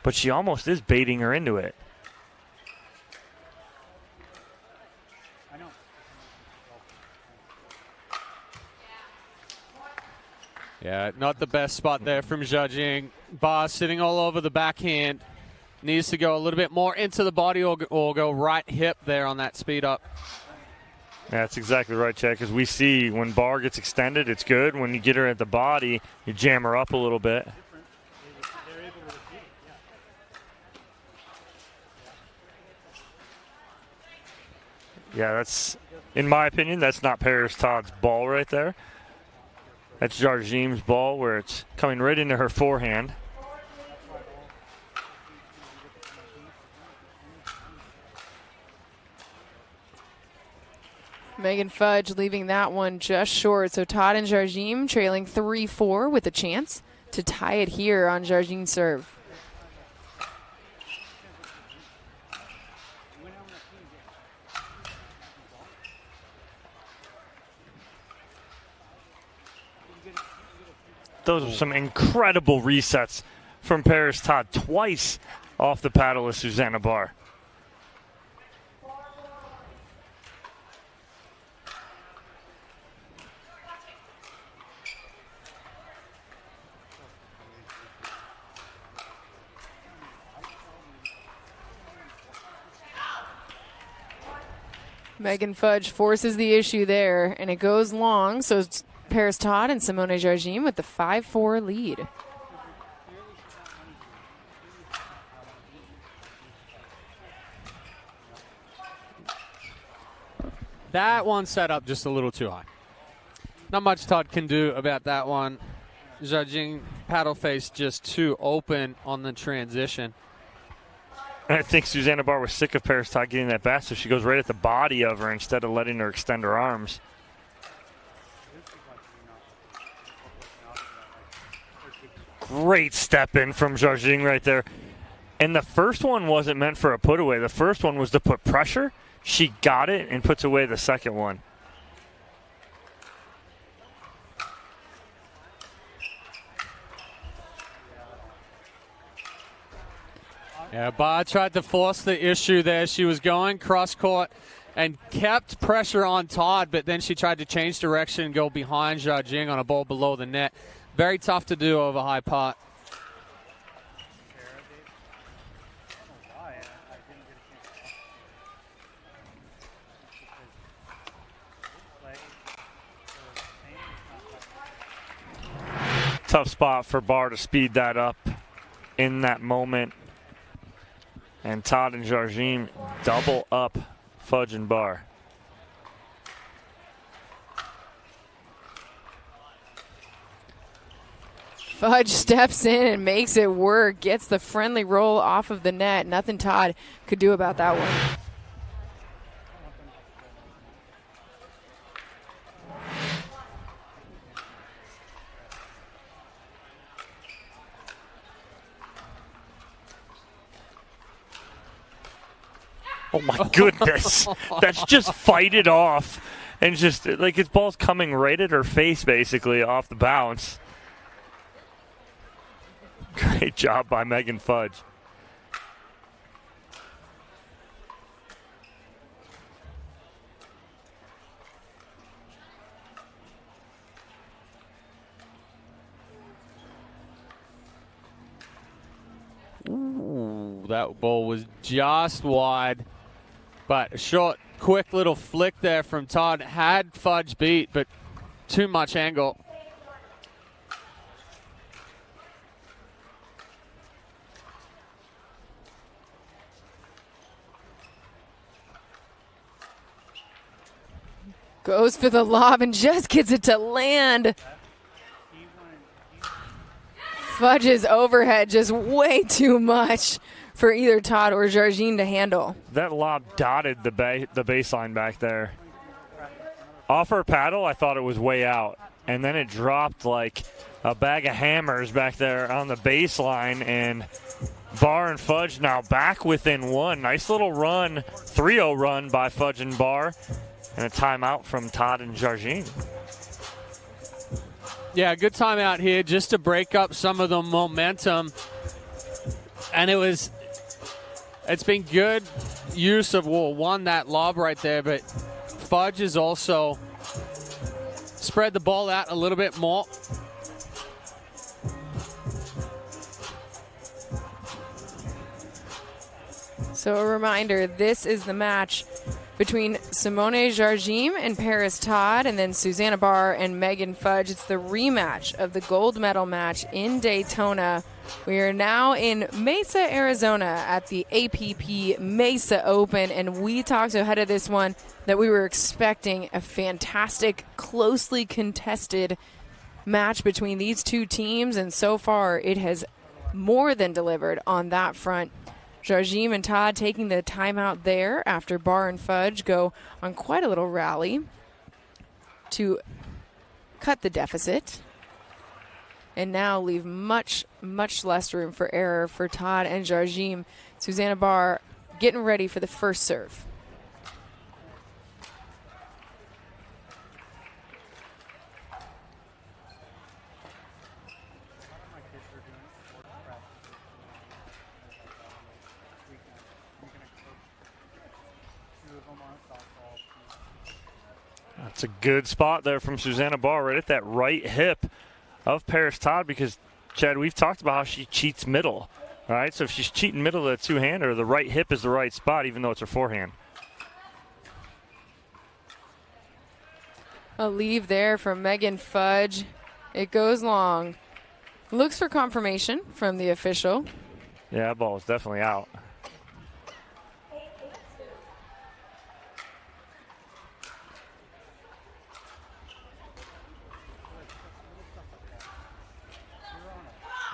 but she almost is baiting her into it. Yeah, not the best spot there from Zhajing. Bar sitting all over the backhand. Needs to go a little bit more into the body or go right hip there on that speed up. Yeah, that's exactly right, Chad, because we see when Bar gets extended, it's good. When you get her at the body, you jam her up a little bit. Yeah, that's, in my opinion, that's not Paris Todd's ball right there. That's Jarjim's ball where it's coming right into her forehand. Megan Fudge leaving that one just short. So Todd and Jarjim trailing 3-4 with a chance to tie it here on Jarjim's serve. Those are some incredible resets from Paris Todd. Twice off the paddle with Susanna Bar. Megan Fudge forces the issue there, and it goes long. So it's Paris Todd and Simone Jarjim with the 5-4 lead. That one set up just a little too high. Not much Todd can do about that one. Zhajing paddle face just too open on the transition. I think Susanna Bar was sick of Paris Todd getting that back, so she goes right at the body of her instead of letting her extend her arms. Great step in from Zhajing right there. And the first one wasn't meant for a put away. The first one was to put pressure. She got it and puts away the second one. Yeah, Bar tried to force the issue there. She was going cross-court and kept pressure on Todd, but then she tried to change direction and go behind Zhajing on a ball below the net. Very tough to do over high pot. Tough spot for Bar to speed that up in that moment. And Todd and Jarjim double up Fudge and Bar. Fudge steps in and makes it work. Gets the friendly roll off of the net. Nothing Todd could do about that one. Oh my goodness. That's just fight it off. And just like his ball's coming right at her face basically off the bounce. Great job by Megan Fudge. Ooh, that ball was just wide. But a short, quick little flick there from Todd. Had Fudge beat, but too much angle. Goes for the lob and just gets it to land. Fudge's overhead just way too much for either Todd or Jarjim to handle. That lob dotted the baseline back there. Off her paddle, I thought it was way out. And then it dropped like a bag of hammers back there on the baseline. And Bar and Fudge now back within one. Nice little run, 3-0 run by Fudge and Bar. And a timeout from Todd and Jarjim. Yeah, good timeout here just to break up some of the momentum. And it's been good use of, that lob right there, but Fudge has also spread the ball out a little bit more. So a reminder, this is the match between Simone Jardim and Paris Todd, and then Susanna Barr and Megan Fudge. It's the rematch of the gold medal match in Daytona. We are now in Mesa, Arizona at the APP Mesa Open, and we talked ahead of this one that we were expecting a fantastic, closely contested match between these two teams, and so far it has more than delivered on that front. Jardim and Todd taking the timeout there after Barr and Fudge go on quite a little rally to cut the deficit and now leave much, much less room for error for Todd and Jardim. Susanna Barr getting ready for the first serve. That's a good spot there from Susanna Barr, right at that right hip of Paris Todd, because, Chad, we've talked about how she cheats middle. All right, so if she's cheating middle of the two-hander, the right hip is the right spot, even though it's her forehand. A leave there from Megan Fudge. It goes long. Looks for confirmation from the official. Yeah, that ball is definitely out.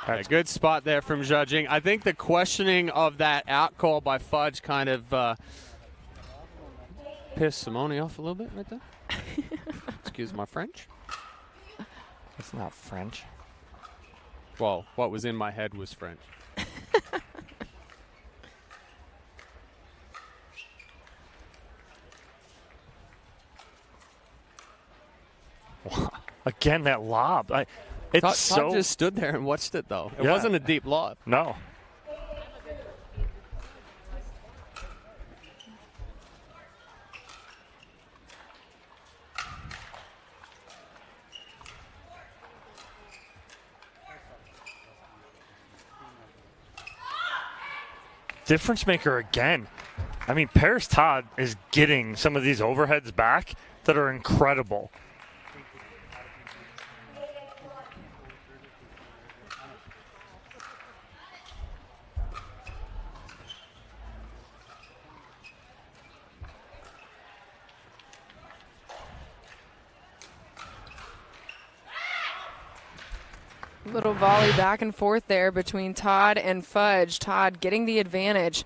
A good spot there from judging. I think the questioning of that out call by Fudge kind of pissed Simone off a little bit right there. Excuse my French. It's not French. Well, what was in my head was French. Again, that lob. Todd just stood there and watched it, though. It wasn't a deep lob. No. Difference maker again. I mean, Paris Todd is getting some of these overheads back that are incredible. Little volley back and forth there between Todd and Fudge. Todd getting the advantage.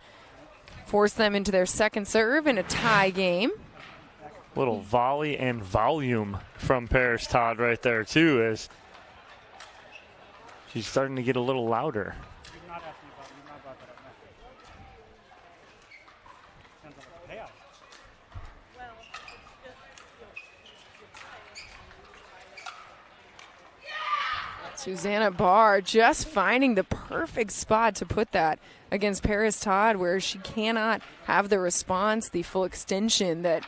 Force them into their second serve in a tie game. Little volley and volume from Paris Todd right there, too, as she's starting to get a little louder. Susanna Barr just finding the perfect spot to put that against Paris Todd, where she cannot have the response, the full extension that,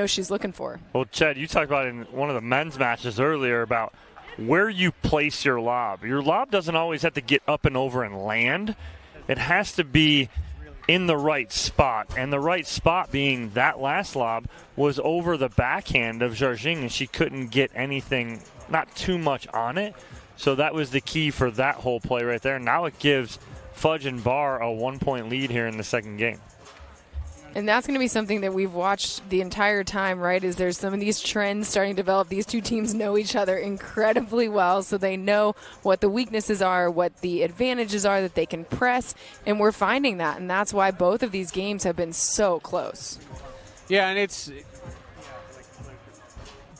she's looking for. Well, Chad, you talked about in one of the men's matches earlier about where you place your lob. Your lob doesn't always have to get up and over and land. It has to be in the right spot, and the right spot being that last lob was over the backhand of Jardim, and she couldn't get anything, not too much on it. So that was the key for that whole play right there. Now it gives Fudge and Barr a 1-point lead here in the second game. And that's going to be something that we've watched the entire time, right? Is there's some of these trends starting to develop. These two teams know each other incredibly well, so they know what the weaknesses are, what the advantages are that they can press, and we're finding that. And that's why both of these games have been so close. Yeah, and it's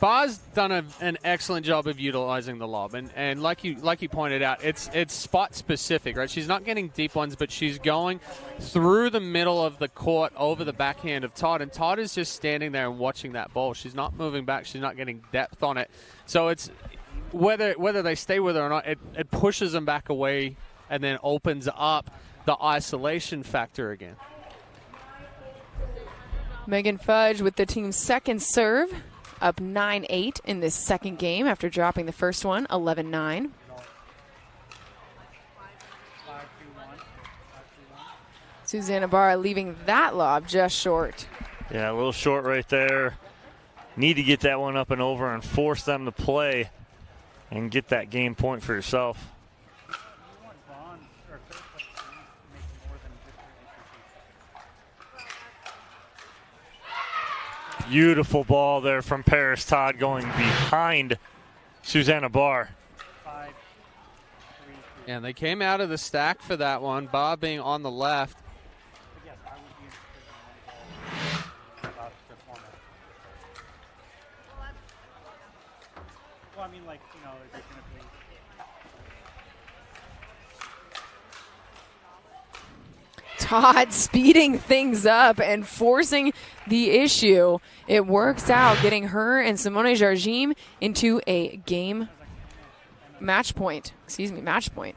Barr's done an excellent job of utilizing the lob, and like you pointed out, it's spot specific, right? She's not getting deep ones, but she's going through the middle of the court over the backhand of Todd, and Todd is just standing there and watching that ball. She's not moving back. She's not getting depth on it. So it's whether they stay with her or not, it pushes them back away and then opens up the isolation factor again. Megan Fudge with the team's second serve. Up 9-8 in this second game after dropping the first one, 11-9. Susanna Barr leaving that lob just short. Yeah, a little short right there. Need to get that one up and over and force them to play and get that game point for yourself. Beautiful ball there from Paris Todd going behind Susanna Barr. And they came out of the stack for that one, Barr being on the left. Well, I mean, like, you know, there's going to be. Todd speeding things up and forcing the issue. It works out, getting her and Simone Jardim into a game match point. Match point.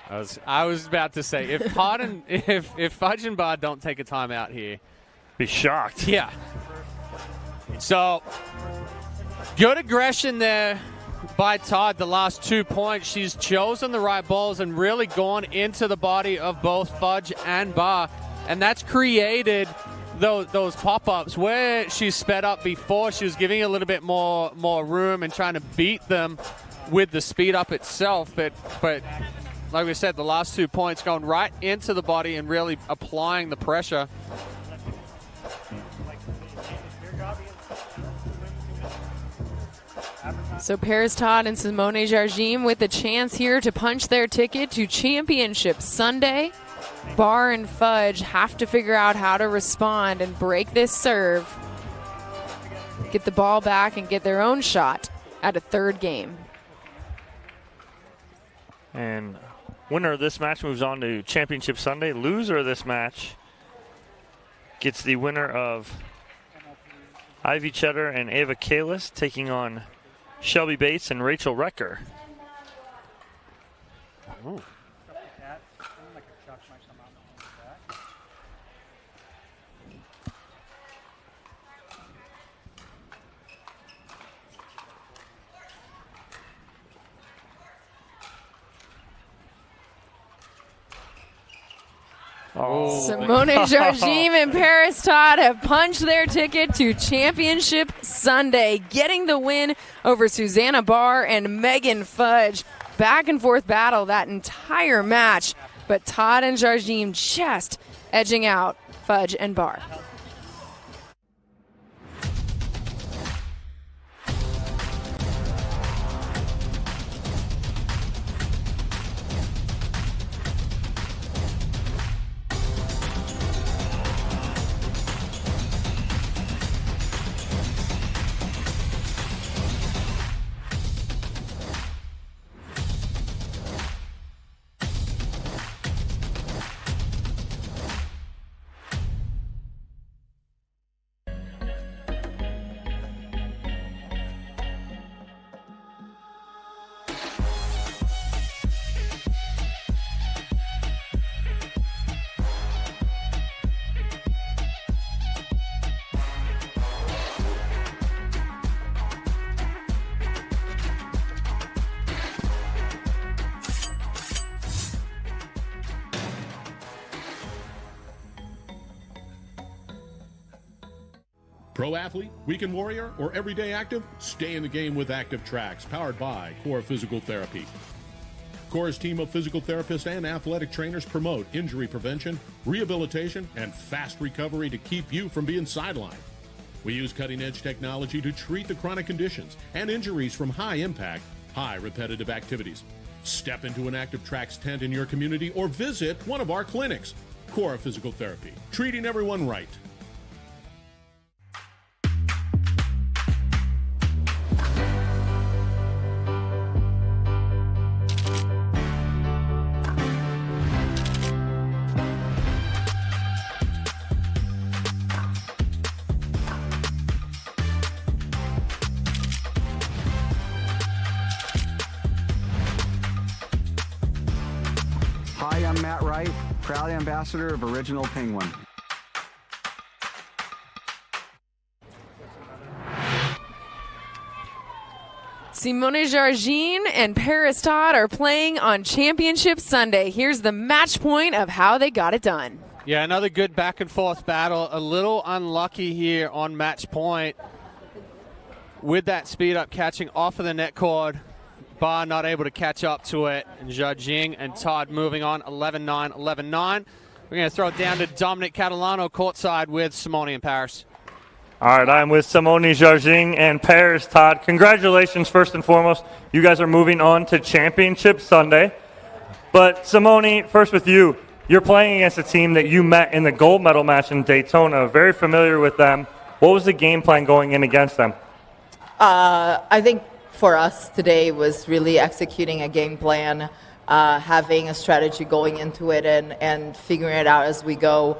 I was about to say, if Fudge and Barr don't take a timeout here, be shocked. Yeah. So, good aggression there by Todd the last 2 points. She's chosen the right balls and really gone into the body of both Fudge and Barr. And that's created those pop-ups where she's sped up before. She was giving a little bit more room and trying to beat them with the speed up itself. But like we said, the last 2 points going right into the body and really applying the pressure. So Paris Todd and Simone Jardim with a chance here to punch their ticket to championship Sunday. Barr and Fudge have to figure out how to respond and break this serve, get the ball back, and get their own shot at a third game. And winner of this match moves on to championship Sunday. Loser of this match gets the winner of Ivy Cheddar and Ava Kalis taking on Shelby Bates and Rachel Recker. Ooh. Simone Jardim and Paris Todd have punched their ticket to Championship Sunday, getting the win over Susanna Barr and Megan Fudge. Back and forth battle that entire match, but Todd and Jardim just edging out Fudge and Barr. Pro athlete, weekend warrior, or everyday active? Stay in the game with Active Tracks, powered by Core Physical Therapy. Core's team of physical therapists and athletic trainers promote injury prevention, rehabilitation, and fast recovery to keep you from being sidelined. We use cutting-edge technology to treat the chronic conditions and injuries from high-impact, high repetitive activities. Step into an Active Tracks tent in your community or visit one of our clinics. Core Physical Therapy, treating everyone right. Hi, I'm Matt Wright, proud ambassador of Original Penguin. Simone Jargin and Paris Todd are playing on Championship Sunday. Here's the match point of how they got it done. Yeah, another good back and forth battle. A little unlucky here on match point with that speed up catching off of the net cord. Bar not able to catch up to it. And Jargin and Todd moving on 11-9, 11-9. We're going to throw it down to Dominic Catalano courtside with Simone and Paris. All right, I'm with Simone Jargin and Paris Todd. Congratulations, first and foremost. You guys are moving on to Championship Sunday. But Simone, first with you. You're playing against a team that you met in the gold medal match in Daytona. Very familiar with them. What was the game plan going in against them? I think for us today was really executing a game plan, having a strategy going into it and figuring it out as we go.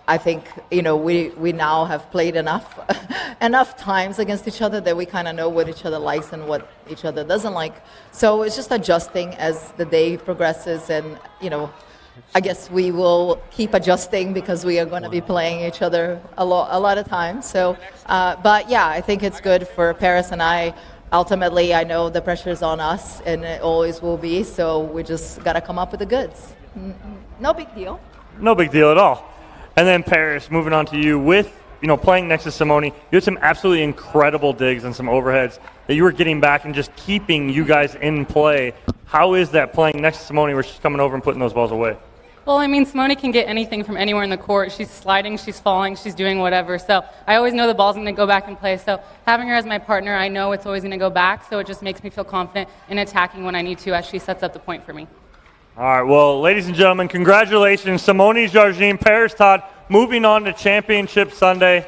I think, we now have played enough times against each other that we kind of know what each other likes and what each other doesn't like. So it's just adjusting as the day progresses, and, I guess we will keep adjusting because we are going to be playing each other a lot of times. So, but yeah, I think it's good for Paris and I. Ultimately, I know the pressure is on us, and it always will be. So we just got to come up with the goods. No big deal. No big deal at all. And then Paris, moving on to you with, playing next to Simone, you had some absolutely incredible digs and some overheads that you were getting back and just keeping you guys in play. How is that playing next to Simone where she's coming over and putting those balls away? Well, Simone can get anything from anywhere in the court. She's sliding, she's falling, she's doing whatever. So I always know the ball's going to go back in play. So having her as my partner, I know it's always going to go back. So it just makes me feel confident in attacking when I need to as she sets up the point for me. All right, well, ladies and gentlemen, congratulations. Simone Jargin, Paris Todd, moving on to Championship Sunday.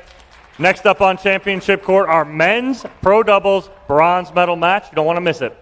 Next up on Championship Court, our men's pro doubles bronze medal match. You don't want to miss it.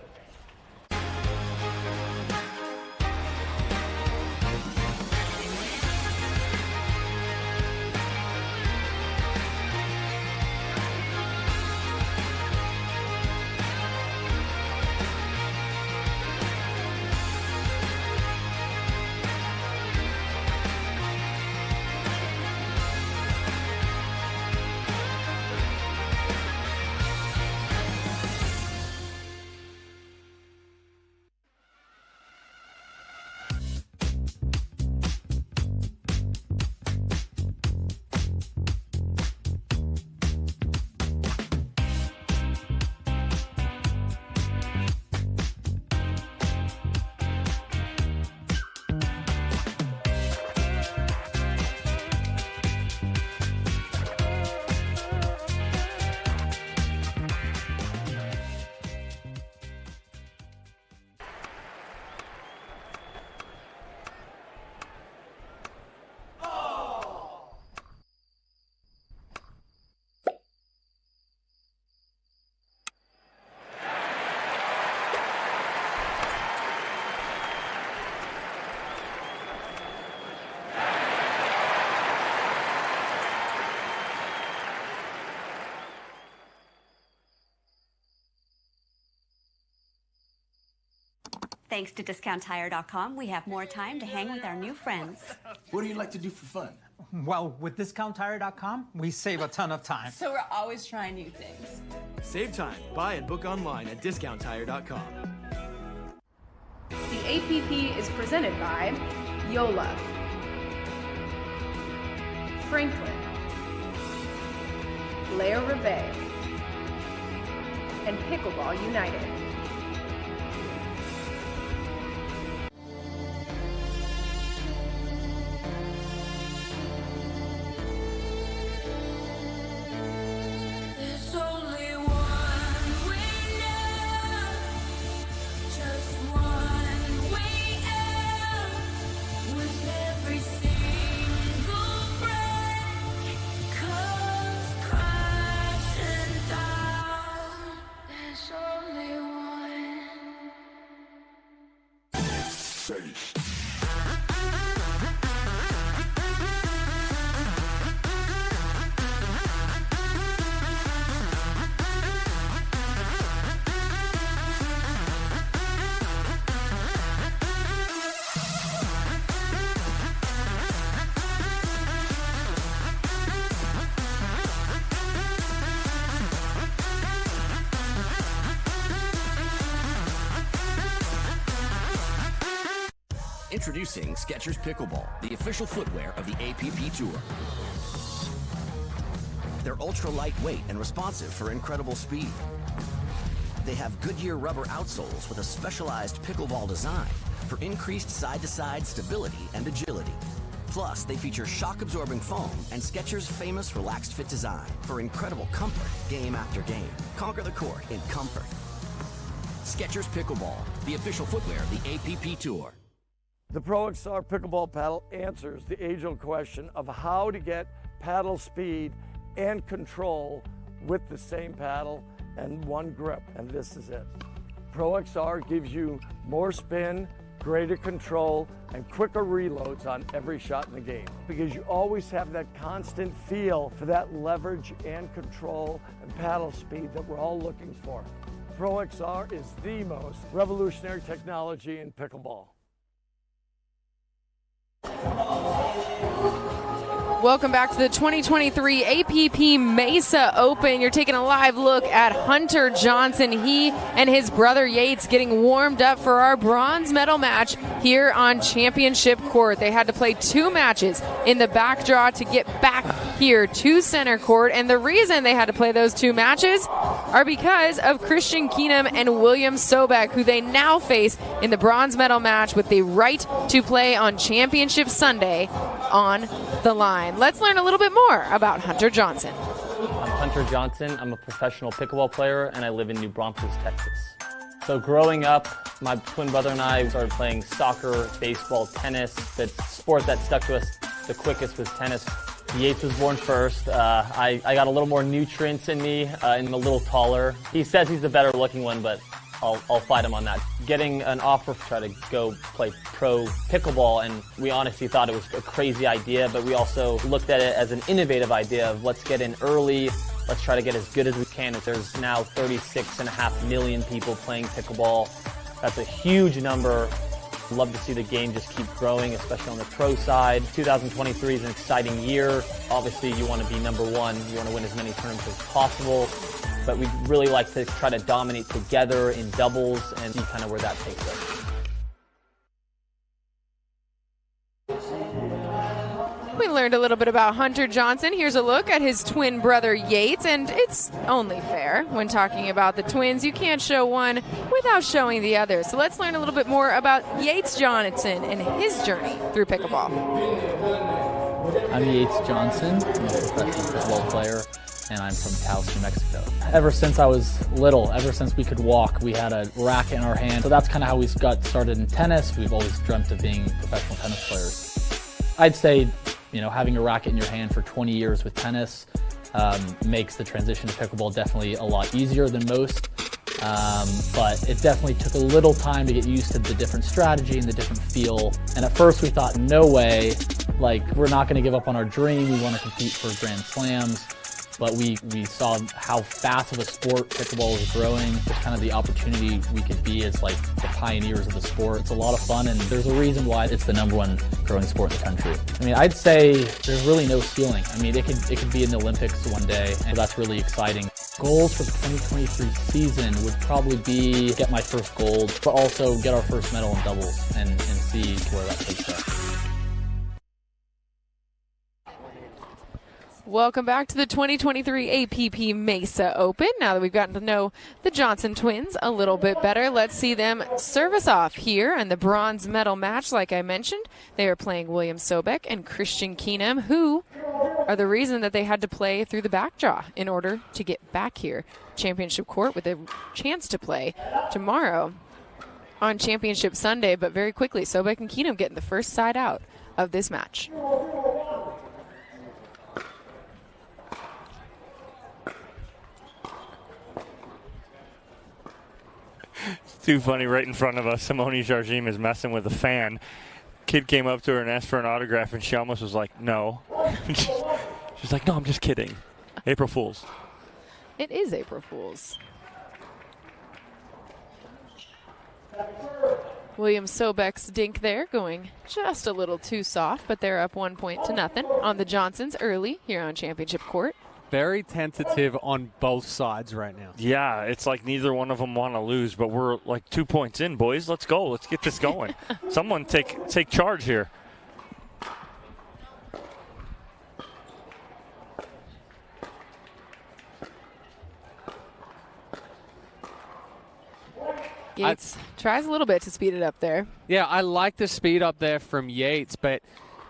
Thanks to DiscountTire.com, we have more time to hang with our new friends. What do you like to do for fun? Well, with DiscountTire.com, we save a ton of time. So we're always trying new things. Save time. Buy and book online at DiscountTire.com. The APP is presented by Yola, Franklin, Leo Rivet, and Pickleball United. Only one. Introducing Skechers Pickleball, the official footwear of the APP Tour. They're ultra lightweight and responsive for incredible speed. They have Goodyear rubber outsoles with a specialized pickleball design for increased side-to-side stability and agility. Plus, they feature shock-absorbing foam and Skechers' famous relaxed fit design for incredible comfort game after game. Conquer the court in comfort. Skechers Pickleball, the official footwear of the APP Tour. The Pro XR Pickleball paddle answers the age-old question of how to get paddle speed and control with the same paddle and one grip, and this is it. Pro XR gives you more spin, greater control, and quicker reloads on every shot in the game, because you always have that constant feel for that leverage and control and paddle speed that we're all looking for. Pro XR is the most revolutionary technology in pickleball. Welcome back to the 2023 APP Mesa Open. You're taking a live look at Hunter Johnson. He and his brother Yates getting warmed up for our bronze medal match here on Championship Court. They had to play 2 matches in the back draw to get back here to center court. And the reason they had to play those 2 matches are because of Christian Keenum and William Sobek, who they now face in the bronze medal match with the right to play on Championship Sunday on the line. Let's learn a little bit more about Hunter Johnson. I'm Hunter Johnson. I'm a professional pickleball player, and I live in New Braunfels, Texas. So growing up, my twin brother and I started playing soccer, baseball, tennis. The sport that stuck to us the quickest was tennis. Yates was born first. I got a little more nutrients in me and a little taller. He says he's the better looking one, but I'll fight him on that. Getting an offer to try to go play pro pickleball, and we honestly thought it was a crazy idea, but we also looked at it as an innovative idea of let's get in early, let's try to get as good as we can. There's now 36.5 million people playing pickleball. That's a huge number. Love to see the game just keep growing, especially on the pro side. 2023 is an exciting year. Obviously, you want to be number one. You want to win as many tournaments as possible. But we'd really like to try to dominate together in doubles and see kind of where that takes us. We learned a little bit about Hunter Johnson. Here's a look at his twin brother Yates, and it's only fair when talking about the twins. You can't show one without showing the other. So let's learn a little bit more about Yates Johnson and his journey through pickleball. I'm Yates Johnson. I'm a professional pickleball player, and I'm from Taos, New Mexico. Ever since I was little, ever since we could walk, we had a racket in our hand. So that's kind of how we got started in tennis. We've always dreamt of being professional tennis players. I'd say, having a racket in your hand for 20 years with tennis makes the transition to pickleball definitely a lot easier than most. But it definitely took a little time to get used to the different strategy and the different feel. And at first we thought, no way, we're not going to give up on our dream. We want to compete for Grand Slams. But we saw how fast of a sport pickleball was growing, just kind of the opportunity we could be as the pioneers of the sport. It's a lot of fun, and there's a reason why it's the #1 growing sport in the country. I'd say there's really no ceiling. It could be in the Olympics one day, and that's really exciting. Goals for the 2023 season would probably be get my first gold, but also get our first medal in doubles and see where that takes us. Welcome back to the 2023 APP Mesa Open. Now that we've gotten to know the Johnson twins a little bit better, let's see them service off here in the bronze medal match. Like I mentioned, they are playing William Sobek and Christian Keenum, who are the reason that they had to play through the back draw in order to get back here. Championship Court with a chance to play tomorrow on Championship Sunday, but very quickly, Sobek and Keenum getting the first side out of this match. It's too funny. Right in front of us, Simone Jardim is messing with a fan. Kid came up to her and asked for an autograph, and she almost was like, no. She's like, no, I'm just kidding. April Fools. It is April Fools. William Sobek's dink there going just a little too soft, but they're up 1-0 on the Johnsons early here on Championship Court. very tentative on both sides right now. Yeah, it's like neither one of them want to lose, but we're like 2 points in, boys. Let's go. Let's get this going. Someone take charge here. Yates tries a little bit to speed it up there. Yeah, I like the speed up there from Yates, but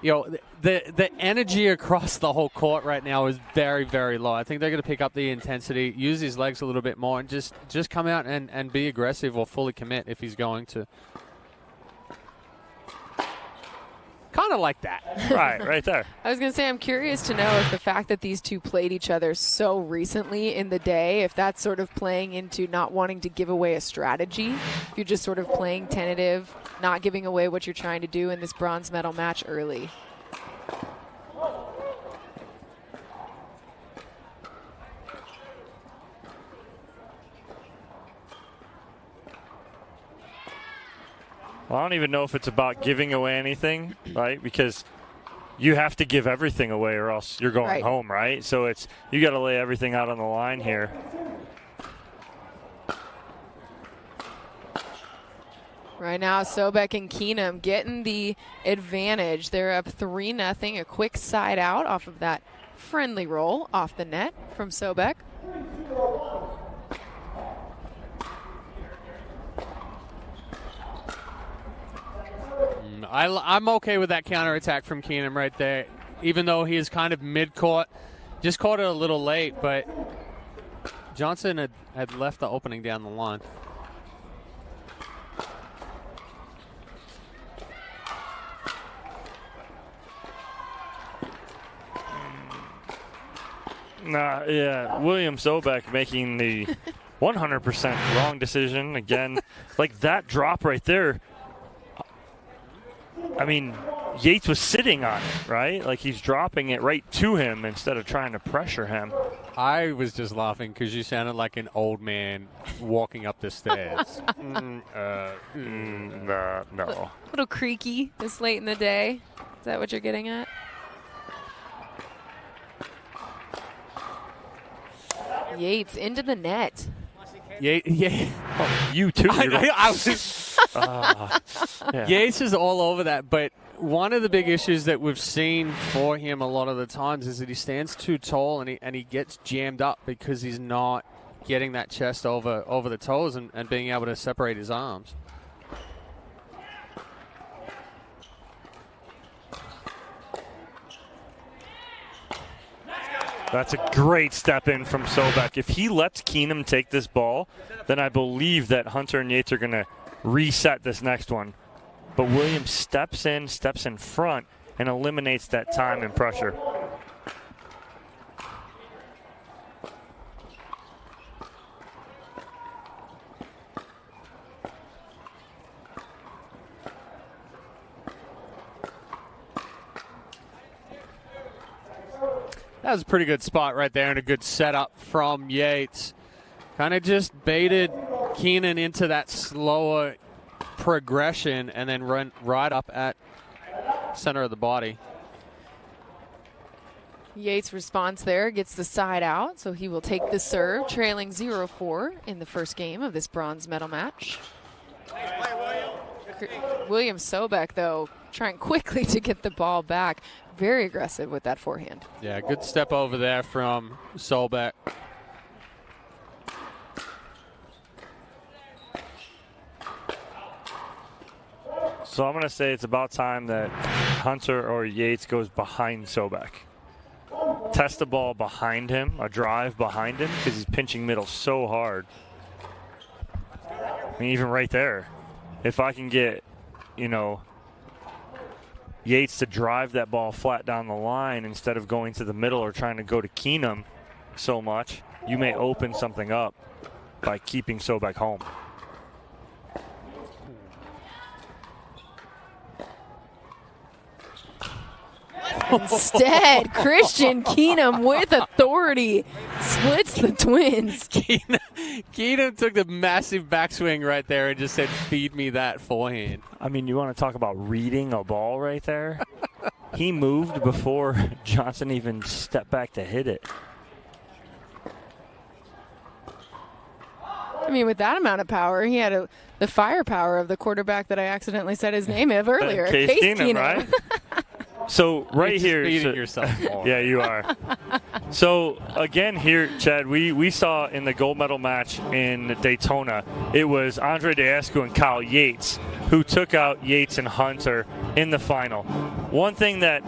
the energy across the whole court right now is very, very low. I think they're going to pick up the intensity, use his legs a little bit more, and just come out and be aggressive or fully commit if he's going to. Kind of like that. Right there. I was going to say, I'm curious to know if the fact that these two played each other so recently in the day, if that's sort of playing into not wanting to give away a strategy. If you're just sort of playing tentative, not giving away what you're trying to do in this bronze medal match early. Well, I don't even know if it's about giving away anything, right? Because you have to give everything away or else you're going home, right? So you got to lay everything out on the line here. Right now, Sobek and Keenum getting the advantage. They're up 3-0. A quick side out off of that friendly roll off the net from Sobek. I'm okay with that counterattack from Keenum right there, even though he is kind of mid-court. Just caught it a little late, but Johnson had left the opening down the line. Yeah, William Sobek making the 100% wrong decision again. Like that drop right there. I mean, Yates was sitting on it, right? Like he's dropping it right to him instead of trying to pressure him. I was just laughing because you sounded like an old man walking up the stairs. No. A little creaky this late in the day. Is that what you're getting at? Yates into the net. Yeah. Oh, you too. I was. Yeah. Yates is all over that, but one of the big issues that we've seen for him a lot of the times is that he stands too tall and he gets jammed up because he's not getting that chest over the toes and being able to separate his arms. That's a great step in from Sobek. If he lets Keenum take this ball, then I believe that Hunter and Yates are going to reset this next one. But Williams steps in front, and eliminates that time and pressure. That was a pretty good spot right there and a good setup from Yates. Kind of just baited Keenan into that slower progression and then run right up at center of the body. Yates' response there gets the side out, so he will take the serve, trailing 0-4 in the first game of this bronze medal match. William Sobek, though, trying quickly to get the ball back. Very aggressive with that forehand. Yeah, good step over there from Sobek. So I'm going to say it's about time that Hunter or Yates goes behind Sobek. Test the ball behind him, a drive behind him, because he's pinching middle so hard. I mean, even right there. If I can get, Yates to drive that ball flat down the line instead of going to the middle or trying to go to Keenum so much, you may open something up by keeping Sobek home. Instead, Christian Keenum with authority splits the twins. Keenum took the massive backswing right there and just said, feed me that forehand. I mean, you want to talk about reading a ball right there? He moved before Johnson even stepped back to hit it. mean, with that amount of power, he had the firepower of the quarterback that I accidentally said his name of earlier. Case Keenum, right? So right here, beating yourself. Yeah, you are. So again here, Chad, we saw in the gold medal match in Daytona, it was Andre Deescu and Kyle Yates who took out Yates and Hunter in the final. One thing that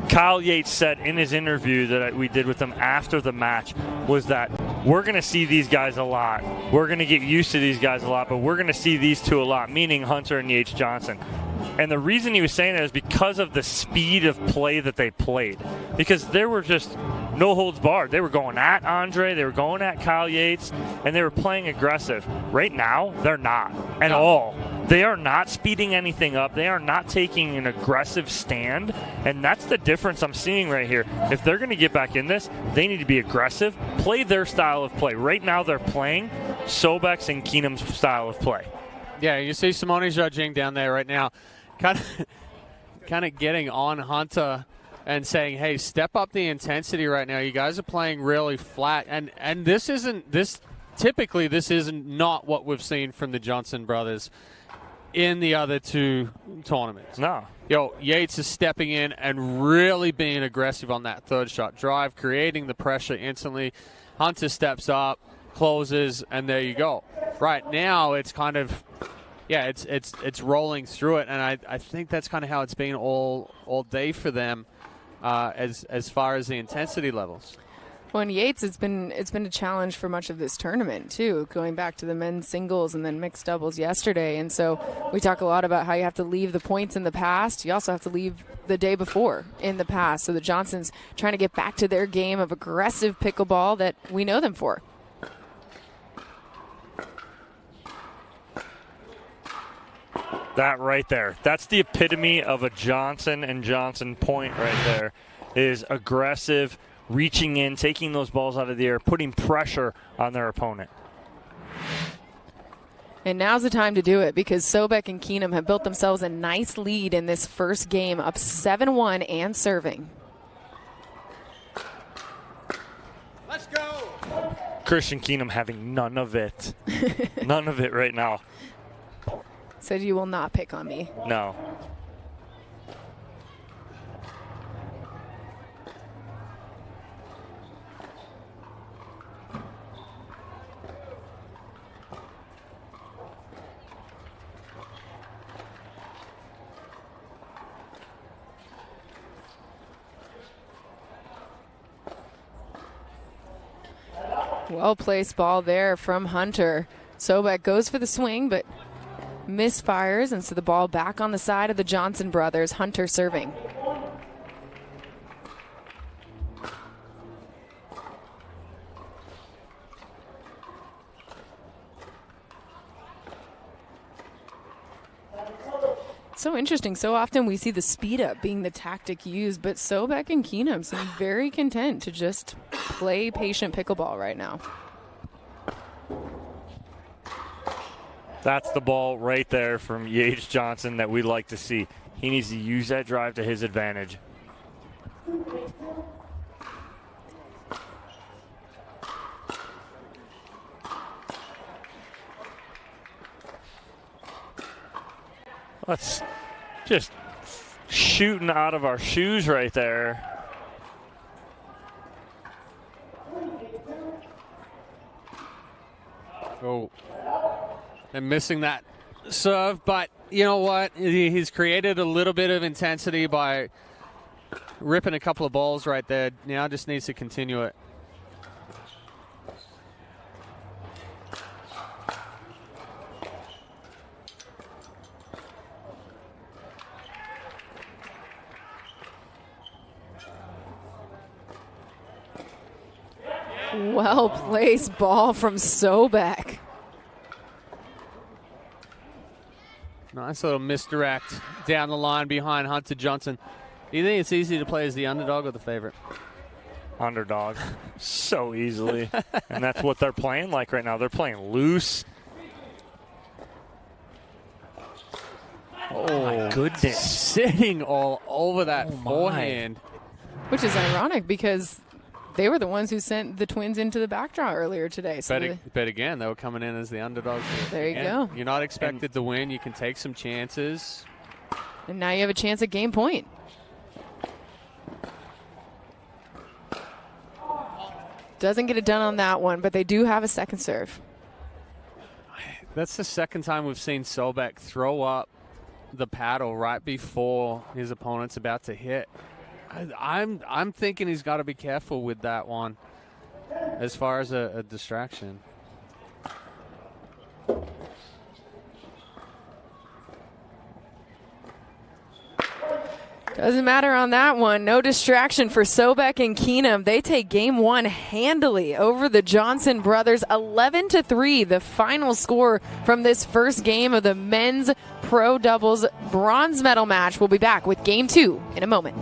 Kyle Yates said in his interview that we did with him after the match was that we're going to see these guys a lot. We're going to get used to these guys a lot, but we're going to see these two a lot, meaning Hunter and Yates Johnson. And the reason he was saying that is because of the speed of play that they played. Because there were just no holds barred. They were going at Andre, they were going at Kyle Yates, and they were playing aggressive. Right now, they're not at all. They are not speeding anything up. They are not taking an aggressive stand, and that's the difference I'm seeing right here. If they're going to get back in this, they need to be aggressive, play their style of play. Right now, they're playing Sobek's and Keenum's style of play. Yeah, you see Simone judging down there right now, kind of getting on Hunter and saying, "Hey, step up the intensity right now. You guys are playing really flat." And this isn't not what we've seen from the Johnson brothers in the other two tournaments. No. Yates is stepping in and really being aggressive on that third shot drive, creating the pressure instantly. Hunter steps up, closes, and there you go. Right now, it's kind of, it's rolling through it, and I think that's kind of how it's been all day for them as far as the intensity levels. Well, and Yates, it's been a challenge for much of this tournament, too, going back to the men's singles and then mixed doubles yesterday. And so we talk a lot about how you have to leave the points in the past. You also have to leave the day before in the past. So the Johnsons trying to get back to their game of aggressive pickleball that we know them for. That right there. That's the epitome of a Johnson and Johnson point right there, is aggressive, reaching in, taking those balls out of the air, putting pressure on their opponent. And now's the time to do it because Sobek and Keenum have built themselves a nice lead in this first game, up 7-1 and serving. Let's go! Christian Keenum having none of it. None of it right now. Said you will not pick on me. No. Well-placed ball there from Hunter. Sobek goes for the swing, but misfires, and so the ball back on the side of the Johnson brothers. Hunter serving. So interesting. So often we see the speed up being the tactic used, but Sobek and Keenum seem very content to just play patient pickleball right now. That's the ball right there from Yates Johnson that we like to see. He needs to use that drive to his advantage. Let's just shooting out of our shoes right there. Oh. And missing that serve, but you know what? He's created a little bit of intensity by ripping a couple of balls right there. Now just needs to continue it. Well-placed ball from Sobek. Nice little misdirect down the line behind Hunter Johnson. Do you think it's easy to play as the underdog or the favorite? Underdog. So easily. And that's what they're playing like right now. They're playing loose. Oh, my goodness. Sitting all over that forehand. Which is ironic because They were the ones who sent the Twins into the backdraw earlier today. So but again, they were coming in as the underdogs. There you go. You're not expected to win. You can take some chances. And now you have a chance at game point. Doesn't get it done on that one, but they do have a second serve. That's the second time we've seen Sobek throw up the paddle right before his opponent's about to hit. I'm thinking he's got to be careful with that one as far as a distraction. Doesn't matter on that one. No distraction for Sobek and Keenum. They take game one handily over the Johnson brothers, 11-3. The final score from this first game of the men's pro doubles bronze medal match. We'll be back with game two in a moment.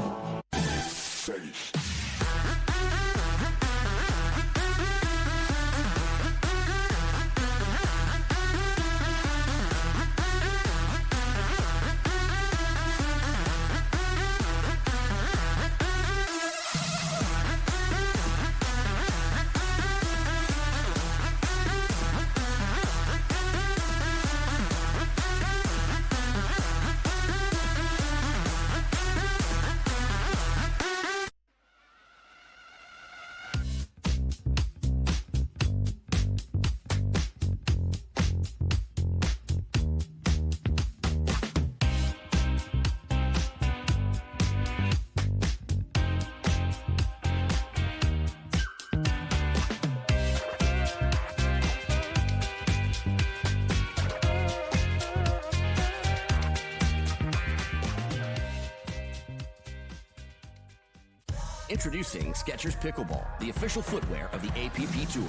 Introducing Skechers Pickleball, the official footwear of the APP Tour.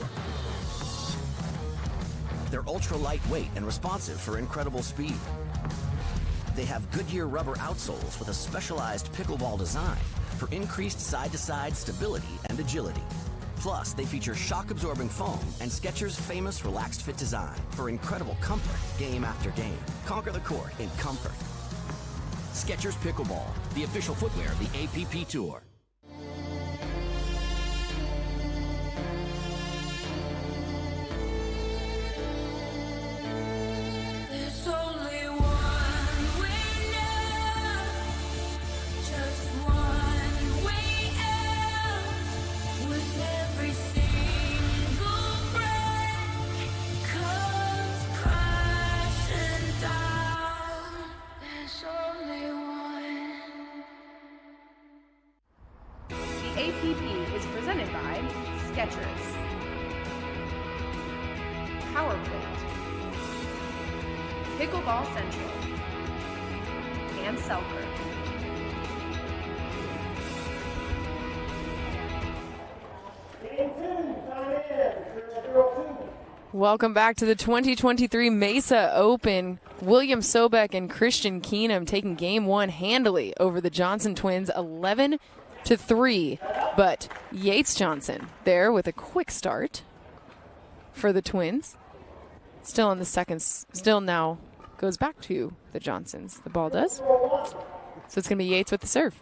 They're ultra lightweight and responsive for incredible speed. They have Goodyear rubber outsoles with a specialized pickleball design for increased side-to-side stability and agility. Plus, they feature shock-absorbing foam and Skechers' famous relaxed fit design for incredible comfort game after game. Conquer the court in comfort. Skechers Pickleball, the official footwear of the APP Tour. APP is presented by Skechers, Power Plate, Pickleball Central, and Selker. Welcome back to the 2023 Mesa Open. William Sobek and Christian Keenum taking game one handily over the Johnson twins, 11-3. But Yates Johnson there with a quick start for the twins. Still in the seconds, still now goes back to the Johnsons. The ball does. So it's going to be Yates with the serve.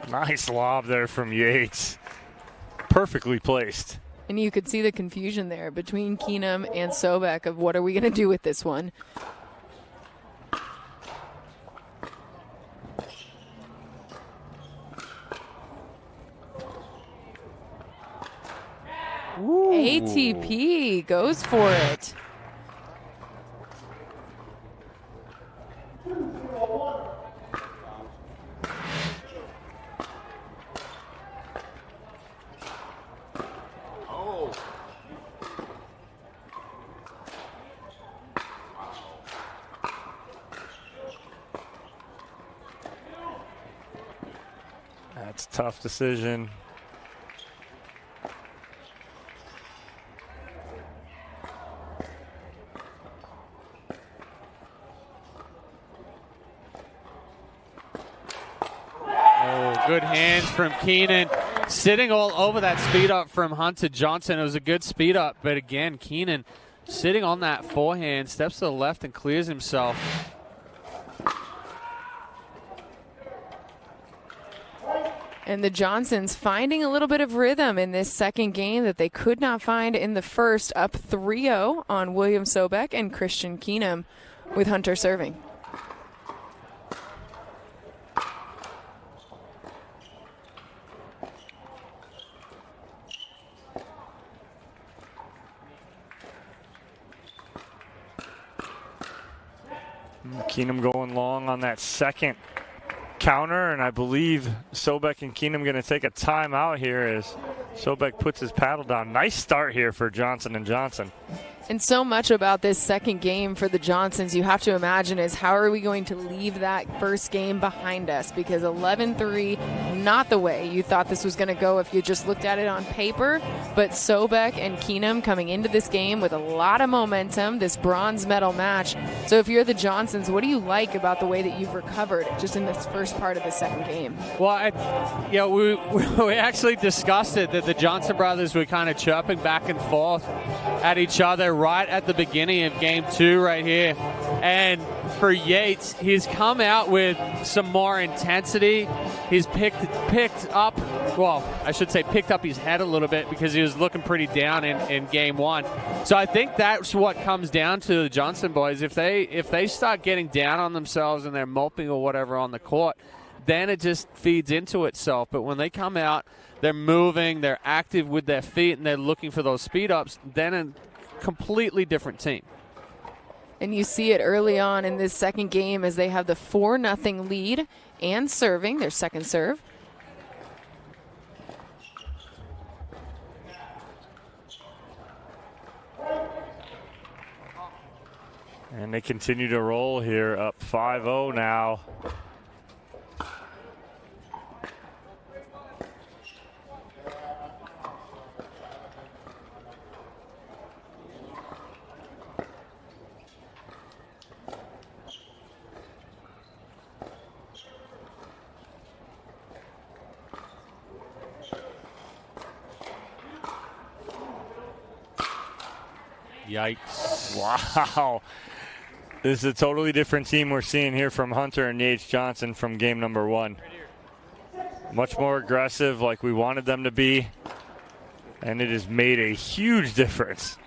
Nice lob there from Yates. Perfectly placed. And you could see the confusion there between Keenum and Sobek of what are we going to do with this one. Ooh. ATP goes for it. That's a tough decision. Oh, good hands from Keenan. sitting all over that speed up from Hunter Johnson. It was a good speed up, but again, Keenan sitting on that forehand, steps to the left and clears himself. And the Johnsons finding a little bit of rhythm in this second game that they could not find in the first, up 3-0 on William Sobek and Christian Keenum with Hunter serving. Keenum going long on that second counter, and I believe Sobek and Keenum going to take a timeout here as Sobek puts his paddle down. Nice start here for Johnson and Johnson. And so much about this second game for the Johnsons, you have to imagine, is how are we going to leave that first game behind us? Because 11-3, not the way you thought this was going to go if you just looked at it on paper. But Sobek and Keenum coming into this game with a lot of momentum, this bronze medal match. So if you're the Johnsons, what do you like about the way that you've recovered just in this first part of the second game? Well, we actually discussed it, that the Johnson brothers were kind of chirping back and forth at each other right at the beginning of game 2 right here. And for Yates, he's come out with some more intensity. He's picked up his head a little bit because he was looking pretty down in game 1. So I think that's what comes down to the Johnson boys. If they start getting down on themselves and they're moping or whatever on the court, then it just feeds into itself. But when they come out, they're moving, they're active with their feet, and they're looking for those speed ups, then a completely different team. And you see it early on in this second game as they have the 4-0 lead and serving their second serve. And they continue to roll here, up 5-0 now. Yikes. Wow. This is a totally different team we're seeing here from Hunter and Yates Johnson from game number 1. Much more aggressive like we wanted them to be. And it has made a huge difference.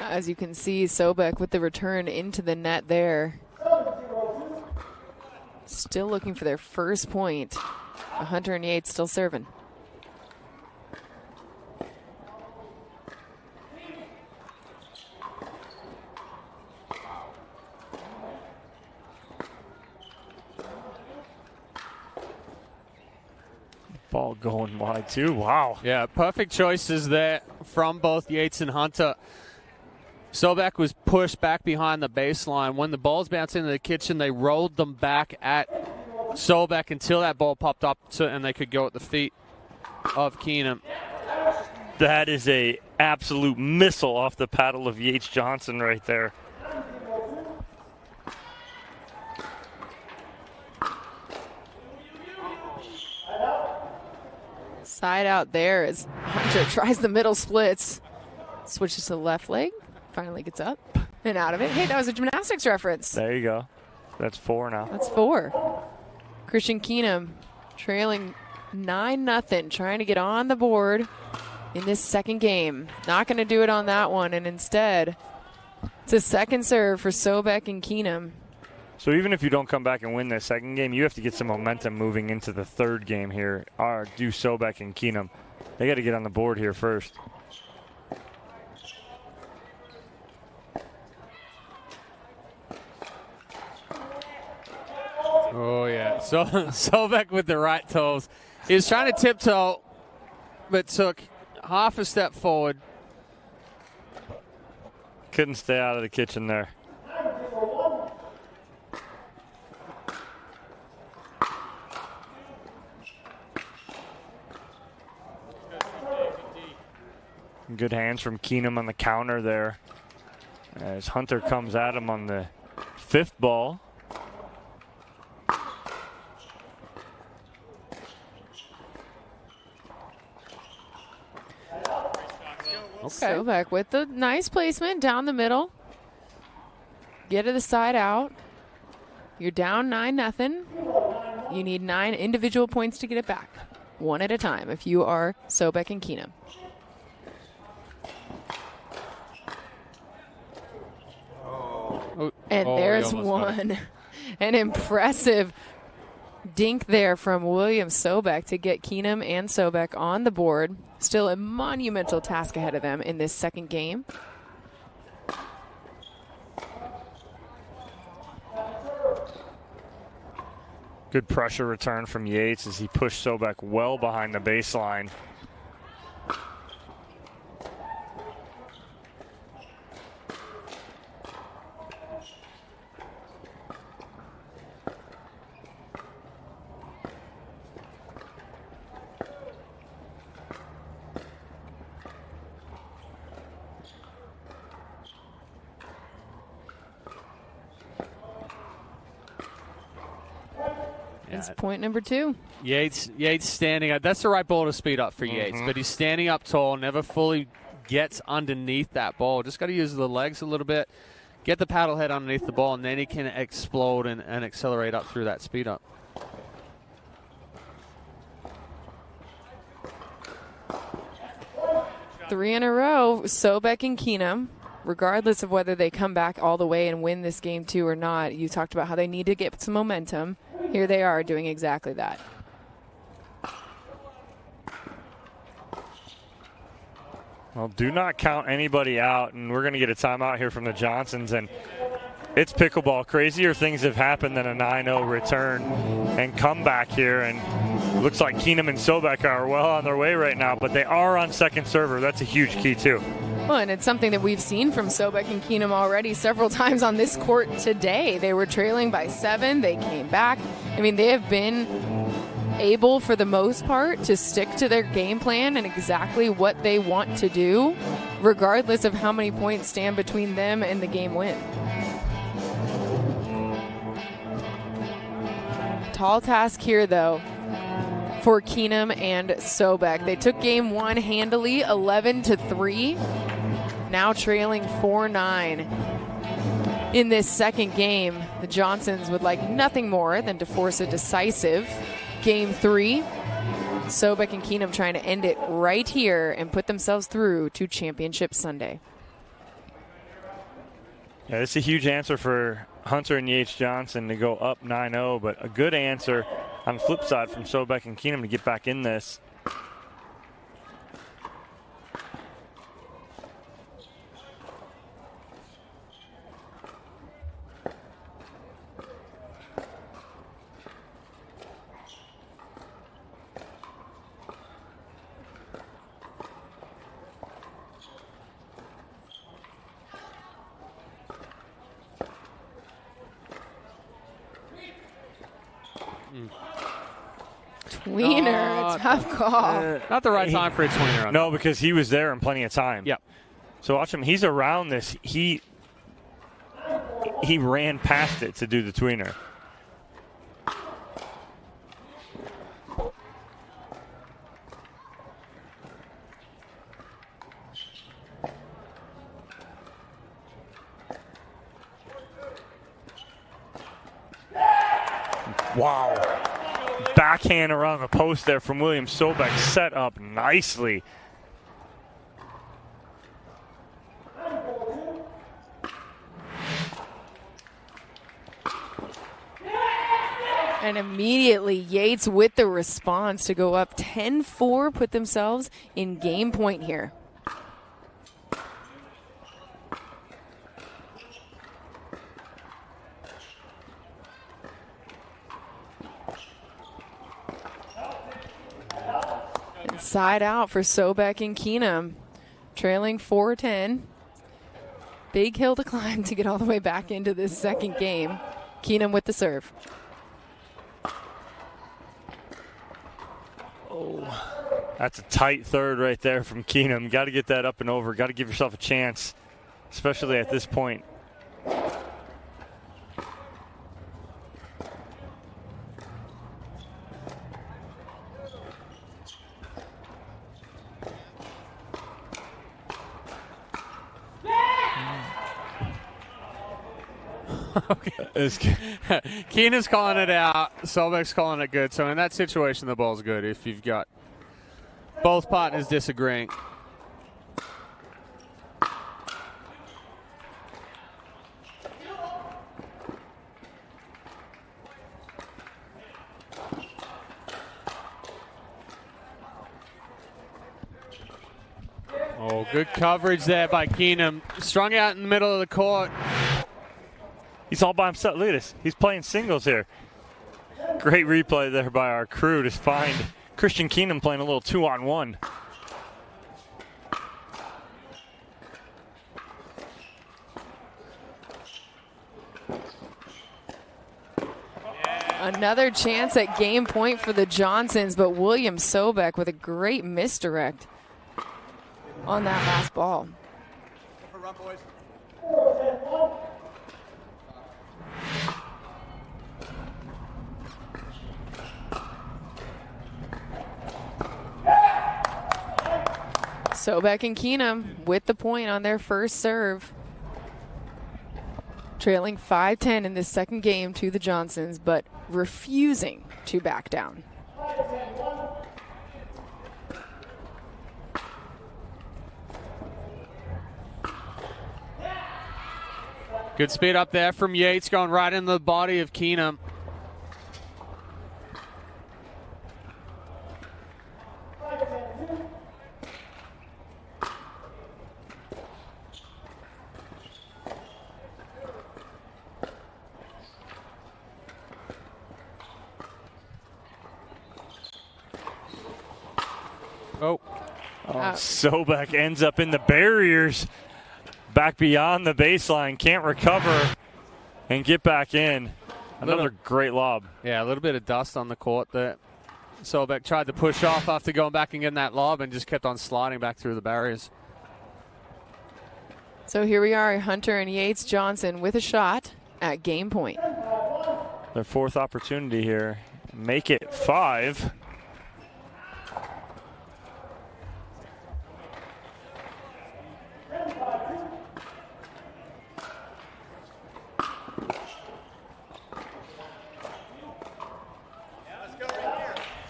As you can see, Sobek with the return into the net there. Still looking for their first point. Hunter and Yates still serving. Ball going wide too. Wow. Yeah, perfect choices there from both Yates and Hunter. Sobek was pushed back behind the baseline. When the balls bounced into the kitchen, they rolled them back at Sobek until that ball popped up and they could go at the feet of Keenum. That is a absolute missile off the paddle of Yates Johnson right there. Side out there as Hunter tries the middle splits. Switches to the left leg. Finally gets up and out of it. Hey, that was a gymnastics reference. There you go. That's 4 now. That's 4. Christian Keenum trailing 9-0, trying to get on the board in this second game. Not going to do it on that one, and instead, it's a second serve for Sobek and Keenum. So even if you don't come back and win the second game, you have to get some momentum moving into the third game here. Do Sobek and Keenum. They got to get on the board here first. Oh, yeah. So Sobek with the right toes. He was trying to tiptoe, but took half a step forward. Couldn't stay out of the kitchen there. Good hands from Keenum on the counter there. As Hunter comes at him on the 5th ball. Sobek with the nice placement down the middle. Get to the side out. You're down 9-0. You need 9 individual points to get it back. One at a time if you are Sobek and Keenum. And there's one. An impressive dink there from William Sobek to get Keenum and Sobek on the board. Still a monumental task ahead of them in this second game. Good pressure return from Yates as he pushed Sobek well behind the baseline. It's point number 2. Yates standing up. That's the right ball to speed up for Yates, but he's standing up tall, never fully gets underneath that ball. Just got to use the legs a little bit, get the paddle head underneath the ball, and then he can explode and accelerate up through that speed up. Three in a row, Sobek and Keenum. Regardless of whether they come back all the way and win this game 2 or not, you talked about how they need to get some momentum. Here they are doing exactly that. Well, do not count anybody out, and we're going to get a timeout here from the Johnsons. And it's pickleball. Crazier things have happened than a 9-0 return and comeback here. And looks like Keenum and Sobek are well on their way right now, but they are on second server. That's a huge key, too. Well, and it's something that we've seen from Sobek and Keenum already several times on this court today. They were trailing by 7. They came back. I mean, they have been able, for the most part, to stick to their game plan and exactly what they want to do, regardless of how many points stand between them and the game win. Tall task here, though, for Keenum and Sobek. They took game 1 handily, 11-3. Now trailing 4-9. In this second game, the Johnsons would like nothing more than to force a decisive game 3. Sobek and Keenum trying to end it right here and put themselves through to Championship Sunday. Yeah, it's a huge answer for Hunter and Yates Johnson to go up 9-0, but a good answer on the flip side from Sobek and Keenum to get back in this. Tweener, a tough call. Not the right time for a tweener. No, because he was there in plenty of time. Yep. So watch him. He's around this. He ran past it to do the tweener. Wow. Backhand around the post there from William Sobek, set up nicely. And immediately Yates with the response to go up 10-4, put themselves in game point here. Side out for Sobek and Keenum, trailing 4-10. Big hill to climb to get all the way back into this second game. Keenum with the serve. Oh, that's a tight third right there from Keenum. Got to get that up and over. Got to give yourself a chance, especially at this point. Keenan's calling it out. Sobek's calling it good. So in that situation, the ball's good if you've got both partners disagreeing. Oh, good coverage there by Keenan. Strung out in the middle of the court. He's all by himself. Look at this. He's playing singles here. Great replay there by our crew to find Christian Keenan playing a little 2-on-1. Another chance at game point for the Johnsons, but William Sobek with a great misdirect on that last ball. Sobek and Keenum with the point on their first serve. Trailing 5-10 in this second game to the Johnsons, but refusing to back down. Good speed up there from Yates, going right into the body of Keenum. Oh, Sobek ends up in the barriers. Back beyond the baseline, can't recover and get back in. Another great lob. Yeah, a little bit of dust on the court there. Sobek tried to push off after going back and getting that lob and just kept on sliding back through the barriers. So here we are, Hunter and Yates Johnson with a shot at game point. Their fourth opportunity here. Make it 5.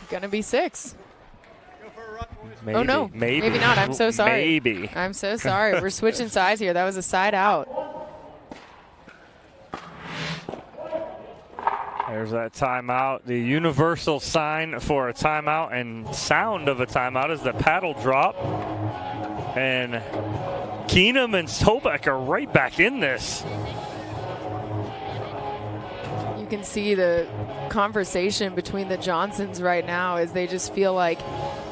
Gonna be 6. Maybe, oh no, maybe not. I'm so sorry. Maybe. I'm so sorry. We're switching sides here. That was a side out. There's that timeout. The universal sign for a timeout and sound of a timeout is the paddle drop. And Keenum and Sobek are right back in this. You can see the conversation between the Johnsons right now as they just feel like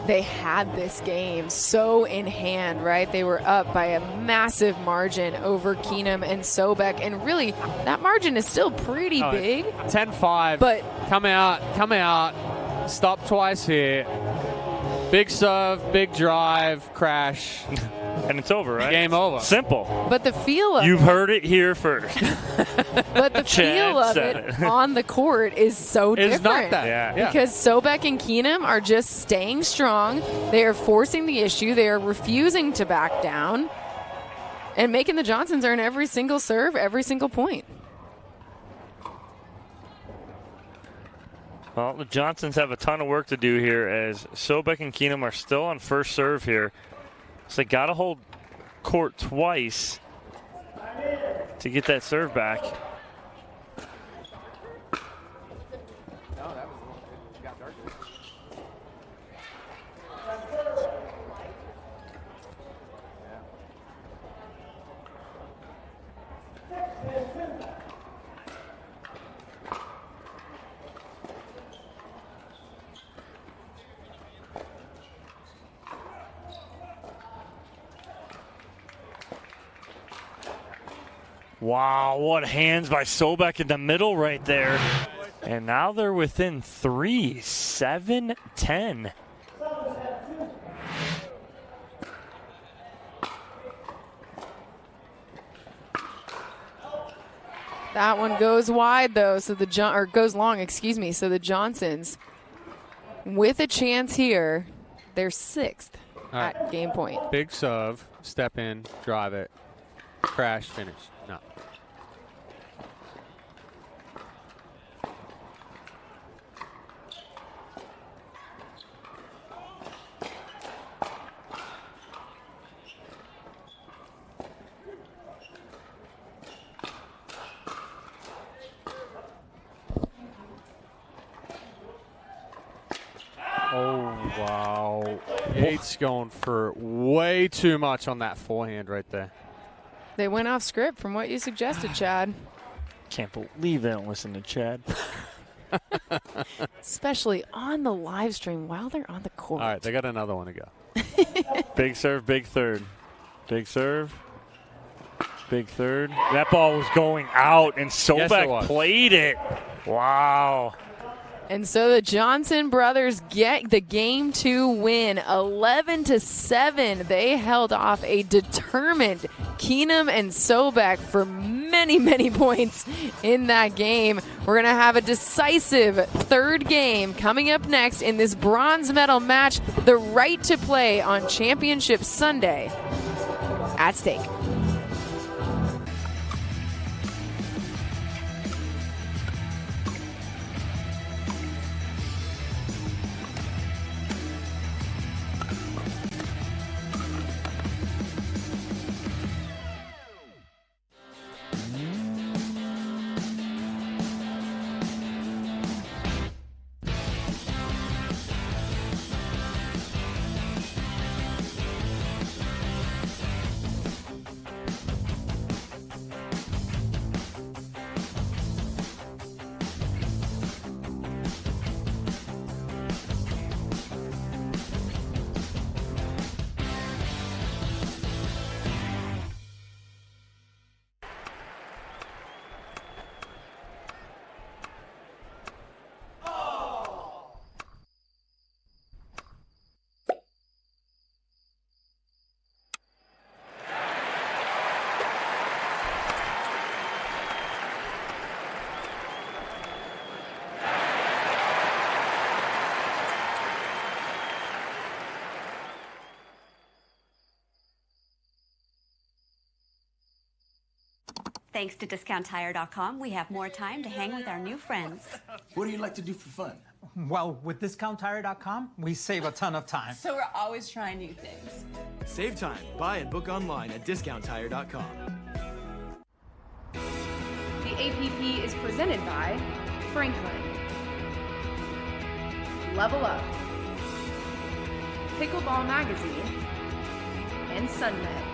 they had this game so in hand, right? They were up by a massive margin over Keenum and Sobek, and really that margin is still pretty big. 10-5. But come out, stop twice here. Big serve, big drive, crash. And it's over, right? Game over. Simple. But the feel of You've heard it here first. But the feel of it on the court is so different. It's not that. Yeah. Because Sobek and Keenum are just staying strong. They are forcing the issue. They are refusing to back down and making the Johnsons earn every single serve, every single point. Well, the Johnsons have a ton of work to do here as Sobek and Keenum are still on first serve here. So they got to hold court twice to get that serve back. Wow, what hands by Sobek in the middle right there. And now they're within 3, 7-10. That one goes wide though, so goes long, excuse me. So the Johnsons, with a chance here, they're 6th at game point. Big serve, step in, drive it, crash, finish. No. Wow. Yates going for way too much on that forehand right there. They went off script from what you suggested, Chad. Can't believe they don't listen to Chad. Especially on the live stream while they're on the court. All right, they got another one to go. Big serve, big third. Big serve. Big third. That ball was going out, and Sobek played it. Wow. And so the Johnson brothers get the game 2 win, 11-7. They held off a determined Keenum and Sobek for many, many points in that game. We're going to have a decisive third game coming up next in this bronze medal match. The right to play on Championship Sunday at stake. Thanks to DiscountTire.com, we have more time to hang with our new friends. What do you like to do for fun? Well, with DiscountTire.com, we save a ton of time. So we're always trying new things. Save time. Buy and book online at DiscountTire.com. The APP is presented by Franklin, Level Up, Pickleball Magazine, and SunMed.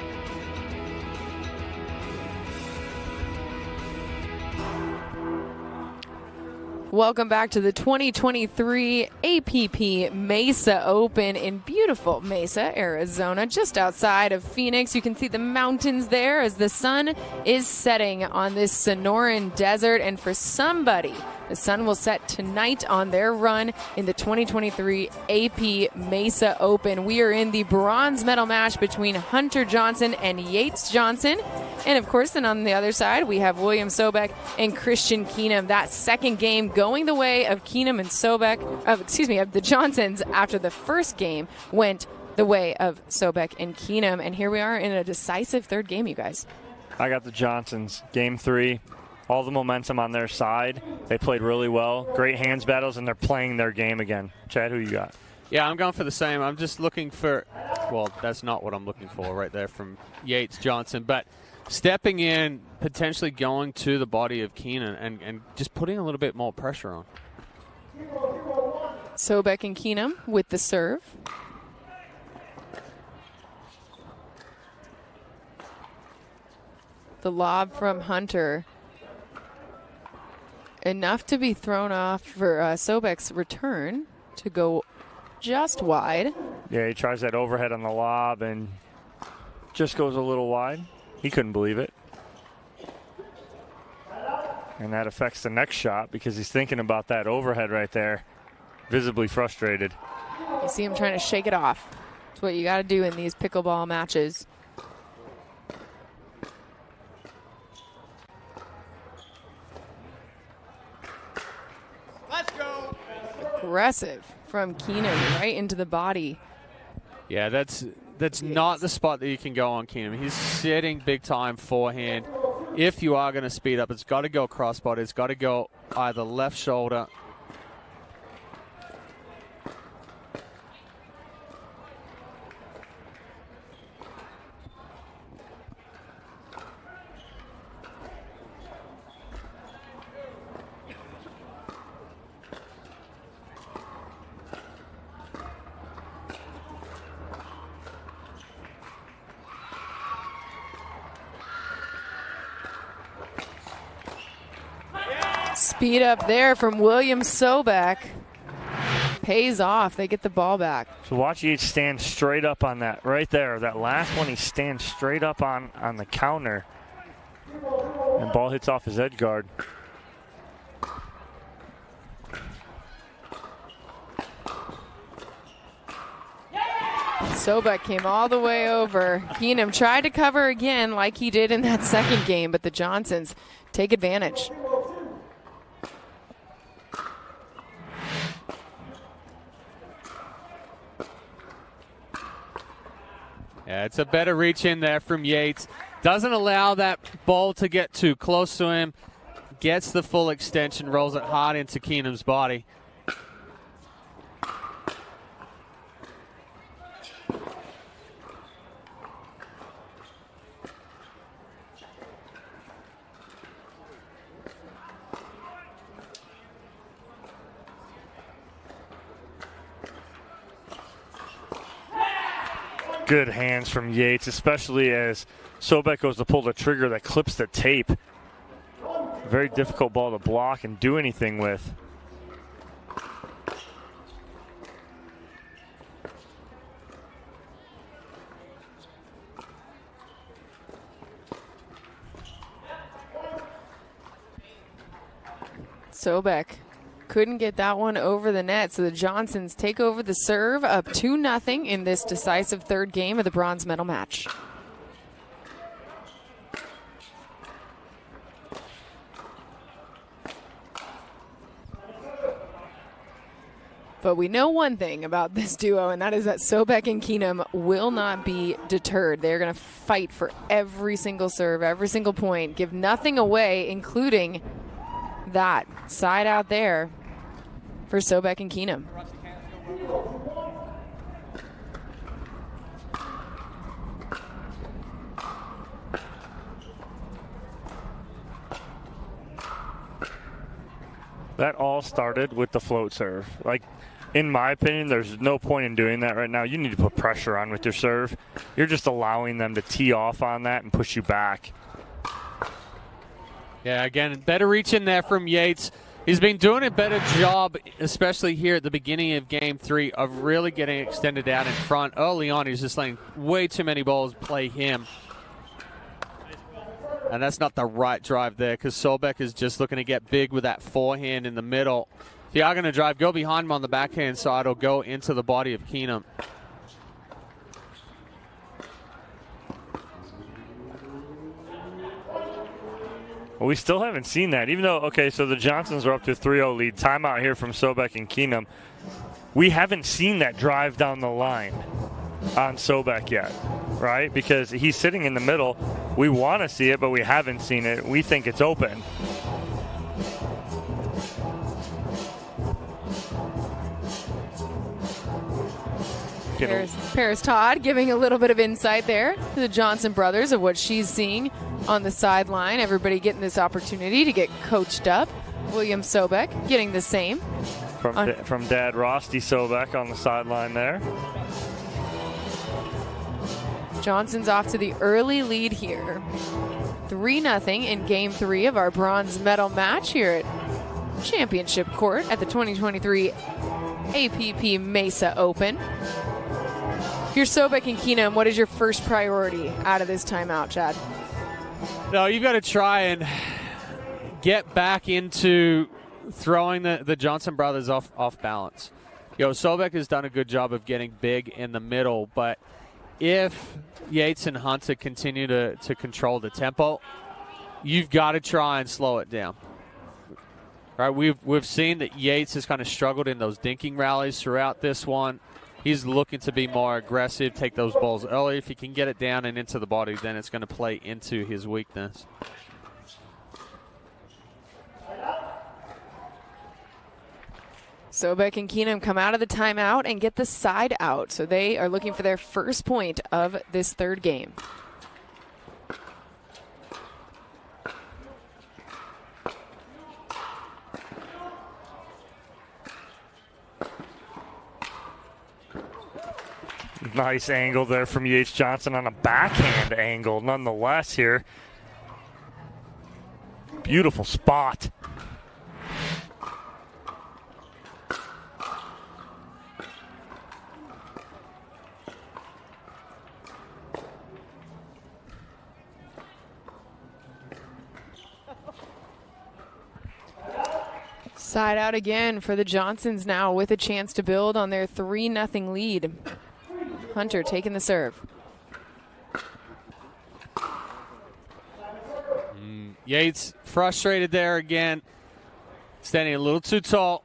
Welcome back to the 2023 APP Mesa Open in beautiful Mesa, Arizona, just outside of Phoenix. You can see the mountains there as the sun is setting on this Sonoran desert. And for somebody, the sun will set tonight on their run in the 2023 AP Mesa Open. We are in the bronze medal match between Hunter Johnson and Yates Johnson. And of course, then on the other side, we have William Sobek and Christian Keenum. That second game going the way of Keenum and Sobek, of the Johnsons, after the first game went the way of Sobek and Keenum. And here we are in a decisive third game, you guys. I got the Johnsons. Game 3. All the momentum on their side. They played really well. Great hands battles, and they're playing their game again. Chad, who you got? Yeah, I'm going for the same. I'm just looking for, well, that's not what I'm looking for right there from Yates Johnson. But stepping in, potentially going to the body of Keenan and just putting a little bit more pressure on. Sobek and Keenum with the serve. The lob from Hunter. Enough to be thrown off for Sobek's return to go just wide. Yeah, he tries that overhead on the lob and just goes a little wide. He couldn't believe it. And that affects the next shot because he's thinking about that overhead right there. Visibly frustrated. You see him trying to shake it off. That's what you got to do in these pickleball matches. Let's go. Aggressive from Keenan right into the body. Yeah, that's not the spot that you can go on Keenan. He's sitting big time forehand. If you are going to speed up, it's got to go crossbody. It's got to go either left shoulder. Speed up there from William Sobek. Pays off. They get the ball back. So watch Yates stand straight up on that right there. That last one, he stands straight up on the counter. And ball hits off his edge guard. Sobek came all the way over. Keenum tried to cover again like he did in that second game, but the Johnsons take advantage. Yeah, it's a better reach in there from Yates. Doesn't allow that ball to get too close to him. Gets the full extension, rolls it hard into Keenum's body. Good hands from Yates, especially as Sobek goes to pull the trigger that clips the tape. Very difficult ball to block and do anything with. Sobek couldn't get that one over the net, so the Johnsons take over the serve, up 2-0 in this decisive third game of the bronze medal match. But we know one thing about this duo, and that is that Sobek and Keenum will not be deterred. They're going to fight for every single serve, every single point, give nothing away, including that side out there for Sobek and Keenum. That all started with the float serve. Like, in my opinion, there's no point in doing that right now. You need to put pressure on with your serve. You're just allowing them to tee off on that and push you back. Yeah, again, better reach in there from Yates. He's been doing a better job, especially here at the beginning of Game 3, of really getting extended out in front. Early on, he's just letting way too many balls play him. And that's not the right drive there, because Sobek is just looking to get big with that forehand in the middle. If you are going to drive, go behind him on the backhand side or go into the body of Keenum. Well, we still haven't seen that. Even though, okay, so the Johnsons are up to a 3-0 lead. Timeout here from Sobek and Keenum. We haven't seen that drive down the line on Sobek yet, right? Because he's sitting in the middle. We want to see it, but we haven't seen it. We think it's open. Paris Todd giving a little bit of insight there to the Johnson brothers of what she's seeing on the sideline. Everybody getting this opportunity to get coached up. William Sobek getting the same. From Dad Rusty Sobek on the sideline there. Johnson's off to the early lead here. 3-0 in Game 3 of our bronze medal match here at Championship Court at the 2023 APP Mesa Open. If you're Sobek and Keenum, what is your first priority out of this timeout, Chad? No, you've got to try and get back into throwing the Johnson brothers off balance. Sobek has done a good job of getting big in the middle, but if Yates and Hunter continue to control the tempo, you've got to try and slow it down. Right? We've seen that Yates has kind of struggled in those dinking rallies throughout this one. He's looking to be more aggressive, take those balls early. If he can get it down and into the body, then it's going to play into his weakness. Sobek and Keenum come out of the timeout and get the side out. So they are looking for their first point of this third game. Nice angle there from Yates Johnson on a backhand angle nonetheless here. Beautiful spot. Side out again for the Johnsons now with a chance to build on their 3-0 lead. Hunter taking the serve. Yates frustrated there again. Standing a little too tall.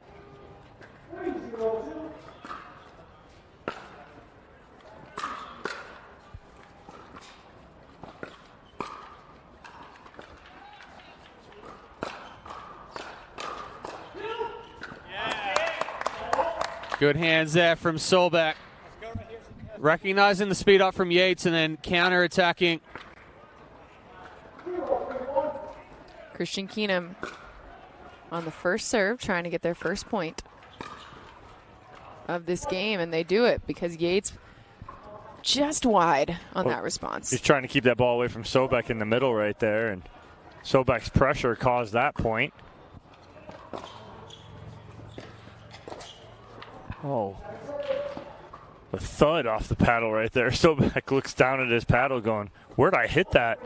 Good hands there from Solbeck. Recognizing the speed up from Yates and then counter-attacking. Christian Keenum on the first serve, trying to get their first point of this game, and they do it because Yates just wide on that response. He's trying to keep that ball away from Solbeck in the middle right there, and Solbeck's pressure caused that point. Oh. A thud off the paddle right there. Solbeck looks down at his paddle going, where'd I hit that?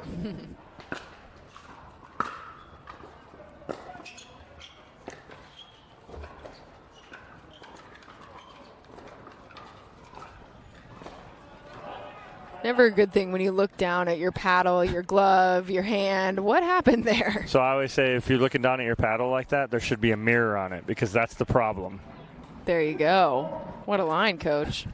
Never a good thing when you look down at your paddle, your glove, your hand. What happened there? So I always say if you're looking down at your paddle like that, there should be a mirror on it because that's the problem. There you go. What a line, Coach.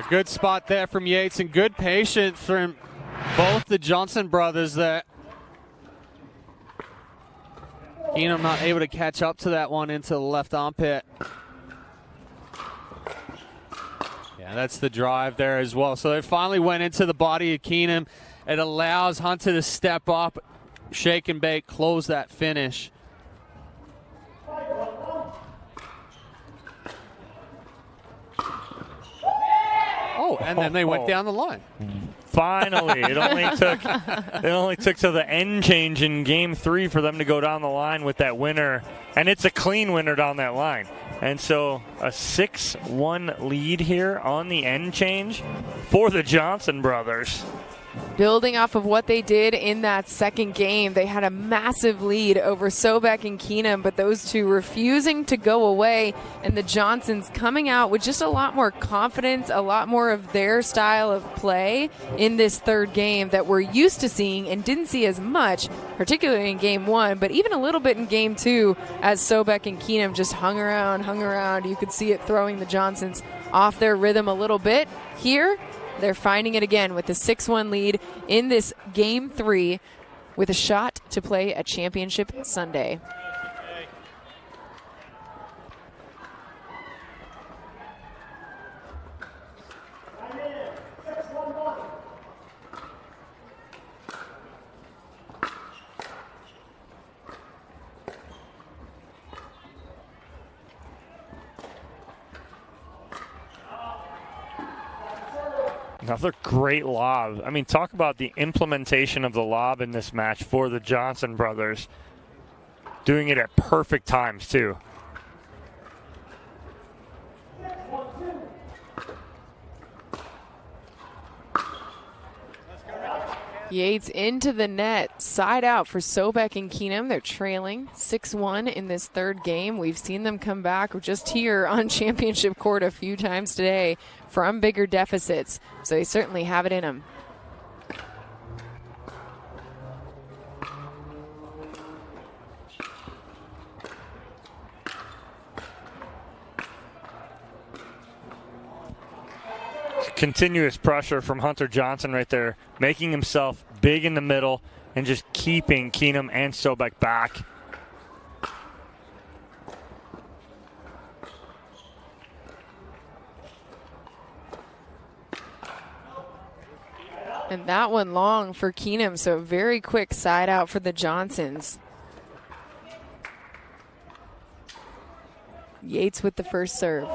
Good spot there from Yates and good patience from both the Johnson brothers there. Keenum not able to catch up to that one into the left armpit. Yeah, that's the drive there as well. So they finally went into the body of Keenum. It allows Hunter to step up, shake and bake, close that finish. Oh, and then they went down the line. Finally, it only took to the end change in Game 3 for them to go down the line with that winner, and it's a clean winner down that line. And so a 6-1 lead here on the end change for the Johnson brothers. Building off of what they did in that second game, they had a massive lead over Solbeck and Keenum, but those two refusing to go away, and the Johnsons coming out with just a lot more confidence, a lot more of their style of play in this third game that we're used to seeing and didn't see as much, particularly in Game 1, but even a little bit in Game 2 as Solbeck and Keenum just hung around. You could see it throwing the Johnsons off their rhythm a little bit. Here, they're finding it again with a 6-1 lead in this Game 3 with a shot to play a championship Sunday. Another great lob. I mean, talk about the implementation of the lob in this match for the Johnson brothers. Doing it at perfect times, too. Yates into the net, side out for Solbeck and Keenum. They're trailing 6-1 in this third game. We've seen them come back just here on championship court a few times today from bigger deficits, so they certainly have it in them. Continuous pressure from Hunter Johnson right there, making himself big in the middle and just keeping Keenum and Solbeck back. And that one long for Keenum, so very quick side out for the Johnsons. Yates with the first serve.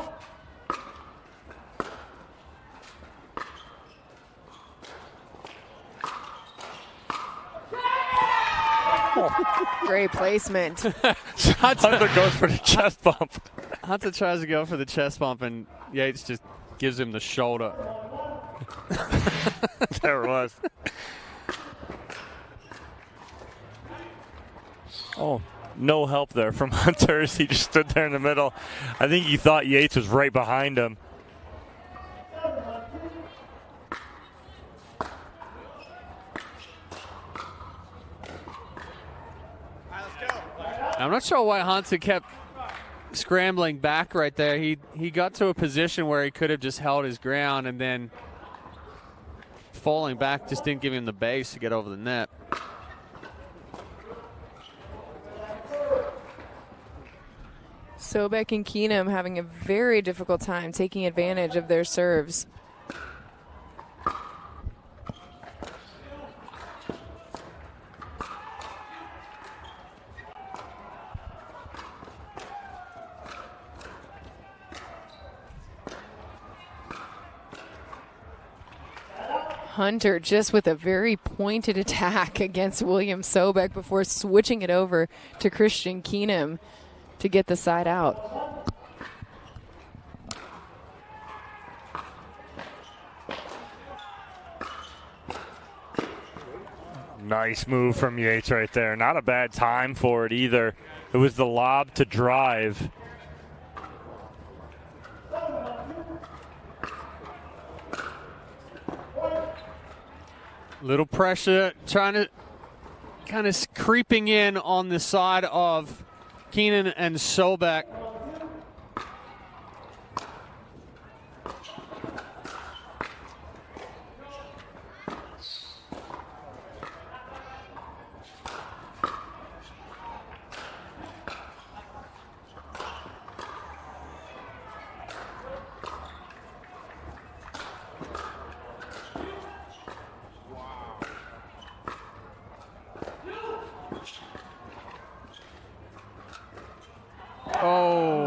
Great placement. Hunter goes for the chest bump. Hunter tries to go for the chest bump, and Yates just gives him the shoulder. There it was. Oh, no help there from Hunter as he just stood there in the middle. I think he thought Yates was right behind him. I'm not sure why Hunter kept scrambling back right there. He got to a position where he could have just held his ground, and then falling back just didn't give him the base to get over the net. Sobek and Keenum having a very difficult time taking advantage of their serves. Hunter just with a very pointed attack against William Sobek before switching it over to Christian Keenum to get the side out. Nice move from Yates right there. Not a bad time for it either. It was the lob to drive. Little pressure, trying to kind of creeping in on the side of Keenan and Sobek.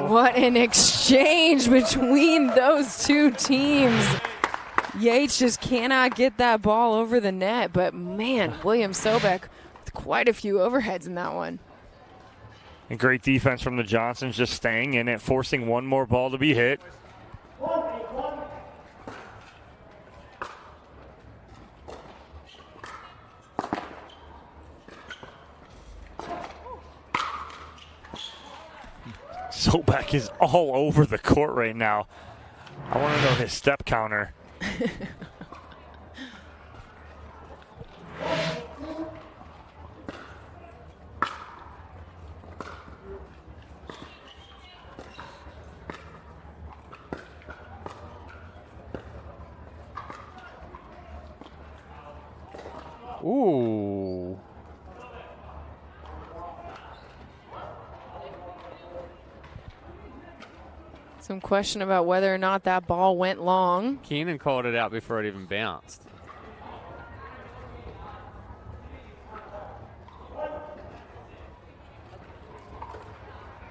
What an exchange between those two teams. Yates just cannot get that ball over the net, but man, William Sobek with quite a few overheads in that one. And great defense from the Johnsons, just staying in it, forcing one more ball to be hit. Sobek is all over the court right now. I want to know his step counter. Ooh. Some question about whether or not that ball went long. Keenan called it out before it even bounced.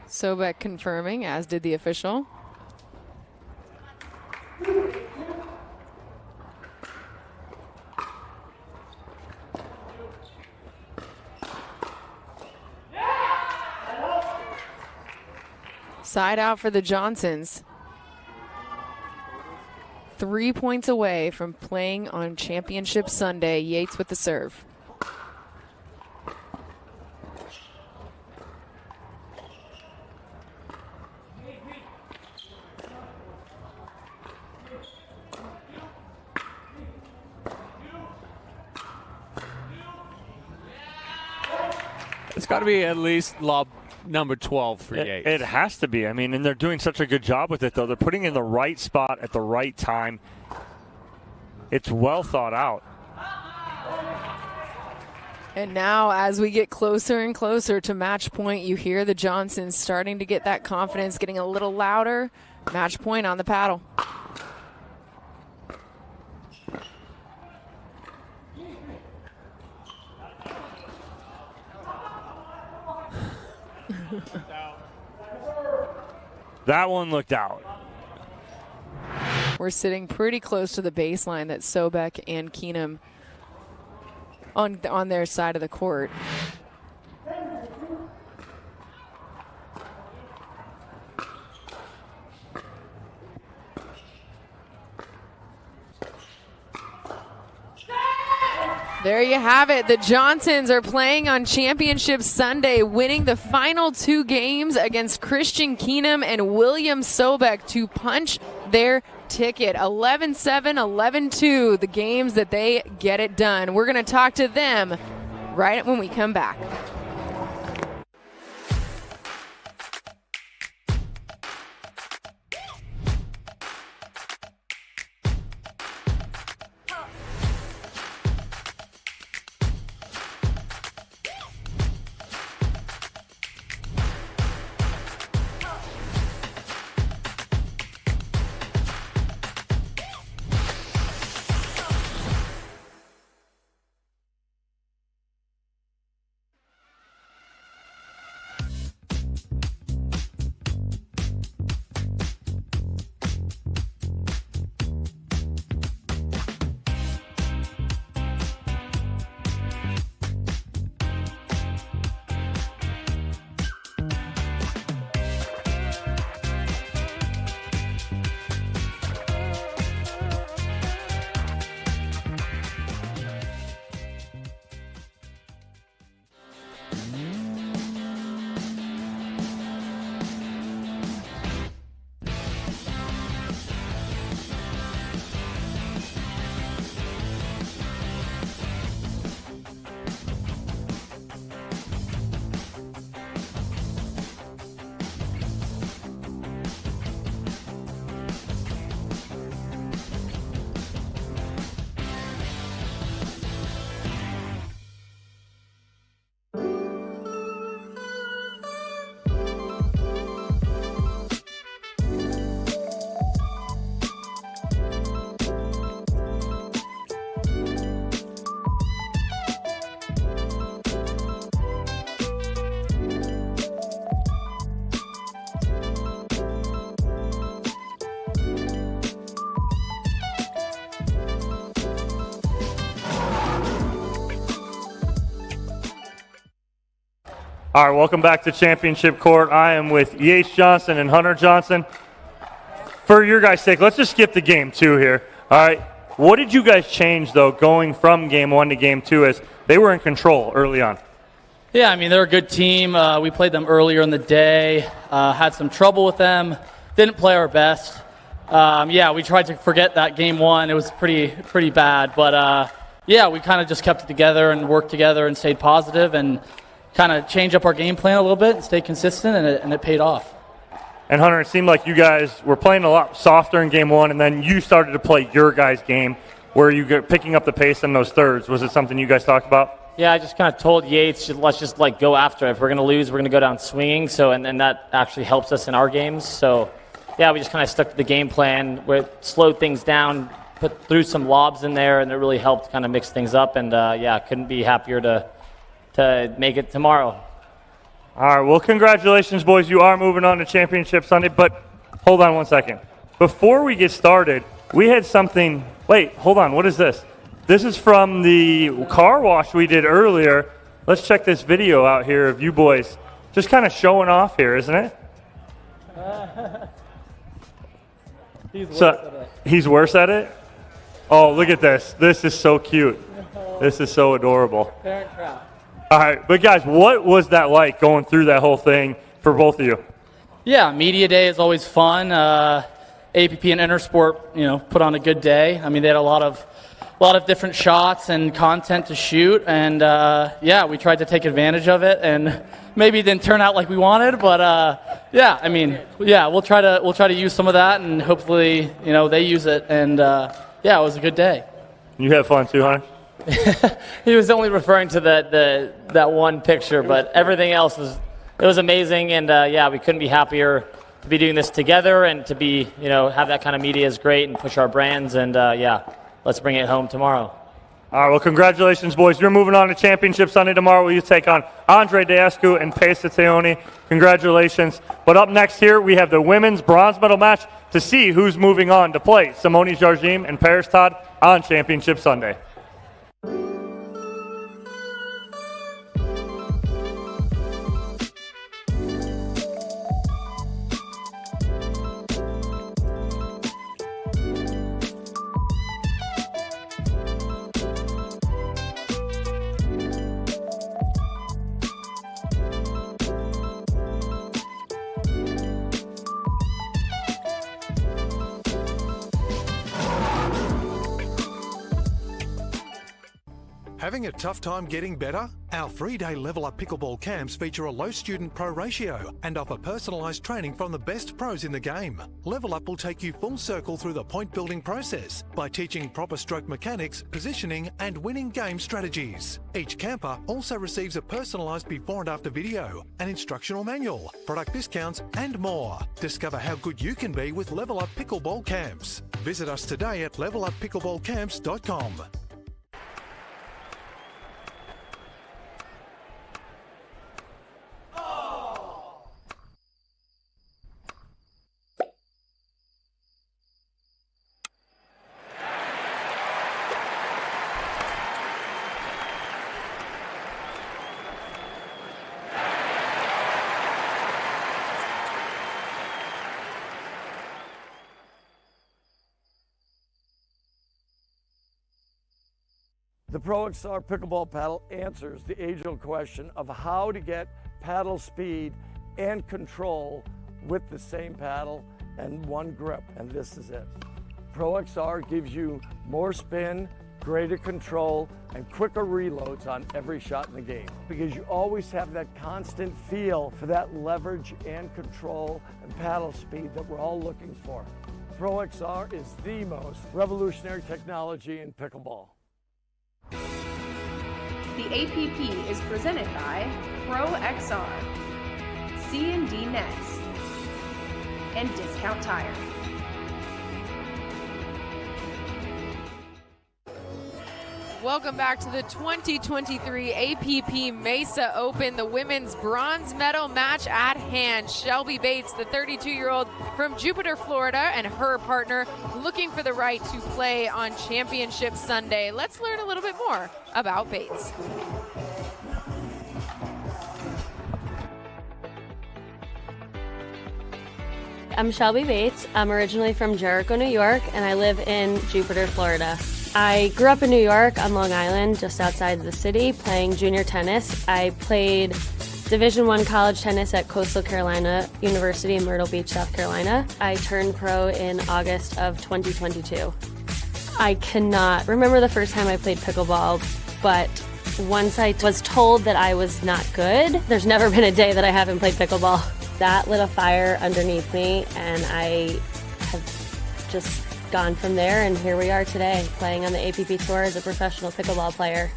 Sobek confirming, as did the official. Side out for the Johnsons. 3 points away from playing on Championship Sunday. Yates with the serve. It's got to be at least lob number 12 for Yates. It has to be. I mean, and they're doing such a good job with it, though. They're putting it in the right spot at the right time. It's well thought out. And now, as we get closer and closer to match point, you hear the Johnsons starting to get that confidence, getting a little louder. Match point on the paddle. That one looked out. We're sitting pretty close to the baseline that Sobek and Keenum on their side of the court. There you have it. The Johnsons are playing on Championship Sunday, winning the final 2 games against Christian Keenum and William Sobek to punch their ticket. 11-7, 11-2, the games that they get it done. We're going to talk to them right when we come back. All right, welcome back to Championship Court. I am with Yates Johnson and Hunter Johnson. For your guys' sake, let's just skip to game 2 here. All right, what did you guys change, though, going from game 1 to game 2 as they were in control early on? Yeah, I mean, they're a good team. We played them earlier in the day, had some trouble with them, didn't play our best. Yeah, we tried to forget that game 1. It was pretty bad. But, yeah, we kind of just kept it together and worked together and stayed positive and kind of change up our game plan a little bit and stay consistent, and it paid off. And Hunter, it seemed like you guys were playing a lot softer in game 1, and then you started to play your guys' game where you get picking up the pace in those thirds. Was it something you guys talked about? Yeah, I just kind of told Yates, let's just go after it. If we're going to lose, we're going to go down swinging. So, and that actually helps us in our games. So, yeah, we just kind of stuck to the game plan. We slowed things down, threw some lobs in there, and it really helped kind of mix things up. And yeah, couldn't be happier to make it tomorrow. All right, well, congratulations, boys. You are moving on to Championship Sunday, but hold on one second. Before we get started, we had something. Wait, hold on. What is this? This is from the car wash we did earlier. Let's check this video out here of you boys just kind of showing off here, isn't it? He's worse at it? Oh, look at this. This is so cute. This is so adorable. Parent trap. All right, but guys, what was that like going through that whole thing for both of you? Yeah, media day is always fun. APP and Intersport, put on a good day. I mean, they had a lot of different shots and content to shoot, and yeah, we tried to take advantage of it, and maybe it didn't turn out like we wanted, but yeah, I mean, yeah, we'll try to use some of that, and hopefully, they use it, and yeah, it was a good day. You had fun too, Hunter? He was only referring to that one picture, but everything else was amazing, and yeah, we couldn't be happier to be doing this together and to be have that kind of media is great and push our brands, and yeah, let's bring it home tomorrow. All right, well, congratulations, boys. You're moving on to Championship Sunday tomorrow where you take on Andre Deescu and Pesa Teoni. Congratulations. But up next here, we have the women's bronze medal match to see who's moving on to play Simone Jardim and Paris Todd on Championship Sunday. Having a tough time getting better? Our 3-day Level Up Pickleball camps feature a low student pro ratio and offer personalised training from the best pros in the game. Level Up will take you full circle through the point building process by teaching proper stroke mechanics, positioning and winning game strategies. Each camper also receives a personalised before and after video, an instructional manual, product discounts and more. Discover how good you can be with Level Up Pickleball camps. Visit us today at leveluppickleballcamps.com. The Pro XR Pickleball Paddle answers the age-old question of how to get paddle speed and control with the same paddle and one grip, and this is it. Pro XR gives you more spin, greater control, and quicker reloads on every shot in the game because you always have that constant feel for that leverage and control and paddle speed that we're all looking for. Pro XR is the most revolutionary technology in pickleball. The APP is presented by Pro XR, C&D Nets, and Discount Tire. Welcome back to the 2023 APP Mesa Open, the women's bronze medal match at hand. Shelby Bates, the 32-year-old from Jupiter, Florida, and her partner looking for the right to play on Championship Sunday. Let's learn a little bit more about Bates. I'm Shelby Bates. I'm originally from Jericho, New York, and I live in Jupiter, Florida. I grew up in New York on Long Island, just outside the city, playing junior tennis. I played Division I college tennis at Coastal Carolina University in Myrtle Beach, South Carolina. I turned pro in August of 2022. I cannot remember the first time I played pickleball, but once I was told that I was not good, there's never been a day that I haven't played pickleball. That lit a fire underneath me, and I have just gone from there, and here we are today, playing on the APP Tour as a professional pickleball player.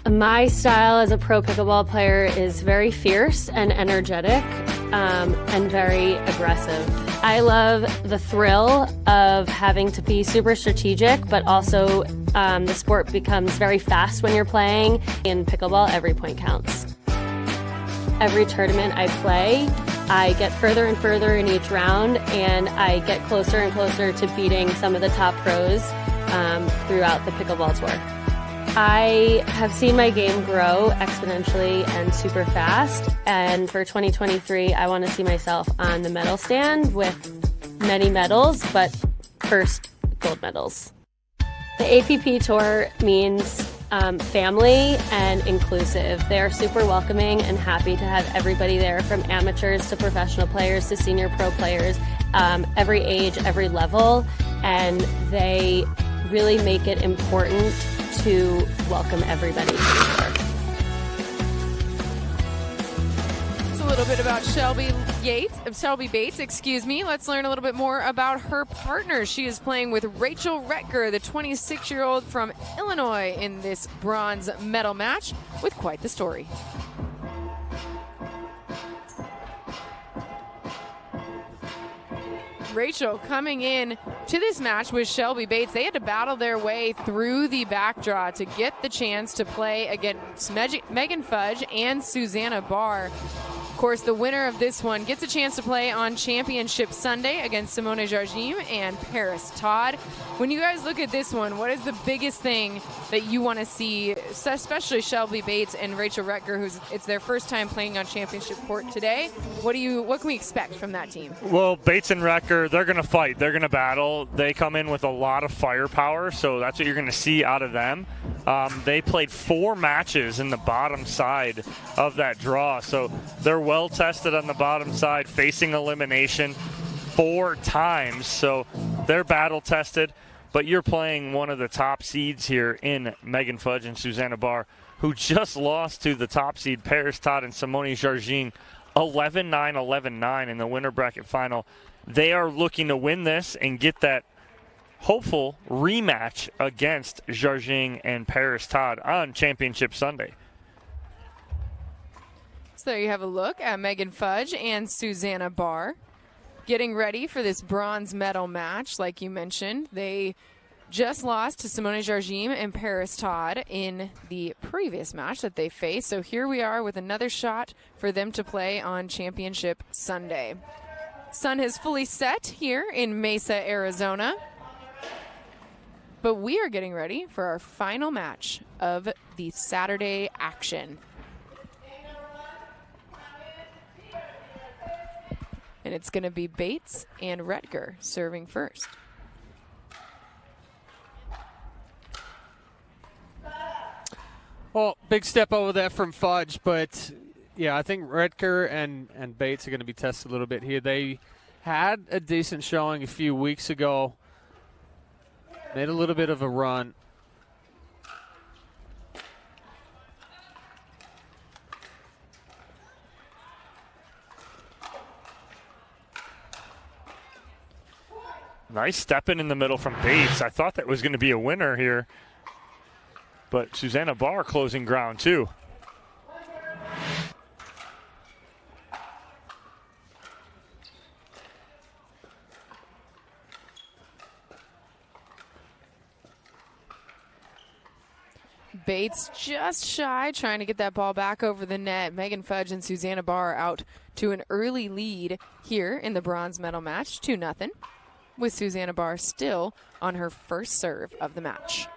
My style as a pro pickleball player is very fierce and energetic, and very aggressive. I love the thrill of having to be super strategic, but also the sport becomes very fast when you're playing. In pickleball, every point counts. Every tournament I play, I get further and further in each round, and I get closer and closer to beating some of the top pros throughout the pickleball tour. I have seen my game grow exponentially and super fast, and for 2023, I want to see myself on the medal stand with many medals, but first gold medals. The APP Tour means family and inclusive. They are super welcoming and happy to have everybody there, from amateurs to professional players to senior pro players, every age, every level, and they really make it important to welcome everybody to the tour. A little bit about Shelby Bates, Let's learn a little bit more about her partner. She is playing with Rachel Retker, the 26-year-old from Illinois, in this bronze medal match with quite the story. Rachel coming in to this match with Shelby Bates. They had to battle their way through the back draw to get the chance to play against Megan Fudge and Susanna Barr. Of course, the winner of this one gets a chance to play on Championship Sunday against Simone Jardim and Paris Todd. When you guys look at this one, what is the biggest thing that you want to see, especially Shelby Bates and Rachel Retker, it's their first time playing on championship court today? What can we expect from that team? Well, Bates and Retker, they're going to fight. They're going to battle. They come in with a lot of firepower, so that's what you're going to see out of them. They played 4 matches in the bottom side of that draw, so they're well tested on the bottom side, facing elimination 4 times, so they're battle tested. But you're playing one of the top seeds here in Megan Fudge and Susanna Barr, who just lost to the top seed Paris Todd and Simone Jardim 11-9, 11-9 in the winner bracket final. They are looking to win this and get that hopeful rematch against Jardim and Paris Todd on Championship Sunday. So there you have a look at Megan Fudge and Susanna Barr getting ready for this bronze medal match. Like you mentioned, they just lost to Simone Jardim and Paris Todd in the previous match that they faced. So here we are with another shot for them to play on Championship Sunday. Sun has fully set here in Mesa, Arizona. But we are getting ready for our final match of the Saturday action. And it's going to be Bates and Retker serving first. Well, big step over there from Fudge, but yeah, I think Retker and Bates are going to be tested a little bit here. They had a decent showing a few weeks ago, made a little bit of a run. Nice stepping in the middle from Bates. I thought that was going to be a winner here. But Susanna Barr closing ground too. Bates just shy, trying to get that ball back over the net. Megan Fudge and Susanna Barr out to an early lead here in the bronze medal match, 2-0. With Susanna Barr still on her first serve of the match.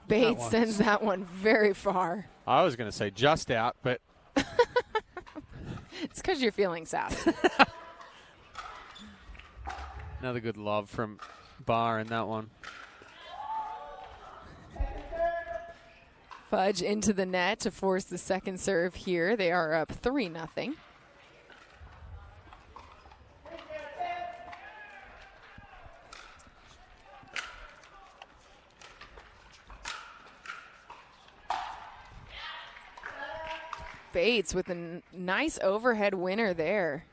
Bates sends that one very far. I was going to say just out, but it's because you're feeling sassy. Another good love from Barr in that one. Fudge into the net to force the second serve here. They are up 3-0. Bates with a nice overhead winner there.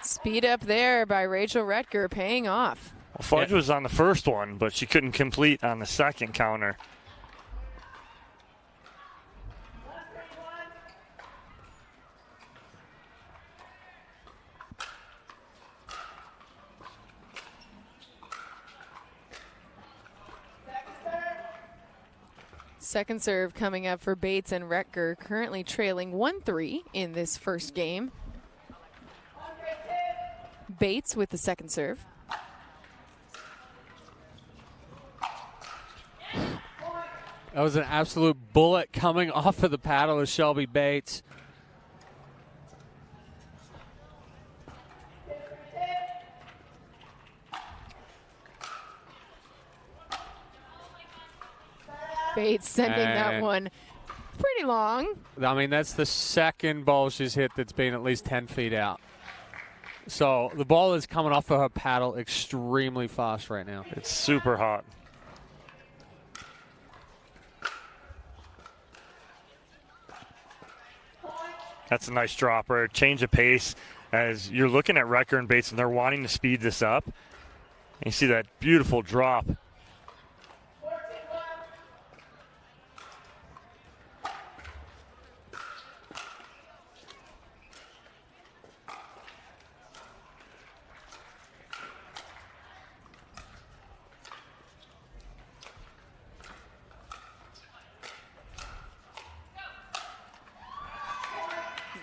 Speed up there by Rachel Retker, paying off. Well, Fudge was on the first one, but she couldn't complete on the second counter. Second serve coming up for Bates and Retker, currently trailing 1-3 in this first game. Bates with the second serve. That was an absolute bullet coming off of the paddle of Shelby Bates. Bates sending that And- one pretty long. I mean, that's the second ball she's hit that's been at least 10 feet out. So the ball is coming off of her paddle extremely fast right now. It's super hot. That's a nice dropper. Change of pace as you're looking at Recker and Bates, and they're wanting to speed this up. And you see that beautiful drop.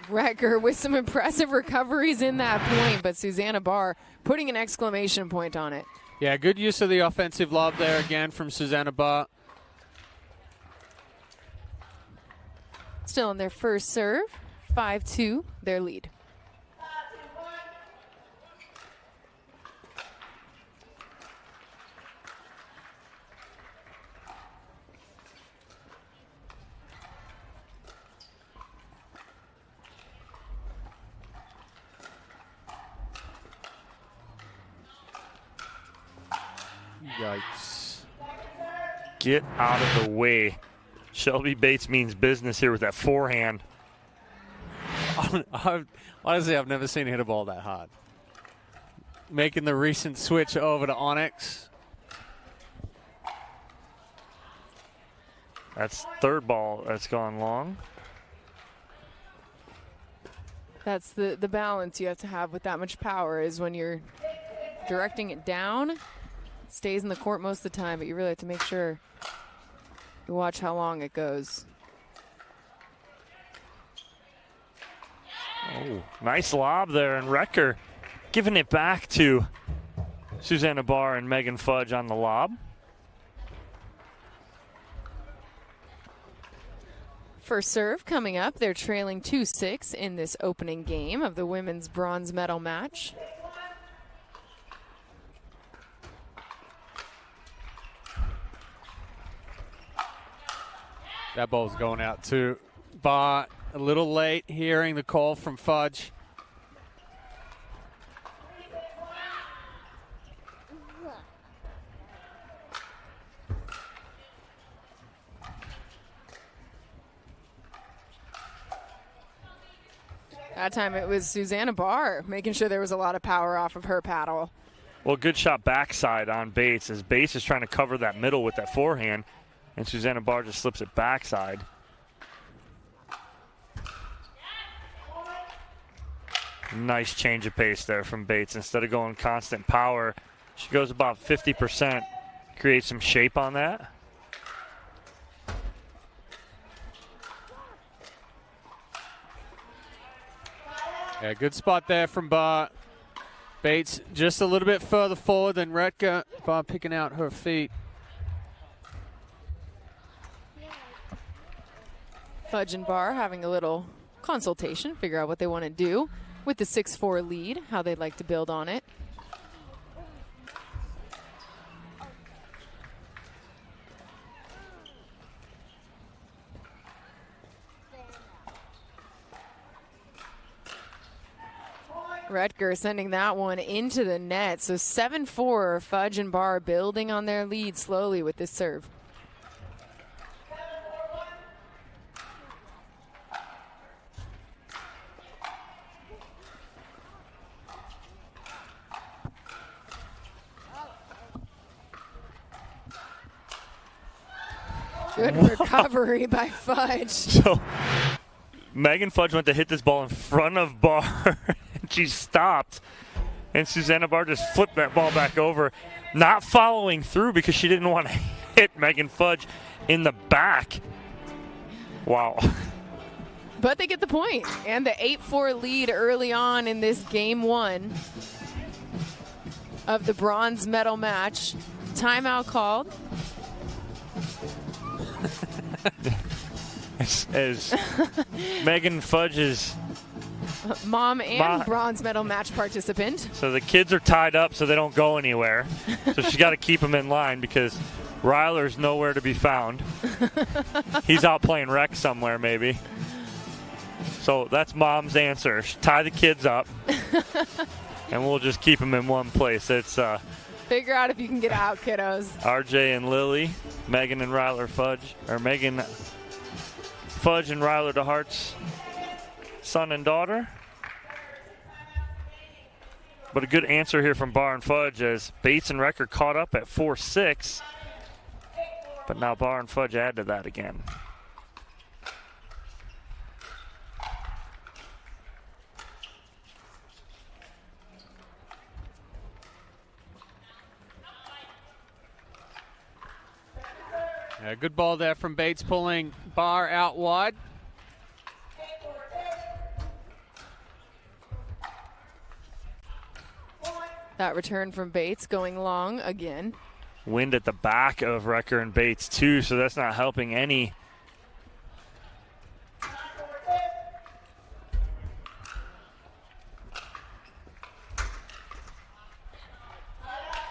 Recker with some impressive recoveries in that point, but Susanna Barr putting an exclamation point on it. Yeah, good use of the offensive lob there again from Susanna Barr. Still in their first serve, 5-2, their lead. Yikes. Get out of the way. Shelby Bates means business here with that forehand. Honestly, I've never seen her hit a ball that hard. Making the recent switch over to Onyx. That's third ball that's gone long. That's the balance you have to have with that much power is when you're directing it down, it stays in the court most of the time, but you really have to make sure you watch how long it goes. Oh, nice lob there, and Recker giving it back to Susanna Barr and Megan Fudge on the lob. First serve coming up. They're trailing 2-6 in this opening game of the women's bronze medal match. That ball's going out too. Barr a little late hearing the call from Fudge. That time it was Susanna Barr making sure there was a lot of power off of her paddle. Well, good shot backside on Bates as Bates is trying to cover that middle with that forehand, and Susanna Barr just slips it backside. Nice change of pace there from Bates. Instead of going constant power, she goes about 50%, creates some shape on that. Yeah, good spot there from Barr. Bates just a little bit further forward than Retka. Barr picking out her feet. Fudge and Barr having a little consultation, figure out what they want to do with the 6-4 lead, how they'd like to build on it. Rutger sending that one into the net. So 7-4, Fudge and Barr building on their lead slowly with this serve. Good recovery by Fudge. So Megan Fudge went to hit this ball in front of Barr, and she stopped. And Susanna Barr just flipped that ball back over, not following through because she didn't want to hit Megan Fudge in the back. Wow. But they get the point. And the 8-4 lead early on in this game one of the bronze medal match. Timeout called. as Megan Fudge's mom and bronze medal match participant. So the kids are tied up so they don't go anywhere. So she's got to keep them in line because Ryler's nowhere to be found. He's out playing rec somewhere, maybe. So that's Mom's answer. Tie the kids up, and we'll just keep them in one place. It's Figure out if you can get out, kiddos. RJ and Lily, Megan and Ryler Fudge, or Megan Fudge and Ryler DeHart's son and daughter. But a good answer here from Bar and Fudge as Bates and Recker caught up at 4-6. But now Bar and Fudge add to that again. Yeah, good ball there from Bates, pulling Bar out wide. That return from Bates going long again. Wind at the back of Recker and Bates too, so that's not helping any.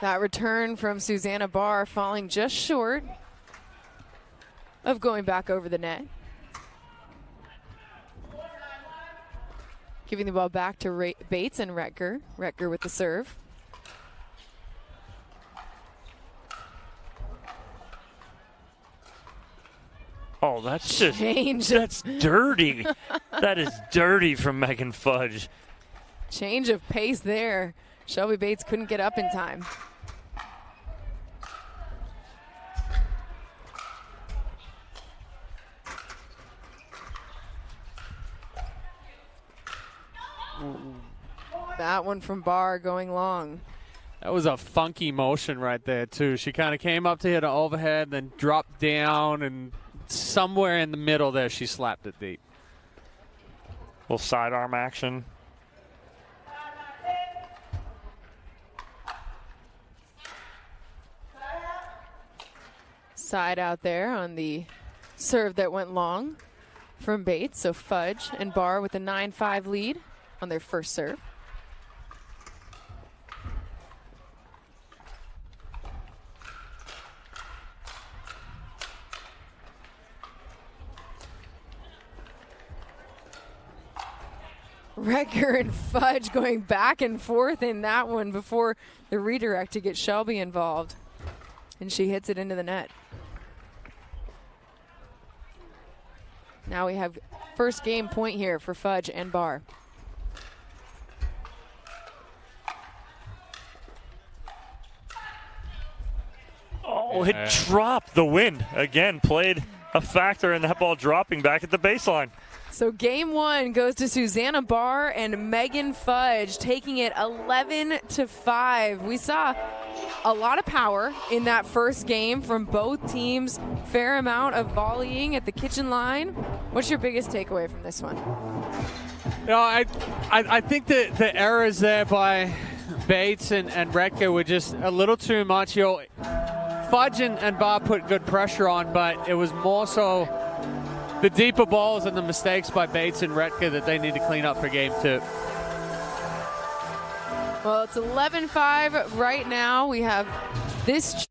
That return from Susanna Barr falling just short of going back over the net. Giving the ball back to Bates and Retker. Retker with the serve. Oh, that's just Change. That's dirty. That is dirty from Megan Fudge. Change of pace there. Shelby Bates couldn't get up in time. That one from Barr going long. That was a funky motion right there, too. She kind of came up to hit an overhead, then dropped down, and somewhere in the middle there, she slapped it deep. Little sidearm action. Side out there on the serve that went long from Bates. So Fudge and Barr with a 9-5 lead on their first serve. Recker and Fudge going back and forth in that one before the redirect to get Shelby involved. And she hits it into the net. Now we have first game point here for Fudge and Barr. Oh, it dropped. The wind, again, played a factor in that ball dropping back at the baseline. So game one goes to Susanna Barr and Megan Fudge, taking it 11-5. We saw a lot of power in that first game from both teams. Fair amount of volleying at the kitchen line. What's your biggest takeaway from this one? No, I think that the errors there by Bates and Retker were just a little too much. Fudge and Barr put good pressure on, but it was more so the deeper balls and the mistakes by Bates and Retker that they need to clean up for game two. Well, it's 11-5 right now. We have this.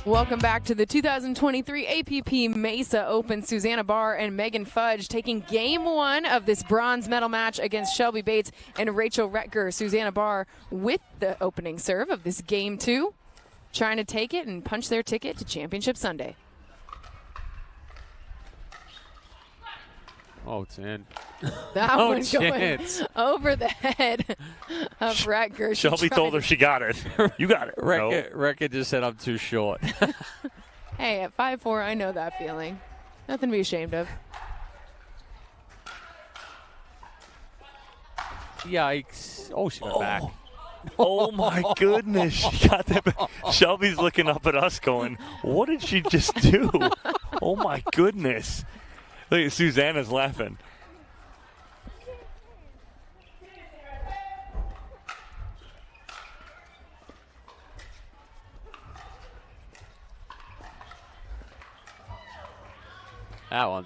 Welcome back to the 2023 APP Mesa Open. Susanna Barr and Megan Fudge taking game one of this bronze medal match against Shelby Bates and Rachel Retker. Susanna Barr with the opening serve of this game two, trying to take it and punch their ticket to Championship Sunday. Oh, it's in. That Oh, one going chance. over the head of Retker. Shelby told her she got it. You got it. Retker just said I'm too short. Hey, at 5'4", I know that feeling. Nothing to be ashamed of. Yikes. Oh, she got back. Oh my goodness, she got that back. Shelby's looking up at us going, what did she just do? Oh my goodness. Look at Susanna's laughing.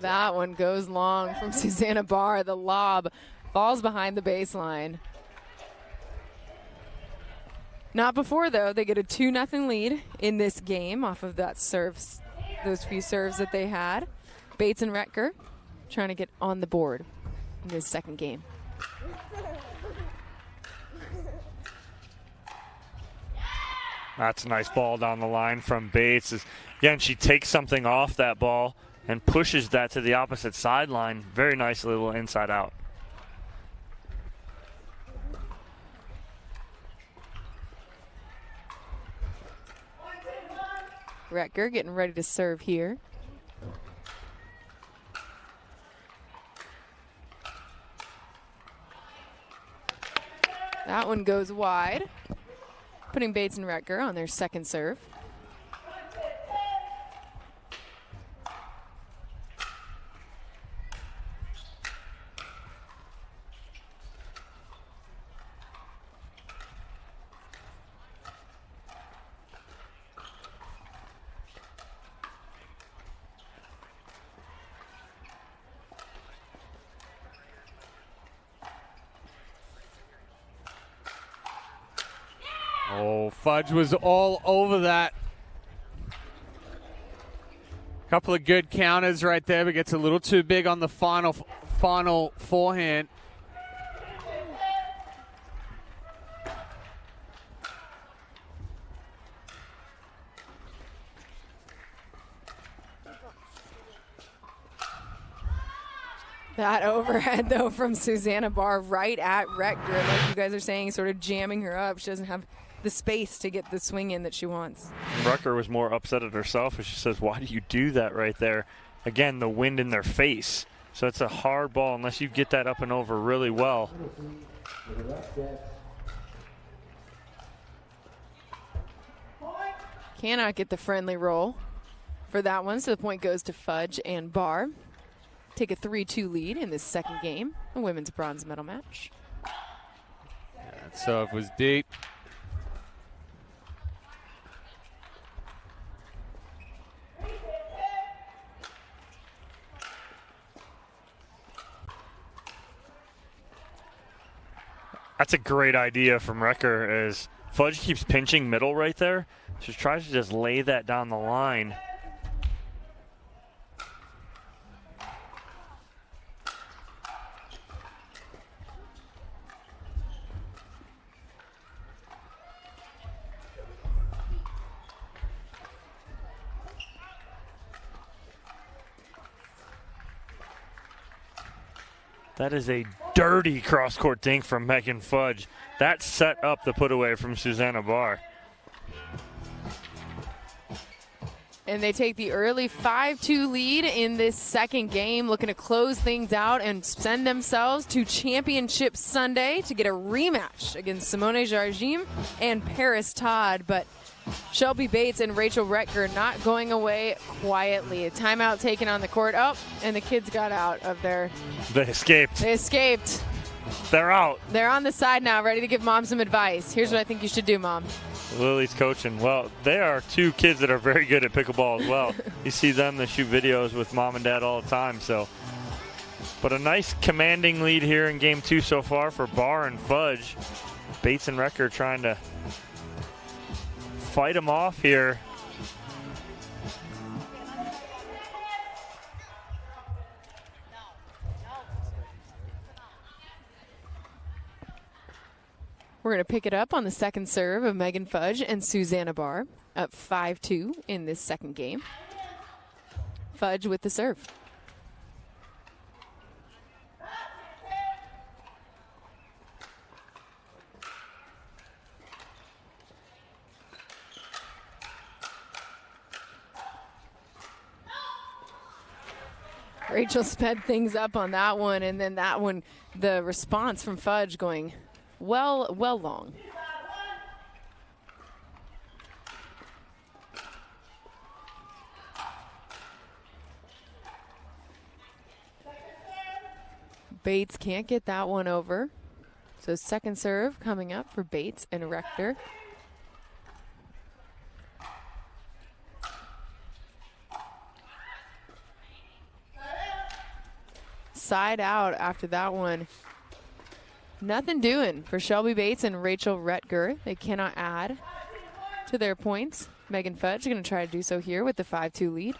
That one goes long from Susanna Barr. The lob falls behind the baseline. Not before, though. They get a 2-0 lead in this game off of that serves, those few serves that they had. Bates and Retker trying to get on the board in this second game. That's a nice ball down the line from Bates. Again, she takes something off that ball and pushes that to the opposite sideline. Very nice little inside out. Retker getting ready to serve here. That one goes wide, putting Bates and Retker on their second serve. Oh, Fudge was all over that. Couple of good counters right there, but gets a little too big on the final forehand. That overhead, though, from Susanna Barr right at Retker. Like you guys are saying, sort of jamming her up. She doesn't have the space to get the swing in that she wants. Retker was more upset at herself as she says, why do you do that right there? Again, the wind in their face. So it's a hard ball unless you get that up and over really well. Cannot get the friendly roll for that one, so the point goes to Fudge and Barr. Take a 3-2 lead in this second game, a women's bronze medal match. That serve was deep. That's a great idea from Retker as Fudge keeps pinching middle right there. She tries to just lay that down the line. That is a dirty cross-court dink from Megan Fudge. That set up the put-away from Susanna Barr. And they take the early 5-2 lead in this second game, looking to close things out and send themselves to Championship Sunday to get a rematch against Simone Jardim and Paris Todd. But Shelby Bates and Rachel Retker not going away quietly. A timeout taken on the court. Oh, and the kids got out of their... They escaped. They escaped. They're out. They're on the side now, ready to give Mom some advice. Here's what I think you should do, Mom. Lily's coaching. Well, they are two kids that are very good at pickleball as well. You see them, they shoot videos with Mom and Dad all the time. So, but a nice commanding lead here in game 2 so far for Barr and Fudge. Bates and Retker trying to fight them off here. We're going to pick it up on the second serve of Megan Fudge and Susanna Barr, up 5-2 in this second game. Fudge with the serve. Rachel sped things up on that one, and then that one, the response from Fudge going well long. Bates can't get that one over. So second serve coming up for Bates and Rector. Side out after that one. Nothing doing for Shelby Bates and Rachel Retger. They cannot add to their points. Megan Fudge is going to try to do so here with the 5-2 lead.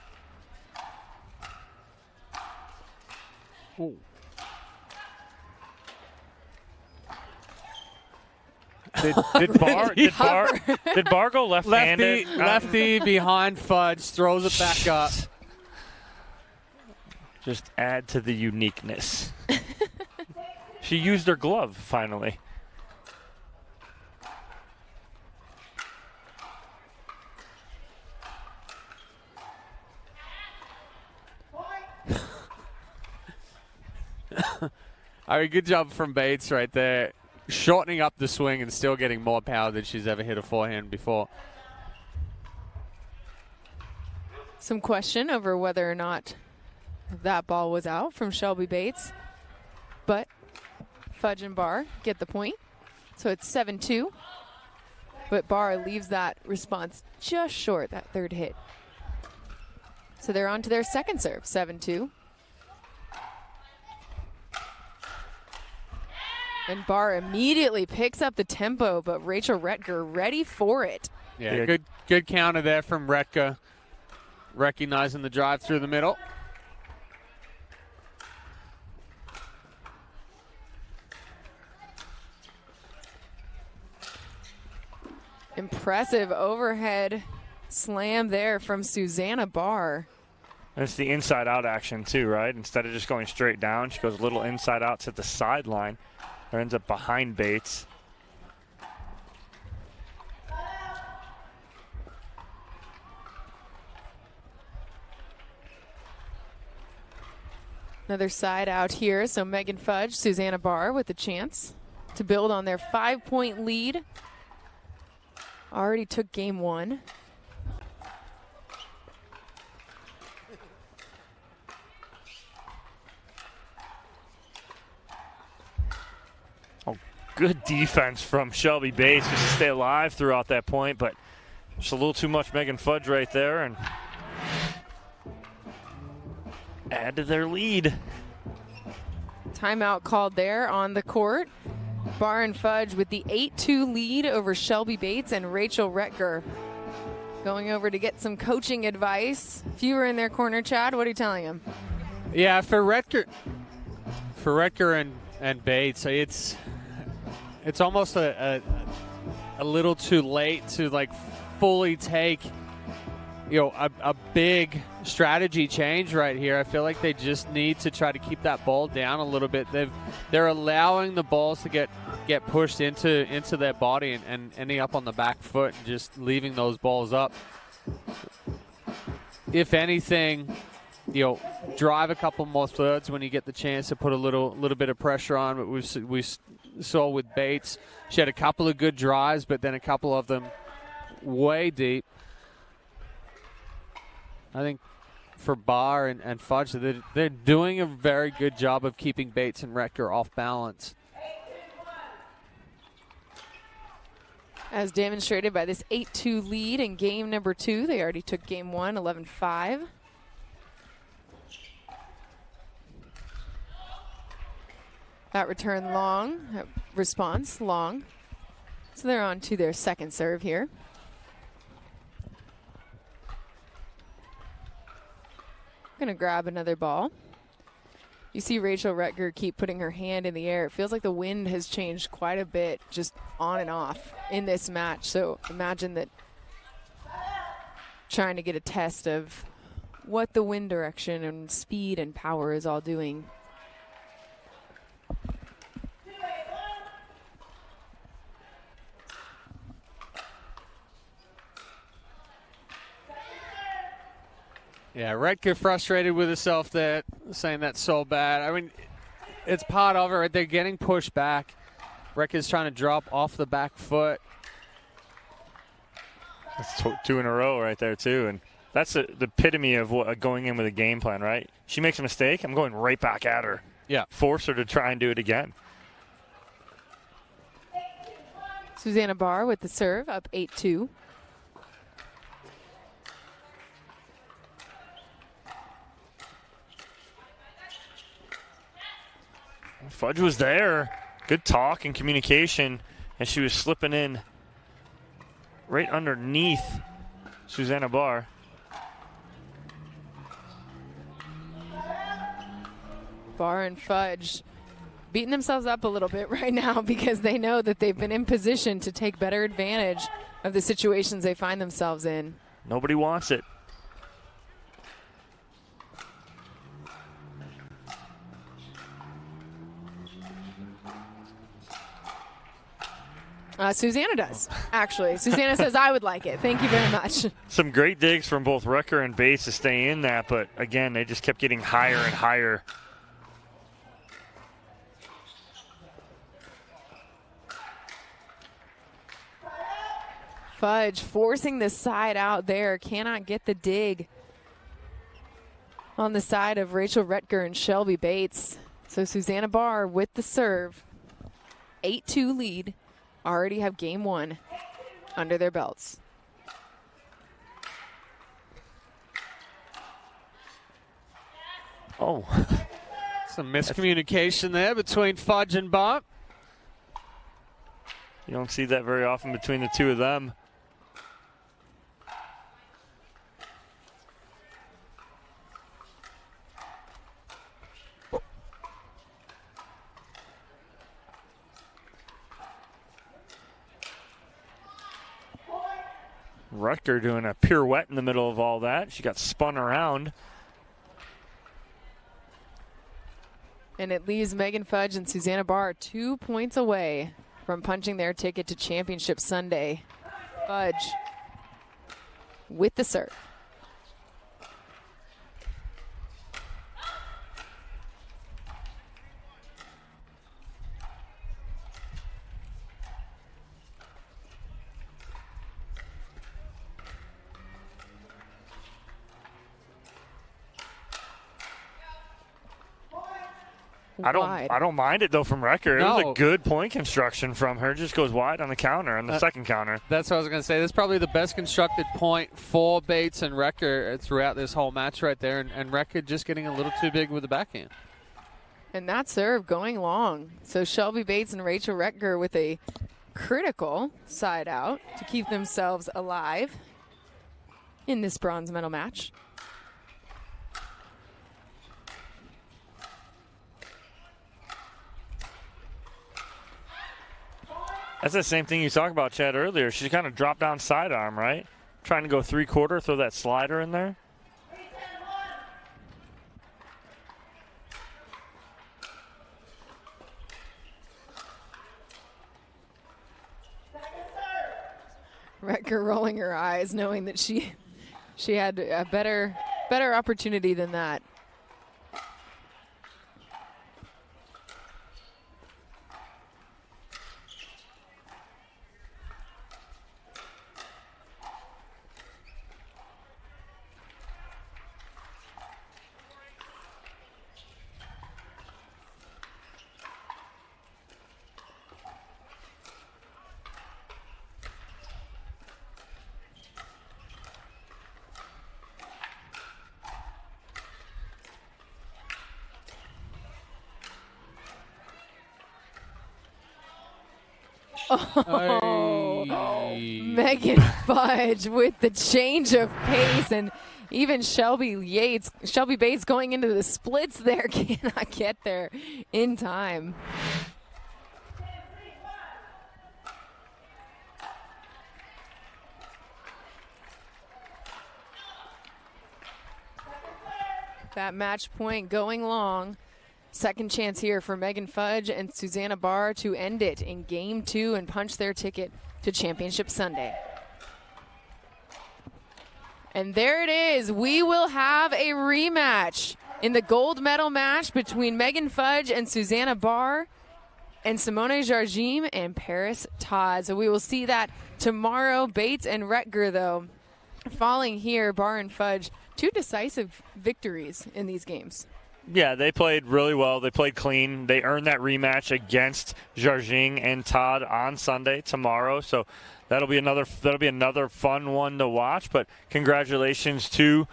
Ooh. Did Bar go left-handed? Lefty behind Fudge, throws it back up. Just add to the uniqueness. She used her glove, finally. All right, good job from Bates right there. Shortening up the swing and still getting more power than she's ever hit a forehand before. Some question over whether or not that ball was out from Shelby Bates. But Fudge and Barr get the point. So it's 7-2. But Barr leaves that response just short, that third hit. So they're on to their second serve, 7-2. And Barr immediately picks up the tempo, but Rachel Retger ready for it. Yeah, good counter there from Retger, recognizing the drive through the middle. Impressive overhead slam there from Susanna Barr. That's the inside-out action too, right? Instead of just going straight down, she goes a little inside-out to the sideline. Or ends up behind Bates. Another side out here. So Megan Fudge, Susanna Barr with a chance to build on their 5-point lead. Already took game one. Good defense from Shelby Bates just to stay alive throughout that point, but just a little too much Megan Fudge right there and add to their lead. Timeout called there on the court. Barr and Fudge with the 8-2 lead over Shelby Bates and Rachel Retger. Going over to get some coaching advice. If you were in their corner, Chad, what are you telling him? Yeah, for Retger and Bates, it's almost a little too late to like fully take a big strategy change right here. I feel like they just need to try to keep that ball down a little bit. They're allowing the balls to get pushed into their body and ending up on the back foot and just leaving those balls up. If anything, drive a couple more thirds when you get the chance to put a little bit of pressure on. But we saw with Bates, she had a couple of good drives, but then a couple of them way deep. I think for Barr and Fudge, they're doing a very good job of keeping Bates and Retger off balance. As demonstrated by this 8-2 lead in game number 2. They already took game 1, 11-5. That return long, that response long. So they're on to their second serve here. Gonna grab another ball. You see Rachel Retger keep putting her hand in the air. It feels like the wind has changed quite a bit, just on and off in this match. So imagine that trying to get a test of what the wind direction and speed and power is all doing. Yeah, Retger frustrated with herself there. saying that's so bad. I mean, it's part of it. Right? They're getting pushed back. Rekka's trying to drop off the back foot. That's two in a row right there, too. And that's the epitome of what going in with a game plan, right? She makes a mistake, I'm going right back at her. Yeah. Force her to try and do it again. Susanna Barr with the serve, up 8-2. Fudge was there. Good talk and communication, and she was slipping in right underneath Susanna Barr. Barr and Fudge beating themselves up a little bit right now because they know that they've been in position to take better advantage of the situations they find themselves in. Nobody wants it. Susanna does, actually. Susanna says, I would like it. Thank you very much. Some great digs from both Recker and Bates to stay in that, but again, they just kept getting higher and higher. Fudge forcing the side out there. Cannot get the dig on the side of Rachel Retker and Shelby Bates. So Susanna Barr with the serve. 8-2 lead. Already have game one under their belts. Oh. Some miscommunication there between Fudge and Barr. You don't see that very often between the two of them. Rutger doing a pirouette in the middle of all that. She got spun around. And it leaves Megan Fudge and Susanna Barr 2 points away from punching their ticket to Championship Sunday. Fudge with the serve. I don't mind it though from Recker. No. It was a good point construction from her. Just goes wide on the counter, on the second counter. That's what I was going to say. That's probably the best constructed point for Bates and Recker throughout this whole match right there. And Recker just getting a little too big with the backhand. And that serve going long. So Shelby Bates and Rachel Retker with a critical side out to keep themselves alive in this bronze medal match. That's the same thing you talked about, Chad, earlier. She kind of dropped down sidearm, right? Trying to go three-quarter, throw that slider in there. Retker rolling her eyes, knowing that she had a better opportunity than that. Oh, Megan Fudge with the change of pace, and even Shelby Bates going into the splits there cannot get there in time. That match point going long. Second chance here for Megan Fudge and Susanna Barr to end it in game 2 and punch their ticket to Championship Sunday. And there it is. We will have a rematch in the gold medal match between Megan Fudge and Susanna Barr and Simone Jardim and Paris Todd. So we will see that tomorrow. Bates and Retger, though, falling here. Barr and Fudge, 2 decisive victories in these games. Yeah, they played really well. They played clean. They earned that rematch against Jardim and Todd on Sunday tomorrow. So that'll be another fun one to watch. But congratulations to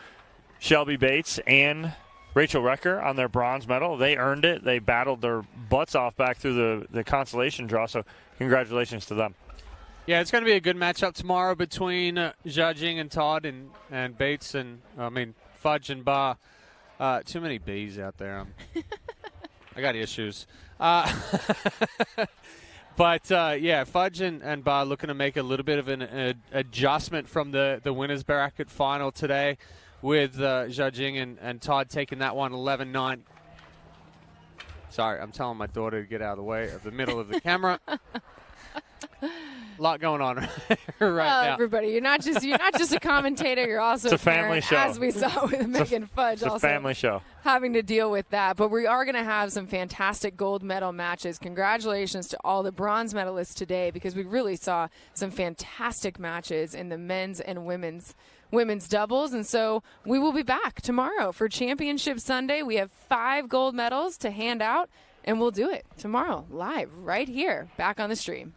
Shelby Bates and Rachel Retger on their bronze medal. They earned it. They battled their butts off back through the consolation draw. So congratulations to them. Yeah, it's going to be a good matchup tomorrow between Jardim and Todd and Bates and Fudge and Barr. Too many B's out there. I got issues. But Fudge and Barr looking to make a little bit of an adjustment from the winners bracket final today, with Jardim and Todd taking that one 11-9. Sorry, I'm telling my daughter to get out of the way of the middle of the camera. A lot going on right now. Everybody, you're not just a commentator. You're also it's a family show, as we saw with Megan Fudge. It's a family show. Having to deal with that, but we are going to have some fantastic gold medal matches. Congratulations to all the bronze medalists today, because we really saw some fantastic matches in the men's and women's doubles. And so we will be back tomorrow for Championship Sunday. We have 5 gold medals to hand out, and we'll do it tomorrow live right here, back on the stream.